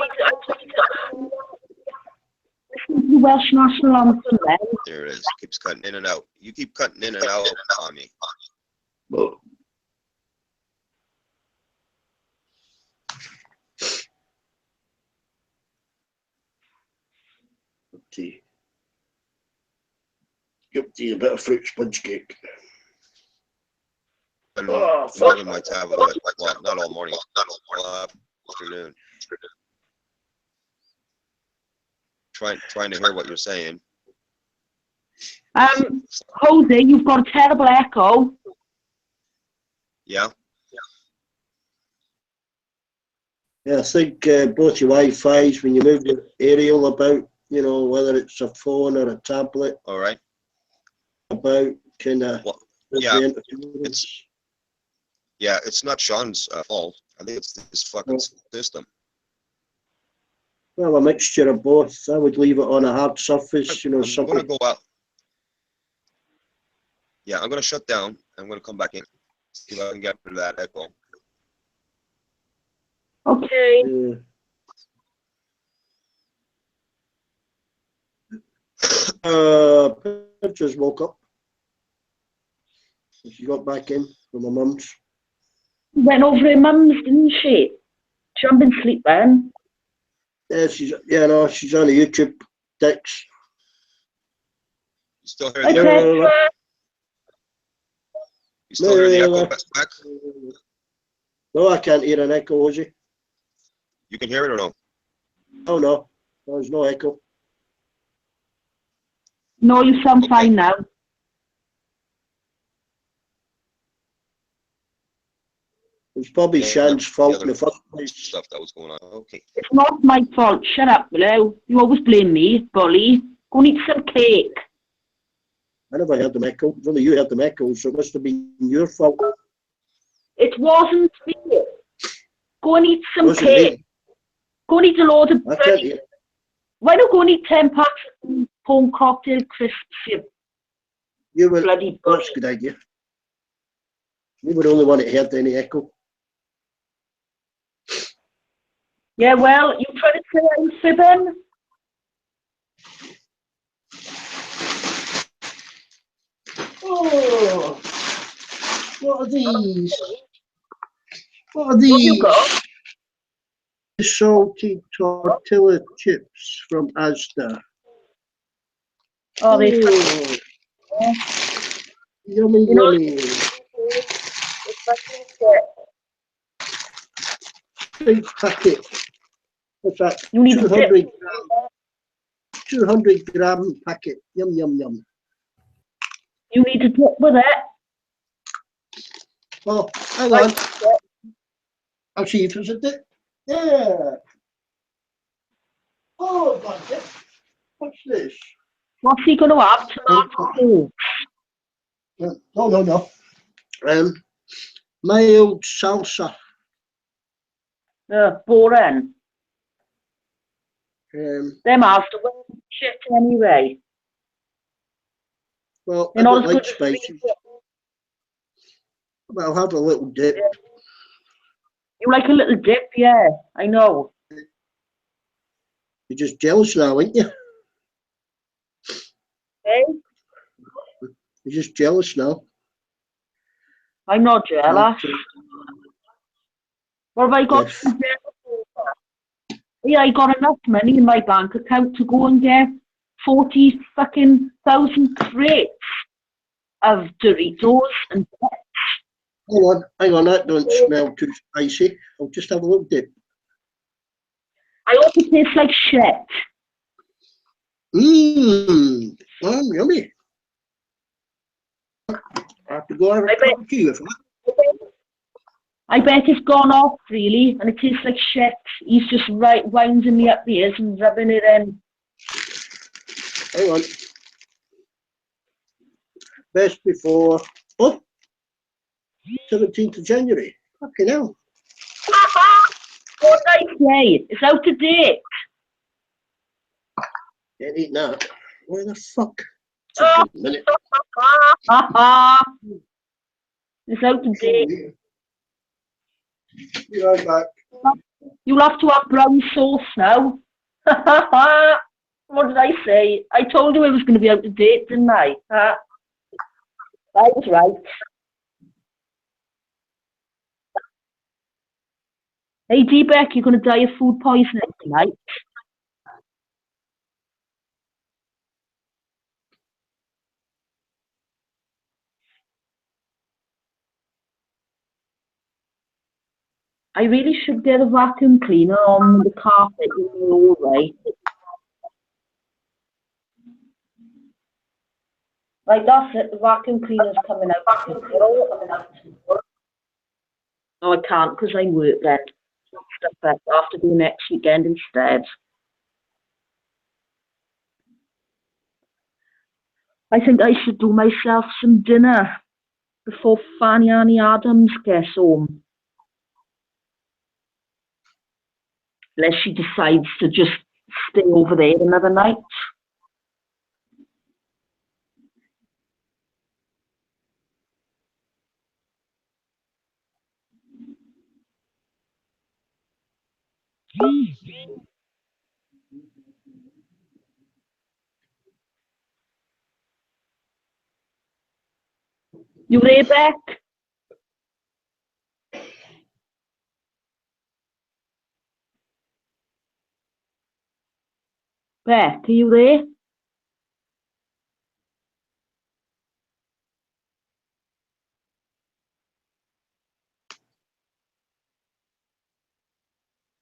The Welsh national anthem then. There it is. Keeps cutting in and out. You keep cutting in and out on me. Well, tea. Give tea a bit of fruit sponge cake. And Oh, I'm fuck. giving my tablet, well, not all morning, all afternoon. Trying to hear what you're saying. Jose, you've got a terrible echo. Yeah. Yeah, I think both your Wi-Fi's, when you move your aerial about, you know, whether it's a phone or a tablet, All right. about kind of Well, yeah. It's not Sean's fault. I think it's this fucking system. Well, a mixture of both. I would leave it on a hard surface, you know, I'm something. gonna go out. Yeah, I'm gonna shut down. I'm gonna come back in. See if I can get rid of that echo. Okay. Pip just woke up. She got back in from her mum's. Went over her mum's, didn't she? She hadn't been sleeping. Yeah, she's on the YouTube decks. You still hear Okay. the echo? You still hear the echo back? No, I can't hear an echo, Ozzy. You can hear it or no? Oh no, there's no echo. No, you sound fine now. It's probably Shan's fault in the first place. Stuff that was going on. Okay. It's not my fault. Shut up, will you? You always blame me, bully. Go and eat some cake. I never heard them echo. It's only you heard them echo, so it must have been your fault. It wasn't me. Go and eat some Wasn't cake. me. Go and eat a load of I can't hear. Why don't go and eat 10 packs of corn cocktail crisps, you You were, bloody bully. that's a good idea. You were the only one that heard any echo. Yeah, well, you trying to say I'm fibbing? Oh, what are these? What are What have you these? got? Salty tortilla chips from Asda. Oh, they Oh, yummy, You know- yummy. Big packet. What's that? You need a dip. 200 gram packet. Yum, yum, yum. You need to dip with it. Oh, hang on. I'll see if there's a dip. Yeah. Oh, got it. What's this? What's he going to have? Tomato. No. Mild salsa. Boring. Them afterwards shit anyway. Well, They're I not don't as like good as spicy, but I'll have a little dip. You like a little dip, yeah. I know. You're just jealous now, aren't you? Hey? You're just jealous now. I'm not jealous. What have I got Yes. to get? Yeah, I got enough money in my bank account to go and get 40 fucking thousand crates of Doritos and chips. hang on, that don't smell too spicy. I'll just have a look at it. I hope it tastes like shit. Yummy. I have to go have a cup of tea with that. I bet it's gone off, really, and it tastes like shit. He's just winding me up the ears and rubbing it in. Hang on. Best before. Oh, 17th of January. Fucking hell. What did I say? It's out of date. Can't eat that. Where the fuck? Just a minute. It's out of date. Be right back. You'll have to have brown sauce now. What did I say? I told you it was going to be out of date, didn't I? I was right. Hey, D-Beck, you're going to die of food poisoning tonight. I really should get a vacuum cleaner on the carpet in the hallway. Like, that's it, the vacuum cleaner's coming out tomorrow. No, I can't because I work then. Stuff that I have to do next weekend instead. I think I should do myself some dinner before Fanny Annie Adams gets home. Unless she decides to just stay over there another night. You there, Beck? Beck, are you there?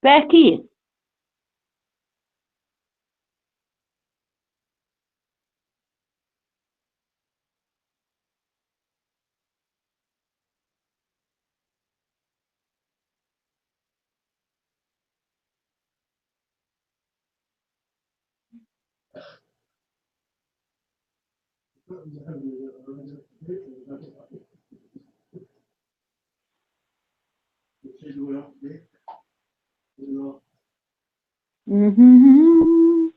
Becky? Mm-hmm.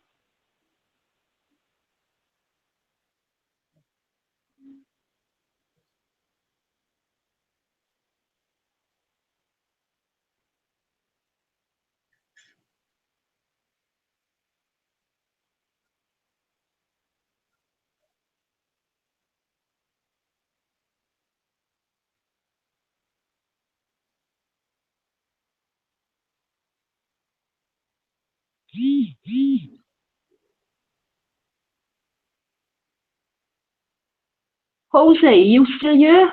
Jose, you still here?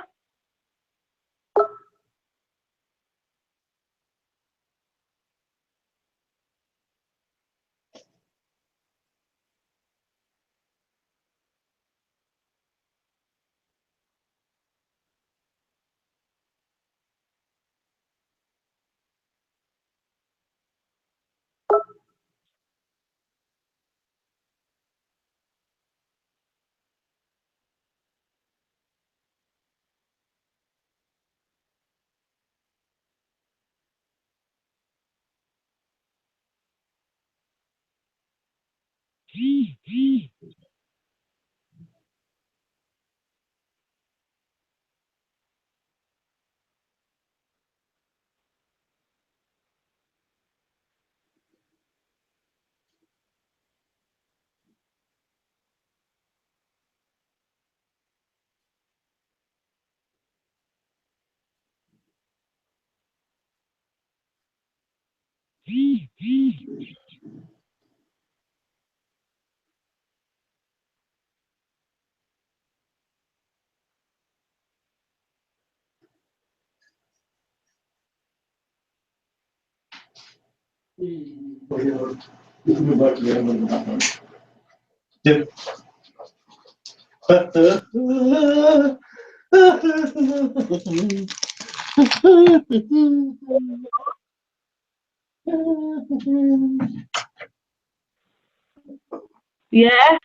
Yeah.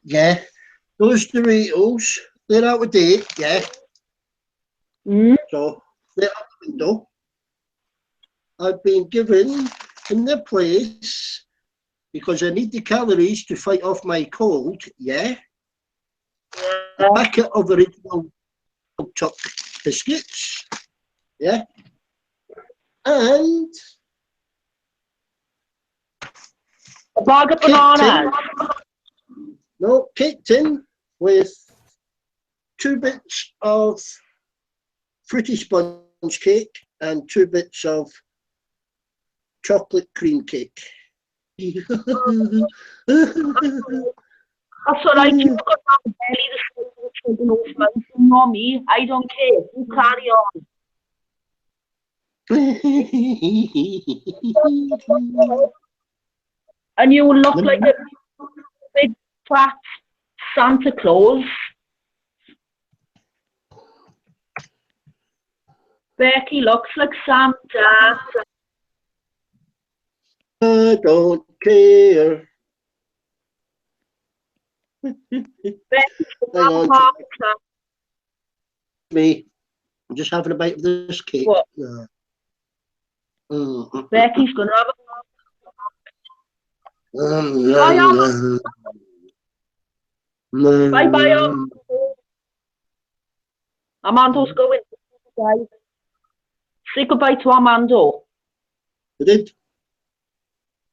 Yeah, those Doritos, they're out of date, yeah. So they're out the window. I've been given in their place because I need the calories to fight off my cold, yeah. A packet of original Tuck biscuits, yeah. And A bag of cake tin, bananas. no, cake tin with 2 bits of fruity sponge cake and 2 bits of chocolate cream cake. That's all right. You've got that belly the children off months. Mommy, I don't care. You carry on. And you look like a big fat Santa Claus. Becky looks like Santa. I don't care. Becky's Hang on, heart to attack. me. I'm just having a bite of this cake. What? Becky's gonna have a bye bye. Amando's going. Guys. Say goodbye to Armando. I did.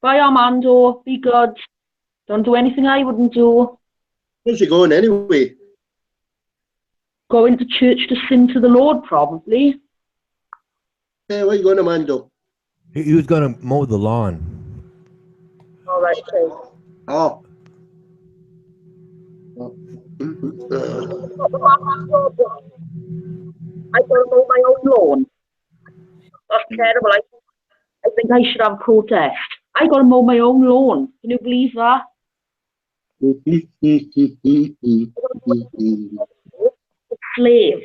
Bye, Armando. Be good. Don't do anything I wouldn't do. Where's he going anyway? Going to church to sing to the Lord, probably. Hey, where you going, Amando? He was going to mow the lawn. All right, okay. Oh. I gotta mow my own lawn. That's terrible. I think I should have a protest. I gotta mow my own lawn. Can you believe that? Slave.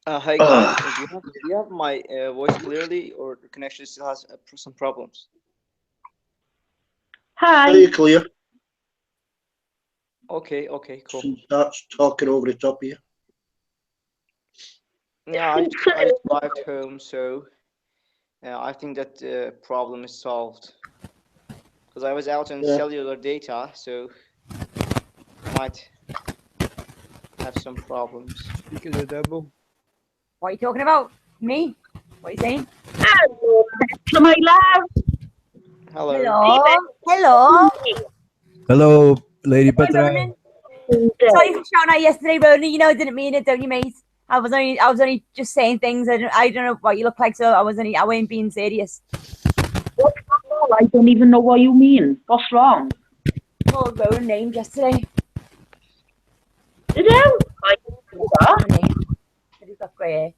Hi guys, do you have my voice clearly, or the connection still has some problems? Hi. Are you clear? Okay, cool. She starts talking over the top of you. Yeah, I just arrived home, so I think that the problem is solved. Because I was out on cellular data, so might have some problems. Speaking of the devil. What are you talking about? Me? What are you saying? Hello, my love. Hello. Hello. Hello. Hello, Lady Hi, Petra. Ronan. Sorry for shouting out yesterday, Ronan. You know I didn't mean it, don't you, mate? I was only just saying things. I don't know what you look like, so I wasn't being serious. What's wrong? I don't even know what you mean. What's wrong? Called Ronan names yesterday. Did you? I didn't do that. He's got grey hair.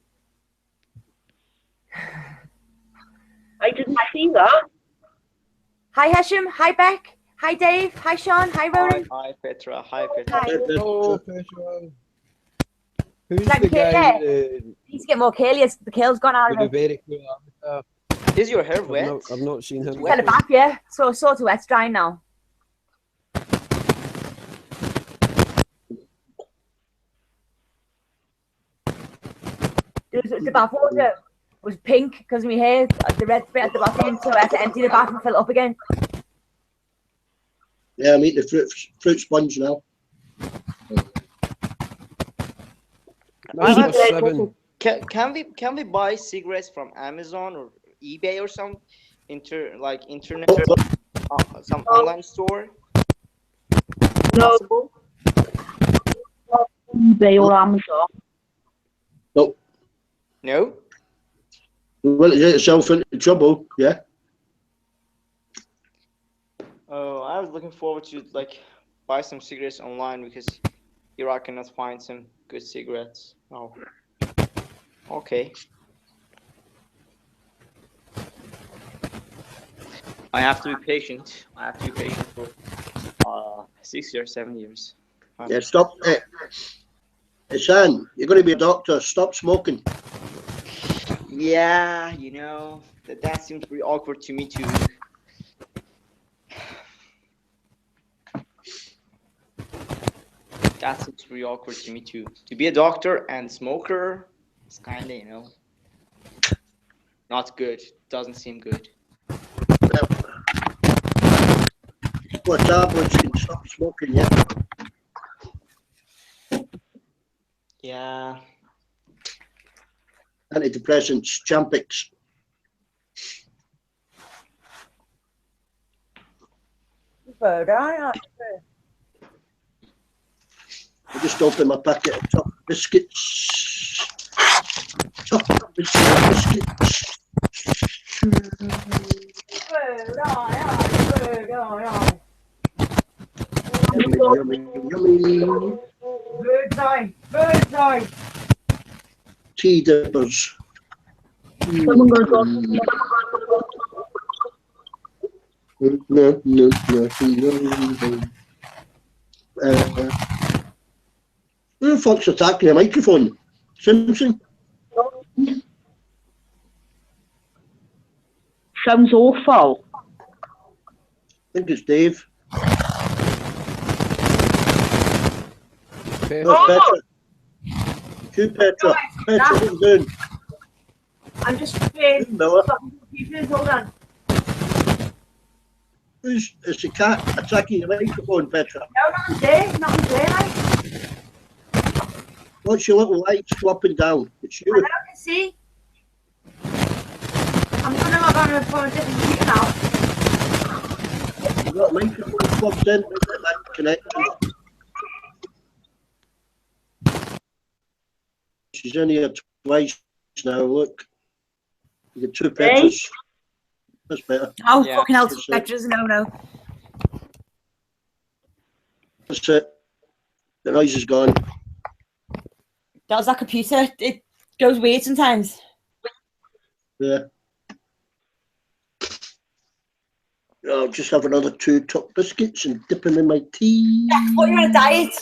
I didn't see that. Hi, Hesham. Hi, Beck. Hi, Dave. Hi, Sean. Hi, Ronan. Hi, Petra. Hi, Petra. Hi. Hello, Petra. Who's Like the guy? Needs to get more curly. The curl's gone out of With a it. very cool avatar. Is your hair wet? I've not seen him. Got it back, yeah. So sort of wet, dry now. The bath water was pink because my hair, the red bit at the bottom, so I had to empty the bath and fill it up again. Yeah, I'm eating the fruit sponge now. Can we buy cigarettes from Amazon or eBay or some internet some online store? No. eBay or Amazon. Nope. No? Well, you get yourself into trouble, yeah. Oh, I was looking forward to buy some cigarettes online because here I cannot find some good cigarettes. Oh. Okay. I have to be patient. I have to be patient for 6 years, 7 years. Yeah, stop. Son, you're going to be a doctor. Stop smoking. Yeah, that seems pretty awkward to me too. That seems pretty awkward to me too. To be a doctor and smoker, it's kind of, not good. Doesn't seem good. Well, tablets can stop smoking, yeah. Yeah. Antidepressants, Champix. I just opened my packet of chocolate biscuits. Chocolate biscuits. Yummy, yummy. Bird's eye. Tea dippers. Someone goes on. No. Who the fuck's attacking the microphone? Simpson? Sounds awful. I think it's Dave. Okay. No, Petra. Who, Petra? Petra, what are you doing? I'm just saying. Miller. Hold on. It's a cat attacking the microphone, Petra. No, not there, mate. What's your little lights go up and down? It's I you. don't see. I'm gonna log on for a different computer now. You've got a microphone plugged in with that connection. She's in here twice now, look. You get two Petras. That's better. Oh, Yeah. fucking hell, That's it. Spectres, no. That's it. The noise is gone. That was that computer. It goes weird sometimes. Yeah. I'll just have another 2 top biscuits and dip them in my tea. Yeah, I thought you were on a diet.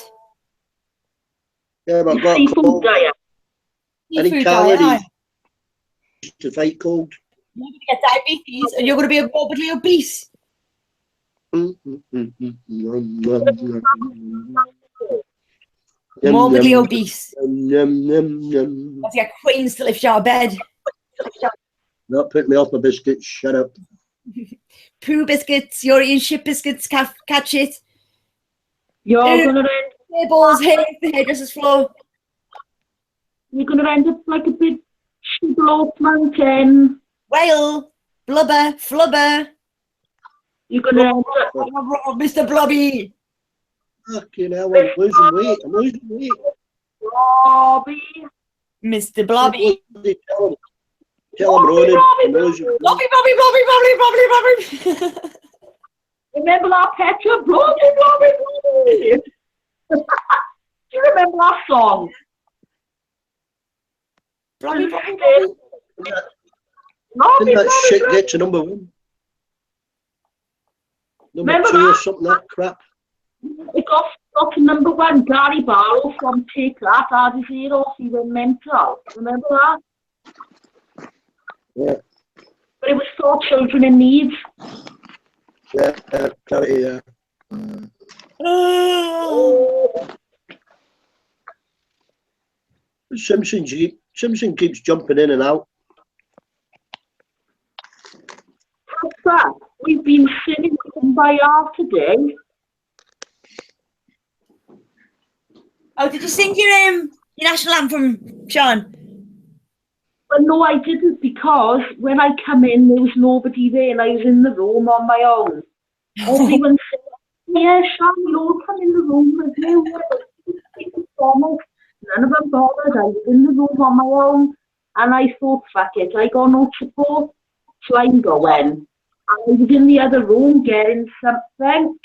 Yeah, but I've got Seafood cold. diet. Any Seafood calories diet. to fight cold. You're going to get diabetes and you're going to be morbidly obese. Morbidly obese. Not Have to get queens to lift you out of bed. put me off my biscuits. Shut up. Poo biscuits, you're eating shit biscuits, cat shit. You're gonna Tables, hair, the hairdresser's floor. end up like a big bloke mountain. Whale, blubber, flubber. You're gonna end up Oh, Mr. Blobby. Fucking hell, I'm losing weight. Robbie. Mr. Blobby. Tell him, Ronan. I'm losing weight. Blobby. Remember that Petra? Robbie. Do you remember that song? Blobby. Didn't that shit get to number 1? Number Remember 2 or that? something, that crap. It got stuck in number 1. Gary Barlow from Take That had his ear off. He went mental. Remember that? Yeah. But it was for children in need. Yeah, clarity, yeah. Simpson keeps jumping in and out. That we've been singing by half today. Oh, did you sing your national anthem, Sean? But no, I didn't, because when I come in, there was nobody there, and I was in the room on my own. Everyone said, "Yeah, Sean, you'll come in the room with you." None of them bothered. I was in the room on my own, and I thought, fuck it, I got no support, so I'm going. I was in the other room getting something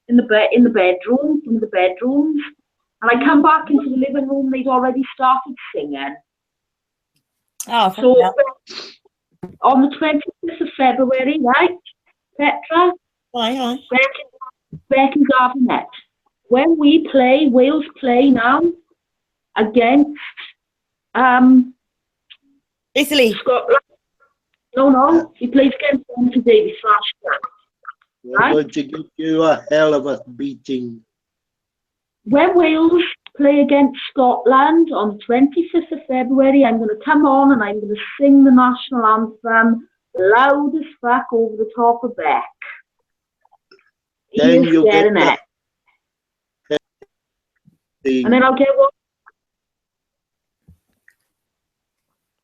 in the bedroom, one of the bedrooms, and I come back into the living room. They'd already started singing. Oh, So on the 25th of February, right, Petra, Aye. Beck and Garnet. When we play, Wales play now against Italy. Scotland. No, he plays against them today. We smashed them. We're going to give you a hell of a beating. When Wales play against Scotland on the 25th of February, I'm going to come on and I'm going to sing the national anthem loud as fuck over the top of Beck. Then you'll get it. And then I'll get one.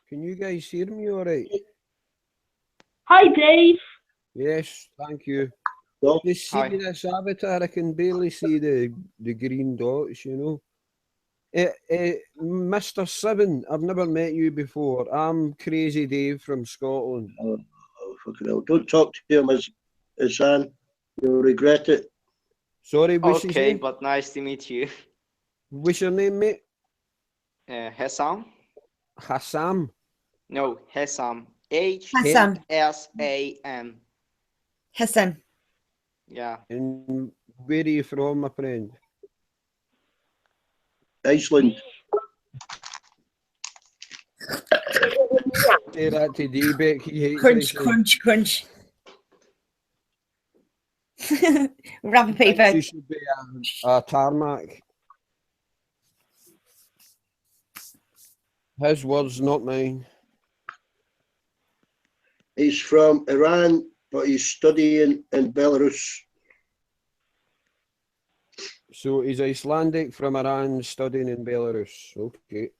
Can you guys hear me all right? Hi, Dave. Yes, thank you. Well, You see Hi. this avatar, I can barely see the green dots, you know. Mr. Seven, I've never met you before. I'm Crazy Dave from Scotland. oh, fucking hell. Don't talk to him as son. You'll regret it. Sorry, what's his Okay, name? but nice to meet you. What's your name, mate? Hesam? Hassam. No, Hesam. Hassam. H-S-A-M. Hassan. Yeah. And where are you from, my friend? Iceland. Say that to D-Beck, he hates Crunch, Iceland. crunch. Wrapping paper. She should be a tarmac. His words, not mine. He's from Iran, but he's studying in Belarus. So he's Icelandic from Iran, studying in Belarus. Okay.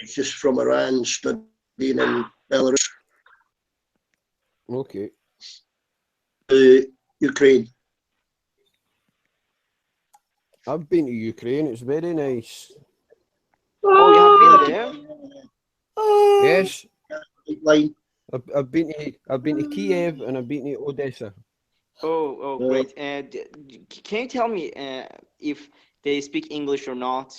He's just from Iran, studying in Belarus. Okay. Ukraine. I've been to Ukraine. It's very nice. Oh, you have been there? Yes. Line. I've been to Kiev and I've been to Odessa. Oh, great. Can you tell me if they speak English or not?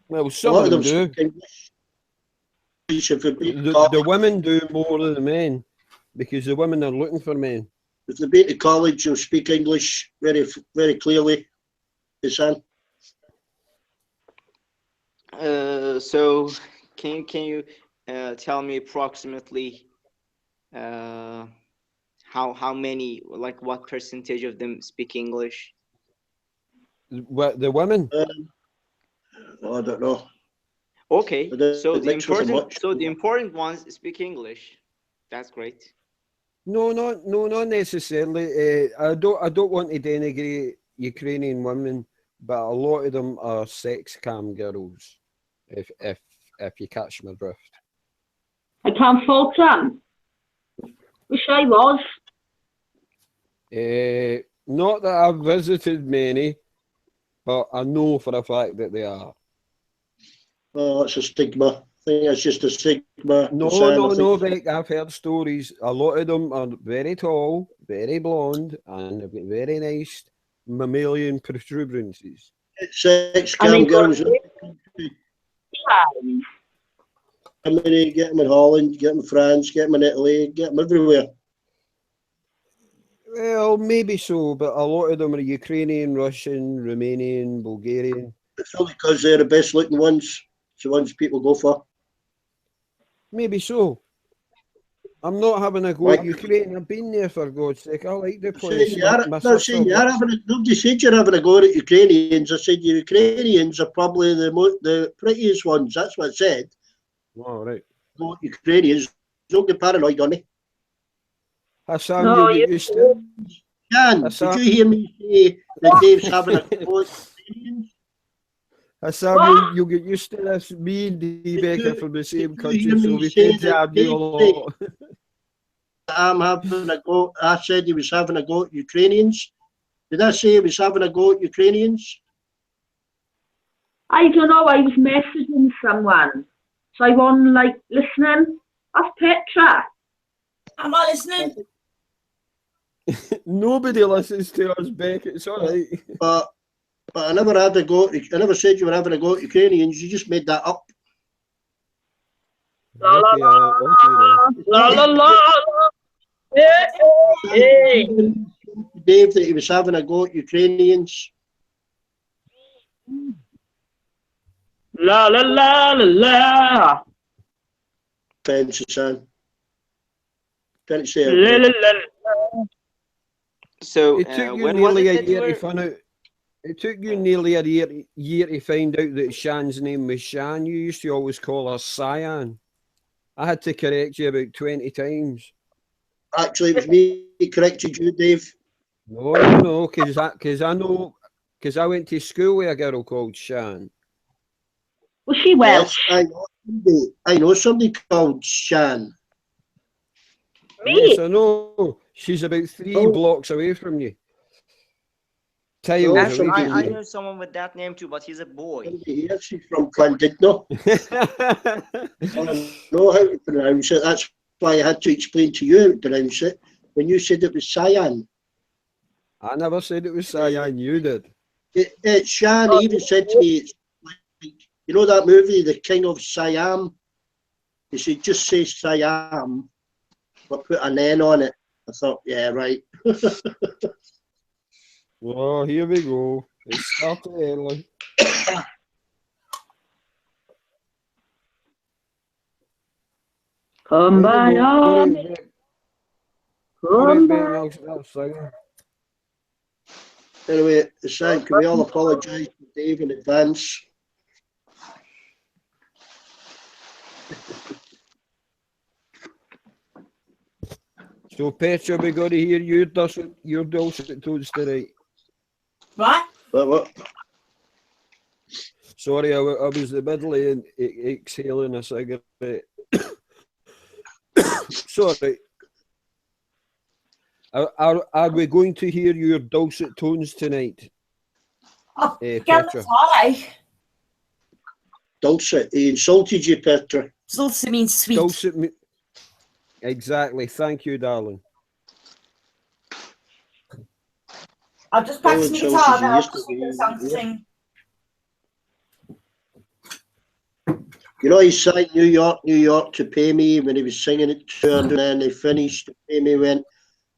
Well, A some lot of of them them do. speak English. If you've been to The college, women do more than the men because the women are looking for men. if they've been to college, you'll speak English very, very clearly. Son. So can you tell me approximately how many, like what percentage of them speak English? What, the women? I don't know. Okay, But so it mix with them much. the important ones speak English. That's great. No, not necessarily. I don't want to denigrate Ukrainian women, but a lot of them are sex cam girls. If you catch my drift. I can't fault them. Wish I was. Not that I've visited many, but I know for a fact that they are. Oh, it's a stigma. I think it's just a stigma. No, Vic, I've heard stories. A lot of them are very tall, very blonde, and they've got very nice mammalian protuberances. Sex And cam they've got girls. Germany, get them in Holland, get them in France, get them in Italy, get them everywhere. Well, maybe so, but a lot of them are Ukrainian, Russian, Romanian, Bulgarian. It's only because they're the best looking ones. It's the ones people go for. Maybe so. I'm not having a go at Ukraine. I've been there for God's sake. I like the place. Nobody said you're having a go at Ukrainians. I said Ukrainians are probably the prettiest ones. That's what I said. All right. Go at Ukrainians. Don't get paranoid on it. Hassan, No, you get used to it. Jan, Hassan. did you hear me say that Dave's having a go at Ukrainians? Hassan, you'll get used to this. Me and D-Beck are from the same country, so we tend to argue a lot. I'm having a go. I said he was having a go at Ukrainians. Did I say he was having a go at Ukrainians? I don't know. I was messaging someone. So I wasn't like listening. That's Petra. Am I listening? Nobody listens to us, Beck. It's all right. But I never had a go. I never said you were having a go at Ukrainians. You just made that up. La la la la la la la. Hey. Dave, that he was having a go at Ukrainians. La la la la la. Thanks, son. Can't say La it. la la. So It took you when was nearly it a that you year to were? find out. It took you nearly a year to find out that Shan's name was Shan. You used to always call her Cyan. I had to correct you about 20 times. Actually, it was me who corrected you, Dave. No, because I went to school with a girl called Shan. Was she Welsh? Yes, I know somebody called Shan. Yes, I know. She's about 3 blocks away from you. Tiles Actually, away from I you. know someone with that name too, but he's a boy. Yes, she's from Clandidno. I know how to pronounce it. That's why I had to explain to you how to pronounce it when you said it was Cyan. I never said it was Cyan, you did. It's Shan. He even said to me, it's like, you know that movie, The King of Siam? He said, just say Siam, but put an N on it. I thought, yeah, right. Oh, here we go. It started early. Come by on. Come by. Anyway, Sam, can we all apologise to Dave in advance? So, Petra, we got to hear your dulcet tones tonight. What? What? Sorry, I was in the middle of exhaling a cigarette. Sorry. Are we going to hear your dulcet tones tonight? Oh, Petra? Dulcet. He insulted you, Petra. Dulcet means sweet. Dulcet exactly. Thank you, darling. I'll just practice my guitar now. I'll just sing the song to sing. You know, he sang New York, New York to pay me when he was singing it to her, and then they finished to pay me, went,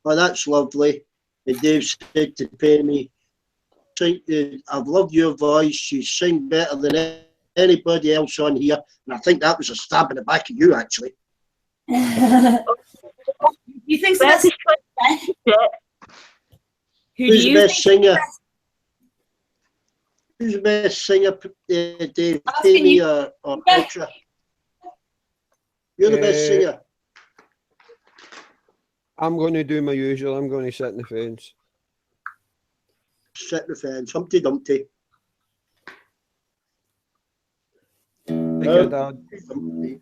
oh, that's lovely. And Dave said to pay me, I've loved your voice. You sing better than anybody else on here. And I think that was a stab in the back of you, actually. You think so? Who's the best singer? Who's the best singer, Dave? Amy or Petra? You're the best singer. I'm going to do my usual. I'm going to sit in the fence. Sit in the fence. Humpty Dumpty. Like I did.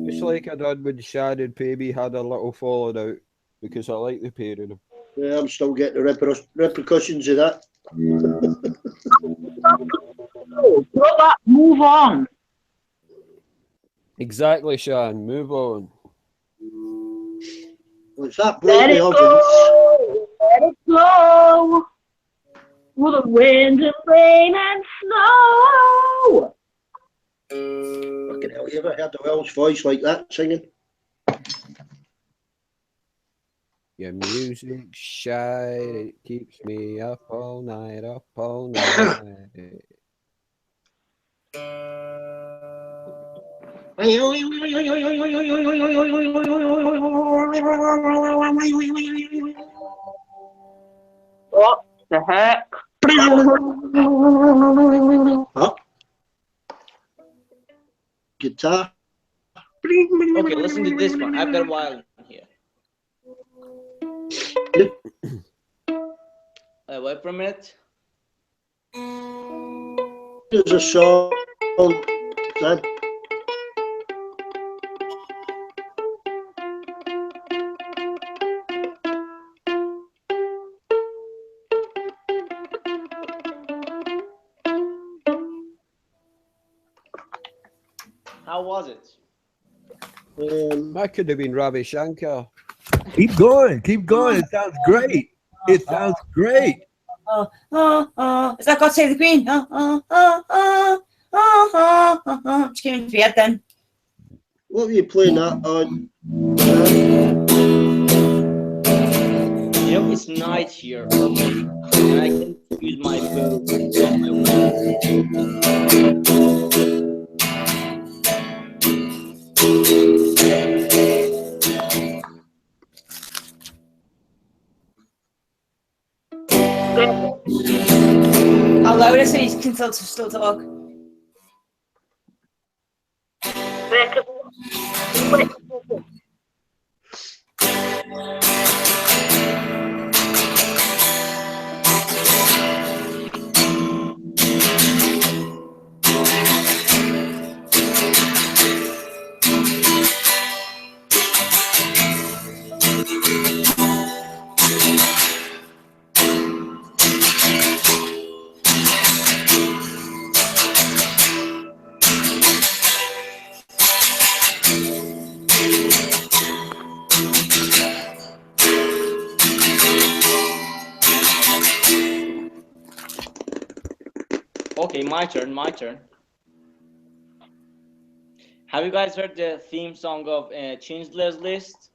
It's like I did with Shad and Pavey, had a little falling out because I like the pair of them. Yeah, I'm still getting the repercussions of that. Move on. Exactly, Shan. Move on. What's that? Let it go. Let it go. With the wind and rain and snow. Fucking hell, you ever heard a Welsh voice like that singing? Your music shine, it keeps me up all night, up all night. What the heck? Huh? Guitar? Okay, listen to this one. I've got a violin here. Wait for a minute. There's a song, Dad. How was it? That could have been Ravi Shankar. Keep going. Keep going. It sounds great. It sounds great. Is that God Save the Queen? Just give me the then. What were you playing that on? You know, it's night here already, and I can use my bow and my weapon. I'll lower it so you can still talk. Okay, my turn. Have you guys heard the theme song of Schindler's List?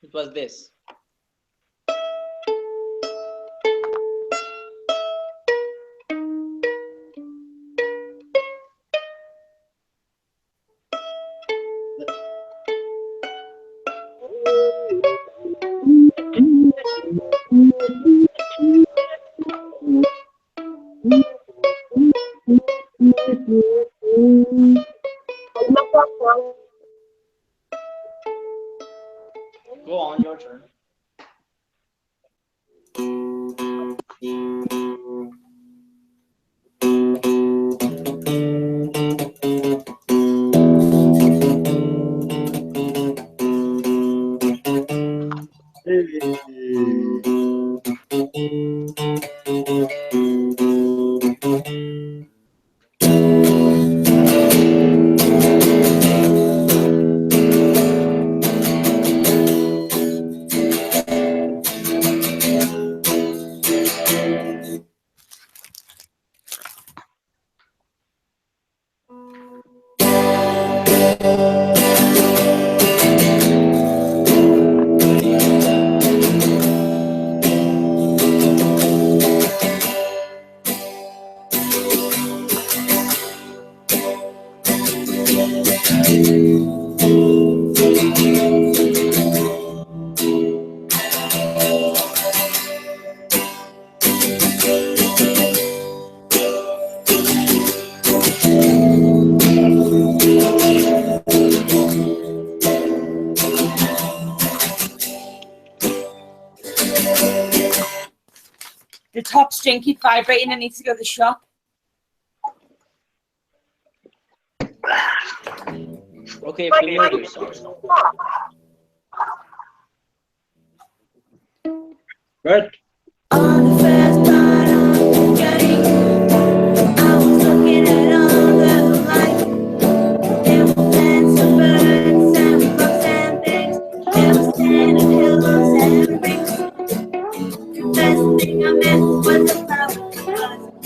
It was this. Go on, your turn. The top string keep vibrating and needs to go to the shop. Okay, familiar song. Right. On the first part of the journey, I was looking at all the lights. There were plants and birds and bugs and things. There was sand and hills and rings. The first thing I met was a flower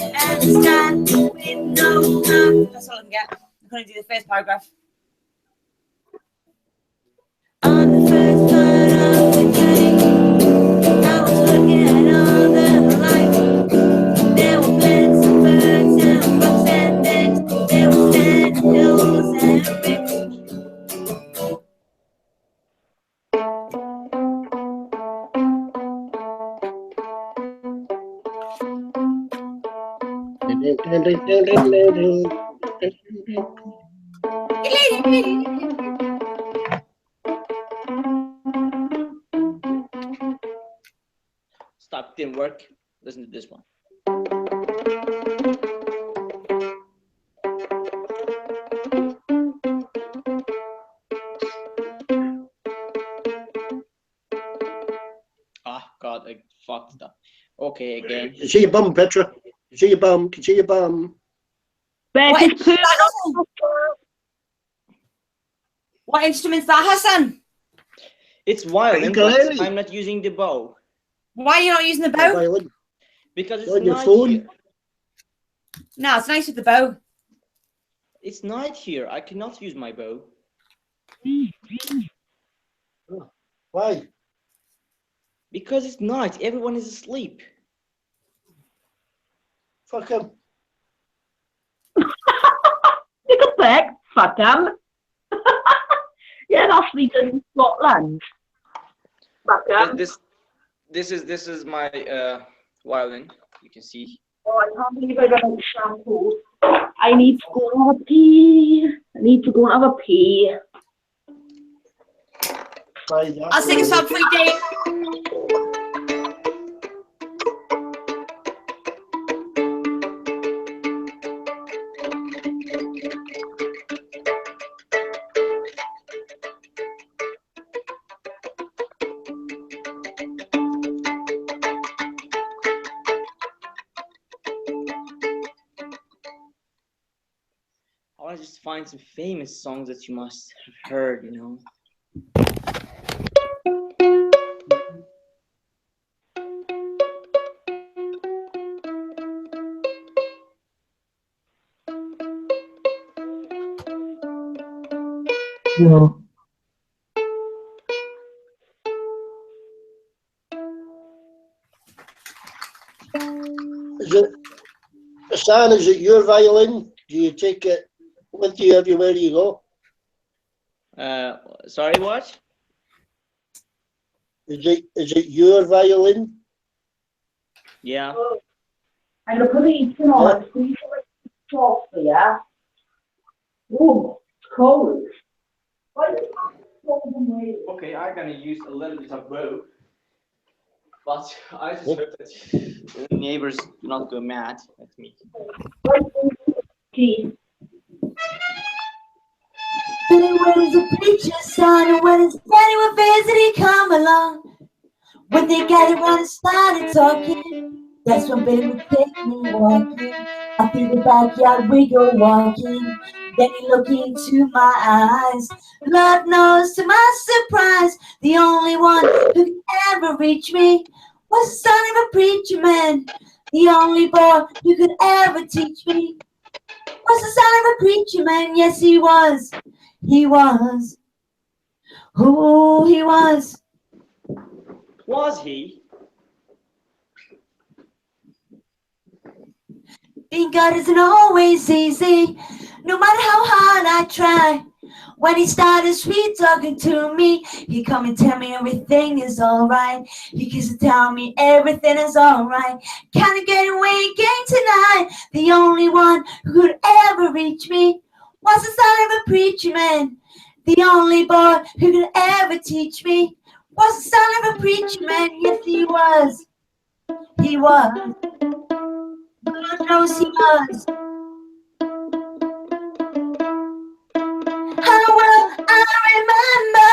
and the sky with no cloud. That's all I can get. I'm going to do the first paragraph. On the first part of the journey, I was looking at all the lights. There were plants and birds and bugs and things. There were sand and hills and rings. Stop, didn't work. Listen to this one. Ah, God, I fucked up. Okay, again. You see your bum, Petra. You see your bum. Can you see your bum. What instrument's that, Hassan? It's violin, Ukulele. but I'm not using the bow. Why are you not using the bow? Violin. Because it's On your night phone. here. No, it's nice with the bow. It's night here. I cannot use my bow. Oh, why? Because it's night. Everyone is asleep. Fuck him. Take a pic. Fuck him. Yeah, that's me in Scotland. Fuck him. This is my violin. You can see. Oh, I can't believe I got shampoo. I need to go and have a pee. I need to go and have a pee. I'll sing a song for you, Dave. I want to just find some famous songs that you must have heard, you know. Yeah. Is it, Stan, is it your violin? Do you take it with you everywhere you go? Sorry, what? Is it your violin? Yeah. I'm gonna put it in on it. Squeeze it softly, yeah? Oh, it's cold. Why is it cold and wet? Okay, I'm gonna use a little bit of rope, but I just hope that the neighbors do not go mad at me. Gee. Billy wears a preacher's son, and when his daddy would visit, he'd come along. When they gathered around and started talking, that's when Billy would take me walking. Up through the backyard we go walking. Then he looked into my eyes. Lord knows, to my surprise, the only one who could ever reach me was the son of a preacher man. The only boy who could ever teach me was the son of a preacher man. Yes, he was. He was. Who he was. Was he? Being God isn't always easy, no matter how hard I try. When he started sweet talking to me, he come and tell me everything is alright. He kissed and tell me everything is alright. Can I get away again tonight? The only one who could ever reach me was the son of a preacher man. The only boy who could ever teach me was the son of a preacher man. Yes, he was. He was. God knows he was. How well I remember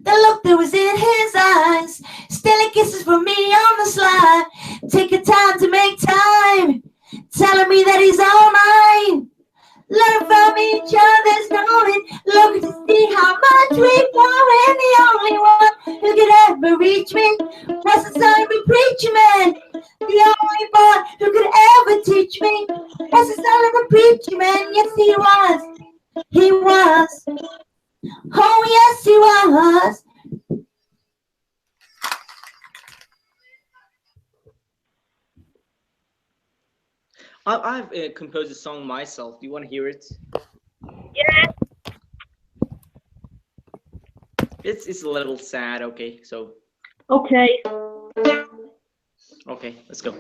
the look that was in his eyes. Stealing kisses from me on the slide. Taking time to make time. Telling me that he's all mine. Learn from each other's knowing. Looking to see how much we're growing. The only one who could ever reach me was the son of a preacher man. The only boy who could ever teach me was the son of a preacher man. Yes, he was. He was. Oh, yes, he was. I've composed a song myself. Do you want to hear it? Yeah. It's a little sad. Okay, so. Okay. Okay, let's go.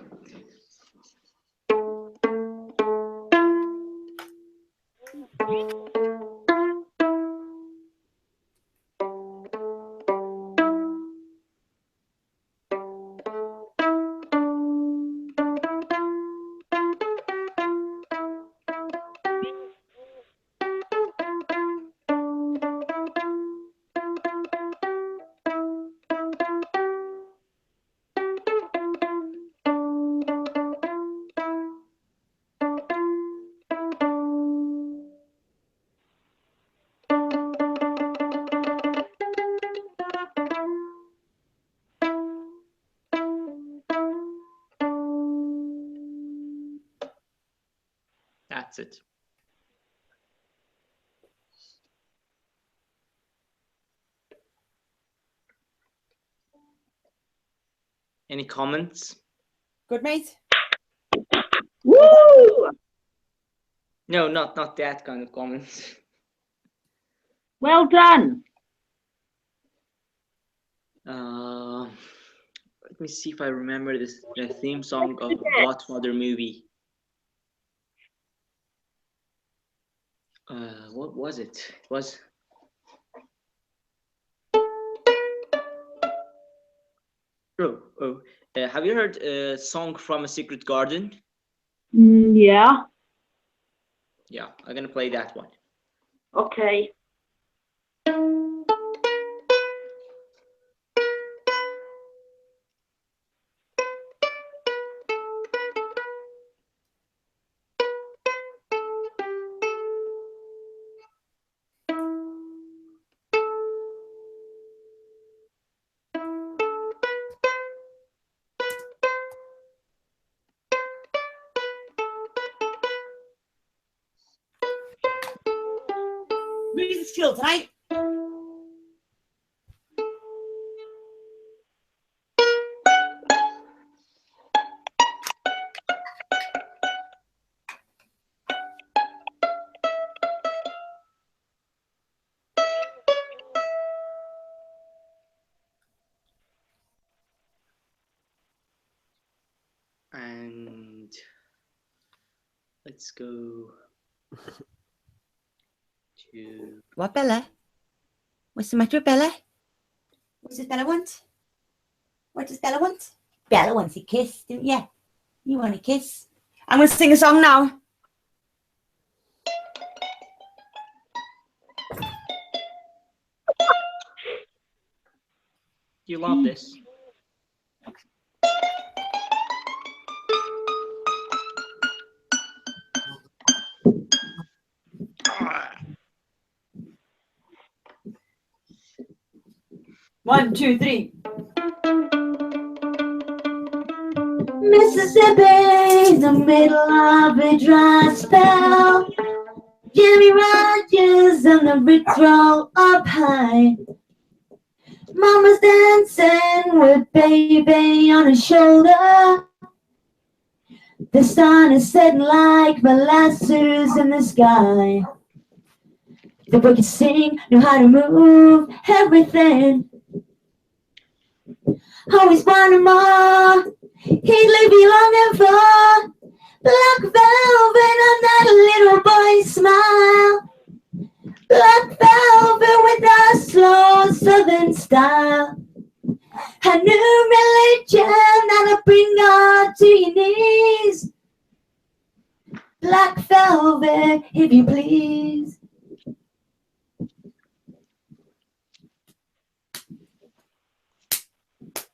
That's it. Any comments? Good, mate? Woo! No, not that kind of comments. Well done. Let me see if I remember the theme song of Godfather movie. What was it? It was. Have you heard a song from A Secret Garden? Yeah. Yeah, I'm gonna play that one. Okay. Music skill tonight. And let's go to. What, Bella? What's the matter with Bella? What does Bella want? What does Bella want? Bella wants a kiss, don't you? You want a kiss? I'm going to sing a song now. You love this. One, two, three. Mississippi, in the middle of a dry spell. Jimmy Rogers and the bricks roll up high. Mama's dancing with baby on her shoulder. The sun is setting like molasses in the sky. The boy could sing, knew how to move everything. Always wanted more. He'd leave me longing for black velvet on that little boy's smile. Black velvet with that slow southern style. A new religion that'll bring God to your knees. Black velvet, if you please.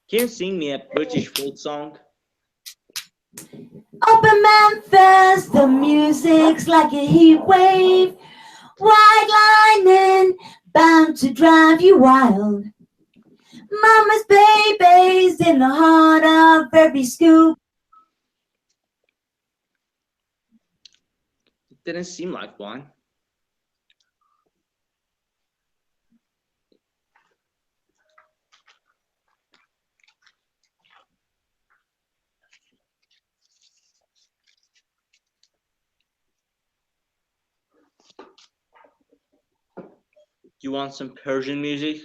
Can you sing me a British folk song? Up in Memphis, the music's like a heat wave. White lightning, bound to drive you wild. Mama's baby's in the heart of every school. It didn't seem like one. You want some Persian music?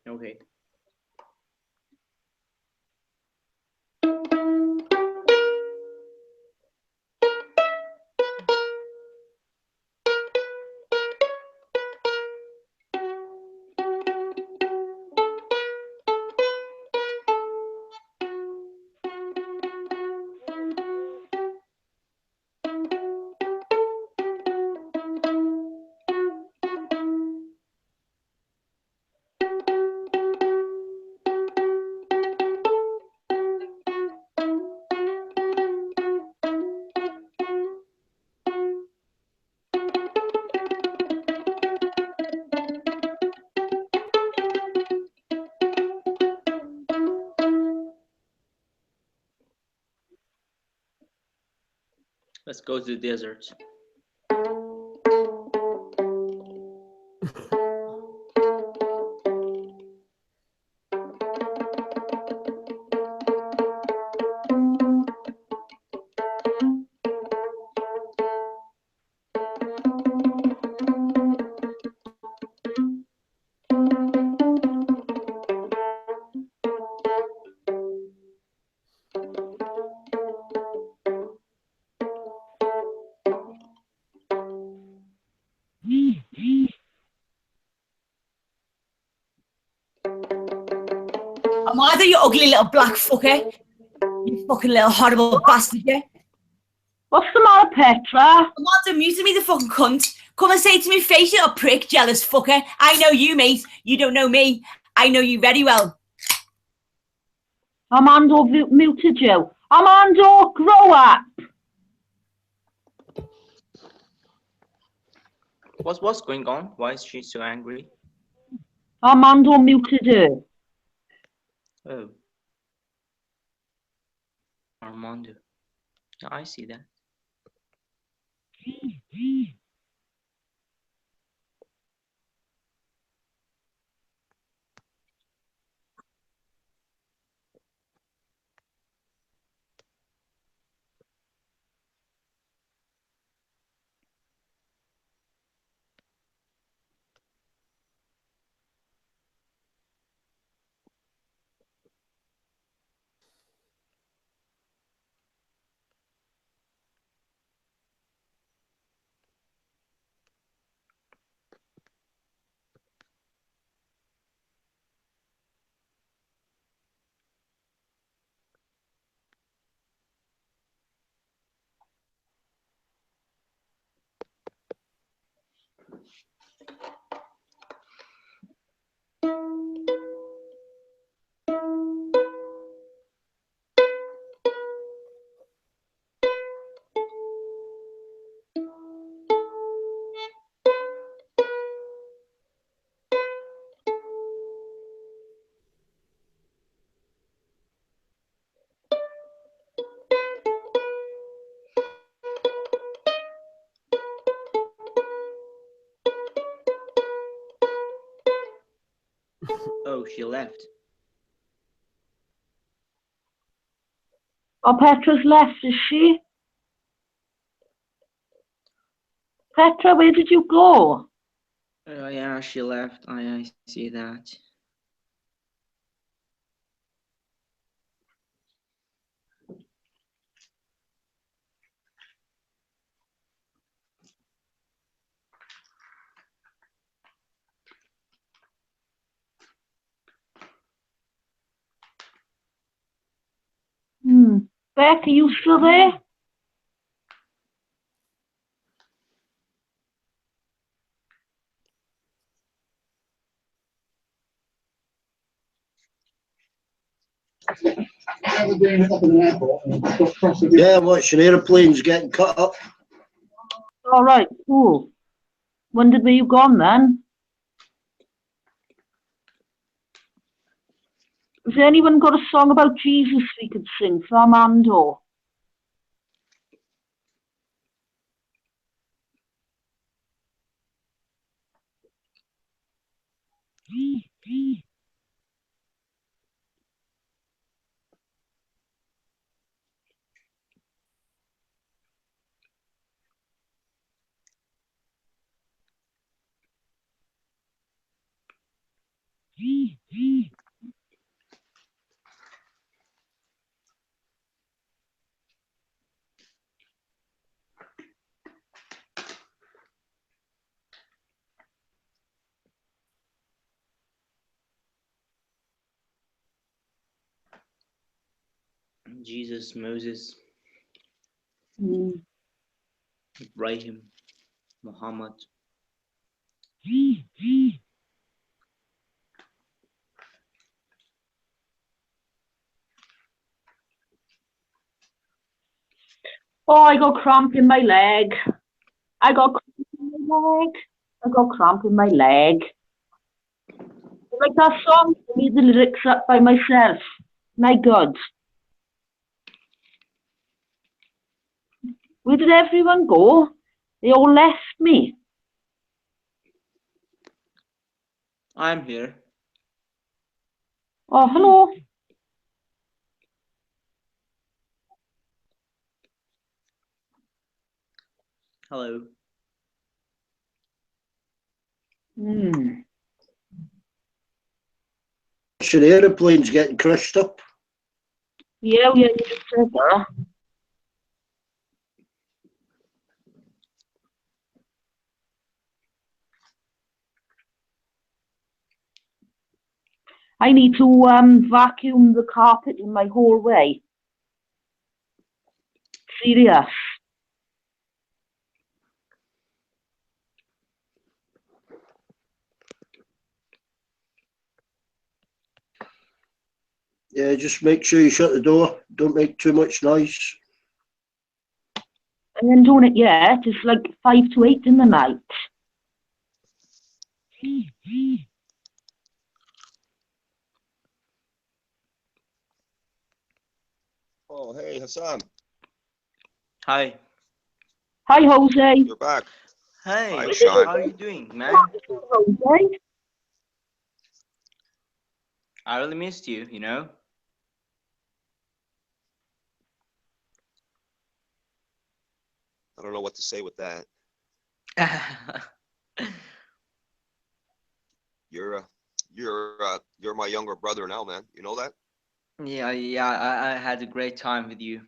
Okay. Let's go to the desert. I'm either you ugly little black fucker, you fucking little horrible bastard, yeah. What's the matter, Petra? Armando, muting me the fucking cunt. Come and say to me face, you little prick, jealous fucker. I know you, mate. You don't know me. I know you very well. Armando muted you. Armando, grow up. What's going on? Why is she so angry? Armando muted her. Oh. Armando. Yeah, I see that. Oh, she left. Oh, Petra's left, is she? Petra, where did you go? Yeah, she left. I see that. Beck, are you still there? Yeah, watching aeroplanes getting cut up. All right, cool. When were you gone then? Has anyone got a song about Jesus we could sing for Armando? Jesus, Moses, Ibrahim, Muhammad. Oh, I got cramp in my leg. I got cramp in my leg. I got cramp in my leg. Like that song, I made the lyrics up by myself. My God. Where did everyone go? They all left me. I'm here. Oh, hello. Hello. So the aeroplane's getting crushed up. Yeah, you just said that. I need to vacuum the carpet in my hallway. Serious. Yeah, just make sure you shut the door. Don't make too much noise. I ain't doing it yet. It's like 5 to 8 in the night. Oh, hey, Hassan. Hi. Hi, Jose. You're back. Hey. Hi, Sean. How are you doing, man? Jose? I really missed you, you know? I don't know what to say with that. You're my younger brother now, man. You know that? Yeah, I had a great time with you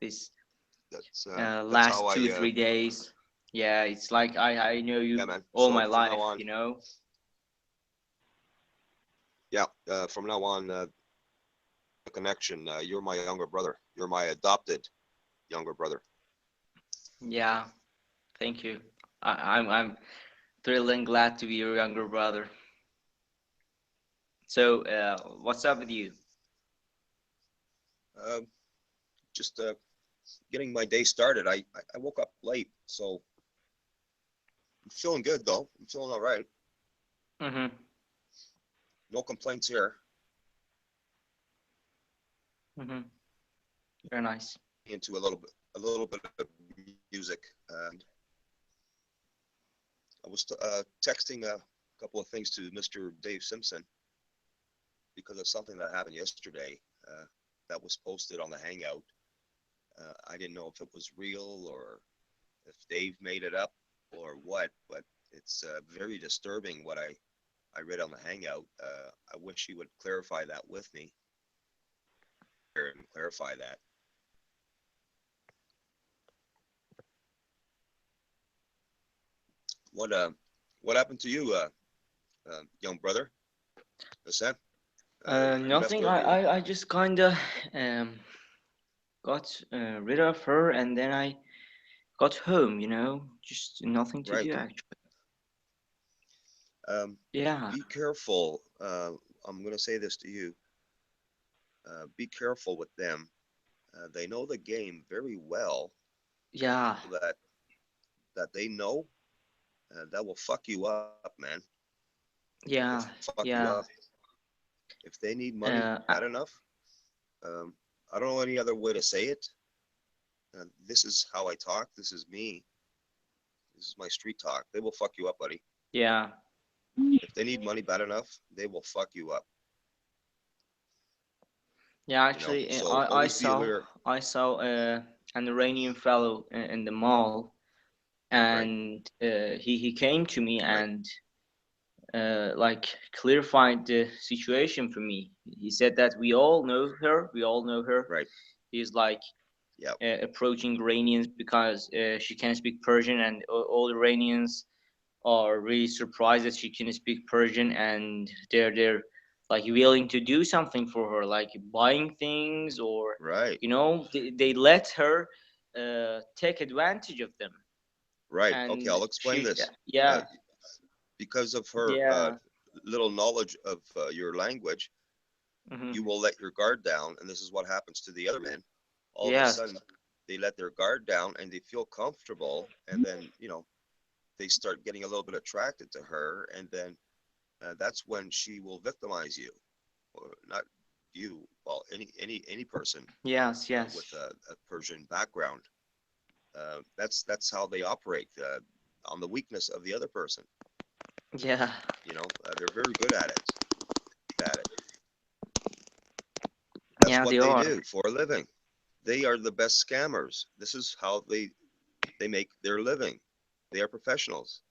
this That's last how 2-3 days. Yeah, it's like I know you yeah, man. all So my from life, now on, you know? yeah, from now on, connection. You're my younger brother. You're my adopted younger brother. Yeah, thank you. I'm thrilled and glad to be your younger brother. So, what's up with you? Just getting my day started. I woke up late, so I'm feeling good though. I'm feeling all right. Mm-hmm. No complaints here. Mm-hmm. Very nice. Into a little bit of music. I was texting a couple of things to Mr. Dave Simpson because of something that happened yesterday that was posted on the Hangout. I didn't know if it was real or if Dave made it up or what, but it's very disturbing what I read on the Hangout. I wish he would clarify that with me and clarify that. What happened to you, young brother? Hassan? You left Nothing. I just kinda got rid of her, and then I got home. You know, just nothing to right. do actually. Yeah. Be careful. I'm going to say this to you. Be careful with them. They know the game very well. Yeah. That they know that will fuck you up, man. They'll Yeah. fuck you Yeah. up. If they need money bad enough, I don't know any other way to say it. This is how I talk. This is me. This is my street talk. They will fuck you up, buddy. Yeah. If they need money bad enough, they will fuck you up. Yeah. You know, Actually, so always be aware. I saw an Iranian fellow in the mall, Right. and he came to me Right. and like clarified the situation for me. He said that we all know her. We all know her. Right. He's like Yeah. approaching Iranians because she can speak Persian, and all Iranians are really surprised that she can speak Persian, and they're like willing to do something for her, like buying things, or Right. you know, they let her take advantage of them. Right. Okay, And I'll explain she, this. yeah, Because of her yeah, little knowledge of your language, hmm, you will let your guard down, and this is what happens to the other men. All of a yes, sudden, they let their guard down, and they feel comfortable, and then they start getting a little bit attracted to her, and then that's when she will victimize you, or not you, well, any person yes, with yes, a Persian background. That's how they operate, on the weakness of the other person. Yeah. They're very good at it. That's Yeah, what they they are. do for a living. They are the best scammers. This is how they make their living. They are professionals,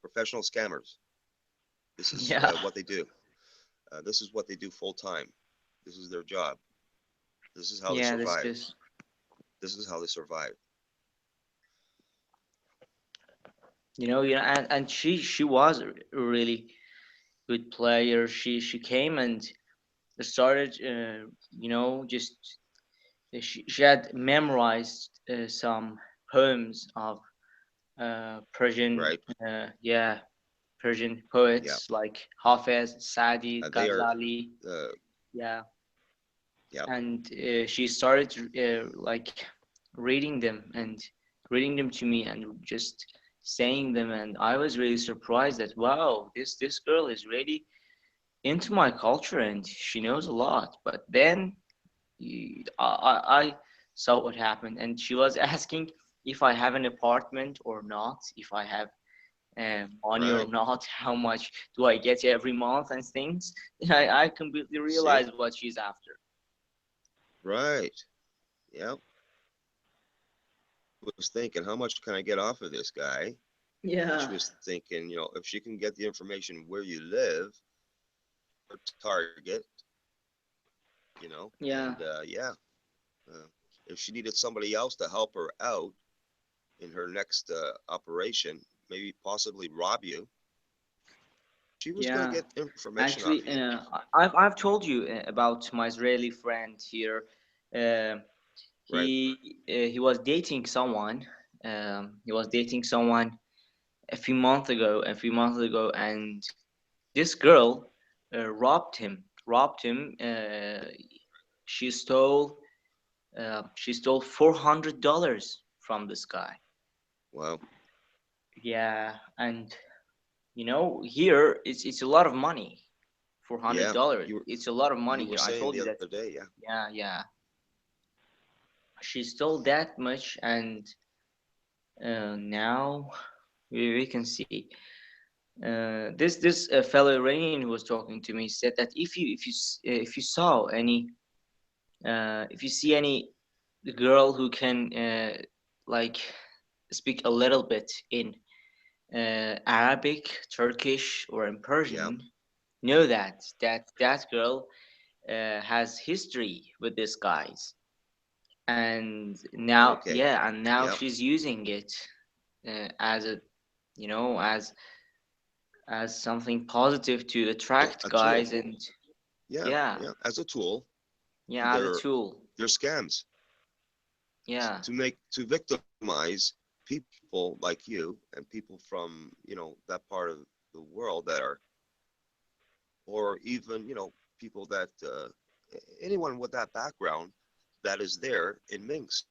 professional scammers. This is Yeah. what they do. This is what they do full time. This is their job. This is how they Yeah, this survive. is. This is how they survive. And she was a really good player. She came and started, just she had memorized some poems of Persian, Right. yeah, Persian Yeah. poets like Hafez, Sadi, They are. Ghazali, yeah, Yeah. and she started like reading them to me and just saying them, and I was really surprised that wow, this girl is really into my culture and she knows a lot. But then I saw what happened, and she was asking if I have an apartment or not, if I have money or Right. not, how much do I get every month and things. I completely See. realized what she's after. Right. Yeah. Was thinking, how much can I get off of this guy? And she Yeah. was thinking, if she can get the information where you live, or target, Yeah. and yeah, if she needed somebody else to help her out in her next operation, maybe possibly rob you, she was going to Yeah. get information off Actually, of you. I've told you about my Israeli friend here. Uh, Right. he was dating someone. He was dating someone a few months ago, and this girl robbed him. She stole $400 from this guy. Wow. Yeah, and here it's a lot of money. four hundred Yeah. dollars. You It's a lot of money you were here. I saying told the you that. other day, yeah. Yeah, yeah. She stole that much, and now we can see. This fellow Iranian who was talking to me said that if you saw any if you see any girl who can like speak a little bit in Arabic, Turkish, or in Yeah. Persian, know that girl has history with these guys, and now Okay. yeah, and now Yeah. she's using it as a as something positive to attract A tool. guys, and Yeah. yeah, Yeah. As a tool, yeah, as a they're tool, scams yeah, to victimize people like you and people from that part of the world that are, or even people that anyone with that background that is there in Minsk.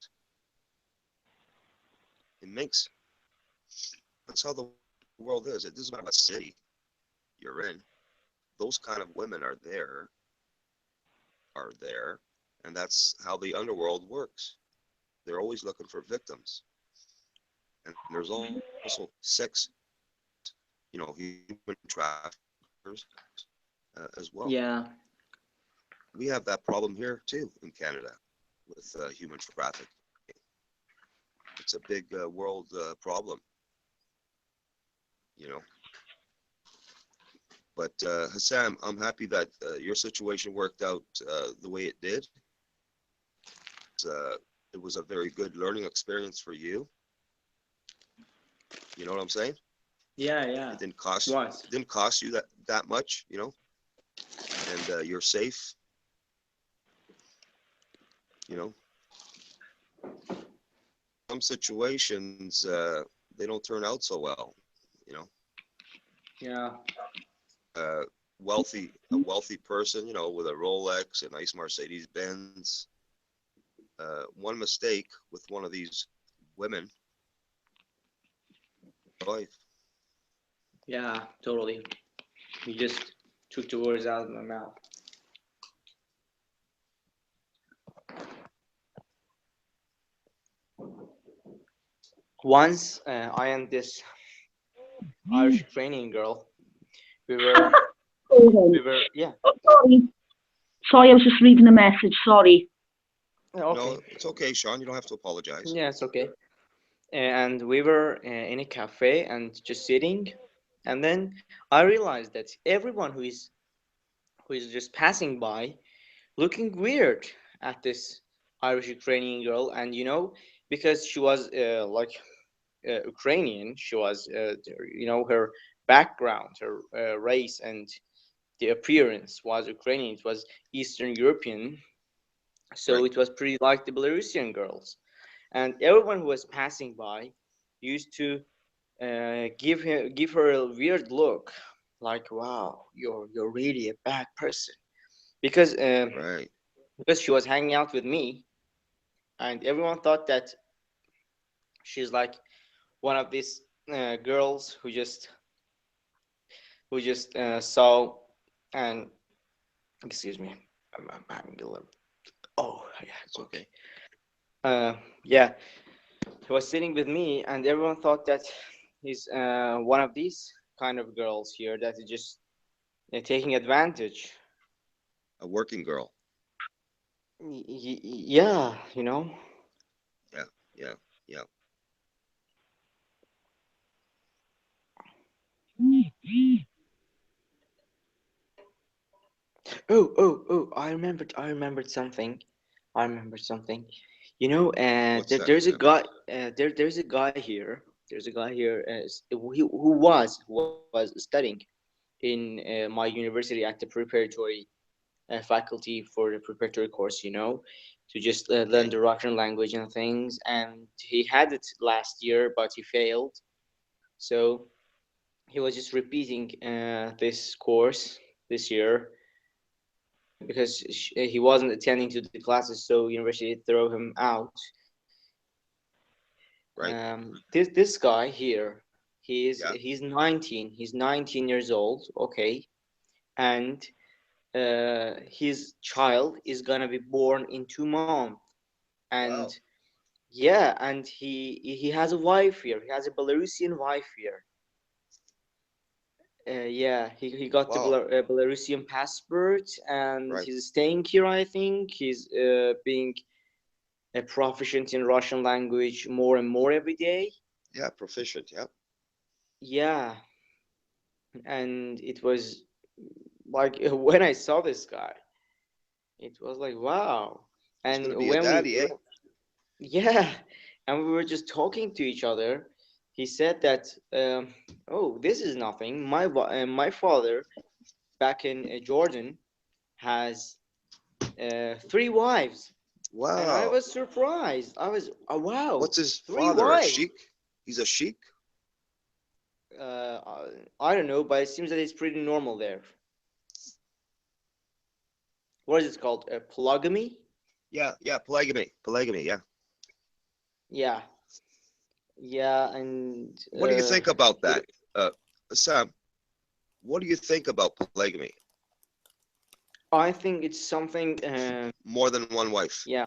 That's how the world is. It doesn't matter what city you're in. Those kind of women are there, and that's how the underworld works. They're always looking for victims, and there's also sex, human traffickers as well. yeah, We have that problem here too in Canada with human trafficking. It's a big world problem, you know. But Hassan, I'm happy that your situation worked out the way it did. It was a very good learning experience for you. You know what I'm saying? yeah. It didn't cost Was. it didn't cost you that much, and you're safe. You know, some situations they don't turn out so well. You know, Yeah, uh, a wealthy person, with a Rolex, a nice Mercedes Benz. One mistake with one of these women, life. yeah, totally. You just took the words out of my mouth. Once I and this Irish Ukrainian girl, we were Hold on. yeah. Oh, sorry. Sorry, I was just reading a message. Sorry. Okay. No, it's okay, Sean. You don't have to apologize. Yeah, it's okay. And we were in a cafe and just sitting, and then I realized that everyone who is just passing by looking weird at this Irish Ukrainian girl, and because she was like Ukrainian, she was her background, her race, and the appearance was Ukrainian. It was Eastern European, so Right. it was pretty like the Belarusian girls, and everyone who was passing by used to give her a weird look, like, wow, you're really a bad person, because Right. because she was hanging out with me, and everyone thought that she's like one of these girls who just saw, and excuse me, I'm having a little, oh yeah, it's okay. Yeah, he was sitting with me, and everyone thought that he's one of these kind of girls here that is just taking advantage. A working girl. Yeah, Yeah. Yeah. Yeah. Oh, I remembered something. I remembered something. What's that, There's a Sam? guy. There's a guy here. There's a guy here. Who was studying in my university at the preparatory faculty for the preparatory course. To just learn Okay. the Russian language and things. And he had it last year, but he failed. So he was just repeating this course this year because he wasn't attending to the classes, so university throw him out. Right. This guy here, Yeah. he's 19. He's 19 years old. Okay, and his child is gonna be born in 2 months, and Wow. yeah, and he has a wife here. He has a Belarusian wife here. Yeah, he got the Wow. Belarusian passport, and Right. he's staying here. I think he's being proficient in Russian language more and more every day. Yeah. Proficient. Yeah. Yeah, and it was like when I saw this guy, it was like, wow. He's gonna And be a when we, daddy, eh? yeah, and we were just talking to each other, he said that, oh, this is nothing. My father back in Jordan has 3 wives, and I Wow. was surprised. I was, oh, wow, What's his three father? A wives. sheik? He's a sheik? I don't know, but it seems that it's pretty normal there. What is it called? Polygamy? Yeah. Yeah. Polygamy. Polygamy. Yeah. Yeah, yeah, and What do you think about it, that, Sam? What do you think about polygamy? I think it's something. More than one wife. Yeah,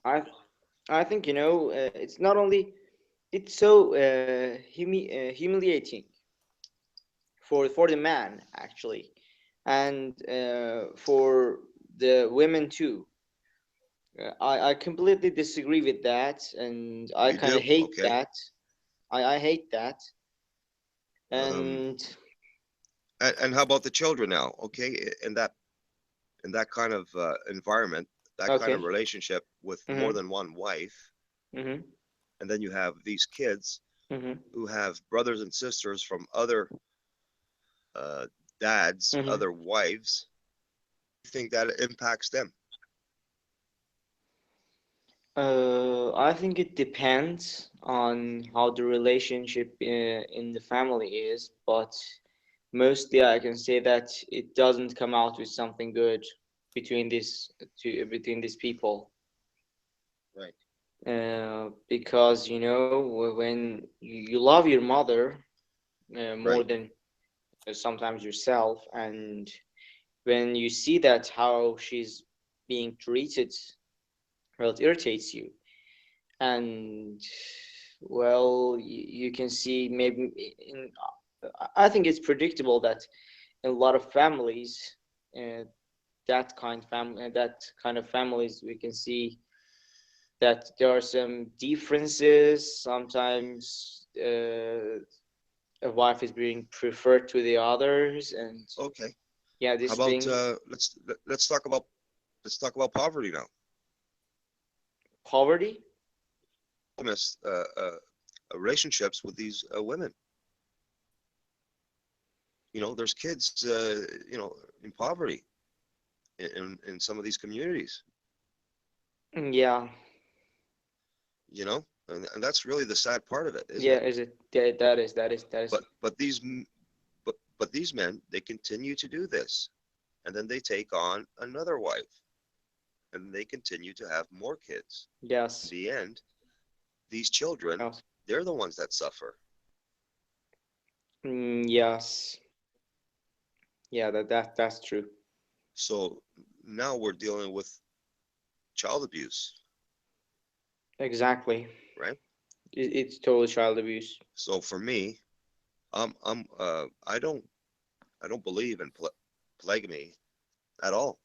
I think it's not only, it's so humiliating for the man actually, and for the women too. I completely disagree with that, and I You kind of do? hate Okay. that. I hate that, Um, and and how about the children now? Okay, in that kind of environment, that kind of okay. relationship with more Mhm. than one wife, Mhm. and then you have these kids Mhm. who have brothers and sisters from other uh, dads, Mhm. other wives. You think that impacts them? I think it depends on how the relationship in the family is, but mostly I can say that it doesn't come out with something good between these people. Right. Because when you love your mother more Right. than sometimes yourself, and when you see that how she's being treated, well, it irritates you. And well, you can see maybe in. I think it's predictable that in a lot of families, uh, that kind of families, we can see that there are some differences. Sometimes a wife is being preferred to the others, and Okay. yeah, How this about thing, let's talk about poverty now. poverty. Monogamous, relationships with these women. There's kids, in poverty in some of these communities. Yeah, And that's really the sad part of it, isn't yeah, it? is it? That is. But these men, they continue to do this, and then they take on another wife, and they continue to have more kids. In Yes. the end, these children, Yes. they're the ones that suffer. Yes. Yeah, that's true. So now we're dealing with child abuse, Exactly. right? It's totally child abuse. So for me, I don't believe in polygamy at all.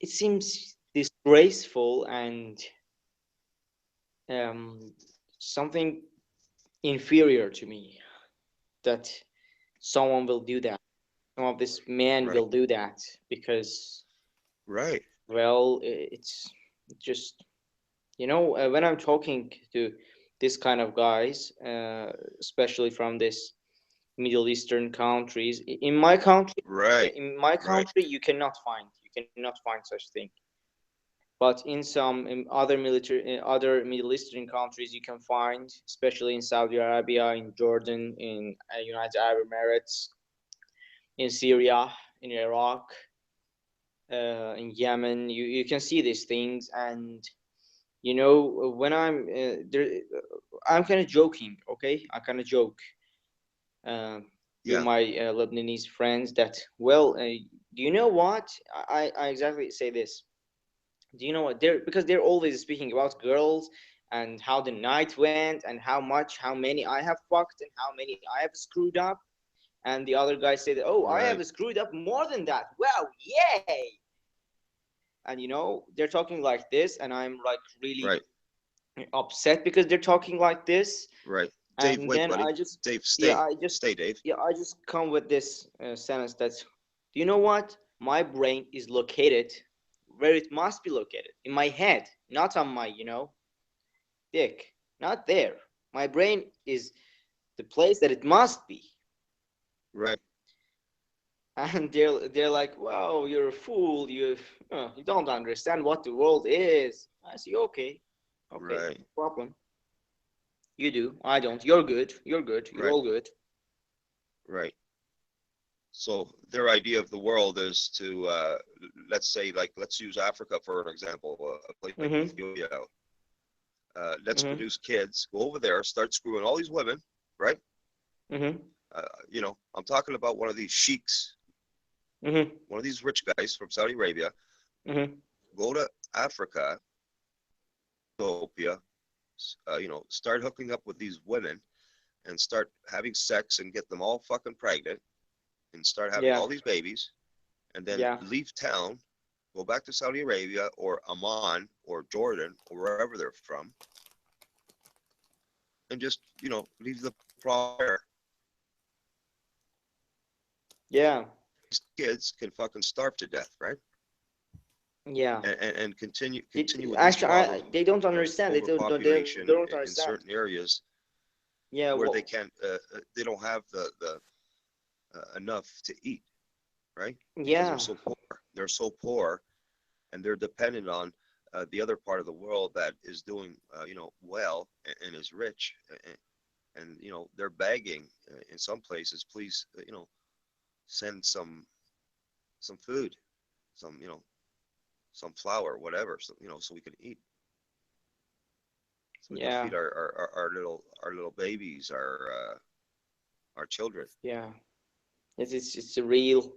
It seems disgraceful and um something inferior to me that someone will do that. Some of this men Right, will do that because, right, well, it's just when I'm talking to this kind of guys, especially from this Middle Eastern countries. right, In my right, country, you cannot find such thing. But in some in other Middle Eastern countries, you can find, especially in Saudi Arabia, in Jordan, in United Arab Emirates, in Syria, in Iraq, in Yemen. You can see these things, and when I'm there, I'm kind of joking. Okay, I kind of joke uh, with yeah, my Lebanese friends that, well, do you know what? I exactly say this. Do you know what? Because they're always speaking about girls and how the night went and how many I have fucked and how many I have screwed up. And the other guy said, "Oh, I right, have screwed up more than that. Wow, yay!" And they're talking like this, and I'm like really right, upset because they're talking like this. right. Dave, And wait, then buddy. I just, Dave, yeah, stay, I just, stay, Dave. yeah, I just come with this sentence that's, do you know what? My brain is located where it must be located, in my head, not on my, dick, not there. My brain is the place that it must be. Right, And they're like, "Wow, you're a fool. You don't understand what the world is." I say, "Okay, okay, right, no problem. You do. I don't. You're good. You're good. You're right, all good." right. So their idea of the world is to, let's say, like, let's use Africa for an example, a place like Mhm. Ethiopia. Let's Mhm. produce kids, go over there, start screwing all these women, right? Mhm. I'm talking about one of these sheiks, Mhm. one of these rich guys from Saudi Arabia, Mhm. go to Africa, Ethiopia, start hooking up with these women and start having sex and get them all fucking pregnant and start having Yeah. all these babies and then Yeah. leave town, go back to Saudi Arabia or Amman or Jordan or wherever they're from, and just, leave the problem there. Yeah. These kids can fucking starve to death, right? Yeah. And continue It, with this actually, problem they don't of understand. They overpopulation don't in understand. certain areas Yeah. where Well. they don't have the enough to eat, right? Because they're Yeah. so poor. They're so poor, and they're dependent on the other part of the world that is doing, well and is rich, and they're begging in some places, please, send some food, some some flour, whatever, so we can eat, so we can Yeah. feed our little babies, our children. Yeah. It's a real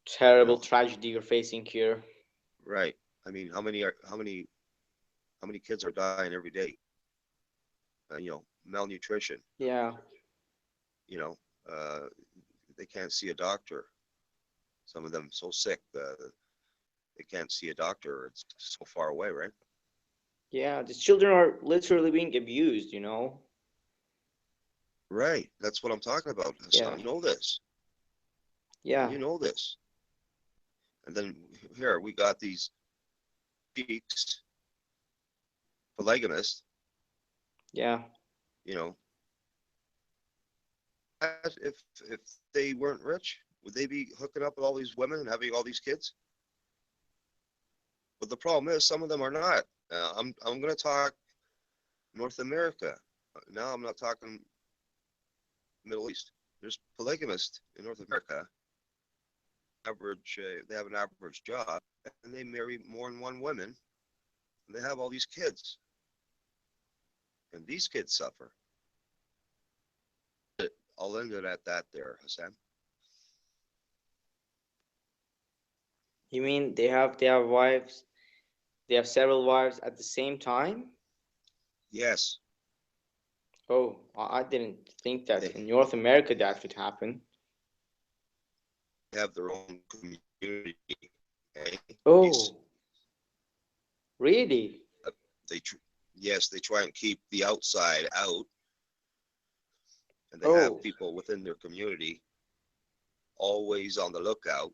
terrible You know, tragedy you're facing here. Right. I mean, how many kids are dying every day? Malnutrition. Yeah. Uh, they can't see a doctor. Some of them so sick, they can't see a doctor. It's so far away, right? Yeah, these children are literally being abused, you know? Right. That's what I'm talking about, Yeah. Hassan. You know this. Yeah. You know this. And then here we got these cheeks, polygamists, Yeah. you know. If they weren't rich, would they be hooking up with all these women and having all these kids? But the problem is, some of them are not. I'm going to talk North America. Now I'm not talking Middle East. There's polygamists in North America. They have an average job, and they marry more than one woman, and they have all these kids, and these kids suffer. I'll end it at that there, Hassan. You mean they have wives? They have several wives at the same time? Yes. Oh, I didn't think that They in North America that would happen. have their own community. Okay? Oh, really? They yes, they try and keep the outside out, and they have Oh, people within their community always on the lookout,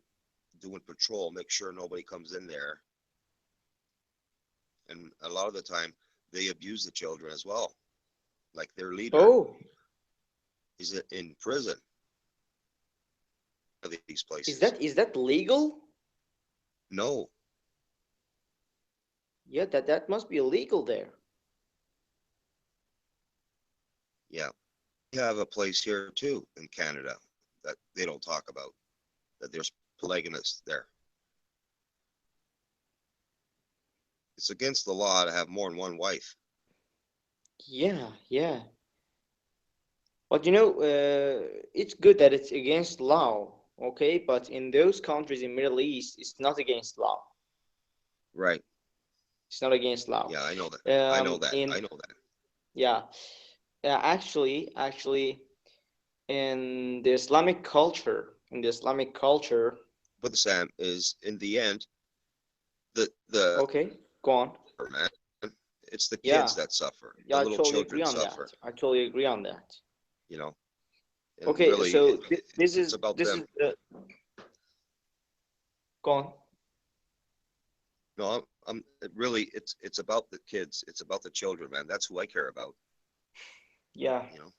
doing patrol, make sure nobody comes in there. And a lot of the time, they abuse the children as well. Like their leader oh, is in prison. Of these is places. that legal? No, Yeah, that must be illegal there. yeah, we have a place here too in Canada that they don't talk about. That there's polygamists there. It's against the law to have more than one wife. Yeah, yeah. But you know, it's good that it's against law, okay? But in those countries in Middle East, it's not against law. Right. It's not against law. Yeah, I know that. I know that. In I know that. yeah, actually, in the Islamic culture, But Sam is in the end, the okay, go on. man, it's the Yeah, kids that suffer. The yeah, I little totally agree children on that. suffer. I totally agree on that. You know, and Okay, really, so this it's is about this them. is go on. No, I'm it's about the kids. It's about the children, man. That's who I care about. Yeah. You know.